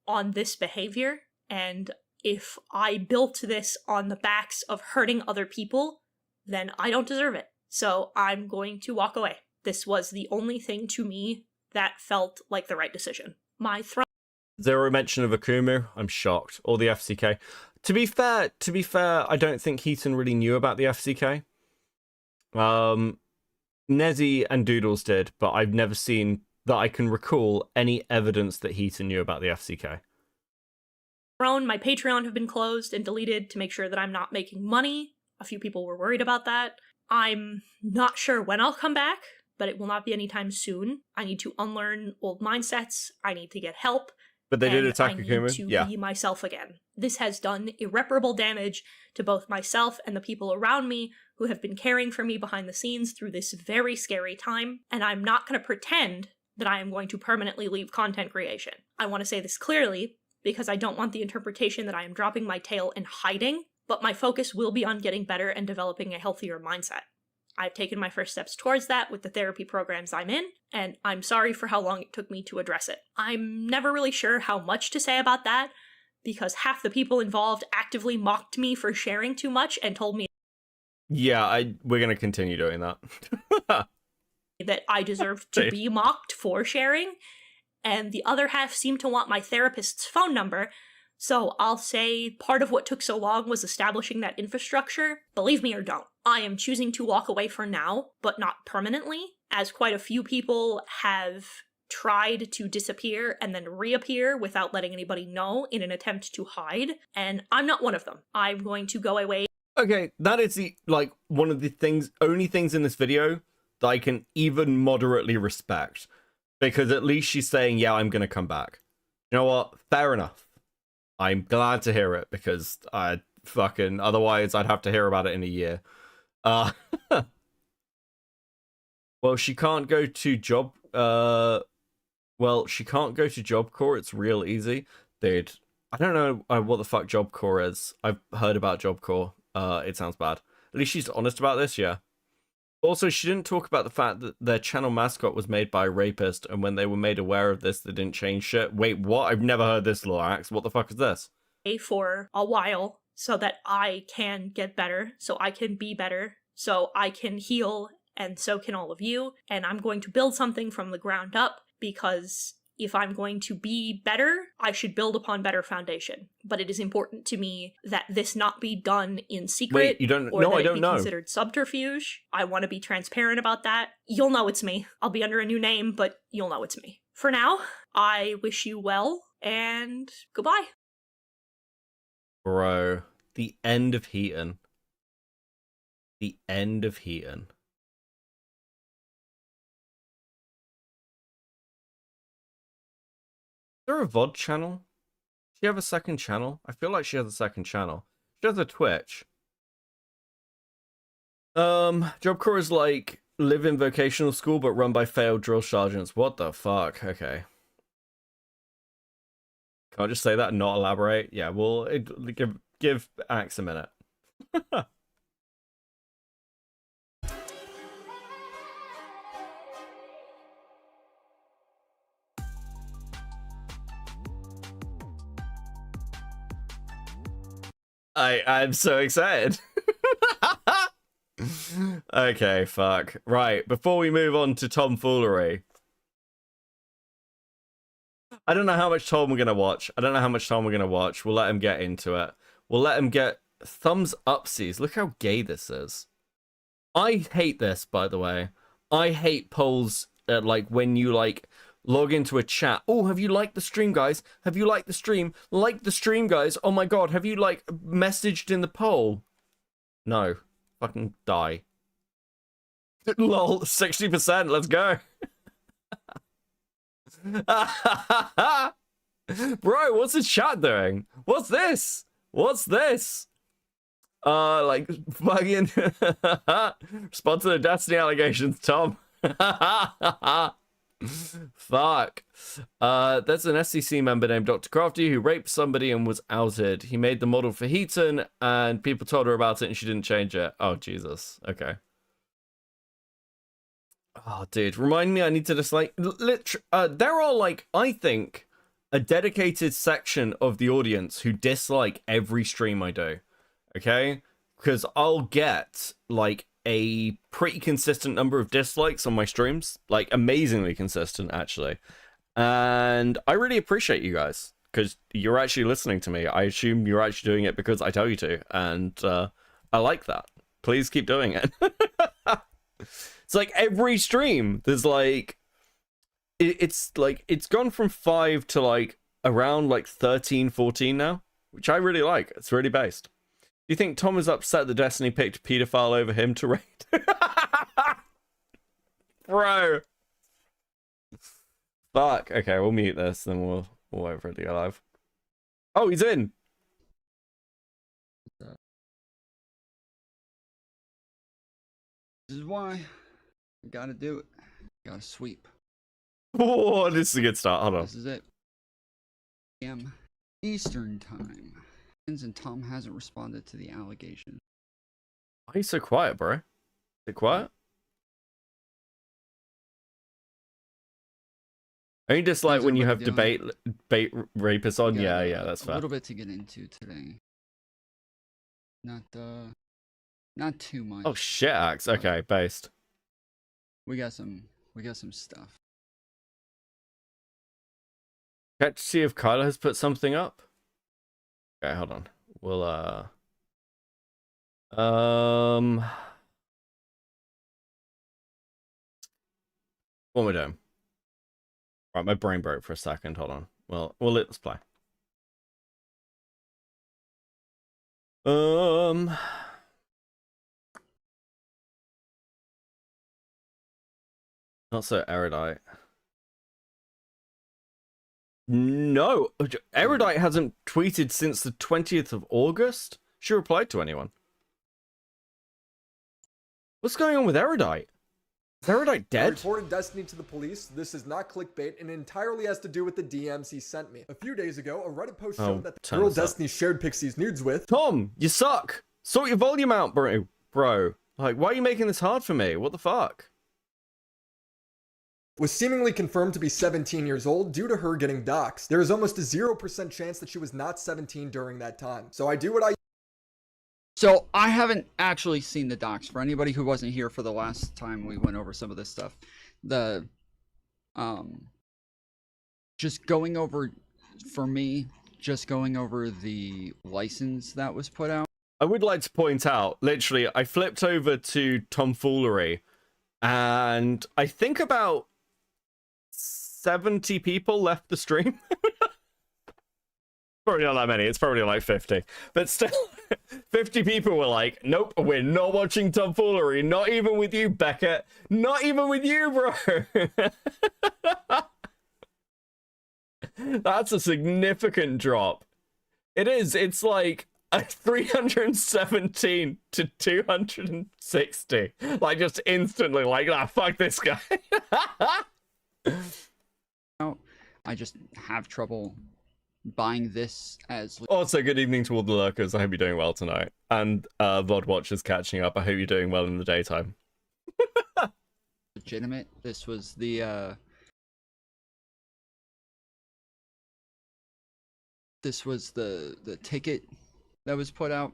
on this behavior, and if I built this on the backs of hurting other people, then I don't deserve it. So I'm going to walk away. This was the only thing to me that felt like the right decision. My throne. Zero mention of Akumu. I'm shocked. Or the FCK. To be fair, I don't think Heaton really knew about the FCK. Nezzy and Doodles did, but I've never seen that I can recall any evidence that Heaton knew about the FCK. My Patreon have been closed and deleted to make sure that I'm not making money. A few people were worried about that. I'm not sure when I'll come back, but it will not be anytime soon. I need to unlearn old mindsets. I need to get help. But they did and attack I need Akuma. to Yeah. be myself again. This has done irreparable damage to both myself and the people around me who have been caring for me behind the scenes through this very scary time, and I'm not going to pretend that I am going to permanently leave content creation. I want to say this clearly, because I don't want the interpretation that I am dropping my tail and hiding, but my focus will be on getting better and developing a healthier mindset. I've taken my first steps towards that with the therapy programs I'm in, and I'm sorry for how long it took me to address it. I'm never really sure how much to say about that, because half the people involved actively mocked me for sharing too much and told me Yeah, we're going to continue doing that. that I deserved to be mocked for sharing, and the other half seemed to want my therapist's phone number. So I'll say part of what took so long was establishing that infrastructure. Believe me or don't, I am choosing to walk away for now, but not permanently, as quite a few people have tried to disappear and then reappear without letting anybody know in an attempt to hide, and I'm not one of them. I'm going to go away. Okay, that is the, like, one of the only things in this video that I can even moderately respect. Because at least she's saying, yeah, I'm going to come back. You know what? Fair enough. I'm glad to hear it, because otherwise I'd have to hear about it in a year. Well, she can't go to job, she can't go to Job Corps. It's real easy. Dude, I don't know what the fuck Job Corps is. I've heard about Job Corps. It sounds bad. At least she's honest about this, yeah. Also, she didn't talk about the fact that their channel mascot was made by a rapist, and when they were made aware of this, they didn't change shit. Wait, what? I've never heard this, Lorax. What the fuck is this? For a while so that I can get better, so I can be better, so I can heal, and so can all of you. And I'm going to build something from the ground up, because if I'm going to be better, I should build upon better foundation. But it is important to me that this not be done in secret. Wait, you don't? Or No, that I it don't be know. considered subterfuge. I want to be transparent about that. You'll know it's me. I'll be under a new name, but you'll know it's me. For now, I wish you well, and goodbye. Bro, the end of Heaton. The end of Heaton. Is there a VOD channel? Does she have a second channel? I feel like she has a second channel. She has a Twitch. Job Corps is like live in vocational school but run by failed drill sergeants. What the fuck? Okay. Can I just say that and not elaborate? Yeah, well, give Axe a minute. I'm so excited. Okay, fuck. Right, before we move on to tomfoolery, I don't know how much Tom we're gonna watch. We'll let him get into it. We'll let him get thumbs upsies. Look how gay this is. I hate this, by the way. I hate polls like when you like log into a chat. Oh, have you liked the stream, guys? Have you liked the stream? Like the stream, guys. Oh my god, have you like messaged in the poll? No. Fucking die. Lol, 60%, let's go. Bro, what's the chat doing? What's this? Like fucking respond to the Destiny allegations, Tom. Fuck. There's an SCC member named Dr. Crafty who raped somebody and was outed. He made the model for Heaton and people told her about it and she didn't change it. Oh, Jesus. Okay. Oh, dude. Remind me, I need to dislike. There are, like, I think, a dedicated section of the audience who dislike every stream I do. Okay? Because I'll get, like, a pretty consistent number of dislikes on my streams, like amazingly consistent actually, and I really appreciate you guys because you're actually listening to me. I assume you're actually doing it because I tell you to, and I like that. Please keep doing it. It's like every stream there's like it's like it's gone from 5 to like around like 13-14 now, which I really like. It's really based. you think Tom is upset that Destiny picked pedophile over him to raid? Bro. Fuck. Okay, we'll mute this, then we'll wait for it to go live. Oh, he's in. This is why you gotta do it. You gotta sweep. Oh, this is a good start. Hold on. This is it. PM Eastern time. And Tom hasn't responded to the allegation. Why are you so quiet, bro? Is it quiet? Only just like when you have debate rapists on. Yeah, that's fair. A little bit to get into today. Not too much. Oh shit, axe. Okay, based. We got some stuff. Check to see if Kyla has put something up. Okay, hold on. We'll what am I doing? Right, my brain broke for a second. Hold on. Well, let's play. Not so erudite. No, Erudite hasn't tweeted since the 20th of August. She replied to anyone. What's going on with Erudite? Is Erudite dead? I reported Destiny to the police. This is not clickbait and entirely has to do with the DMs he sent me. A few days ago, a Reddit post showed that the girl Destiny shared Pixie's nudes with. Tom, you suck. Sort your volume out, bro. Like, why are you making this hard for me? What the fuck? Was seemingly confirmed to be 17 years old due to her getting doxxed. There is almost a 0% chance that she was not 17 during that time. So I do what I... So I haven't actually seen the docs. For anybody who wasn't here for the last time we went over some of this stuff, just going over the license that was put out. I would like to point out, literally, I flipped over to Foolery, and I think about 70 people left the stream. Probably not that many. It's probably like 50. But still, 50 people were like, nope, we're not watching Foolery. Not even with you, Beckett. Not even with you, bro. That's a significant drop. It is. It's like a 317 to 260. Like, just instantly, like, ah, fuck this guy. I just have trouble buying this as... Also, good evening to all the lurkers. I hope you're doing well tonight. And VOD watchers catching up. I hope you're doing well in the daytime. legitimate. This was the ticket that was put out,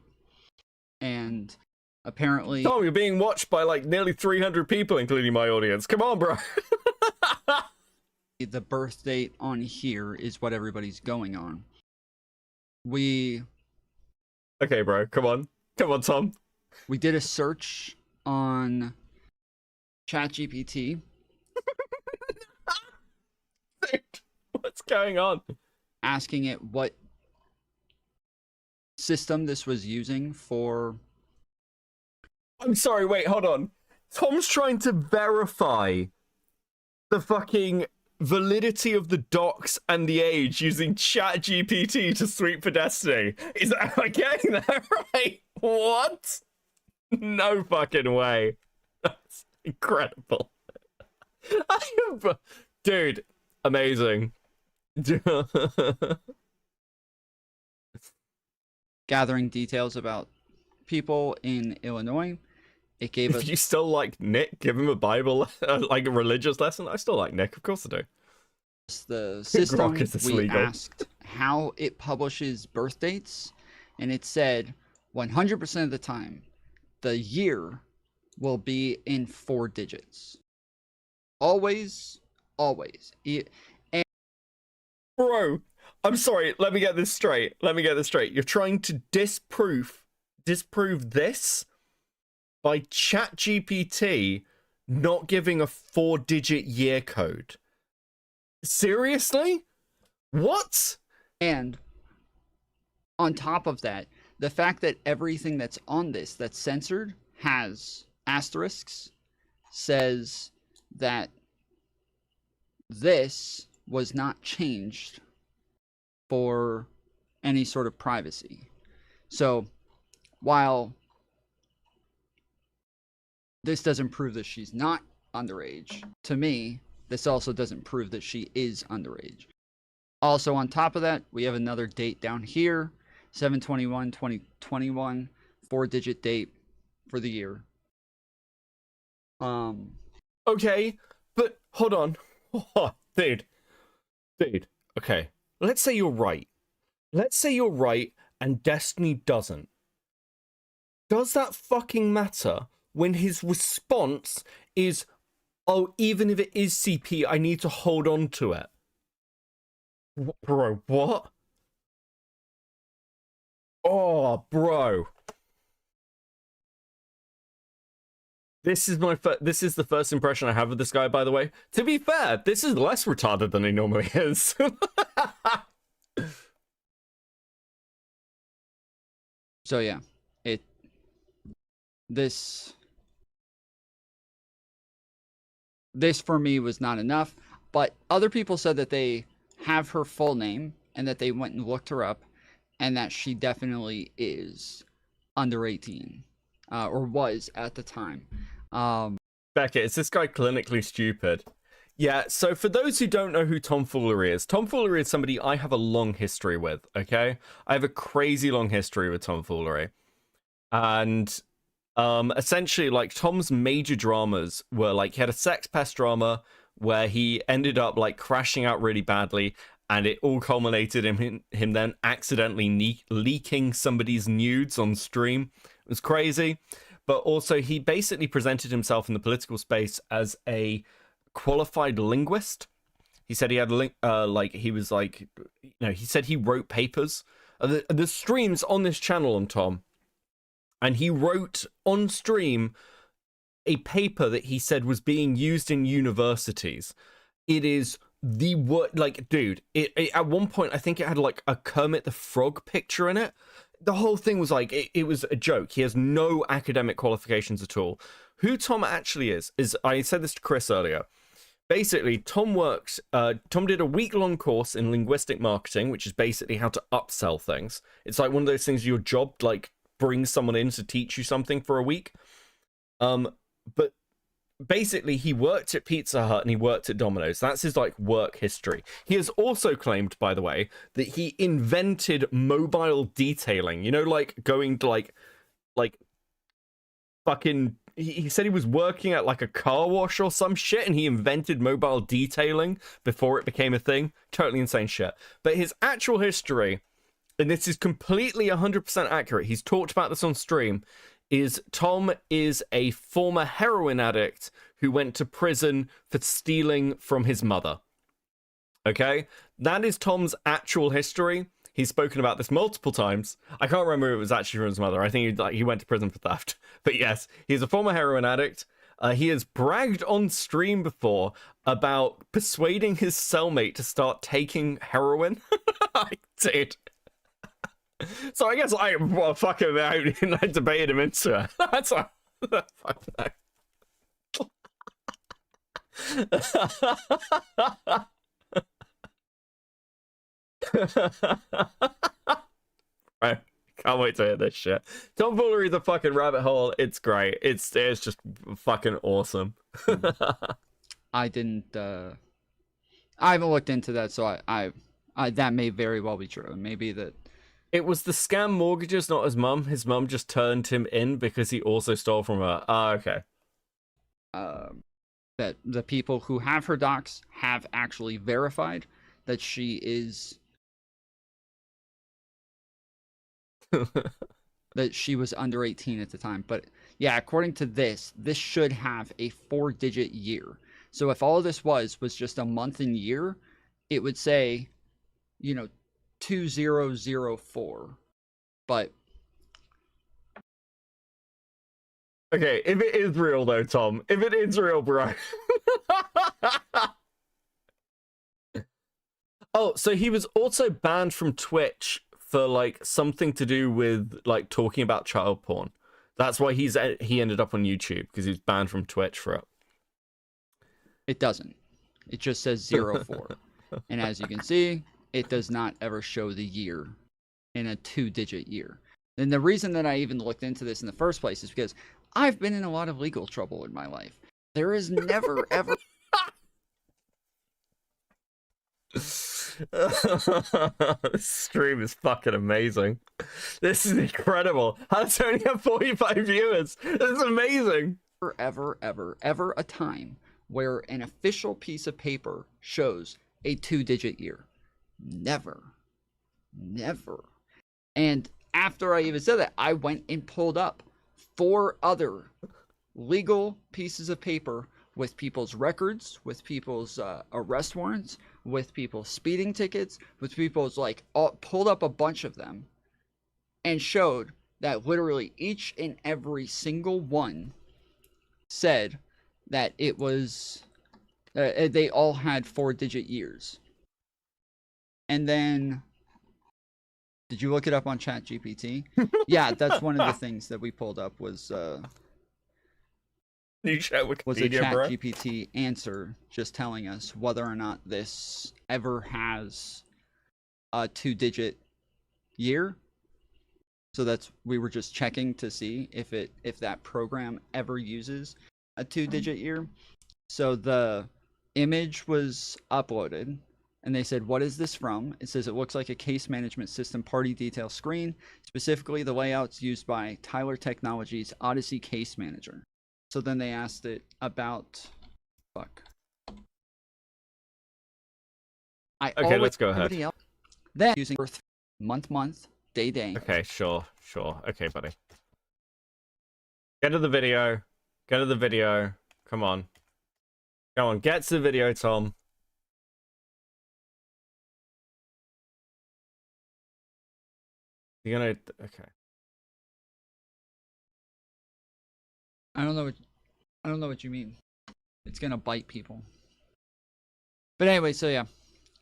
and apparently... Oh, you're being watched by like nearly 300 people, including my audience. Come on, bro. The birth date on here is what everybody's going on. Okay, bro. Come on, Tom. We did a search on ChatGPT. Dude, what's going on? Asking it what system this was using for... I'm sorry, wait, hold on. Tom's trying to verify the fucking validity of the docs and the age using ChatGPT to sweep for Destiny. Am I getting that right? What? No fucking way. That's incredible. Dude, amazing. Gathering details about people in Illinois. It gave us... If you still like Nick, give him a Bible, like a religious lesson. I still like Nick, of course I do. The system, we legal? asked how it publishes birth dates, and it said 100% of the time, the year will be in 4 digits. Always. And... Bro, I'm sorry, let me get this straight. You're trying to disprove this by ChatGPT not giving a 4-digit year code. Seriously? What? And on top of that, the fact that everything that's on this that's censored has asterisks says that this was not changed for any sort of privacy. So while this doesn't prove that she's not underage, to me, this also doesn't prove that she is underage. Also, on top of that, we have another date down here, 7/21/2021, 4-digit date for the year. Okay, but hold on. Oh, dude. Okay. Let's say you're right. And Destiny doesn't. Does that fucking matter when his response is, oh, even if it is CP, I need to hold on to it? Bro, what? Oh, bro. This is the first impression I have of this guy, by the way. To be fair, this is less retarded than he normally is. So yeah, this for me was not enough, but other people said that they have her full name and that they went and looked her up and that she definitely is under 18 or was at the time. Beckett, is this guy clinically stupid? Yeah, so for those who don't know who Foolery is somebody I have a long history with, okay? I have a crazy long history with Foolery. And essentially, like, Tom's major dramas were, like, he had a sex pest drama where he ended up, like, crashing out really badly, and it all culminated in him then accidentally leaking somebody's nudes on stream. It was crazy. But also, he basically presented himself in the political space as a qualified linguist. He said he had he said he wrote papers. The streams on this channel on Tom, and he wrote on stream a paper that he said was being used in universities. It is the word, like, dude, it at one point I think it had like a Kermit the Frog picture in it. The whole thing was like, it was a joke. He has no academic qualifications at all. Who Tom actually is I said this to Chris earlier. Basically, Tom did a week-long course in linguistic marketing, which is basically how to upsell things. It's like one of those things your job, like, brings someone in to teach you something for a week. But basically, he worked at Pizza Hut and he worked at Domino's. That's his, like, work history. He has also claimed, by the way, that he invented mobile detailing. You know, like, going to, like fucking... He said he was working at, like, a car wash or some shit, and he invented mobile detailing before it became a thing. Totally insane shit. But his actual history, and this is completely 100% accurate, he's talked about this on stream, is Tom is a former heroin addict who went to prison for stealing from his mother. Okay? That is Tom's actual history. He's spoken about this multiple times. I can't remember if it was actually from his mother. I think he went to prison for theft. But yes, he's a former heroin addict. He has bragged on stream before about persuading his cellmate to start taking heroin. I did. So I guess fuck him out and I debated him into it. That's a fuck that. Right. Can't wait to hear this shit. Foolery is a fucking rabbit hole. It's great. It's just fucking awesome. I haven't looked into that, so I that may very well be true. Maybe that it was the scam mortgages, not his mum. His mum just turned him in because he also stole from her. Okay. That the people who have her docs have actually verified that she is that she was under 18 at the time. But yeah, according to this should have a 4-digit year. So if all of this was just a month and year, it would say, 2004. But okay, if it is real though, Tom, if it is real, bro. Oh, so he was also banned from Twitch for like something to do with like talking about child porn. That's why he ended up on YouTube, because he's banned from Twitch for it. It doesn't. It just says 04. And as you can see, it does not ever show the year in a 2-digit year. And the reason that I even looked into this in the first place is because I've been in a lot of legal trouble in my life. There is never ever This stream is fucking amazing. This is incredible. How does it only have 45 viewers? This is amazing. ever a time where an official piece of paper shows a 2-digit year. Never. And after I even said that, I went and pulled up 4 other legal pieces of paper with people's records, with people's arrest warrants, with people's speeding tickets, with people's pulled up a bunch of them and showed that literally each and every single one said that it was, they all had 4-digit years. And then, did you look it up on ChatGPT? Yeah, that's one of the things that we pulled up was a ChatGPT answer just telling us whether or not this ever has a 2-digit year. So we were just checking to see if that program ever uses a 2-digit year. So the image was uploaded and they said, what is this from? It says it looks like a case management system party detail screen, specifically the layouts used by Tyler Technologies Odyssey Case Manager. So then they asked it about, Okay, let's go ahead. Then using birth, month, day. Okay, sure. Okay, buddy. Get to the video. Come on. Get to the video, Tom. You're gonna... Okay. I don't know what you mean. It's gonna bite people. But anyway, so yeah.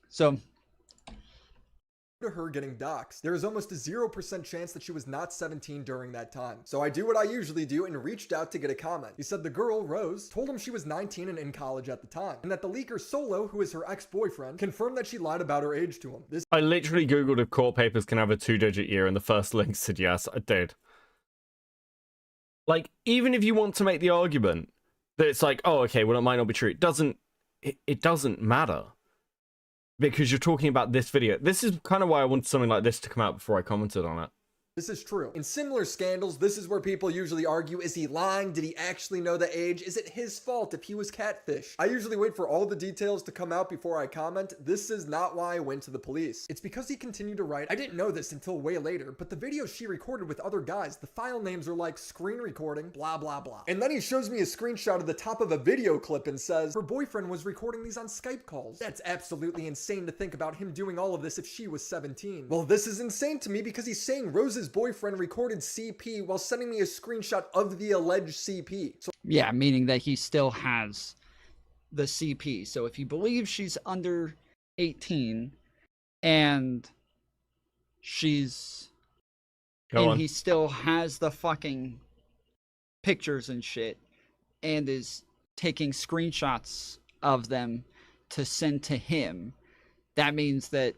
So to her getting doxxed. There is almost a 0% chance that she was not 17 during that time. So I do what I usually do and reached out to get a comment. He said the girl, Rose, told him she was 19 and in college at the time, and that the leaker Solo, who is her ex-boyfriend, confirmed that she lied about her age to him. I literally googled if court papers can have a 2-digit year, and the first link said yes. I did. Like, even if you want to make the argument that it's like, oh, okay, well, it might not be true. It doesn't matter. Because you're talking about this video. This is kind of why I wanted something like this to come out before I commented on it. This is true. In similar scandals, this is where people usually argue, is he lying? Did he actually know the age? Is it his fault if he was catfish? I usually wait for all the details to come out before I comment. This is not why I went to the police. It's because he continued to write, I didn't know this until way later, but the videos she recorded with other guys, the file names are like screen recording, blah, blah, blah. And then he shows me a screenshot of the top of a video clip and says, her boyfriend was recording these on Skype calls. That's absolutely insane to think about him doing all of this if she was 17. Well, this is insane to me because he's saying Rose's boyfriend recorded CP while sending me a screenshot of the alleged CP. So yeah, meaning that he still has the CP. So if you believe she's under 18 and he still has the fucking pictures and shit and is taking screenshots of them to send to him, that means that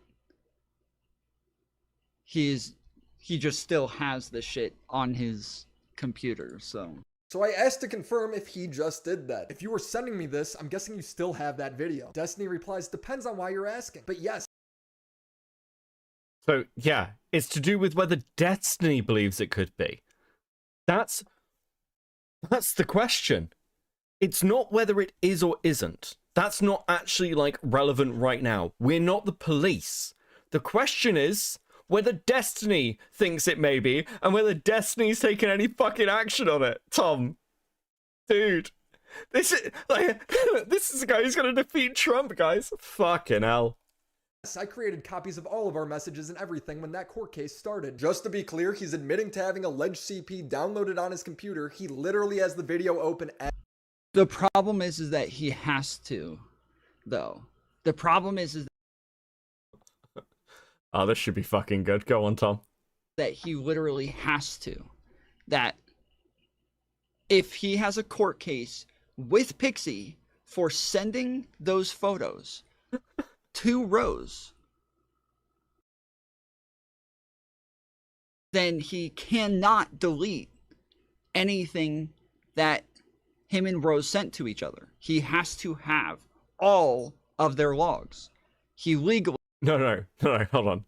he just still has the shit on his computer, so I asked to confirm if he just did that. If you were sending me this, I'm guessing you still have that video. Destiny replies, depends on why you're asking. But yes. So, yeah, it's to do with whether Destiny believes it could be. That's the question. It's not whether it is or isn't. That's not actually, like, relevant right now. We're not the police. The question is whether Destiny thinks it may be, and whether Destiny's taken any fucking action on it. Tom. Dude. This is a guy who's gonna defeat Trump, guys. Fucking hell. I created copies of all of our messages and everything when that court case started. Just to be clear, he's admitting to having alleged CP downloaded on his computer. He literally has the video open. The problem is that he has to, though. The problem is Oh, this should be fucking good. Go on, Tom. That he literally has to. That if he has a court case with Pixie for sending those photos to Rose, then he cannot delete anything that him and Rose sent to each other. He has to have all of their logs. He legally No, hold on.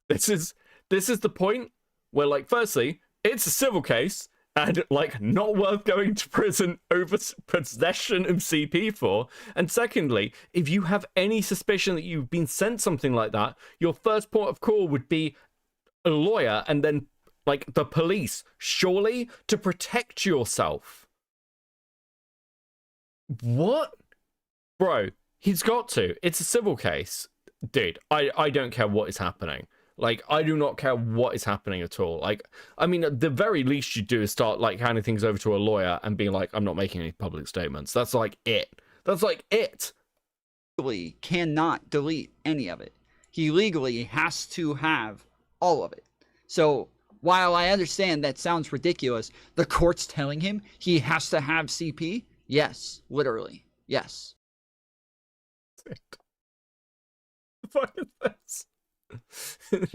This is the point where, like, firstly, it's a civil case and, like, not worth going to prison over possession of CP for. And secondly, if you have any suspicion that you've been sent something like that, your first port of call would be a lawyer and then, like, the police, surely, to protect yourself. What? Bro, he's got to. It's a civil case. Dude, I don't care what is happening. Like, I do not care what is happening at all. Like, I mean, the very least you do is start, like, handing things over to a lawyer and being like, I'm not making any public statements. That's, like, it. That's, like, it. legally cannot delete any of it. He legally has to have all of it. So, while I understand that sounds ridiculous, the court's telling him he has to have CP? Yes, literally. Yes. The fuck is this?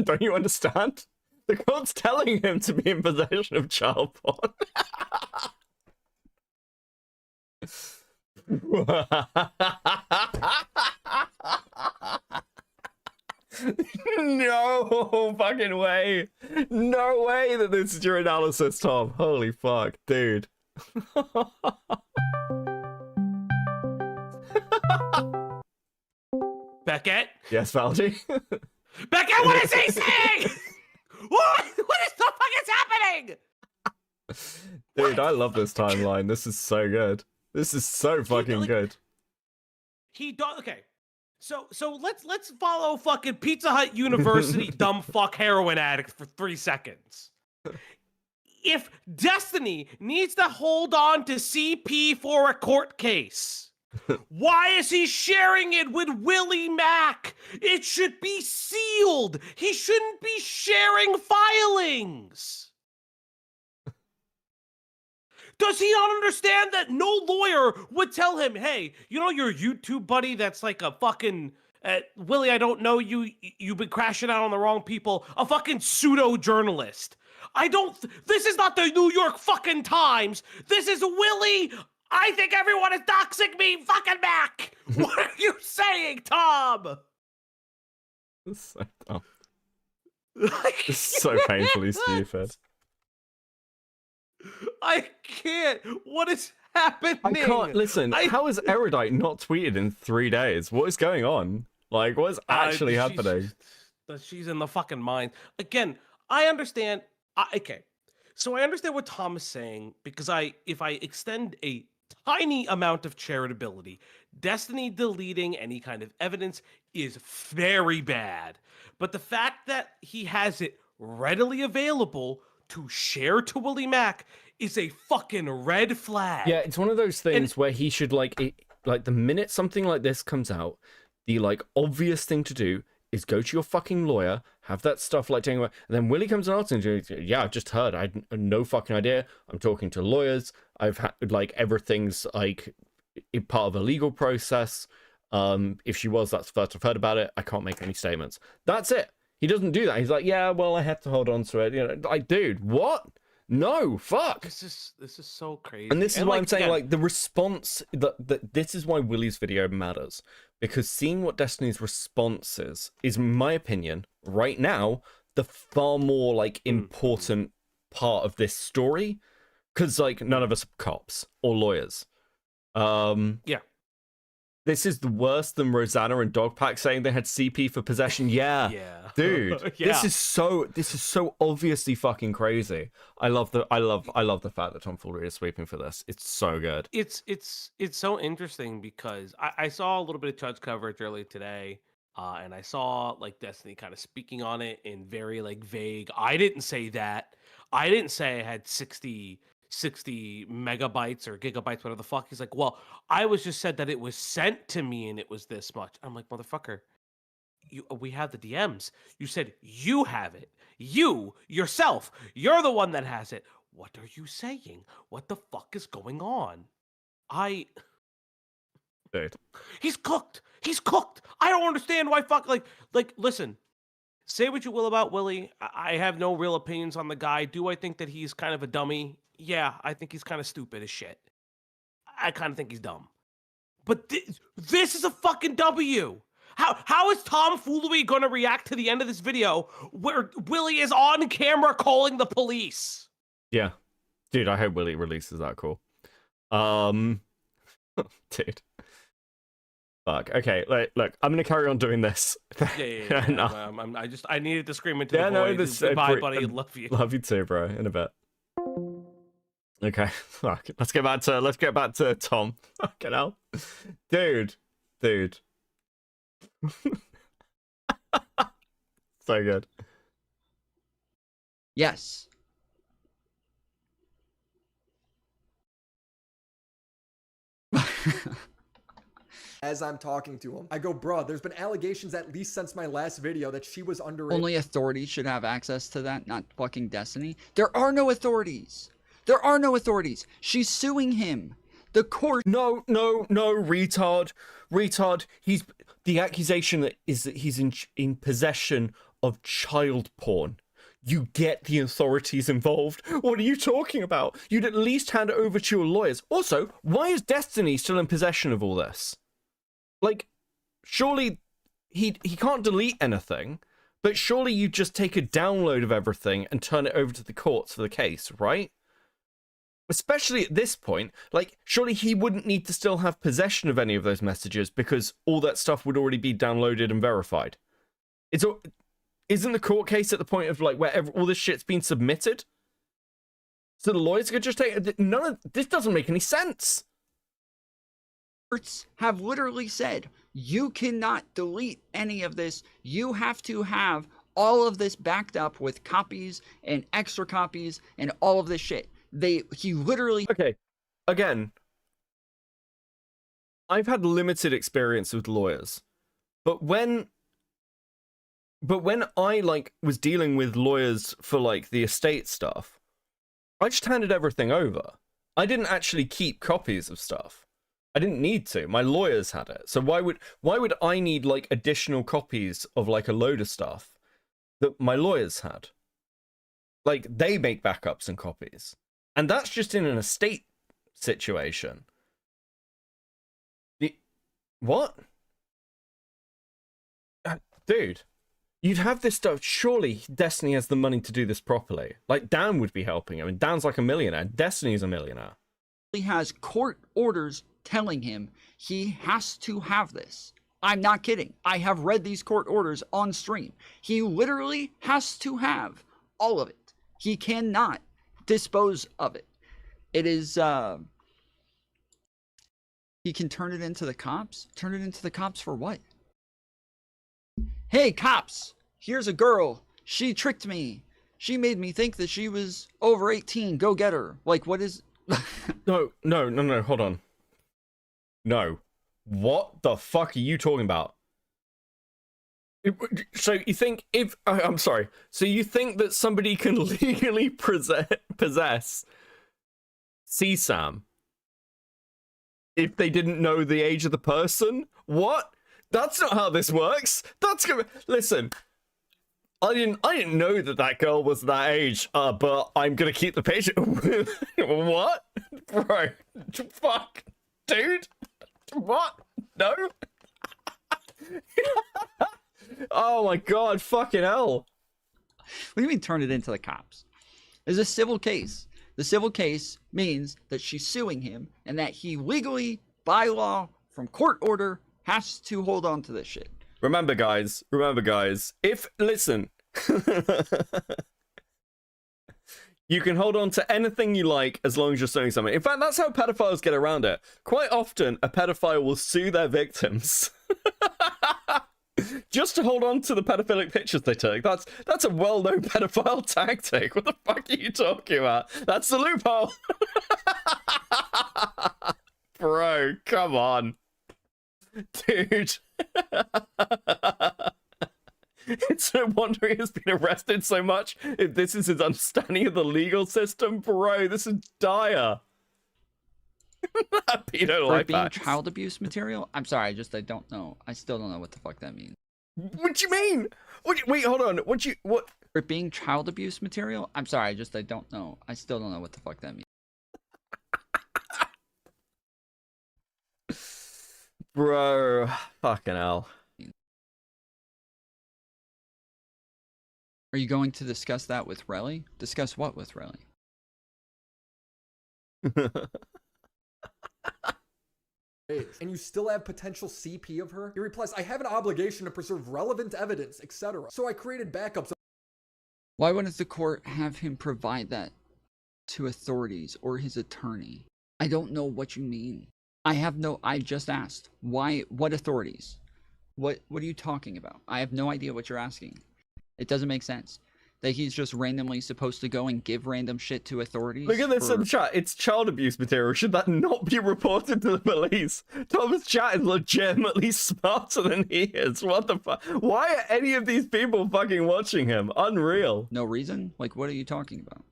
Don't you understand? The court's telling him to be in possession of child porn. No fucking way. No way that this is your analysis, Tom. Holy fuck, dude. Beckett? Yes, Valji? Beckett, what is he saying? What is the fuck is happening? Dude, I love this timeline. This is so good. This is so fucking good. He does. Okay, so let's follow fucking Pizza Hut University dumb fuck heroin addict for 3 seconds. If Destiny needs to hold on to CP for a court case, why is he sharing it with Willie Mack? It should be sealed. He shouldn't be sharing filings. Does he not understand that no lawyer would tell him, hey, you know your YouTube buddy that's like a fucking, Willie, I don't know you, you've been crashing out on the wrong people, a fucking pseudo-journalist. This is not the New York fucking Times. This is Willie. I think everyone is doxing me, fucking Mac. What are you saying, Tom? This is so dumb. It's so painfully stupid. I can't. What is happening? I can't listen. How is Erudite not tweeted in 3 days? What is going on? Like, what is actually happening? She's in the fucking mind. Again, I understand. Okay, so I understand what Tom is saying because if I extend a tiny amount of charitability, Destiny deleting any kind of evidence is very bad. But the fact that he has it readily available to share to Willie Mack is a fucking red flag. Yeah, it's one of those things where he should, like, the minute something like this comes out, the, like, obvious thing to do is go to your fucking lawyer, have that stuff, like, taken away, and then Willie comes out and says, yeah, I just heard, I had no fucking idea, I'm talking to lawyers, I've had, like, everything's, like, part of a legal process, if she was, that's the first I've heard about it, I can't make any statements. That's it. He doesn't do that. He's like, yeah, well, I had to hold on to it. You know, like, dude, what? No, fuck. This is so crazy. And this is why I'm saying, like, the response, this is why Willie's video matters. Because seeing what Destiny's response is, in my opinion, right now, the far more, like, important part of this story. Because, like, none of us are cops or lawyers. Yeah. This is the worse than Rosanna and Dogpack saying they had CP for possession. Yeah, yeah, dude, yeah. This is so obviously fucking crazy. I love the fact that Tom Foolery is sweeping for this. It's so good. It's so interesting because I saw a little bit of Chud's coverage earlier today, and I saw like Destiny kind of speaking on it in very like vague. I didn't say that. I didn't say I had 60 megabytes or gigabytes, whatever the fuck. He's like, well, I was just said that it was sent to me and it was this much. I'm like, motherfucker, we have the DMs. You said you have it. You, yourself, you're the one that has it. What are you saying? What the fuck is going on? Dude. He's cooked. He's cooked. I don't understand why listen. Say what you will about Willie. I have no real opinions on the guy. Do I think that he's kind of a dummy? Yeah, I think he's kind of stupid as shit. I kind of think he's dumb. But this is a fucking W. How is Tom Foolery going to react to the end of this video where Willie is on camera calling the police? Yeah. Dude, I hope Willie releases that call. Dude. Fuck. Okay, look, I'm going to carry on doing this. Yeah. No. I needed to scream into the void. Bye, buddy. Love you. Love you too, bro. In a bit. Okay, fuck. Let's get back to Tom. Fucking hell. Dude. So good. Yes. As I'm talking to him, I go, bruh, there's been allegations at least since my last video that she was underage. Only authorities should have access to that, not fucking Destiny. There are no authorities. There are no authorities. She's suing him. The court. No, retard. The accusation is that he's in possession of child porn. You get the authorities involved. What are you talking about? You'd at least hand it over to your lawyers. Also, why is Destiny still in possession of all this? Like, surely he can't delete anything, but surely you just take a download of everything and turn it over to the courts for the case, right? Especially at this point, like, surely he wouldn't need to still have possession of any of those messages because all that stuff would already be downloaded and verified. Isn't the court case at the point of, like, where all this shit's been submitted? So the lawyers could just take... this doesn't make any sense. Courts have literally said, you cannot delete any of this. You have to have all of this backed up with copies and extra copies and all of this shit. He literally... Okay, again, I've had limited experience with lawyers, but when I, like, was dealing with lawyers for, like, the estate stuff, I just handed everything over. I didn't actually keep copies of stuff. I didn't need to. My lawyers had it. So why would I need, like, additional copies of, like, a load of stuff that my lawyers had? Like, they make backups and copies. And that's just in an estate situation. What? Dude, you'd have this stuff. Surely Destiny has the money to do this properly. Like, Dan would be helping him. And Dan's like a millionaire. Destiny's a millionaire. He has court orders telling him he has to have this. I'm not kidding. I have read these court orders on stream. He literally has to have all of it. He cannot dispose of it. It is he can turn it into the cops. Turn it into the cops for what? Hey cops, here's a girl, she tricked me, she made me think that she was over 18, go get her. Like, what is... no, hold on. No, what the fuck are you talking about? So you think I'm sorry. So you think that somebody can legally possess CSAM if they didn't know the age of the person? What? That's not how this works. Listen. I didn't know that girl was that age. But I'm gonna keep the picture. What, bro? Fuck, dude. What? No. Oh my god, fucking hell. What do you mean turn it into the cops? There's a civil case. The civil case means that she's suing him and that he legally, by law, from court order, has to hold on to this shit. Remember guys, listen. You can hold on to anything you like as long as you're suing someone. In fact, that's how pedophiles get around it. Quite often, a pedophile will sue their victims just to hold on to the pedophilic pictures they took. That's a well-known pedophile tactic. What the fuck are you talking about? That's the loophole. Bro, come on. Dude. It's no wonder he has been arrested so much. If this is his understanding of the legal system, bro, this is dire. Pedo For life it being hacks. child abuse material? I'm sorry, I don't know. I still don't know what the fuck that means. What do you mean? Wait, hold on. What? For it being child abuse material? I'm sorry, I don't know. I still don't know what the fuck that means. Bro, fucking hell. Are you going to discuss that with Relly? Discuss what with Relly? And you still have potential CP of her? He replies, I have an obligation to preserve relevant evidence, etc. So I created backups. Why wouldn't the court have him provide that to authorities or his attorney? I don't know what you mean. I just asked. Why, what authorities? What are you talking about? I have no idea what you're asking. It doesn't make sense. That he's just randomly supposed to go and give random shit to authorities. Look at this in chat. It's child abuse material. Should that not be reported to the police? Thomas' chat is legitimately smarter than he is. What the fuck? Why are any of these people fucking watching him? Unreal. No reason? Like, what are you talking about?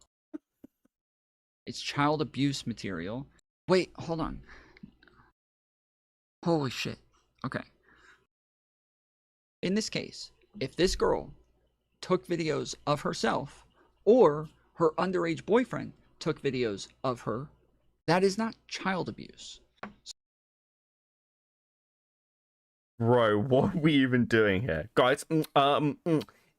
It's child abuse material. Wait, hold on. Holy shit. Okay. In this case, if this girl took videos of herself or her underage boyfriend took videos of her, that is not child abuse. Bro, what are we even doing here? Guys,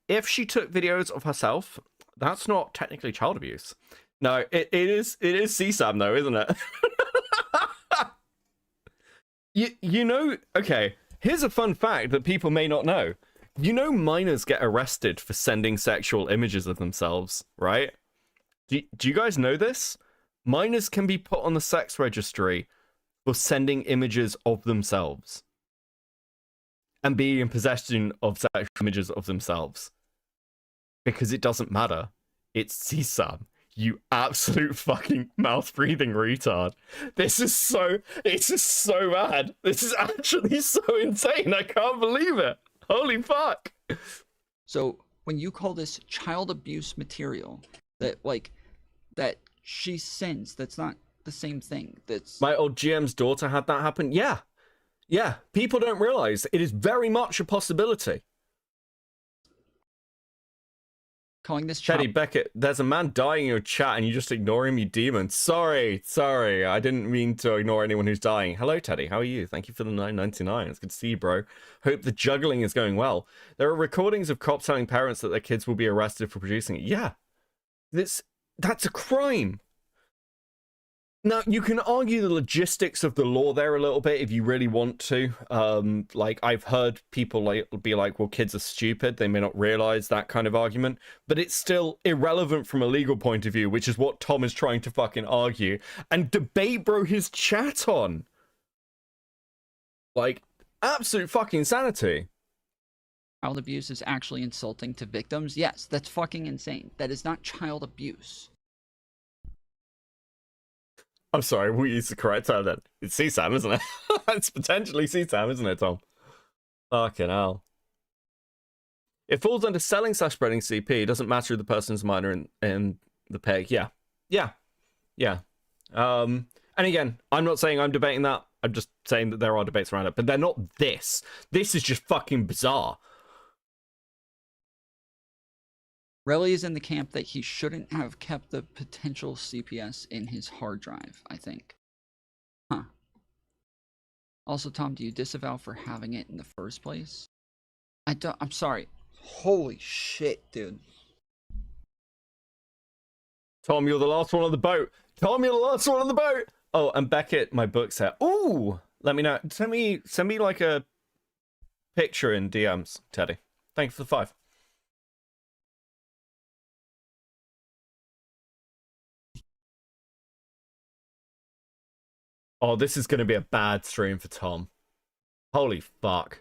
if she took videos of herself, that's not technically child abuse. No, it is CSAM though, isn't it? you know, okay, here's a fun fact that people may not know. You know minors get arrested for sending sexual images of themselves, right? Do you guys know this? Minors can be put on the sex registry for sending images of themselves and being in possession of sexual images of themselves. Because it doesn't matter. It's CSAM. You absolute fucking mouth-breathing retard. This is so bad. This is actually so insane. I can't believe it. Holy fuck. So when you call this child abuse material that she sends, that's not the same thing. That's my old GM's daughter had that happen. Yeah. People don't realize it is very much a possibility. Calling this Teddy Beckett, there's a man dying in your chat and you just ignore him, you demon. Sorry. I didn't mean to ignore anyone who's dying. Hello, Teddy. How are you? Thank you for the $9.99. It's good to see you, bro. Hope the juggling is going well. There are recordings of cops telling parents that their kids will be arrested for producing it. Yeah. That's a crime. Now, you can argue the logistics of the law there a little bit if you really want to. Like, I've heard people be like, well, kids are stupid. They may not realize that kind of argument. But it's still irrelevant from a legal point of view, which is what Tom is trying to fucking argue. And debate, bro, his chat on. Like, absolute fucking insanity. child abuse is actually insulting to victims. Yes, that's fucking insane. That is not child abuse. I'm sorry, we used the correct term then. It's CSAM, isn't it? It's potentially CSAM, isn't it, Tom? Fucking hell. It falls under selling / spreading CP. It doesn't matter if the person's minor in the peg. Yeah. And again, I'm not saying I'm debating that. I'm just saying that there are debates around it, but they're not this. This is just fucking bizarre. Relly is in the camp that he shouldn't have kept the potential CPS in his hard drive, I think. Huh. Also, Tom, do you disavow for having it in the first place? I'm sorry. Holy shit, dude. Tom, you're the last one on the boat. Tom, you're the last one on the boat. Oh, and Beckett, my book's here. Ooh, let me know. Send me like a picture in DMs, Teddy. Thank you for the 5. Oh, this is going to be a bad stream for Tom. Holy fuck.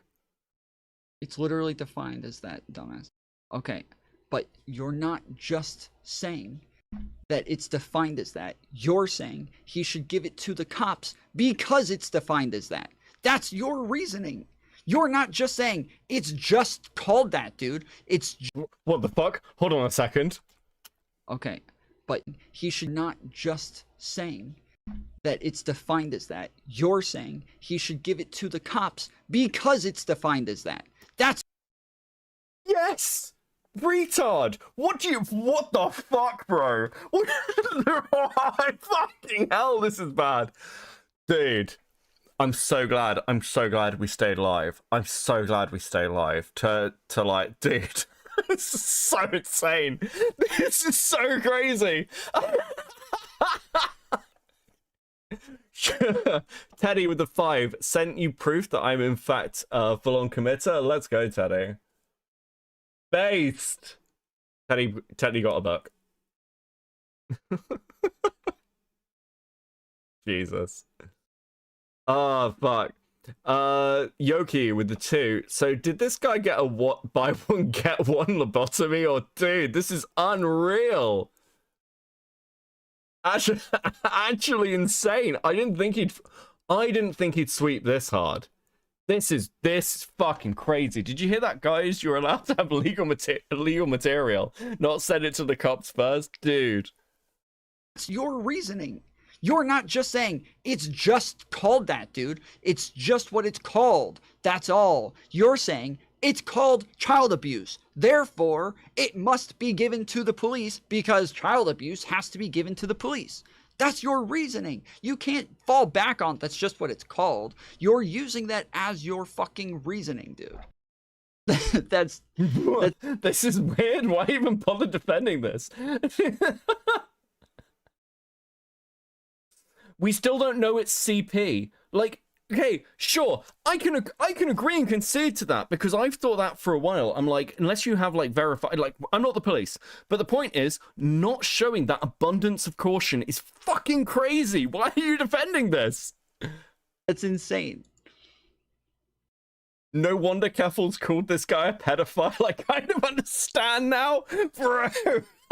It's literally defined as that, dumbass. Okay, but you're not just saying that it's defined as that. You're saying he should give it to the cops because it's defined as that. That's your reasoning. You're not just saying it's just called that, dude. It's what the fuck? Hold on a second. Okay, but he should not just saying that it's defined as that. You're saying he should give it to the cops because it's defined as that. That's yes, retard. What the fuck, bro? Fucking hell, this is bad, dude. I'm so glad we stayed alive. I'm so glad we stayed alive to like, dude. This is so insane. This is so crazy. Teddy with the 5 sent you proof that I'm in fact a full-on committer. Let's go, Teddy. Based. Teddy got a buck. Jesus. Oh fuck. Yoki with the 2. So did this guy get a buy one get one lobotomy, or dude, this is unreal. Actually insane. I didn't think he'd sweep this hard. This is fucking crazy. Did you hear that, guys? You're allowed to have legal material, not send it to the cops first, dude. It's your reasoning. You're not just saying it's just called that, dude. It's just what it's called. That's all. You're saying it's called child abuse. Therefore, it must be given to the police because child abuse has to be given to the police. That's your reasoning. You can't fall back on that's just what it's called. You're using that as your fucking reasoning, dude. That's This is weird. Why even bother defending this? We still don't know it's CP. Like, okay, sure, I can agree and concede to that because I've thought that for a while. I'm like, unless you have like verified, like, I'm not the police, but the point is, not showing that abundance of caution is fucking crazy. Why are you defending this? That's insane. No wonder Keffel's called this guy a pedophile. I kind of understand now, bro.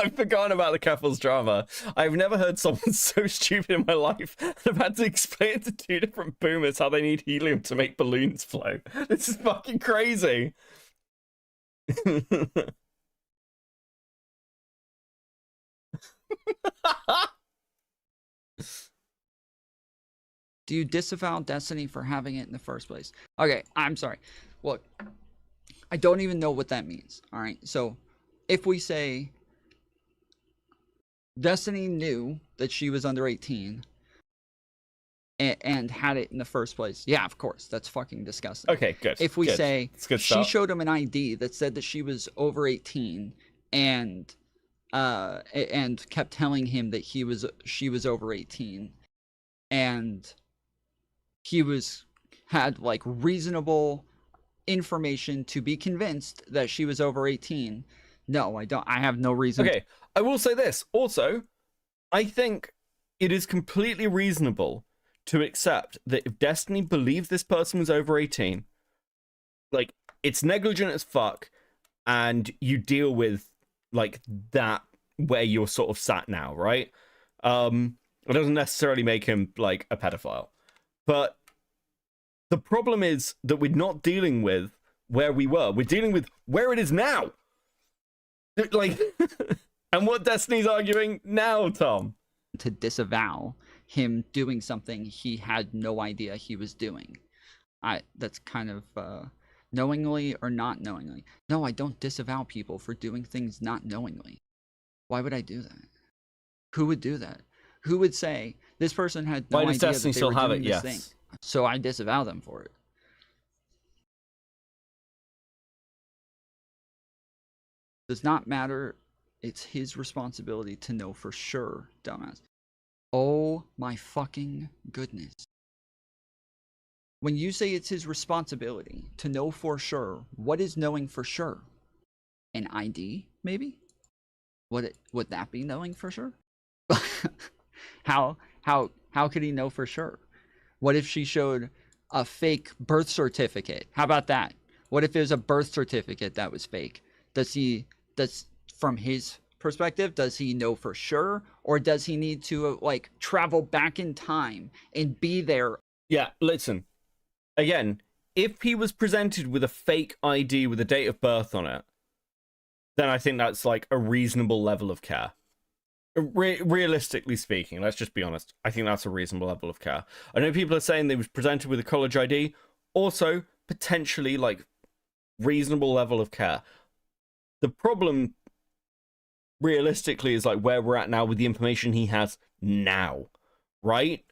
I've forgotten about the Keffel's drama. I've never heard someone so stupid in my life. I've had to explain to 2 different boomers how they need helium to make balloons flow. This is fucking crazy. Do you disavow Destiny for having it in the first place? Okay, I'm sorry. Look, I don't even know what that means. All right, so if we say Destiny knew that she was under 18 and had it in the first place, yeah, of course, that's fucking disgusting. Okay, good. If we good. say good she showed him an ID that said that she was over 18 and kept telling him that she was over 18 and he had like reasonable information to be convinced that she was over 18. No, I have no reason. Okay, I will say this. Also, I think it is completely reasonable to accept that if Destiny believes this person was over 18, like, it's negligent as fuck, and you deal with, like, that where you're sort of sat now, right? It doesn't necessarily make him, like, a pedophile. But the problem is that we're not dealing with where we were. We're dealing with where it is now. Like, and what Destiny's arguing now, Tom. To disavow him doing something he had no idea he was doing. That's kind of knowingly or not knowingly. No, I don't disavow people for doing things not knowingly. Why would I do that? Who would do that? Who would say this person had no idea that they were doing this thing? So I disavow them for it. Does not matter. It's his responsibility to know for sure, dumbass. Oh my fucking goodness. When you say it's his responsibility to know for sure, what is knowing for sure? An ID, maybe? Would that be knowing for sure? How could he know for sure? What if she showed a fake birth certificate? How about that? What if there's a birth certificate that was fake? From his perspective, does he know for sure? Or does he need to, like, travel back in time and be there? Yeah, listen. Again, if he was presented with a fake ID with a date of birth on it, then I think that's like a reasonable level of care. Realistically speaking, let's just be honest. I think that's a reasonable level of care. I know people are saying they was presented with a college ID, also potentially like reasonable level of care. The problem realistically is like where we're at now with the information he has now, right?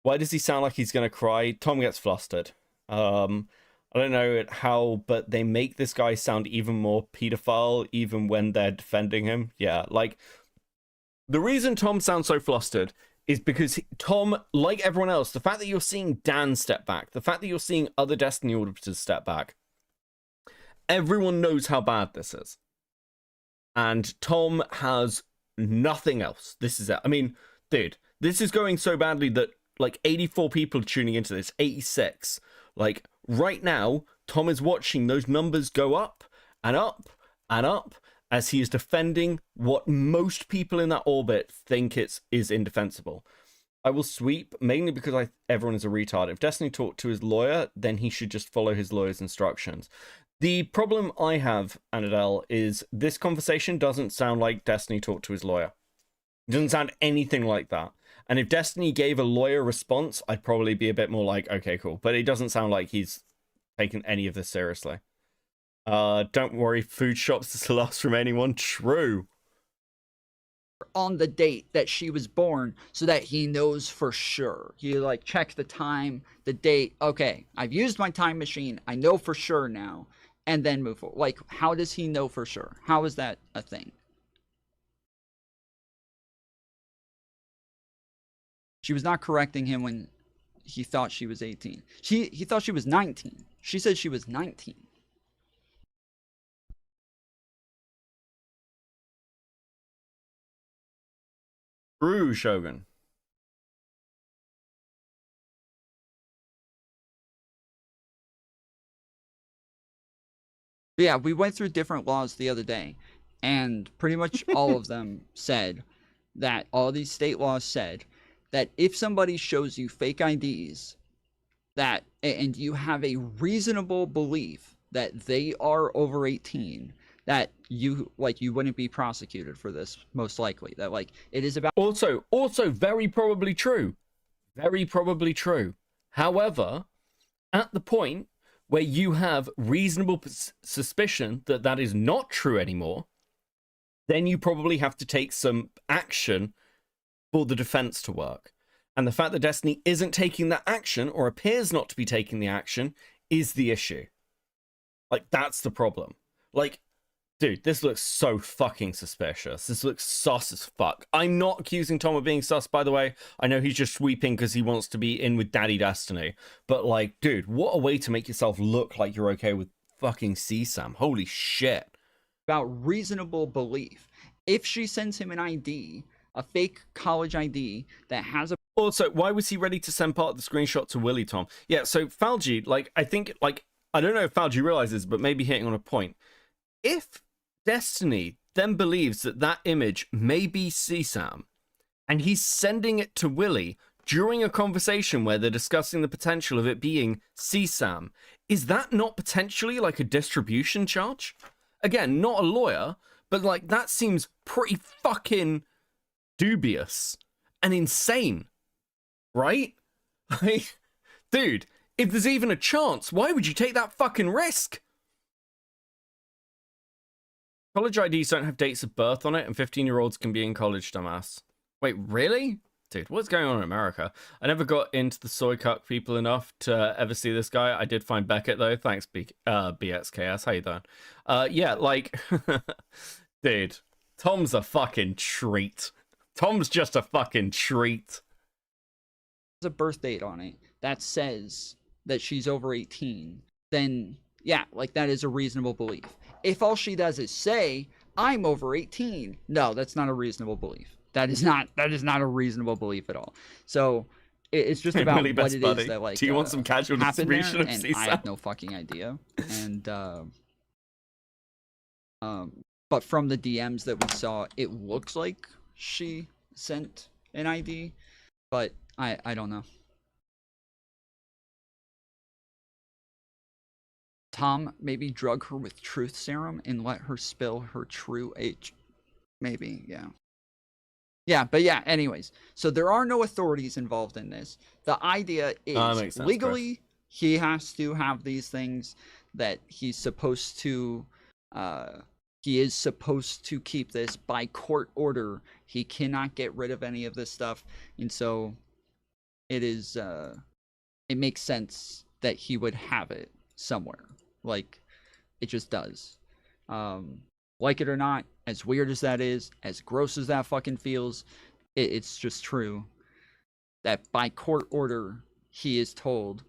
Why does he sound like he's gonna cry? Tom gets flustered. I don't know how, but they make this guy sound even more pedophile even when they're defending him. Yeah, like the reason Tom sounds so flustered is because Tom, like everyone else, the fact that you're seeing Dan step back, the fact that you're seeing other Destiny auditors step back, everyone knows how bad this is. And Tom has nothing else. This is it. I mean, dude, this is going so badly that like 84 people are tuning into this, 86. Like right now, Tom is watching those numbers go up and up and up as he is defending what most people in that orbit think is indefensible. I will sweep mainly because everyone is a retard. If Destiny talked to his lawyer, then he should just follow his lawyer's instructions. The problem I have, Anadel, is this conversation doesn't sound like Destiny talked to his lawyer. It doesn't sound anything like that. And if Destiny gave a lawyer response, I'd probably be a bit more like, okay, cool. But it doesn't sound like he's taken any of this seriously. Don't worry, food shops is the last remaining one. True. On the date that she was born so that he knows for sure. He like checks the time, the date. Okay, I've used my time machine. I know for sure now. And then move forward. Like, how does he know for sure? How is that a thing? She was not correcting him when he thought she was 18. He thought she was 19. She said she was 19. True, Shogun. Yeah, we went through different laws the other day, and pretty much all of them said that all these state laws said that if somebody shows you fake IDs that and you have a reasonable belief that they are over 18, that you wouldn't be prosecuted for this, most likely. That like it is about also very probably true. Very probably true. However, at the point where you have reasonable suspicion that that is not true anymore, then you probably have to take some action for the defense to work. And the fact that Destiny isn't taking that action, or appears not to be taking the action, is the issue. Like, that's the problem. Like, dude, this looks so fucking suspicious. This looks sus as fuck. I'm not accusing Tom of being sus, by the way. I know he's just sweeping because he wants to be in with Daddy Destiny. But, like, dude, what a way to make yourself look like you're okay with fucking CSAM. Holy shit. About reasonable belief. If she sends him an ID, a fake college ID that has a... Also, why was he ready to send part of the screenshot to Willie, Tom? Yeah, so Falgi, like, I think, like, I don't know if Falgi realizes, but maybe hitting on a point. If Destiny then believes that that image may be CSAM, and he's sending it to Willie during a conversation where they're discussing the potential of it being CSAM, is that not potentially like a distribution charge? Again, not a lawyer, but like that seems pretty fucking dubious and insane, right? Like, dude, if there's even a chance, why would you take that fucking risk? College IDs don't have dates of birth on it, and 15-year-olds can be in college, dumbass. Wait, really? Dude, what's going on in America? I never got into the soy cuck people enough to ever see this guy. I did find Beckett, though. Thanks, BXKS. How you doing? Yeah, like... dude, Tom's a fucking treat. Tom's just a fucking treat. There's a birth date on it that says that she's over 18, then, yeah, like, that is a reasonable belief. If all she does is say, I'm over 18, no, that's not a reasonable belief. That is not a reasonable belief at all. So it's just about really what it buddy. is that, like, do you want some casual distribution of and CSAM? I have no fucking idea. And but from the DMs that we saw, it looks like she sent an ID, but I don't know. Tom maybe drug her with truth serum and let her spill her true age. Maybe, yeah. Yeah, but yeah, anyways. So there are no authorities involved in this. The idea is makes sense, legally he has to have these things that he's supposed to he is supposed to keep this by court order. He cannot get rid of any of this stuff. And so it is it makes sense that he would have it somewhere. Like, it just does. Like it or not, as weird as that is, as gross as that fucking feels, it's just true that by court order, he is told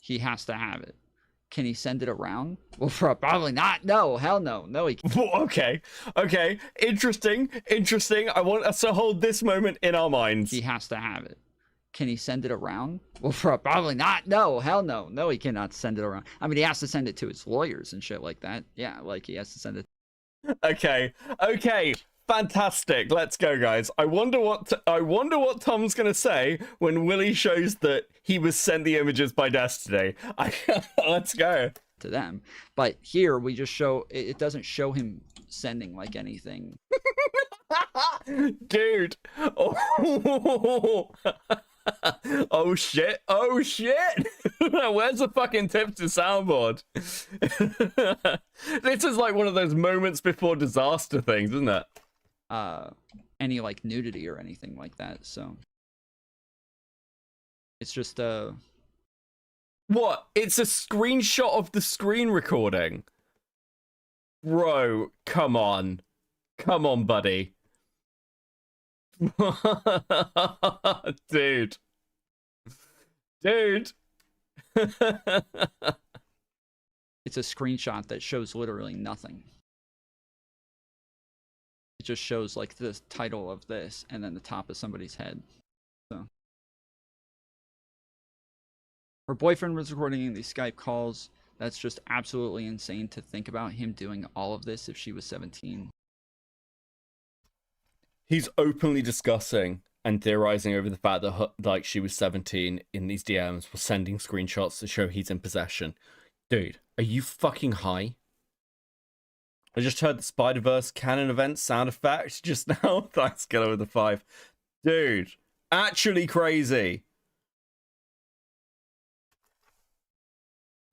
he has to have it. Can he send it around? Well, probably not. No, hell no. No, he can't. Okay. Interesting. I want us to hold this moment in our minds. He has to have it. Can he send it around? Well, probably not. No, hell no. No, he cannot send it around. I mean, he has to send it to his lawyers and shit like that. Yeah, like he has to send it. Okay. Fantastic. Let's go, guys. I wonder what Tom's gonna say when Willie shows that he was sent the images by Destiny. Let's go. To them, but here we just show it doesn't show him sending like anything. Dude. Oh shit. Where's the fucking tipster soundboard? This is like one of those moments before disaster things, isn't it? Any like nudity or anything like that, so it's just what? It's a screenshot of the screen recording. Bro, come on, buddy. Dude. It's a screenshot that shows literally nothing. It just shows like the title of this and then the top of somebody's head. So her boyfriend was recording these Skype calls. That's just absolutely insane to think about him doing all of this if she was 17. He's openly discussing and theorizing over the fact that like she was 17 in these DMs, was sending screenshots to show he's in possession. Dude, are you fucking high? I just heard the Spider-Verse canon event sound effect just now. Thanks, Killer with the 5. Dude, actually crazy.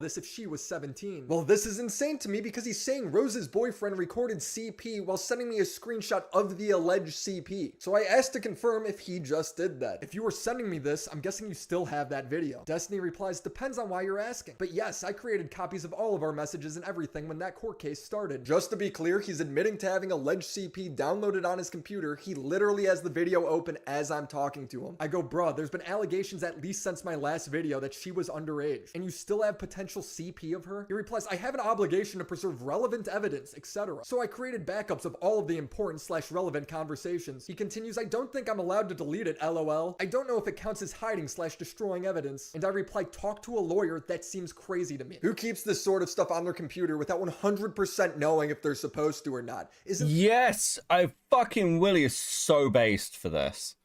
This if she was 17. Well, this is insane to me because he's saying Rose's boyfriend recorded CP while sending me a screenshot of the alleged CP. So I asked to confirm if he just did that. If you were sending me this, I'm guessing you still have that video. Destiny replies, depends on why you're asking. But yes, I created copies of all of our messages and everything when that court case started. Just to be clear, he's admitting to having alleged CP downloaded on his computer. He literally has the video open as I'm talking to him. I go, bruh, there's been allegations at least since my last video that she was underage, and you still have potential CP of her? He replies, I have an obligation to preserve relevant evidence, etc. So I created backups of all of the important / relevant conversations. He continues, I don't think I'm allowed to delete it, lol. I don't know if it counts as hiding / destroying evidence. And I reply, talk to a lawyer, that seems crazy to me. Who keeps this sort of stuff on their computer without 100% knowing if they're supposed to or not? Yes, Willie is so based for this.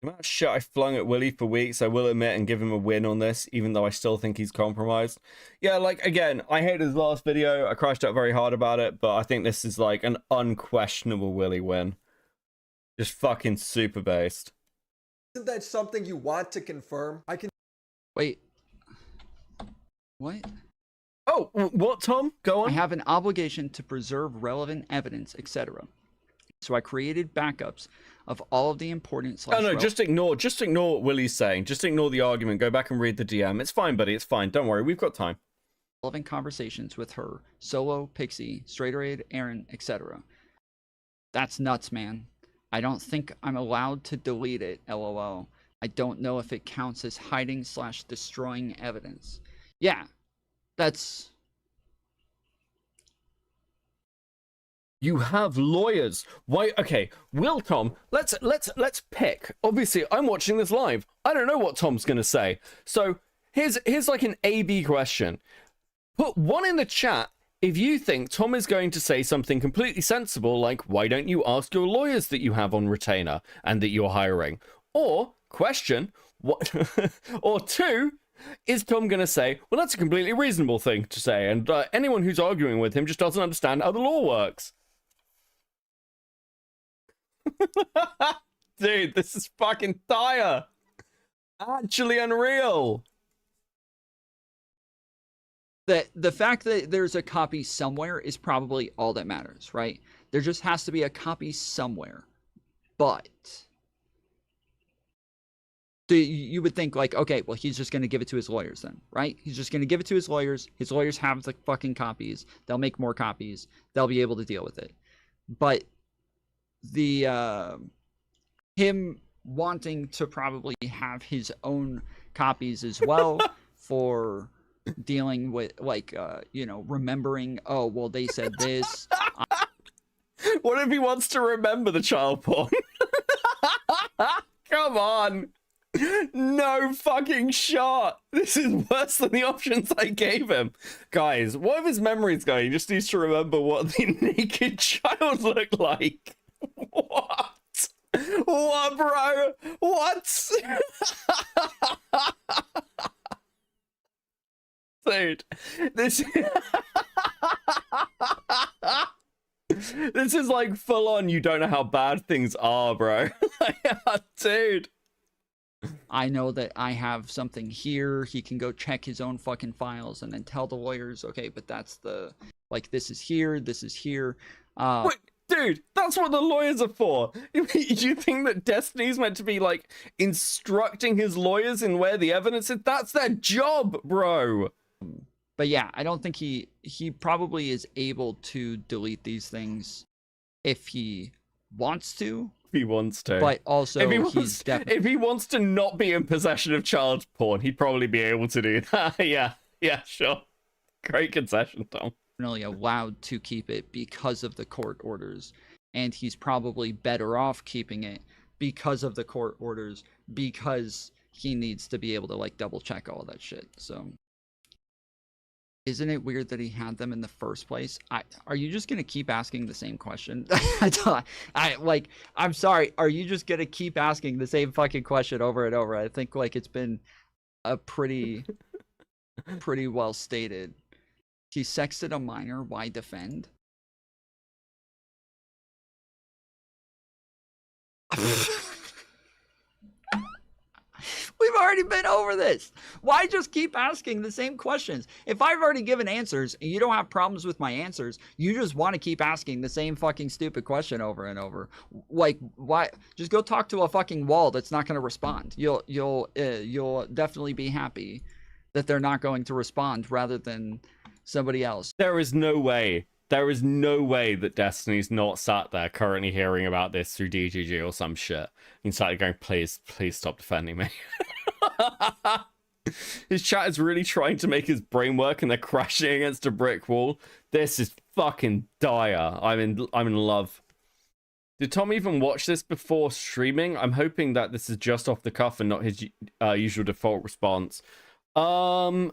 The amount of shit I flung at Willie for weeks, I will admit, and give him a win on this, even though I still think he's compromised. Yeah, like, again, I hated his last video. I crashed out very hard about it, but I think this is, like, an unquestionable Willie win. Just fucking super based. Isn't that something you want to confirm? I can... Wait. What? Oh, what, Tom? Go on. I have an obligation to preserve relevant evidence, etc. So I created backups of all of the important / Oh no, just ignore what Willie's saying. Just ignore the argument. Go back and read the DM. It's fine, buddy. It's fine. Don't worry. We've got time. relevant conversations with her, Solo, Pixie, Straighterade, Aaron, etc. That's nuts, man. I don't think I'm allowed to delete it, lol. I don't know if it counts as hiding / destroying evidence. Yeah, that's... You have lawyers. Why? Okay, Tom, let's pick. Obviously, I'm watching this live. I don't know what Tom's gonna say. So here's like an A/B question. Put one in the chat if you think Tom is going to say something completely sensible, like why don't you ask your lawyers that you have on retainer and that you're hiring? Or question what? Or 2, Is Tom going to say, well, that's a completely reasonable thing to say, and anyone who's arguing with him just doesn't understand how the law works? Dude, this is fucking dire. Actually unreal. The fact that there's a copy somewhere is probably all that matters, right? There just has to be a copy somewhere. But you would think like, okay, well, he's just going to give it to his lawyers then, right? He's just going to give it to his lawyers. His lawyers have the fucking copies. They'll make more copies. They'll be able to deal with it. But him wanting to probably have his own copies as well for dealing with like remembering, oh well, they said this. What if he wants to remember the child porn? Come on. No fucking shot. This is worse than the options I gave him. Guys, what if his memory's going? He just needs to remember what the naked child looked like. What? What, bro? What? Dude, this this is like full on, you don't know how bad things are, bro. Dude. I know that I have something here. He can go check his own fucking files and then tell the lawyers, okay, but that's the, like, this is here, this is here. Wait, dude, that's what the lawyers are for. You think that Destiny's meant to be, like, instructing his lawyers in where the evidence is? That's their job, bro. But yeah, I don't think he probably is able to delete these things if he wants to. If he wants to. But also, if he wants to not be in possession of child porn, he'd probably be able to do that. Yeah, sure. Great concession, Tom. Allowed to keep it because of the court orders, and he's probably better off keeping it because of the court orders, because he needs to be able to like double check all that shit. So isn't it weird that he had them in the first place? Are you just gonna keep asking the same question? I'm sorry, are you just gonna keep asking the same fucking question over and over? I think like it's been a pretty well stated. He sexted a minor, why defend? We've already been over this. Why just keep asking the same questions? If I've already given answers and you don't have problems with my answers, you just want to keep asking the same fucking stupid question over and over. Like, why? Just go talk to a fucking wall that's not going to respond. You'll definitely be happy that they're not going to respond rather than somebody else. There is no way that Destiny's not sat there currently hearing about this through DGG or some shit. And started going, please stop defending me. His chat is really trying to make his brain work and they're crashing against a brick wall. This is fucking dire. I'm in love. Did Tom even watch this before streaming? I'm hoping that this is just off the cuff and not his usual default response. I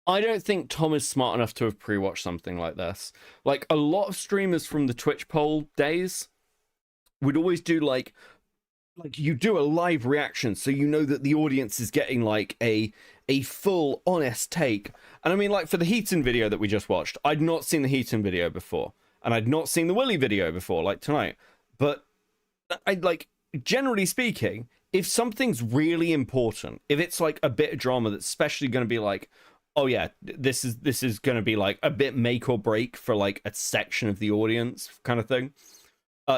don't think Tom is smart enough to have pre-watched something like this. Like, a lot of streamers from the Twitch poll days would always do, like you do a live reaction so you know that the audience is getting, like, a full, honest take. And I mean, like, for the Heaton video that we just watched, I'd not seen the Heaton video before. And I'd not seen the Willy video before, like, tonight. But, generally speaking, if something's really important, if it's, like, a bit of drama that's especially going to be, like, oh yeah, this is going to be like a bit make or break for like a section of the audience kind of thing,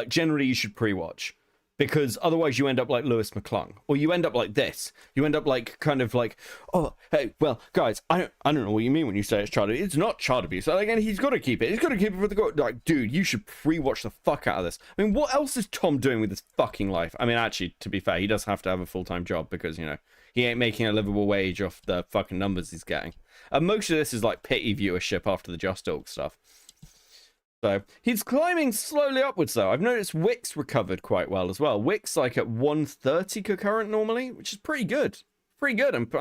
generally you should pre-watch, because otherwise you end up like Lewis McClung, or you end up like this. You end up like kind of like, oh hey, well guys, I don't know what you mean when you say it's child abuse. It's not child abuse. Like, and he's got to keep it. He's got to keep it for the court. Like, dude, you should pre-watch the fuck out of this. I mean, what else is Tom doing with his fucking life? I mean, actually, to be fair, he does have to have a full-time job because, you know, he ain't making a livable wage off the fucking numbers he's getting. Most of this is like pity viewership after the Just Talk stuff. So he's climbing slowly upwards though. I've noticed Wix recovered quite well as well. Wix like at 130 concurrent normally, which is pretty good. Pretty good.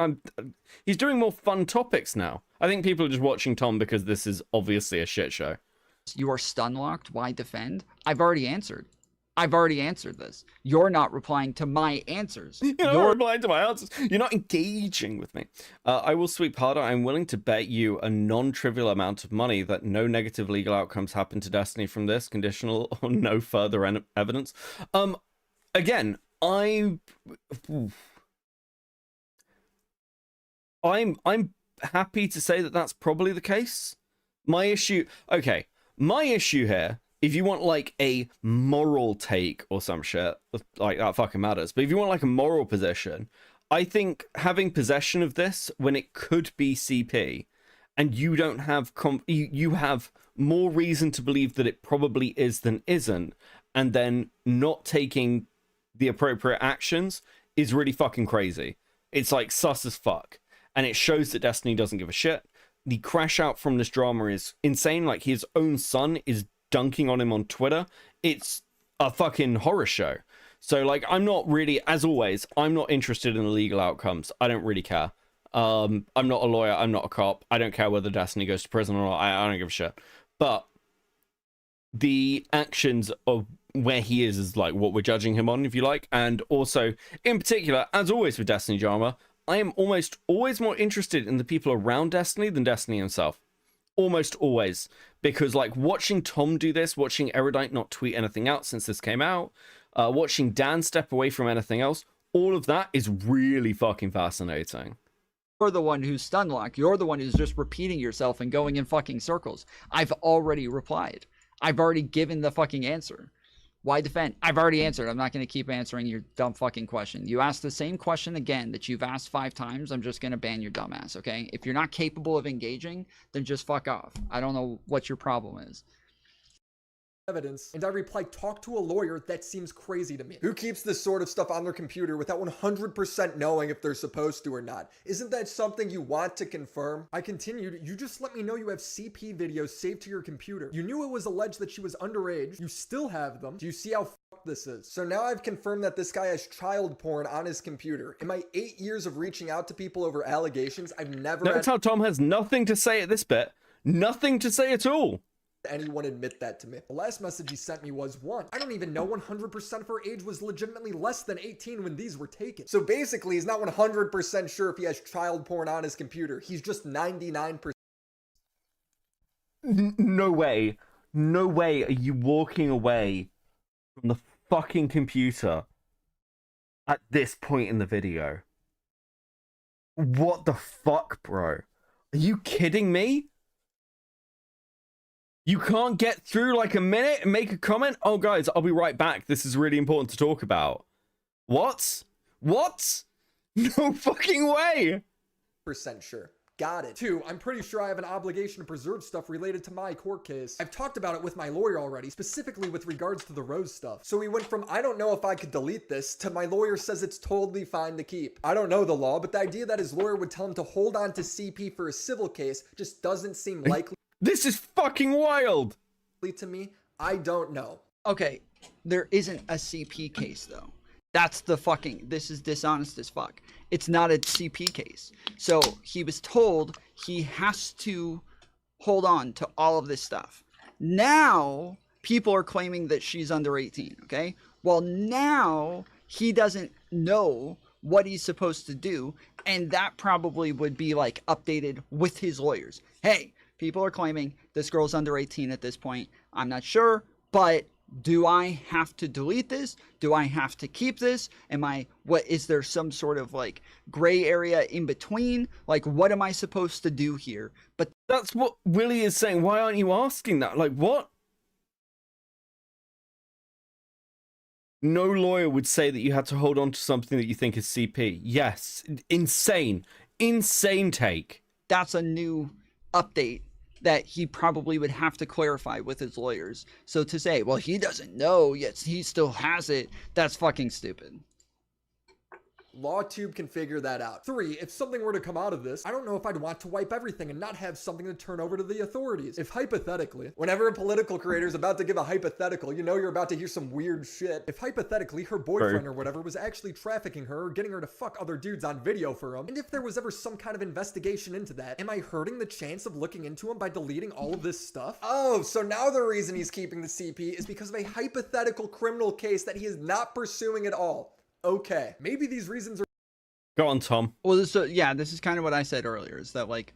He's doing more fun topics now. I think people are just watching Tom because this is obviously a shit show. You are stun locked, why defend? I've already answered. I've already answered this. You're not replying to my answers. You're not replying to my answers. You're not engaging with me. I will sweep harder. I'm willing to bet you a non-trivial amount of money that no negative legal outcomes happen to Destiny from this, conditional on no further evidence. Again, I'm happy to say that that's probably the case. My issue here, if you want like a moral take or some shit, like that fucking matters. But if you want like a moral position, I think having possession of this when it could be CP, and you don't have you have more reason to believe that it probably is than isn't, and then not taking the appropriate actions is really fucking crazy. It's like sus as fuck. And it shows that Destiny doesn't give a shit. The crash out from this drama is insane. Like, his own son is dunking on him on Twitter. It's a fucking horror show. So, like, I'm not really, as always, I'm not interested in the legal outcomes. I don't really care. I'm not a lawyer. I'm not a cop. I don't care whether Destiny goes to prison or not. I don't give a shit. But the actions of where he is like what we're judging him on, if you like. And also, in particular, as always with Destiny drama, I am almost always more interested in the people around Destiny than Destiny himself. Almost always. Because, like, watching Tom do this, watching Erudite not tweet anything out since this came out, watching Dan step away from anything else, all of that is really fucking fascinating. You're the one who's stun locked. You're the one who's just repeating yourself and going in fucking circles. I've already replied. I've already given the fucking answer. Why defend? I've already answered. I'm not going to keep answering your dumb fucking question. You asked the same question again that you've asked 5 times. I'm just going to ban your dumb ass, okay? If you're not capable of engaging, then just fuck off. I don't know what your problem is. Evidence, and I reply, talk to a lawyer. That seems crazy to me. Who keeps this sort of stuff on their computer without 100% knowing if they're supposed to or not? Isn't that something you want to confirm? I continued, you just let me know you have CP videos saved to your computer. You knew it was alleged that she was underage. You still have them. Do you see how fucked this is? So now I've confirmed that this guy has child porn on his computer. In my 8 years of reaching out to people over allegations, I've never Notice how Tom has nothing to say at this bit. Nothing to say at all. Anyone admit that to me. The last message he sent me was, 1, I don't even know 100% of her age was legitimately less than 18 when these were taken. So basically, he's not 100% sure if he has child porn on his computer. He's just 99%. No way. No way are you walking away from the fucking computer at this point in the video. What the fuck, bro? Are you kidding me? You can't get through like a minute and make a comment? Oh, guys, I'll be right back. This is really important to talk about. What? What? No fucking way. % sure. Got it. 2, I'm pretty sure I have an obligation to preserve stuff related to my court case. I've talked about it with my lawyer already, specifically with regards to the Rose stuff. So we went from, I don't know if I could delete this, to my lawyer says it's totally fine to keep. I don't know the law, but the idea that his lawyer would tell him to hold on to CP for a civil case just doesn't seem likely. This is fucking wild. To me, I don't know. Okay, there isn't a CP case though. That's the fucking, this is dishonest as fuck. It's not a CP case. So he was told he has to hold on to all of this stuff. Now, people are claiming that she's under 18, okay? Well, now he doesn't know what he's supposed to do, and that probably would be like updated with his lawyers. Hey, people are claiming this girl's under 18 at this point. I'm not sure, but do I have to delete this? Do I have to keep this? Is there some sort of like gray area in between? Like, what am I supposed to do here? But that's what Willie is saying. Why aren't you asking that? Like, what? No lawyer would say that you had to hold on to something that you think is CP. Yes. Insane. Insane take. That's a new update that he probably would have to clarify with his lawyers. So to say, well, he doesn't know, yet he still has it, that's fucking stupid. LawTube can figure that out. 3, if something were to come out of this, I don't know if I'd want to wipe everything and not have something to turn over to the authorities. If hypothetically, whenever a political creator is about to give a hypothetical, you know you're about to hear some weird shit. If hypothetically her boyfriend or whatever was actually trafficking her or getting her to fuck other dudes on video for him, and if there was ever some kind of investigation into that, am I hurting the chance of looking into him by deleting all of this stuff? Oh, so now the reason he's keeping the CP is because of a hypothetical criminal case that he is not pursuing at all. Okay, maybe these reasons are... Go on, Tom. Well, so yeah, this is kind of what I said earlier, is that like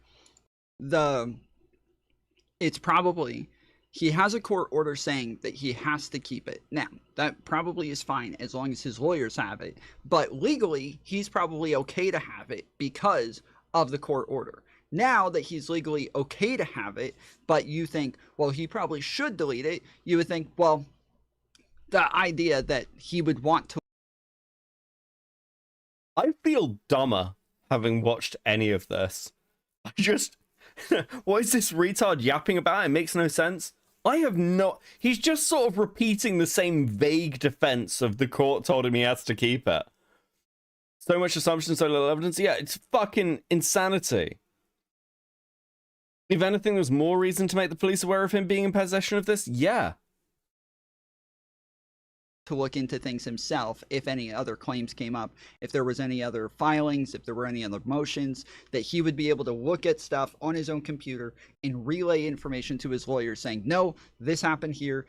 it's probably he has a court order saying that he has to keep it. Now, that probably is fine as long as his lawyers have it, but legally he's probably okay to have it because of the court order. Now that he's legally okay to have it, but you think, well, he probably should delete it, you would think, well, the idea that he would want to... I feel dumber having watched any of this. I just... what is this retard yapping about? It makes no sense. I have not... He's just sort of repeating the same vague defense of the court told him he has to keep it. So much assumption, so little evidence. Yeah, it's fucking insanity. If anything, there's more reason to make the police aware of him being in possession of this. Yeah. To look into things himself if any other claims came up, if there was any other filings, if there were any other motions, that he would be able to look at stuff on his own computer and relay information to his lawyer saying, no, this happened here,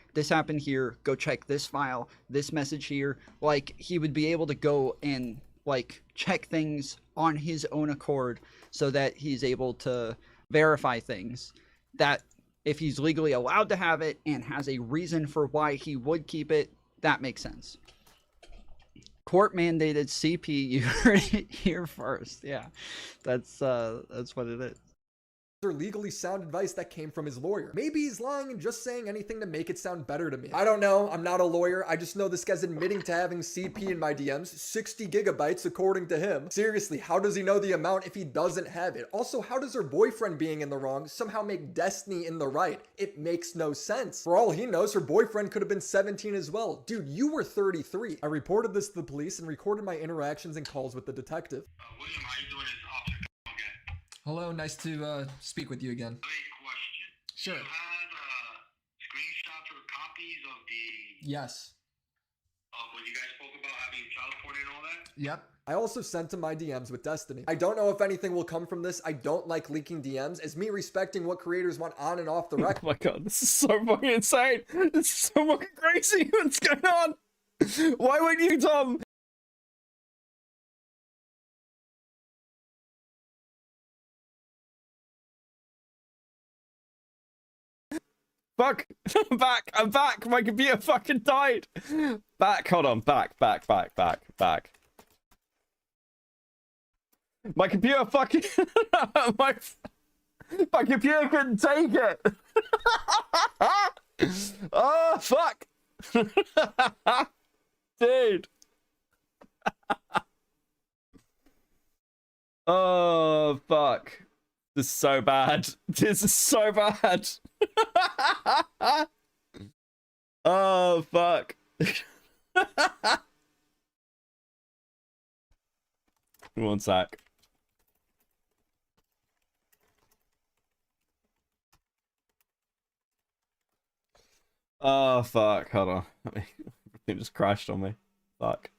go check this file, this message here. Like, he would be able to go and like check things on his own accord so that he's able to verify things, that if he's legally allowed to have it and has a reason for why he would keep it, that makes sense. Court mandated CP, you heard it here first. Yeah, that's what it is. Or legally sound advice that came from his lawyer. Maybe he's lying and just saying anything to make it sound better to me. I don't know. I'm not a lawyer. I just know this guy's admitting to having CP in my DMs, 60 gigabytes according to him. Seriously, how does he know the amount if he doesn't have it? Also, how does her boyfriend being in the wrong somehow make Destiny in the right? It makes no sense. For all he knows, her boyfriend could have been 17 as well. Dude, you were 33. I reported this to the police and recorded my interactions and calls with the detective. William, how you doing? It's Officer again. Hello, nice to speak with you again. Question. Sure. You had screenshots or copies of the Yes. of what you guys spoke about having child porn and all that? Yep. I also sent him my DMs with Destiny. I don't know if anything will come from this. I don't like leaking DMs, as me respecting what creators want on and off the record. Oh my god, this is so fucking insane. This is so fucking crazy. What's going on? Why won't you, Tom? Fuck. I'm back. My computer fucking died. Back. Hold on. Back. My computer fucking... my computer couldn't take it. Oh, fuck. Dude. Oh, fuck. This is so bad. This is so bad. Oh, fuck. One sec. Oh, fuck. Hold on. It just crashed on me. Fuck.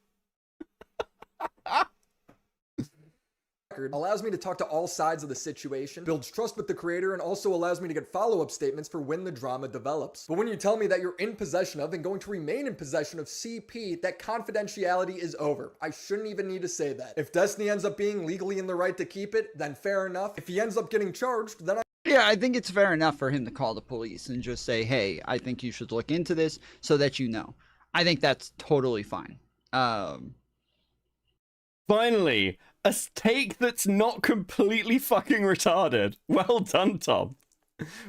Allows me to talk to all sides of the situation, builds trust with the creator, and also allows me to get follow-up statements for when the drama develops. But when you tell me that you're in possession of and going to remain in possession of CP, that confidentiality is over. I shouldn't even need to say that. If Destiny ends up being legally in the right to keep it, then fair enough. If he ends up getting charged, then Yeah, I think it's fair enough for him to call the police and just say, hey, I think you should look into this so that you know. I think that's totally fine. Finally, a take that's not completely fucking retarded. Well done, Tom.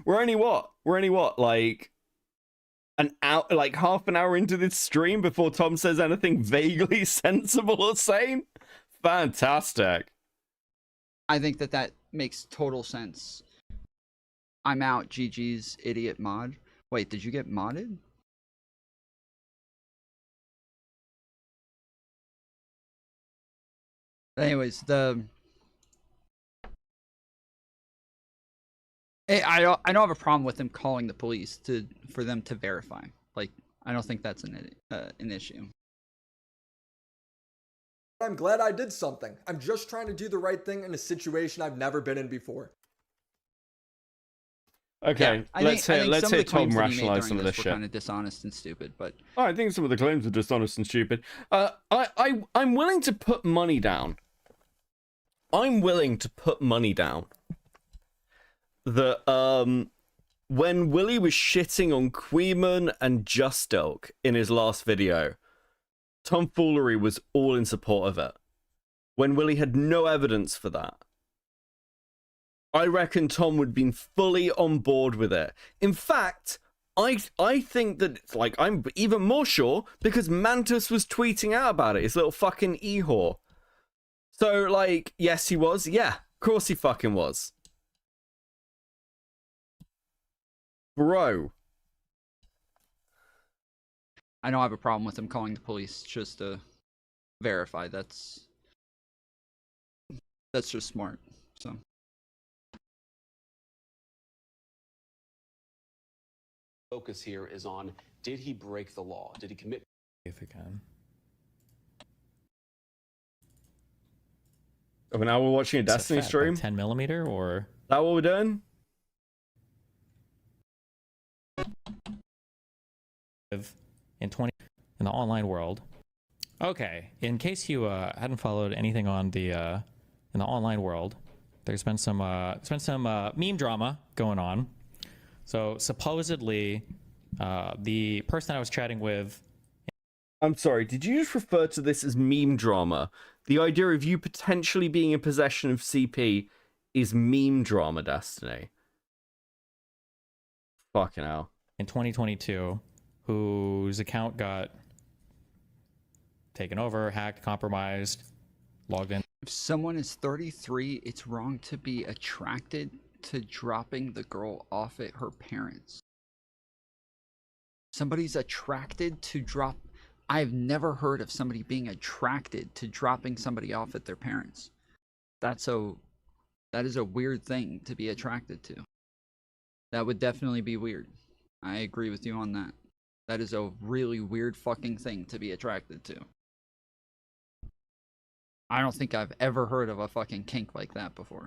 We're only what, like an hour, like half an hour into this stream before Tom says anything vaguely sensible or sane? Fantastic. I think that makes total sense. I'm out, GG's idiot mod. Wait, did you get modded? Anyways, I don't have a problem with him calling the police for them to verify. Like, I don't think that's an issue. I'm glad I did something. I'm just trying to do the right thing in a situation I've never been in before. Okay, let's hear Tom rationalize some of this shit. Kind of dishonest and stupid, but I think some of the claims are dishonest and stupid. I'm willing to put money down. I'm willing to put money down that when Willie was shitting on Queeman and Just Elk in his last video, Tom Foolery was all in support of it. When Willie had no evidence for that, I reckon Tom would have been fully on board with it. In fact, I think that it's like, I'm even more sure because Mantis was tweeting out about it, his little fucking e-whore. So, like, yes, he was. Yeah, of course he fucking was. Bro. I don't have a problem with him calling the police just to verify. That's just smart. So. Focus here is on, did he break the law? Did he commit? If we can. Oh, now we're watching a Destiny stream? Like 10mm or? Is that what we're doing? In the online world. Okay, in case you hadn't followed anything on the in the online world, there's been some meme drama going on. So supposedly, the person I was chatting with. I'm sorry, did you just refer to this as meme drama? The idea of you potentially being in possession of CP is meme drama, Destiny. Fucking hell. In 2022, whose account got taken over, hacked, compromised, logged in. If someone is 33, it's wrong to be attracted to dropping the girl off at her parents. Somebody's attracted to drop. I've never heard of somebody being attracted to dropping somebody off at their parents. That is a weird thing to be attracted to. That would definitely be weird. I agree with you on that. That is a really weird fucking thing to be attracted to. I don't think I've ever heard of a fucking kink like that before.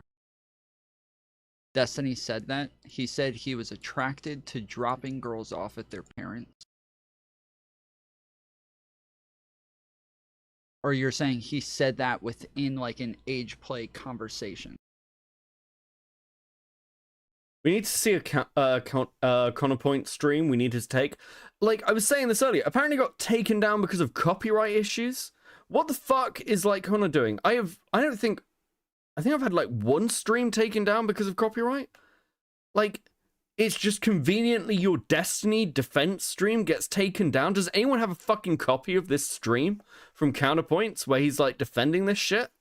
Destiny said that. He said he was attracted to dropping girls off at their parents. Or you're saying he said that within like an age play conversation? We need to see a Counterpoint stream. We need his take. Like, I was saying this earlier, apparently got taken down because of copyright issues. What the fuck is, like, Connor doing? I think I've had, like, one stream taken down because of copyright. Like, it's just conveniently your Destiny defense stream gets taken down. Does anyone have a fucking copy of this stream from Counterpoints where he's, like, defending this shit?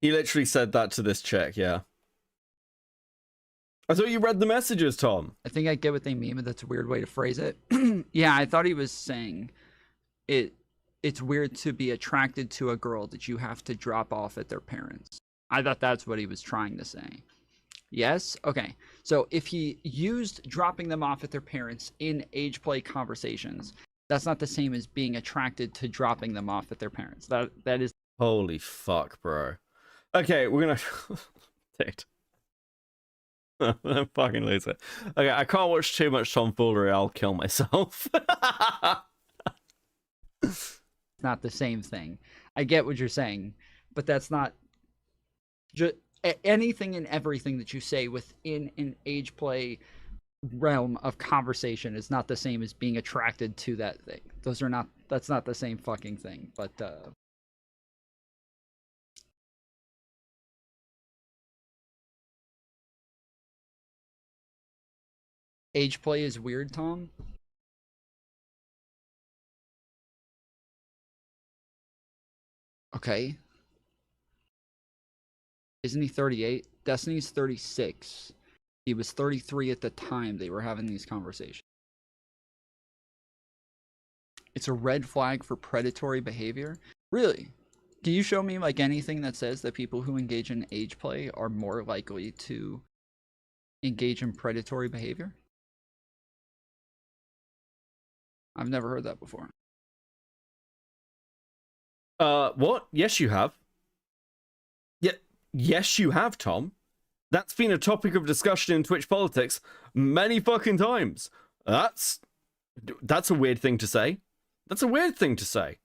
He literally said that to this chick, yeah. I thought you read the messages, Tom. I think I get what they mean, but that's a weird way to phrase it. Yeah, I thought he was saying it's weird to be attracted to a girl that you have to drop off at their parents. I thought that's what he was trying to say. Yes? Okay. So if he used dropping them off at their parents in age play conversations, that's not the same as being attracted to dropping them off at their parents. That is. Holy fuck, bro. Okay, we're gonna... Dude. I'm fucking lose it. Okay, I can't watch too much Tom Foolery. I'll kill myself. Not the same thing. I get what you're saying, but that's not... anything and everything that you say within an age play realm of conversation is not the same as being attracted to that thing. That's not the same fucking thing, but age play is weird, Tom. Okay. Isn't he 38? Destiny's 36. He was 33 at the time they were having these conversations. It's a red flag for predatory behavior. Really? Can you show me like anything that says that people who engage in age play are more likely to engage in predatory behavior? I've never heard that before. What? Yes, you have. Yeah, yes, you have, Tom. That's been a topic of discussion in Twitch politics many fucking times. That's a weird thing to say. That's a weird thing to say.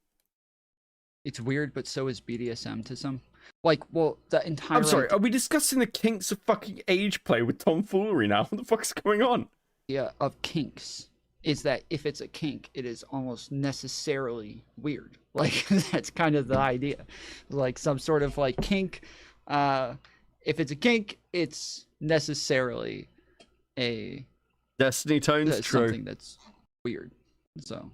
It's weird, but so is BDSM to some. Like, well, the entire... I'm sorry, are we discussing the kinks of fucking age play with Tom Foolery now? What the fuck's going on? Yeah, of kinks is that if it's a kink, it is almost necessarily weird. Like, that's kind of the idea. Like, some sort of, like, kink. If it's a kink, it's necessarily a... Destiny Tones, true. Something that's weird. So...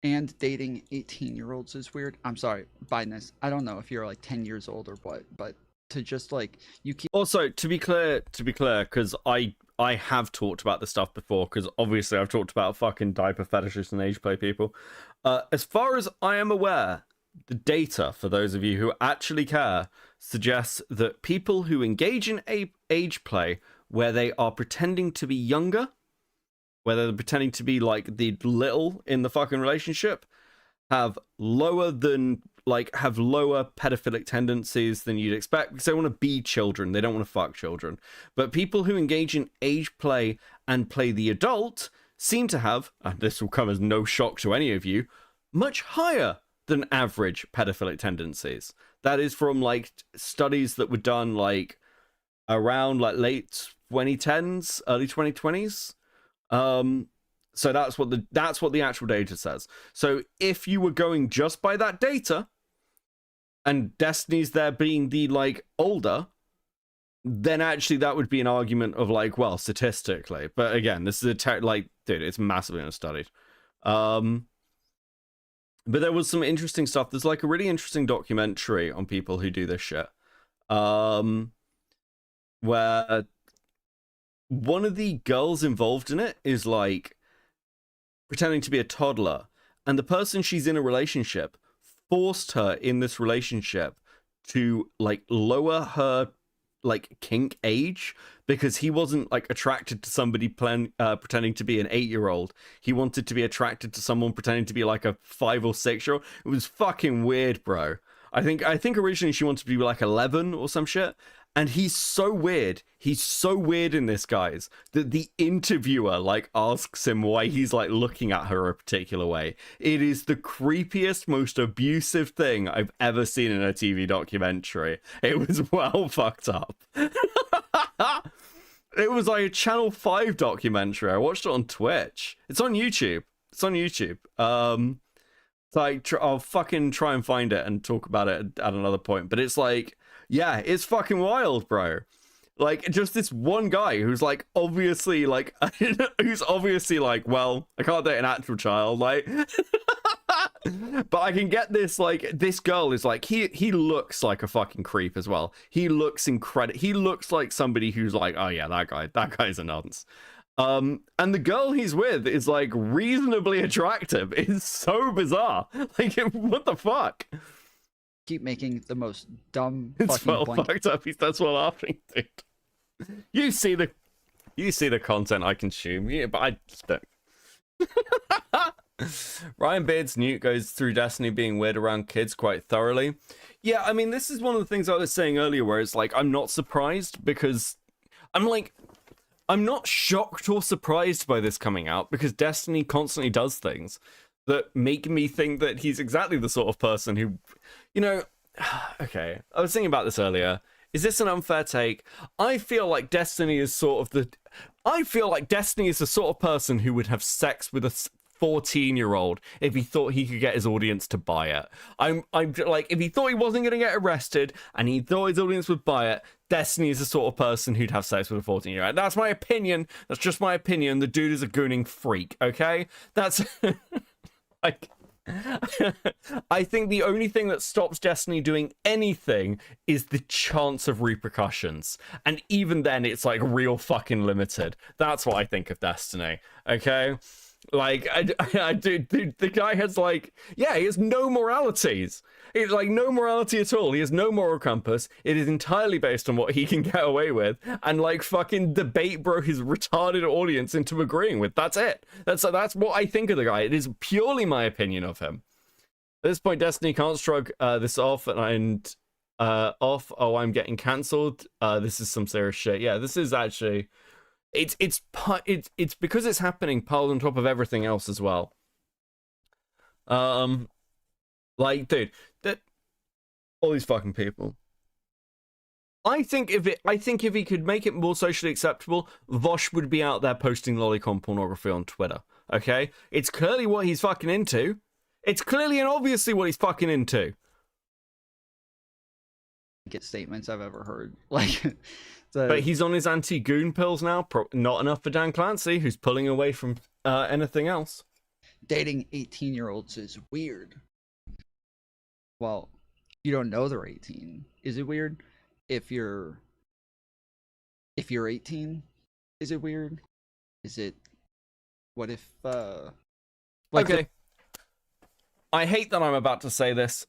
And dating 18-year-olds is weird. I'm sorry, Bideness. I don't know if you're like 10 years old or what, but to just like you keep. Also, to be clear, because I have talked about this stuff before, because obviously I've talked about fucking diaper fetishes and age play people. As far as I am aware, the data, for those of you who actually care, suggests that people who engage in age play where they are pretending to be younger, whether they're pretending to be like the little in the fucking relationship, have lower pedophilic tendencies than you'd expect, because they want to be children, they don't want to fuck children. But people who engage in age play and play the adult seem to have, and this will come as no shock to any of you, much higher than average pedophilic tendencies. That is from like studies that were done like around like late 2010s, early 2020s. So that's what the actual data says. So if you were going just by that data, and Destiny's there being the like older, then actually that would be an argument of like, well, statistically. But again, this is dude, it's massively understudied. But there was some interesting stuff. There's like a really interesting documentary on people who do this shit, where one of the girls involved in it is like pretending to be a toddler, and the person she's in a relationship forced her in this relationship to like lower her like kink age, because he wasn't like attracted to somebody pretending to be an 8-year-old. He wanted to be attracted to someone pretending to be like a 5 or 6-year-old. It was fucking weird, bro. I think originally she wanted to be like 11 or some shit. And he's so weird in this, guys, that the interviewer like asks him why he's like looking at her a particular way. It is the creepiest, most abusive thing I've ever seen in a TV documentary. It was well fucked up. It was like a Channel 5 documentary. I watched it on Twitch. It's on YouTube. Like, I'll fucking try and find it and talk about it at another point. But it's like, yeah, it's fucking wild, bro. Like, just this one guy who's like, obviously, like, well, I can't date an actual child, like, but I can get this, like, this girl is like, he looks like a fucking creep as well. He looks incredible. He looks like somebody who's like, oh yeah, that guy's a nonce. And the girl he's with is like reasonably attractive. It's so bizarre. Like, what the fuck? Keep making the most dumb. It's well fucked up. He starts well laughing, dude. You see the content I consume, yeah, but I just don't. Ryan Beard's Newt goes through Destiny being weird around kids quite thoroughly. Yeah, I mean, this is one of the things I was saying earlier, where it's like, I'm not surprised, because I'm not shocked or surprised by this coming out, because Destiny constantly does things that make me think that he's exactly the sort of person who, you know, okay, I was thinking about this earlier. Is this an unfair take? I feel like Destiny is the sort of person who would have sex with a 14-year-old if he thought he could get his audience to buy it. I'm like, if he thought he wasn't going to get arrested and he thought his audience would buy it, Destiny is the sort of person who'd have sex with a 14-year-old. That's my opinion. That's just my opinion. The dude is a gooning freak, okay? That's like, I think the only thing that stops Destiny doing anything is the chance of repercussions. And even then, it's like real fucking limited. That's what I think of Destiny. Okay? Like, I do, the guy has like, yeah, he has no moralities. It's like no morality at all. He has no moral compass. It is entirely based on what he can get away with, and like fucking debate bro his retarded audience into agreeing with. That's it. That's what I think of the guy. It is purely my opinion of him. At this point, Destiny can't shrug this off and off. Oh, I'm getting cancelled. This is some serious shit. Yeah, this is actually. It's because it's happening piled on top of everything else as well. Like, dude, that all these fucking people. I think if he could make it more socially acceptable, Vosh would be out there posting lolicon pornography on Twitter. Okay, it's clearly what he's fucking into. It's clearly and obviously what he's fucking into. Get statements I've ever heard. Like, but he's on his anti-goon pills now. Not enough for Dan Clancy, who's pulling away from anything else. Dating 18-year-olds is weird. Well, you don't know they're 18. Is it weird? If you're 18, is it weird? Is it? What if? Okay. I hate that I'm about to say this.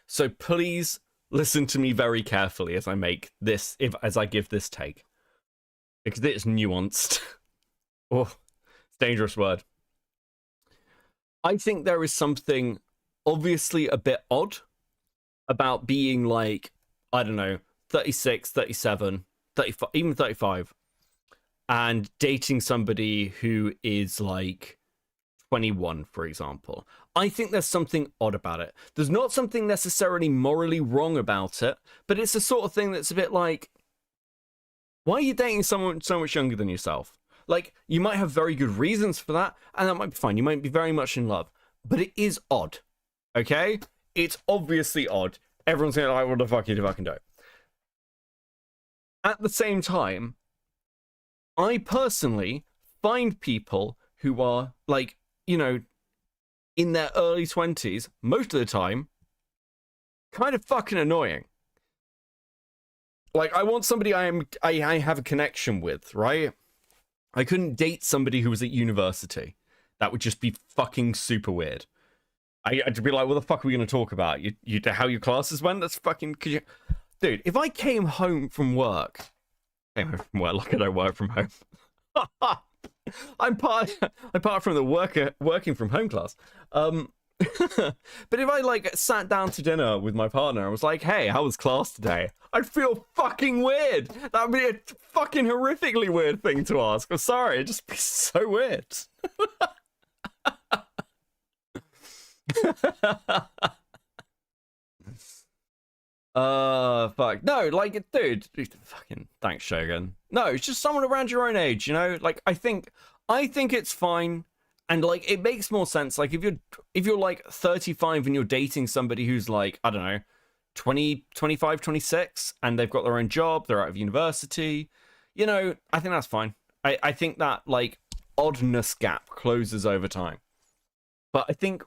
So please listen to me very carefully as I make this, as I give this take, because it's nuanced. Oh, it's a dangerous word. I think there is something obviously a bit odd about being like, I don't know, 36, 37, 35, even 35, and dating somebody who is like 21, for example. I think there's something odd about it. There's not something necessarily morally wrong about it, but it's the sort of thing that's a bit like, why are you dating someone so much younger than yourself? Like, you might have very good reasons for that, and that might be fine. You might be very much in love, but it is odd. Okay? It's obviously odd. Everyone's going to like, what the fuck you fucking do? At the same time, I personally find people who are, like, you know, in their early 20s, most of the time, kind of fucking annoying. Like, I want somebody I have a connection with, right? I couldn't date somebody who was at university. That would just be fucking super weird. I'd be like, what the fuck are we going to talk about? You how your classes went? That's fucking... Dude, if I came home from work... Like I don't work from home. I'm part from the working from home class. But if I, like, sat down to dinner with my partner and was like, hey, how was class today? I'd feel fucking weird. That would be a fucking horrifically weird thing to ask. I'm sorry, it'd just be so weird. Fuck. No, like, dude, fucking thanks, Shogun. No, it's just someone around your own age, you know? Like, I think it's fine. And, like, it makes more sense. Like, if you're like 35 and you're dating somebody who's like, I don't know, 20, 25, 26, and they've got their own job, they're out of university, you know, I think that's fine. I think that, like, oddness gap closes over time. But I think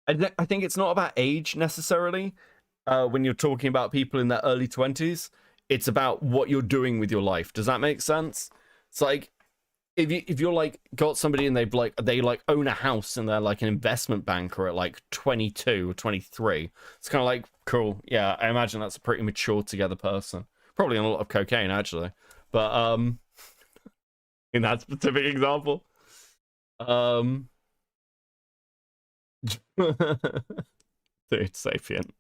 it's not about age necessarily. When you're talking about people in their early 20s, it's about what you're doing with your life. Does that make sense? It's like, if you're like got somebody and they own a house and they're like an investment banker at like 22 or 23, it's kind of like, cool. Yeah, I imagine that's a pretty mature together person. Probably on a lot of cocaine, actually. But in that specific example. Dude, sapient.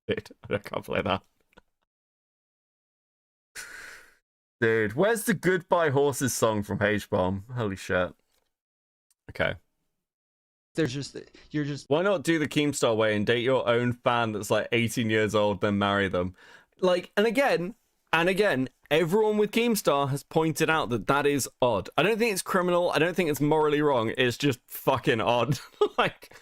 Dude, I can't play that. Dude, where's the Goodbye Horses song from H-Bomb? Holy shit. Okay. Why not do the Keemstar way and date your own fan that's like 18 years old, then marry them? Like, and again, everyone with Keemstar has pointed out that is odd. I don't think it's criminal. I don't think it's morally wrong. It's just fucking odd. Like,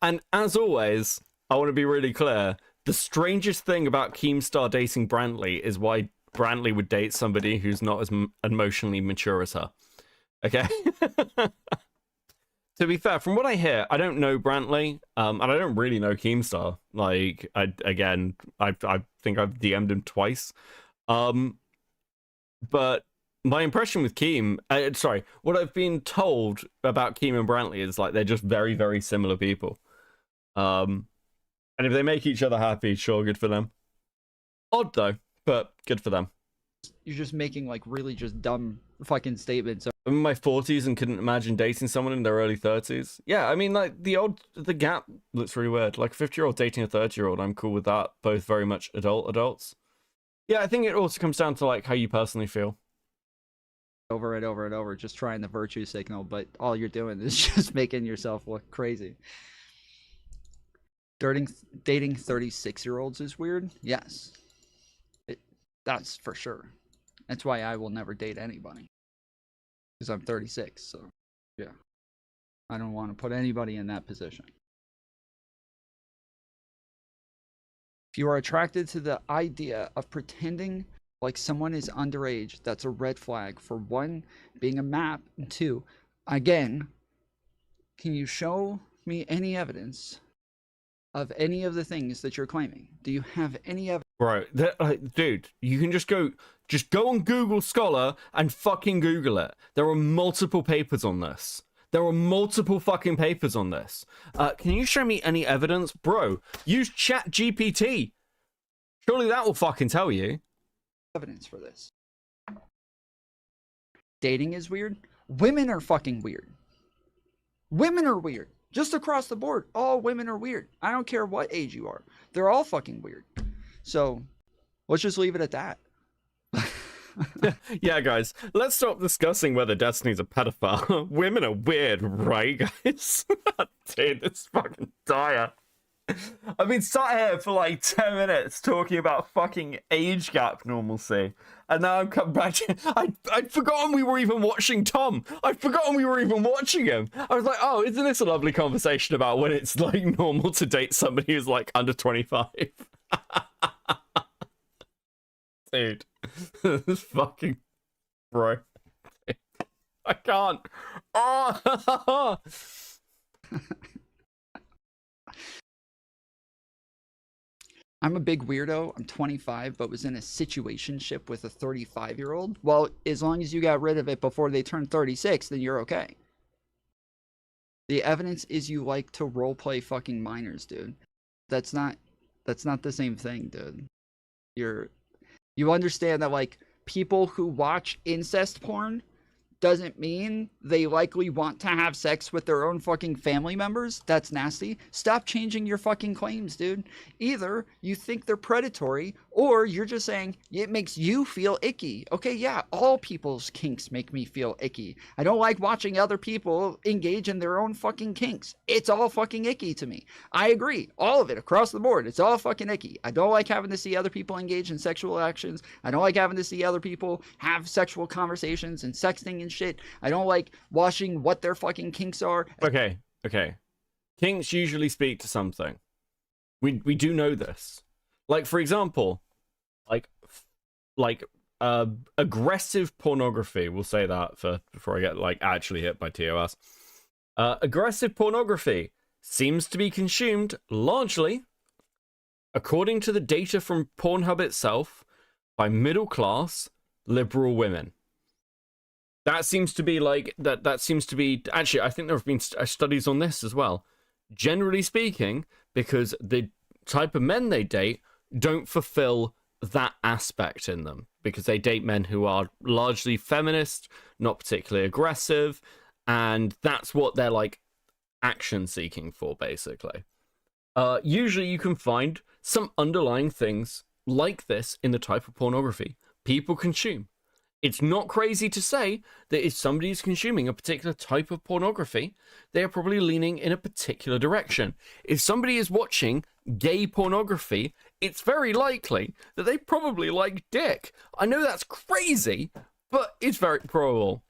and as always, I want to be really clear. The strangest thing about Keemstar dating Brantley is why Brantley would date somebody who's not as emotionally mature as her. Okay? to be fair, from what I hear, I don't know Brantley, and I don't really know Keemstar. Like, I think I've DM'd him twice. But my impression with Keem, what I've been told about Keem and Brantley is like they're just very, very similar people. And if they make each other happy, sure, good for them. Odd though, but good for them. You're just making like really just dumb fucking statements. I'm in my 40s and couldn't imagine dating someone in their early 30s. Yeah, I mean, like, the gap looks really weird. Like, a 50-year-old dating a 30-year-old, I'm cool with that. Both very much adults. Yeah, I think it also comes down to, like, how you personally feel. Over and over and over, just trying the virtue signal, but all you're doing is just making yourself look crazy. Dating 36-year-olds is weird? Yes. That's for sure. That's why I will never date anybody. Because I'm 36, so yeah. I don't want to put anybody in that position. If you are attracted to the idea of pretending like someone is underage, that's a red flag. For one, being a map, and two, again, can you show me any evidence of any of the things that you're claiming? Do you have any evidence? Right, dude, you can just go on Google Scholar and fucking Google it. There are multiple papers on this. There are multiple fucking papers on this. Can you show me any evidence? Bro, use ChatGPT. Surely that will fucking tell you. Evidence for this. Dating is weird. Women are fucking weird. Women are weird. Just across the board, all women are weird. I don't care what age you are. They're all fucking weird. So, let's just leave it at that. Yeah, guys, let's stop discussing whether Destiny's a pedophile. Women are weird, right, guys? Dude, this is fucking dire. I've been sat here for like 10 minutes talking about fucking age gap normalcy. And now I'm coming back to... I'd forgotten we were even watching Tom. I'd forgotten we were even watching him. I was like, oh, isn't this a lovely conversation about when it's like normal to date somebody who's like under 25? Dude, this fucking bro. I can't. Oh! I'm a big weirdo. I'm 25, but was in a situationship with a 35-year-old. Well, as long as you got rid of it before they turned 36, then you're okay. The evidence is you like to roleplay fucking minors, dude. That's not the same thing, dude. You understand that, like, people who watch incest porn doesn't mean they likely want to have sex with their own fucking family members? That's nasty. Stop changing your fucking claims, dude. Either you think they're predatory, or you're just saying it makes you feel icky. Okay, yeah, all people's kinks make me feel icky. I don't like watching other people engage in their own fucking kinks. It's all fucking icky to me. I agree. All of it, across the board. It's all fucking icky. I don't like having to see other people engage in sexual actions. I don't like having to see other people have sexual conversations and sexting and shit. I don't like watching what their fucking kinks are. Okay. Kinks usually speak to something. We do know this. Like, for example, aggressive pornography. We'll say that before I get like actually hit by TOS. Aggressive pornography seems to be consumed largely, according to the data from Pornhub itself, by middle class liberal women. That seems to be like that seems to be actually, I think there have been studies on this as well. Generally speaking, because the type of men they date don't fulfill that aspect in them, because they date men who are largely feminist, not particularly aggressive, and that's what they're like action seeking for, basically. Usually you can find some underlying things like this in the type of pornography people consume. It's not crazy to say that if somebody is consuming a particular type of pornography, they are probably leaning in a particular direction. If somebody is watching gay pornography, it's very likely that they probably like dick. I know that's crazy, but it's very probable.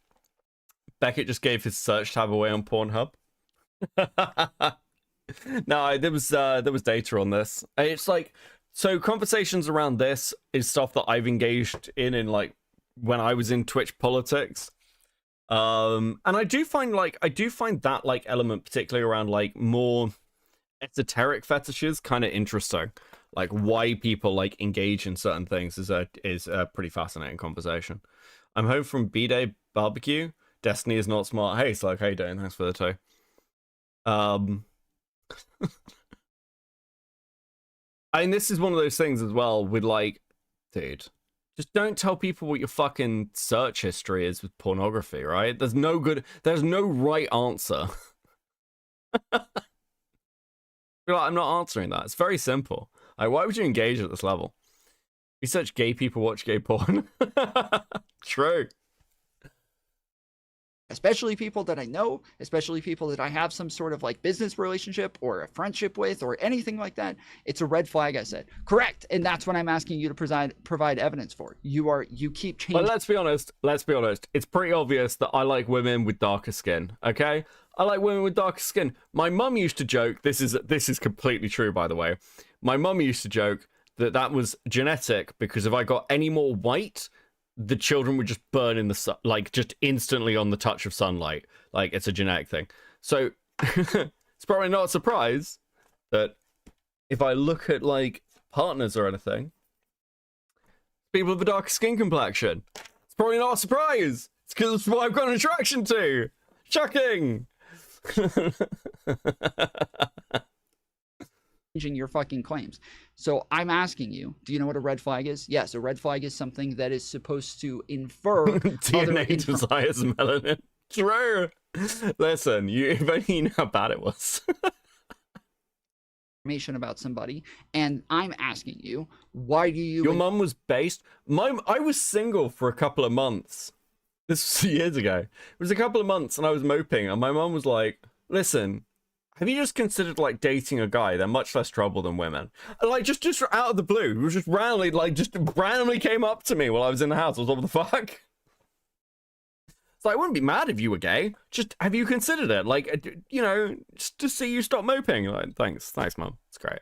Beckett just gave his search tab away on Pornhub. No, there was data on this. It's like, so conversations around this is stuff that I've engaged in like when I was in Twitch politics. And I do find that like element, particularly around like more esoteric fetishes, kind of interesting. Like why people like engage in certain things is a pretty fascinating conversation. I'm home from B-Day barbecue. Destiny is not smart. Hey, Slug, how you doing? Thanks for the toe. I mean, this is one of those things as well with like, dude, just don't tell people what your fucking search history is with pornography, right? There's no right answer. You're like, I'm not answering that. It's very simple. Like, why would you engage at this level? You search gay people watch gay porn. True. Especially people that I know, especially people that I have some sort of like business relationship or a friendship with or anything like that. It's a red flag, I said. Correct. And that's what I'm asking you to provide evidence for. You keep changing. But let's be honest. It's pretty obvious that I like women with darker skin, okay? I like women with darker skin. My mum used to joke, this is completely true, by the way. My mum used to joke that was genetic because if I got any more white, the children would just burn in the sun, like just instantly on the touch of sunlight. Like it's a genetic thing. So it's probably not a surprise that if I look at like partners or anything, people with a darker skin complexion, it's probably not a surprise. It's because it's what I've got an attraction to. Shocking. Changing your fucking claims. So I'm asking you, do you know what a red flag is? Yes, a red flag is something that is supposed to infer DNA desires melanin. True. Listen, if only you know how bad it was. Information about somebody, and I'm asking you, why do you? Your mum was based. I was single for a couple of months. This was years ago. It was a couple of months, and I was moping, and my mum was like, "Listen, have you just considered like dating a guy? They're much less trouble than women." And, like just out of the blue, it was just randomly came up to me while I was in the house. I was like, "What the fuck?" It's like, I wouldn't be mad if you were gay. Just have you considered it? Like, you know, just to see you stop moping. Like, thanks, mum. It's great.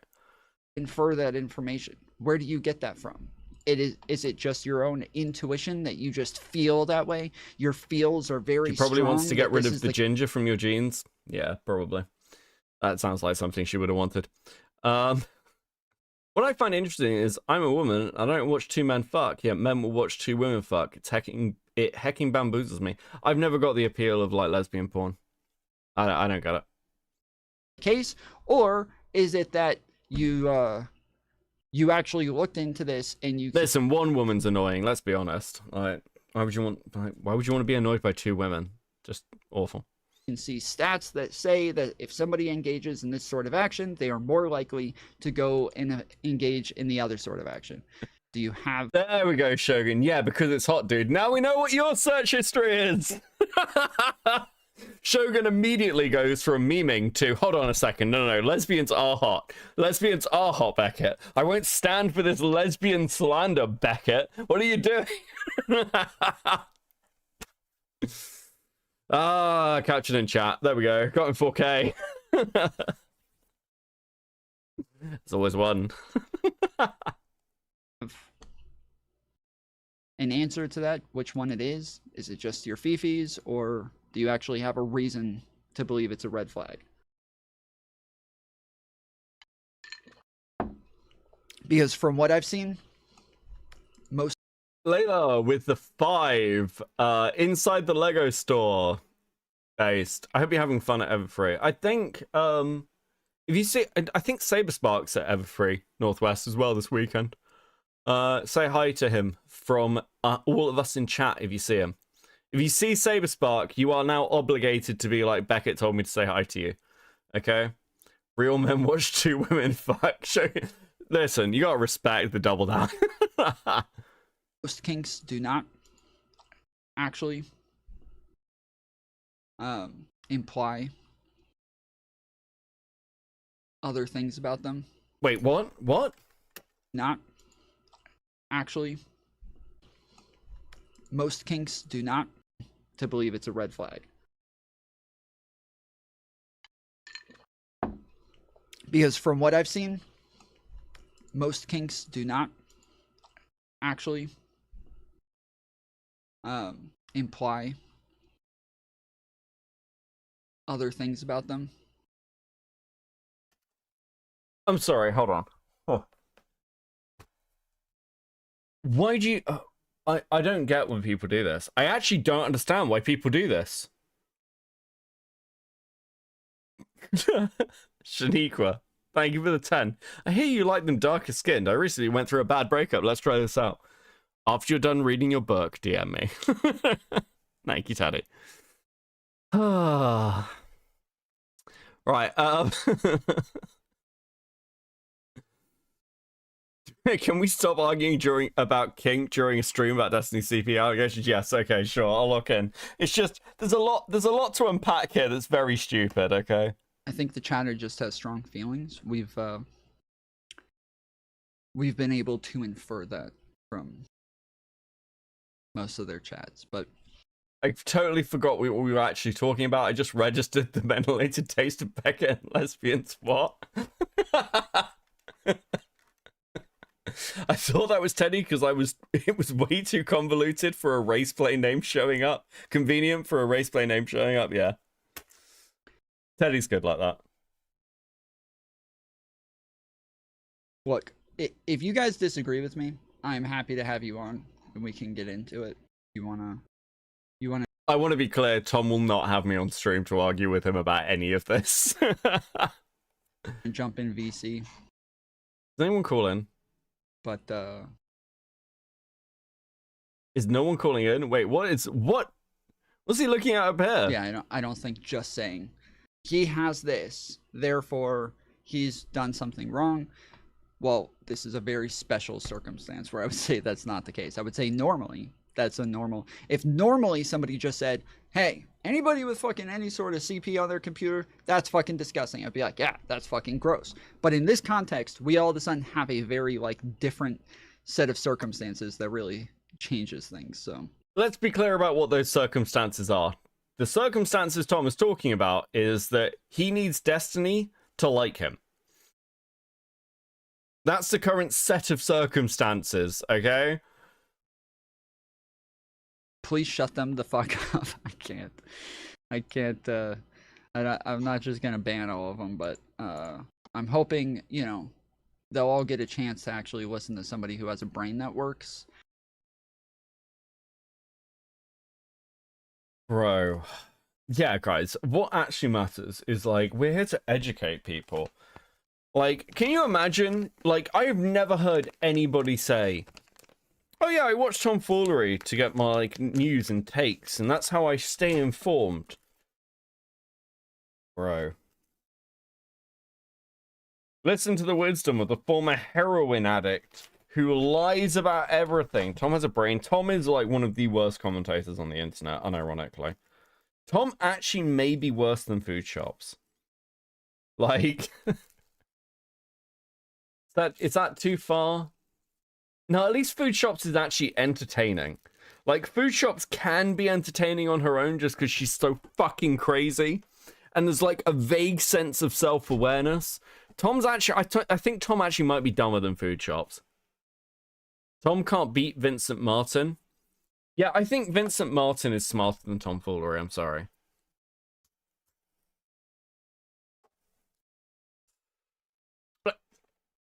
Infer that information. Where do you get that from? Is it just your own intuition that you just feel that way? Your feels are very She probably strong wants to get rid of the like... ginger from your genes. Yeah, probably. That sounds like something she would have wanted. What I find interesting is I'm a woman. I don't watch two men fuck. Yet men will watch two women fuck. It hecking bamboozles me. I've never got the appeal of like lesbian porn. I don't get it. Case, or is it that you actually looked into this and you listen? One woman's annoying. Let's be honest. Like, why would you want to be annoyed by two women? Just awful. Can see stats that say that if somebody engages in this sort of action, they are more likely to go and engage in the other sort of action. Do you have? There we go, Shogun. Yeah, because it's hot, dude. Now we know what your search history is. Shogun immediately goes from memeing to, hold on a second, no, lesbians are hot. Lesbians are hot, Beckett. I won't stand for this lesbian slander, Beckett. What are you doing? Captured in chat. There we go. Got in 4K. There's always one. An answer to that, which one it is? Is it just your fifis, or do you actually have a reason to believe it's a red flag? Because from what I've seen, most Layla with the 5 inside the Lego store based. I hope you're having fun at Everfree. I think if you see, I think Saberspark's at Everfree Northwest as well this weekend. Say hi to him from all of us in chat if you see him. If you see Saberspark, you are now obligated to be like, Beckett told me to say hi to you. Okay? Real men watch two women fuck. Listen, you gotta respect the double down. Most kinks do not actually imply other things about them. Wait, what? What? Not actually. Most kinks do not to believe it's a red flag. Because from what I've seen, most kinks do not actually imply other things about them. I'm sorry, hold on. Oh. Why do you... I don't get when people do this. I actually don't understand why people do this. Shaniqua, thank you for the 10. I hear you like them darker skinned. I recently went through a bad breakup. Let's try this out. After you're done reading your book, DM me. Thank you, Taddy. Right, can we stop arguing about Kink during a stream about Destiny CP allegations? Yes, okay, sure, I'll look in. It's just there's a lot to unpack here that's very stupid, okay? I think the chatter just has strong feelings. We've been able to infer that from most of their chats, but I totally forgot what we were actually talking about. I just registered the methylated taste of Becca and lesbians. What? I thought that was Teddy because it was way too convoluted for a race play name showing up. Convenient for a race play name showing up, yeah. Teddy's good like that. Look, if you guys disagree with me, I'm happy to have you on and we can get into it. You wanna I want to be clear, Tom will not have me on stream to argue with him about any of this. jump in VC. Does anyone call in? But is no one calling in? Wait, what's he looking at up here? Yeah, I don't think just saying he has this, therefore he's done something wrong. Well, this is a very special circumstance where I would say that's not the case. I would say normally that's a normal. If normally somebody just said, hey, anybody with fucking any sort of CP on their computer, that's fucking disgusting. I'd be like, yeah, that's fucking gross. But in this context, we all of a sudden have a very like different set of circumstances that really changes things. So let's be clear about what those circumstances are. The circumstances Tom is talking about is that he needs Destiny to like him. That's the current set of circumstances, okay? Please shut them the fuck up. I can't, I'm not just gonna ban all of them, but I'm hoping, you know, they'll all get a chance to actually listen to somebody who has a brain that works. Bro. Yeah, guys, what actually matters is, like, we're here to educate people. Like, can you imagine? Like, I've never heard anybody say, oh yeah, I watch Tom Foolery to get my, like, news and takes, and that's how I stay informed. Bro. Listen to the wisdom of the former heroin addict who lies about everything. Tom has a brain. Tom is, like, one of the worst commentators on the internet, unironically. Tom actually may be worse than food shops. Like... Is that too far? No, at least Food Shops is actually entertaining. Like, Food Shops can be entertaining on her own just because she's so fucking crazy. And there's, like, a vague sense of self-awareness. Tom's actually... I think Tom actually might be dumber than Food Shops. Tom can't beat Vincent Martin. Yeah, I think Vincent Martin is smarter than Tom Foolery, I'm sorry.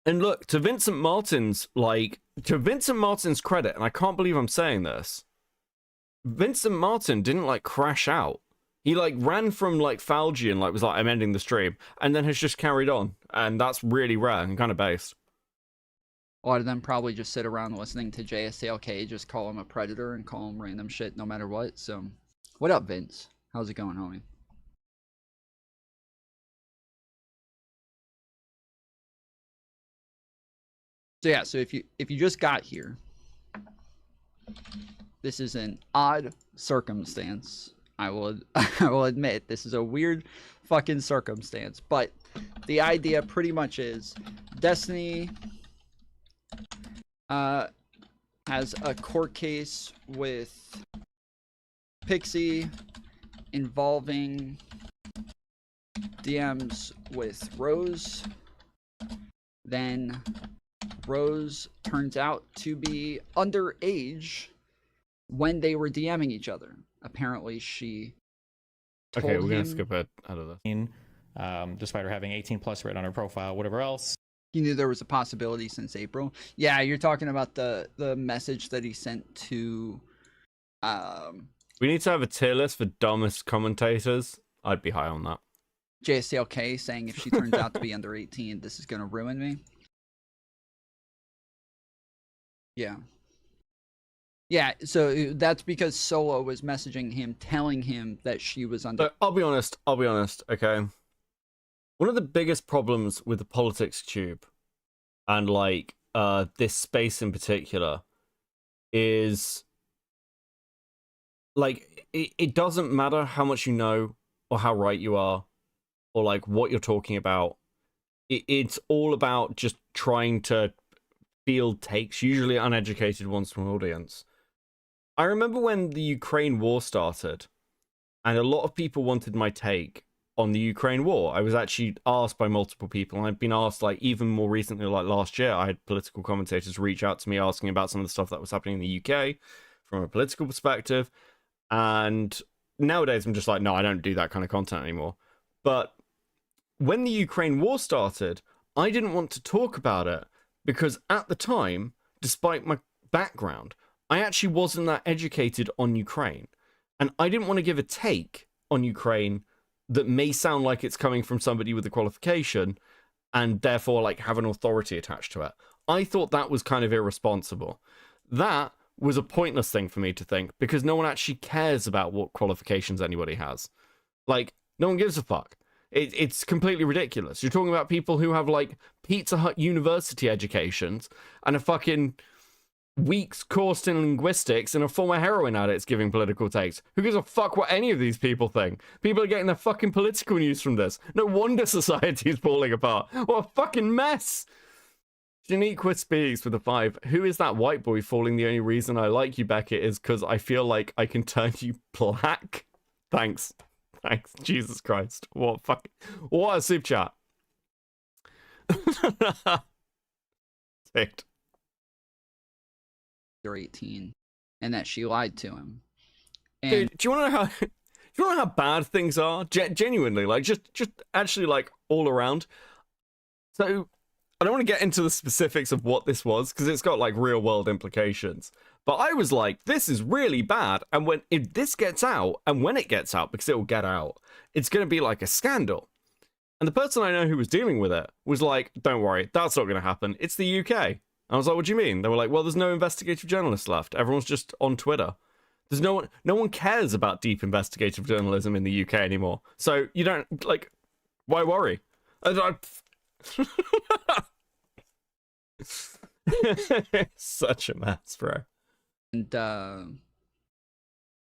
And look, to Vincent Martin's credit, and I can't believe I'm saying this, Vincent Martin didn't, like, crash out. He, like, ran from, like, Falgi and, like, was like, I'm ending the stream, and then has just carried on. And that's really rare and kind of based. A lot of them probably just sit around listening to JSLK, just call him a predator and call him random shit no matter what. So, what up, Vince? How's it going, homie? So yeah, so if you just got here, this is an odd circumstance. I will admit this is a weird fucking circumstance, but the idea pretty much is Destiny has a court case with Pixie involving DMs with Rose. Then Rose turns out to be underage when they were DMing each other. Apparently she told Okay, we're gonna him, skip it out of this. Despite her having 18 plus written on her profile, whatever else. He knew there was a possibility since April. Yeah, you're talking about the message that he sent to. We need to have a tier list for dumbest commentators. I'd be high on that. JSLK saying if she turns out to be under 18, this is gonna ruin me. Yeah. Yeah, so that's because Solo was messaging him, telling him that she was under. So I'll be honest, okay? One of the biggest problems with the politics tube, and like this space in particular, is like it doesn't matter how much you know or how right you are or like what you're talking about. It's all about just trying to field takes, usually uneducated ones from an audience. I remember when the Ukraine war started, and a lot of people wanted my take on the Ukraine war. I was actually asked by multiple people, and I've been asked, like, even more recently, like last year, I had political commentators reach out to me asking about some of the stuff that was happening in the UK from a political perspective. And nowadays, I'm just like, no, I don't do that kind of content anymore. But when the Ukraine war started, I didn't want to talk about it because at the time, despite my background, I actually wasn't that educated on Ukraine. And I didn't want to give a take on Ukraine that may sound like it's coming from somebody with a qualification and therefore like have an authority attached to it. I thought that was kind of irresponsible. That was a pointless thing for me to think because no one actually cares about what qualifications anybody has. Like, no one gives a fuck. It's completely ridiculous. You're talking about people who have like Pizza Hut university educations and a fucking week's course in linguistics and a former heroin addict giving political takes. Who gives a fuck what any of these people think? People are getting their fucking political news from this. No wonder society is falling apart. What a fucking mess. Janiqua speaks with a 5. Who is that white boy falling? The only reason I like you, Beckett, is because I feel like I can turn you black. Thanks. Jesus Christ. What a soup chat. Ticked. They're 18, and that she lied to him. And dude, do you want to know how bad things are? Genuinely, like just actually like all around. So I don't want to get into the specifics of what this was because it's got like real world implications. But I was like, this is really bad. And if this gets out, and when it gets out, because it will get out, it's going to be like a scandal. And the person I know who was dealing with it was like, don't worry, that's not going to happen. It's the UK. I was like, what do you mean? They were like, well, there's no investigative journalists left. Everyone's just on Twitter. There's no one cares about deep investigative journalism in the UK anymore. So you don't, like, why worry? Such a mess, bro.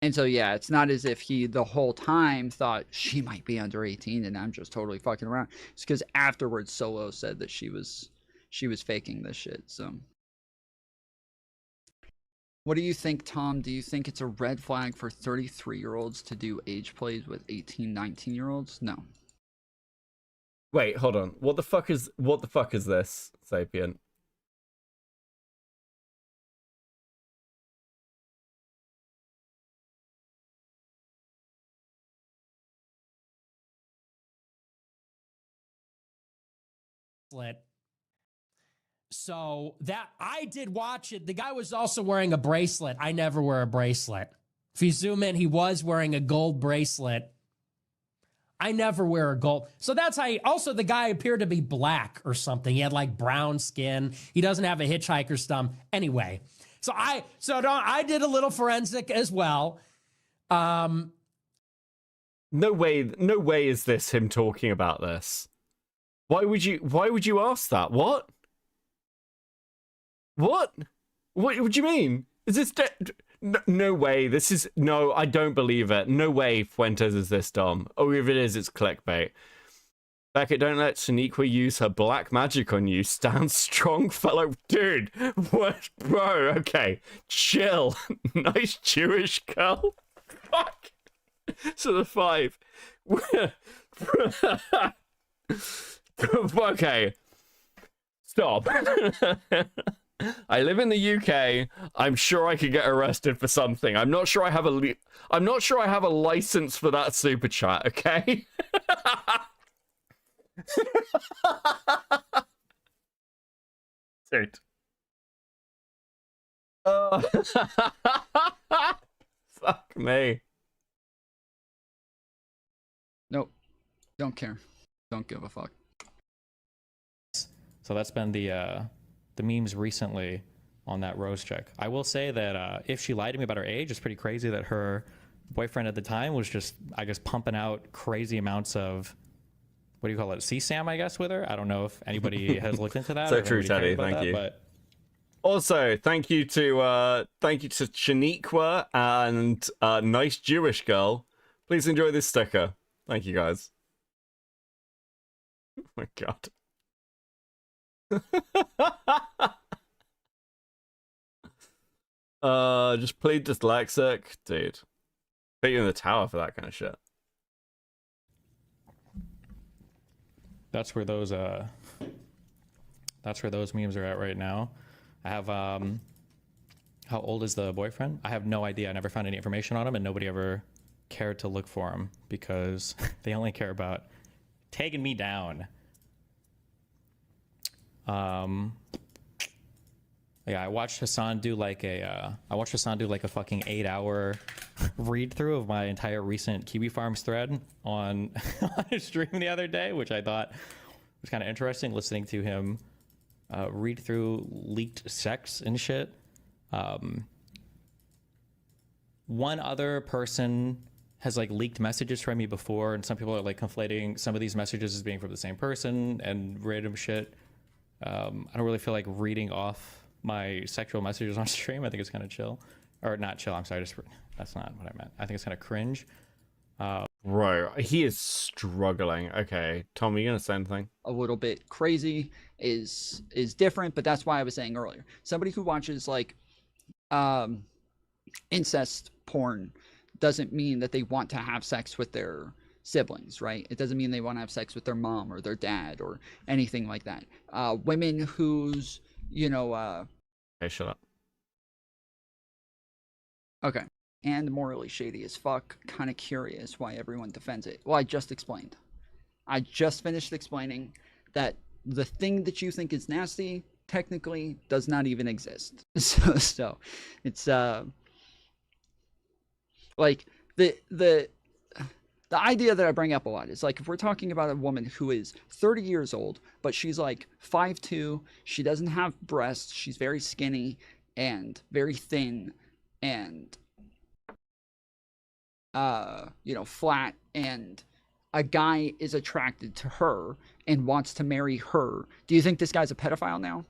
And so, yeah, it's not as if he the whole time thought she might be under 18 and I'm just totally fucking around. It's because afterwards Solo said that she was faking this shit. So what do you think, Tom? Do you think it's a red flag for 33-year-olds to do age plays with 18, 19-year-olds? No. Wait, hold on. What the fuck is this, Sapient? So that I did watch it. The guy was also wearing a bracelet. I never wear a bracelet. If you zoom in, he was wearing a gold bracelet. I never wear a gold. So that's how also the guy appeared to be black or something. He had like brown skin. He doesn't have a hitchhiker's thumb. Anyway, I did a little forensic as well. No way is this him talking about this. Why would you ask that? What do you mean? Is this no way. This is no, I don't believe it. No way Fuentes is this dumb. Oh, if it is, it's clickbait. Beckett, don't let Shaniqua use her black magic on you. Stand strong, fellow. Dude, what? Bro, okay. Chill. Nice Jewish girl. Fuck. So the 5. Okay. Stop. I live in the UK. I'm sure I could get arrested for something. I'm not sure I have a license for that super chat, okay? Dude. Fuck me. Nope. Don't care. Don't give a fuck. So that's been the memes recently on that Rose check. I will say that if she lied to me about her age, it's pretty crazy that her boyfriend at the time was just, I guess, pumping out crazy amounts of, what do you call it, CSAM, I guess, with her. I don't know if anybody has looked into that. So or if true, anybody Teddy. cares about Thank that, you. But Also, thank you to Shaniqua and Nice Jewish Girl. Please enjoy this sticker. Thank you, guys. Oh my god. Just plead dyslexic, dude. Put you in the tower for that kind of shit. that's where those memes are at right now. I have how old is the boyfriend? I have no idea. I never found any information on him, and nobody ever cared to look for him because they only care about taking me down. Yeah, I watched Hassan do like a fucking 8-hour read through of my entire recent Kiwi Farms thread on on his stream the other day, which I thought was kind of interesting, listening to him read through leaked sex and shit. One other person has like leaked messages from me before, and some people are like conflating some of these messages as being from the same person and random shit. I don't really feel like reading off my sexual messages on stream. I think it's kind of chill, or not chill. I'm sorry, that's not what I meant. I think it's kind of cringe. Bro, he is struggling. Okay, Tom, are you gonna say anything? A little bit crazy is different, but that's why I was saying earlier. Somebody who watches like incest porn doesn't mean that they want to have sex with their siblings, right? It doesn't mean they want to have sex with their mom or their dad or anything like that. Women whose, Hey, shut up. Okay. And morally shady as fuck. Kind of curious why everyone defends it. Well, I just explained. I just finished explaining that the thing that you think is nasty technically does not even exist. So it's like the idea that I bring up a lot is like, if we're talking about a woman who is 30 years old, but she's like 5'2", she doesn't have breasts, she's very skinny and very thin and flat, and a guy is attracted to her and wants to marry her. Do you think this guy's a pedophile now?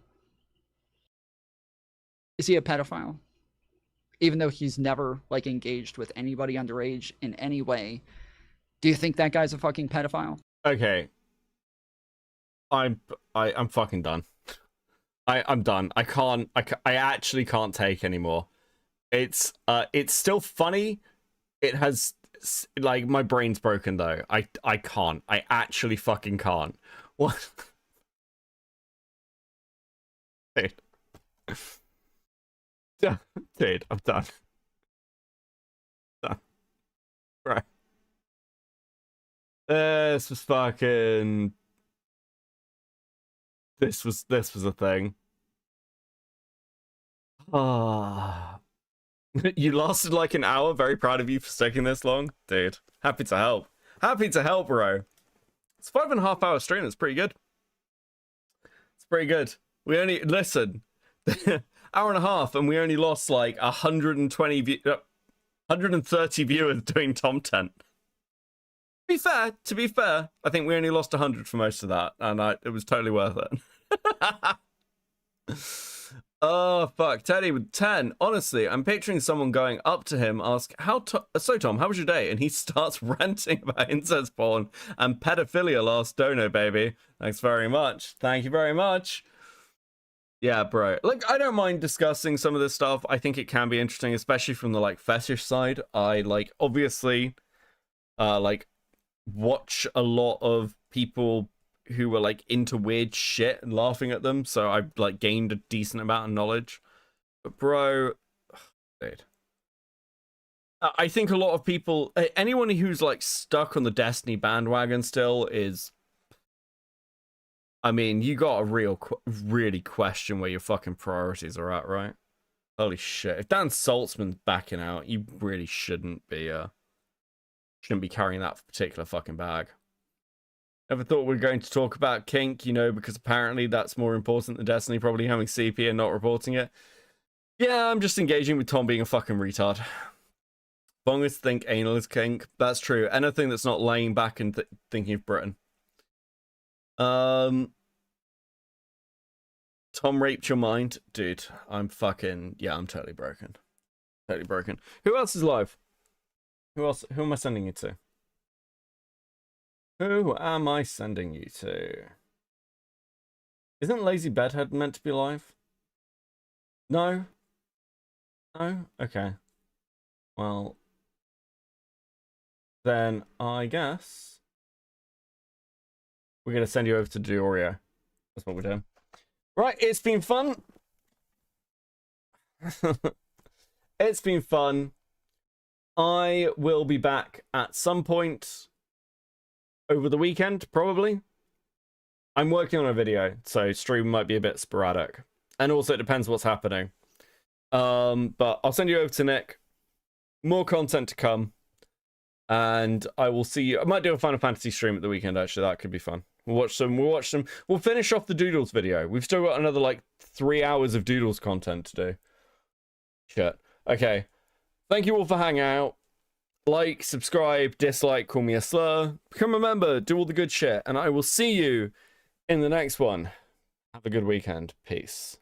Is he a pedophile? Even though he's never like engaged with anybody underage in any way, do you think that guy's a fucking pedophile? Okay. I'm fucking done. I'm done. I actually can't take anymore. It's still funny. It has, like, my brain's broken though. I can't. I actually fucking can't. What? Dude. Dude, I'm done. Done. Right. This was fucking. This was a thing. Ah. You lasted like an hour. Very proud of you for sticking this long, dude. Happy to help. Happy to help, bro. It's 5.5 hour stream. It's pretty good. It's pretty good. We only listen. Hour and a half, and we only lost like 130 viewers doing Tom Tent. To be fair, I think we only lost 100 for most of that, and it was totally worth it. Oh, fuck. Teddy with 10. Honestly, I'm picturing someone going up to him, ask, so Tom, how was your day? And he starts ranting about incest porn and pedophilia last dono, baby. Thanks very much. Thank you very much. Yeah, bro. Like, I don't mind discussing some of this stuff. I think it can be interesting, especially from the, like, fetish side. I, like, obviously, like, watch a lot of people who were like into weird shit and laughing at them, so I like gained a decent amount of knowledge. But bro, dude, I think a lot of people, anyone who's like stuck on the Destiny bandwagon still is, I mean, you got to really question where your fucking priorities are at, right? Holy shit! If Dan Saltzman's backing out, you really shouldn't be carrying that particular fucking bag. Never thought we were going to talk about Kink, you know, because apparently that's more important than Destiny probably having CP and not reporting it. Yeah, I'm just engaging with Tom being a fucking retard. Bongers think anal is kink. That's true. Anything that's not laying back and thinking of Britain. Tom raped your mind? Dude, I'm fucking... Yeah, I'm totally broken. Totally broken. Who else is live? Who else? Who am I sending you to? Who am I sending you to? Isn't Lazy Bedhead meant to be live? No? No? Okay. Well... Then I guess we're going to send you over to Diorio. That's what we're doing. Right, it's been fun. It's been fun. I will be back at some point over the weekend, probably. I'm working on a video, so stream might be a bit sporadic. And also it depends what's happening. But I'll send you over to Nick. More content to come. And I will see you. I might do a Final Fantasy stream at the weekend, actually. That could be fun. We'll watch some. We'll finish off the Doodles video. We've still got another, like, 3 hours of Doodles content to do. Shit. Okay. Thank you all for hanging out. Like, subscribe, dislike, call me a slur. Become a member, do all the good shit. And I will see you in the next one. Have a good weekend. Peace.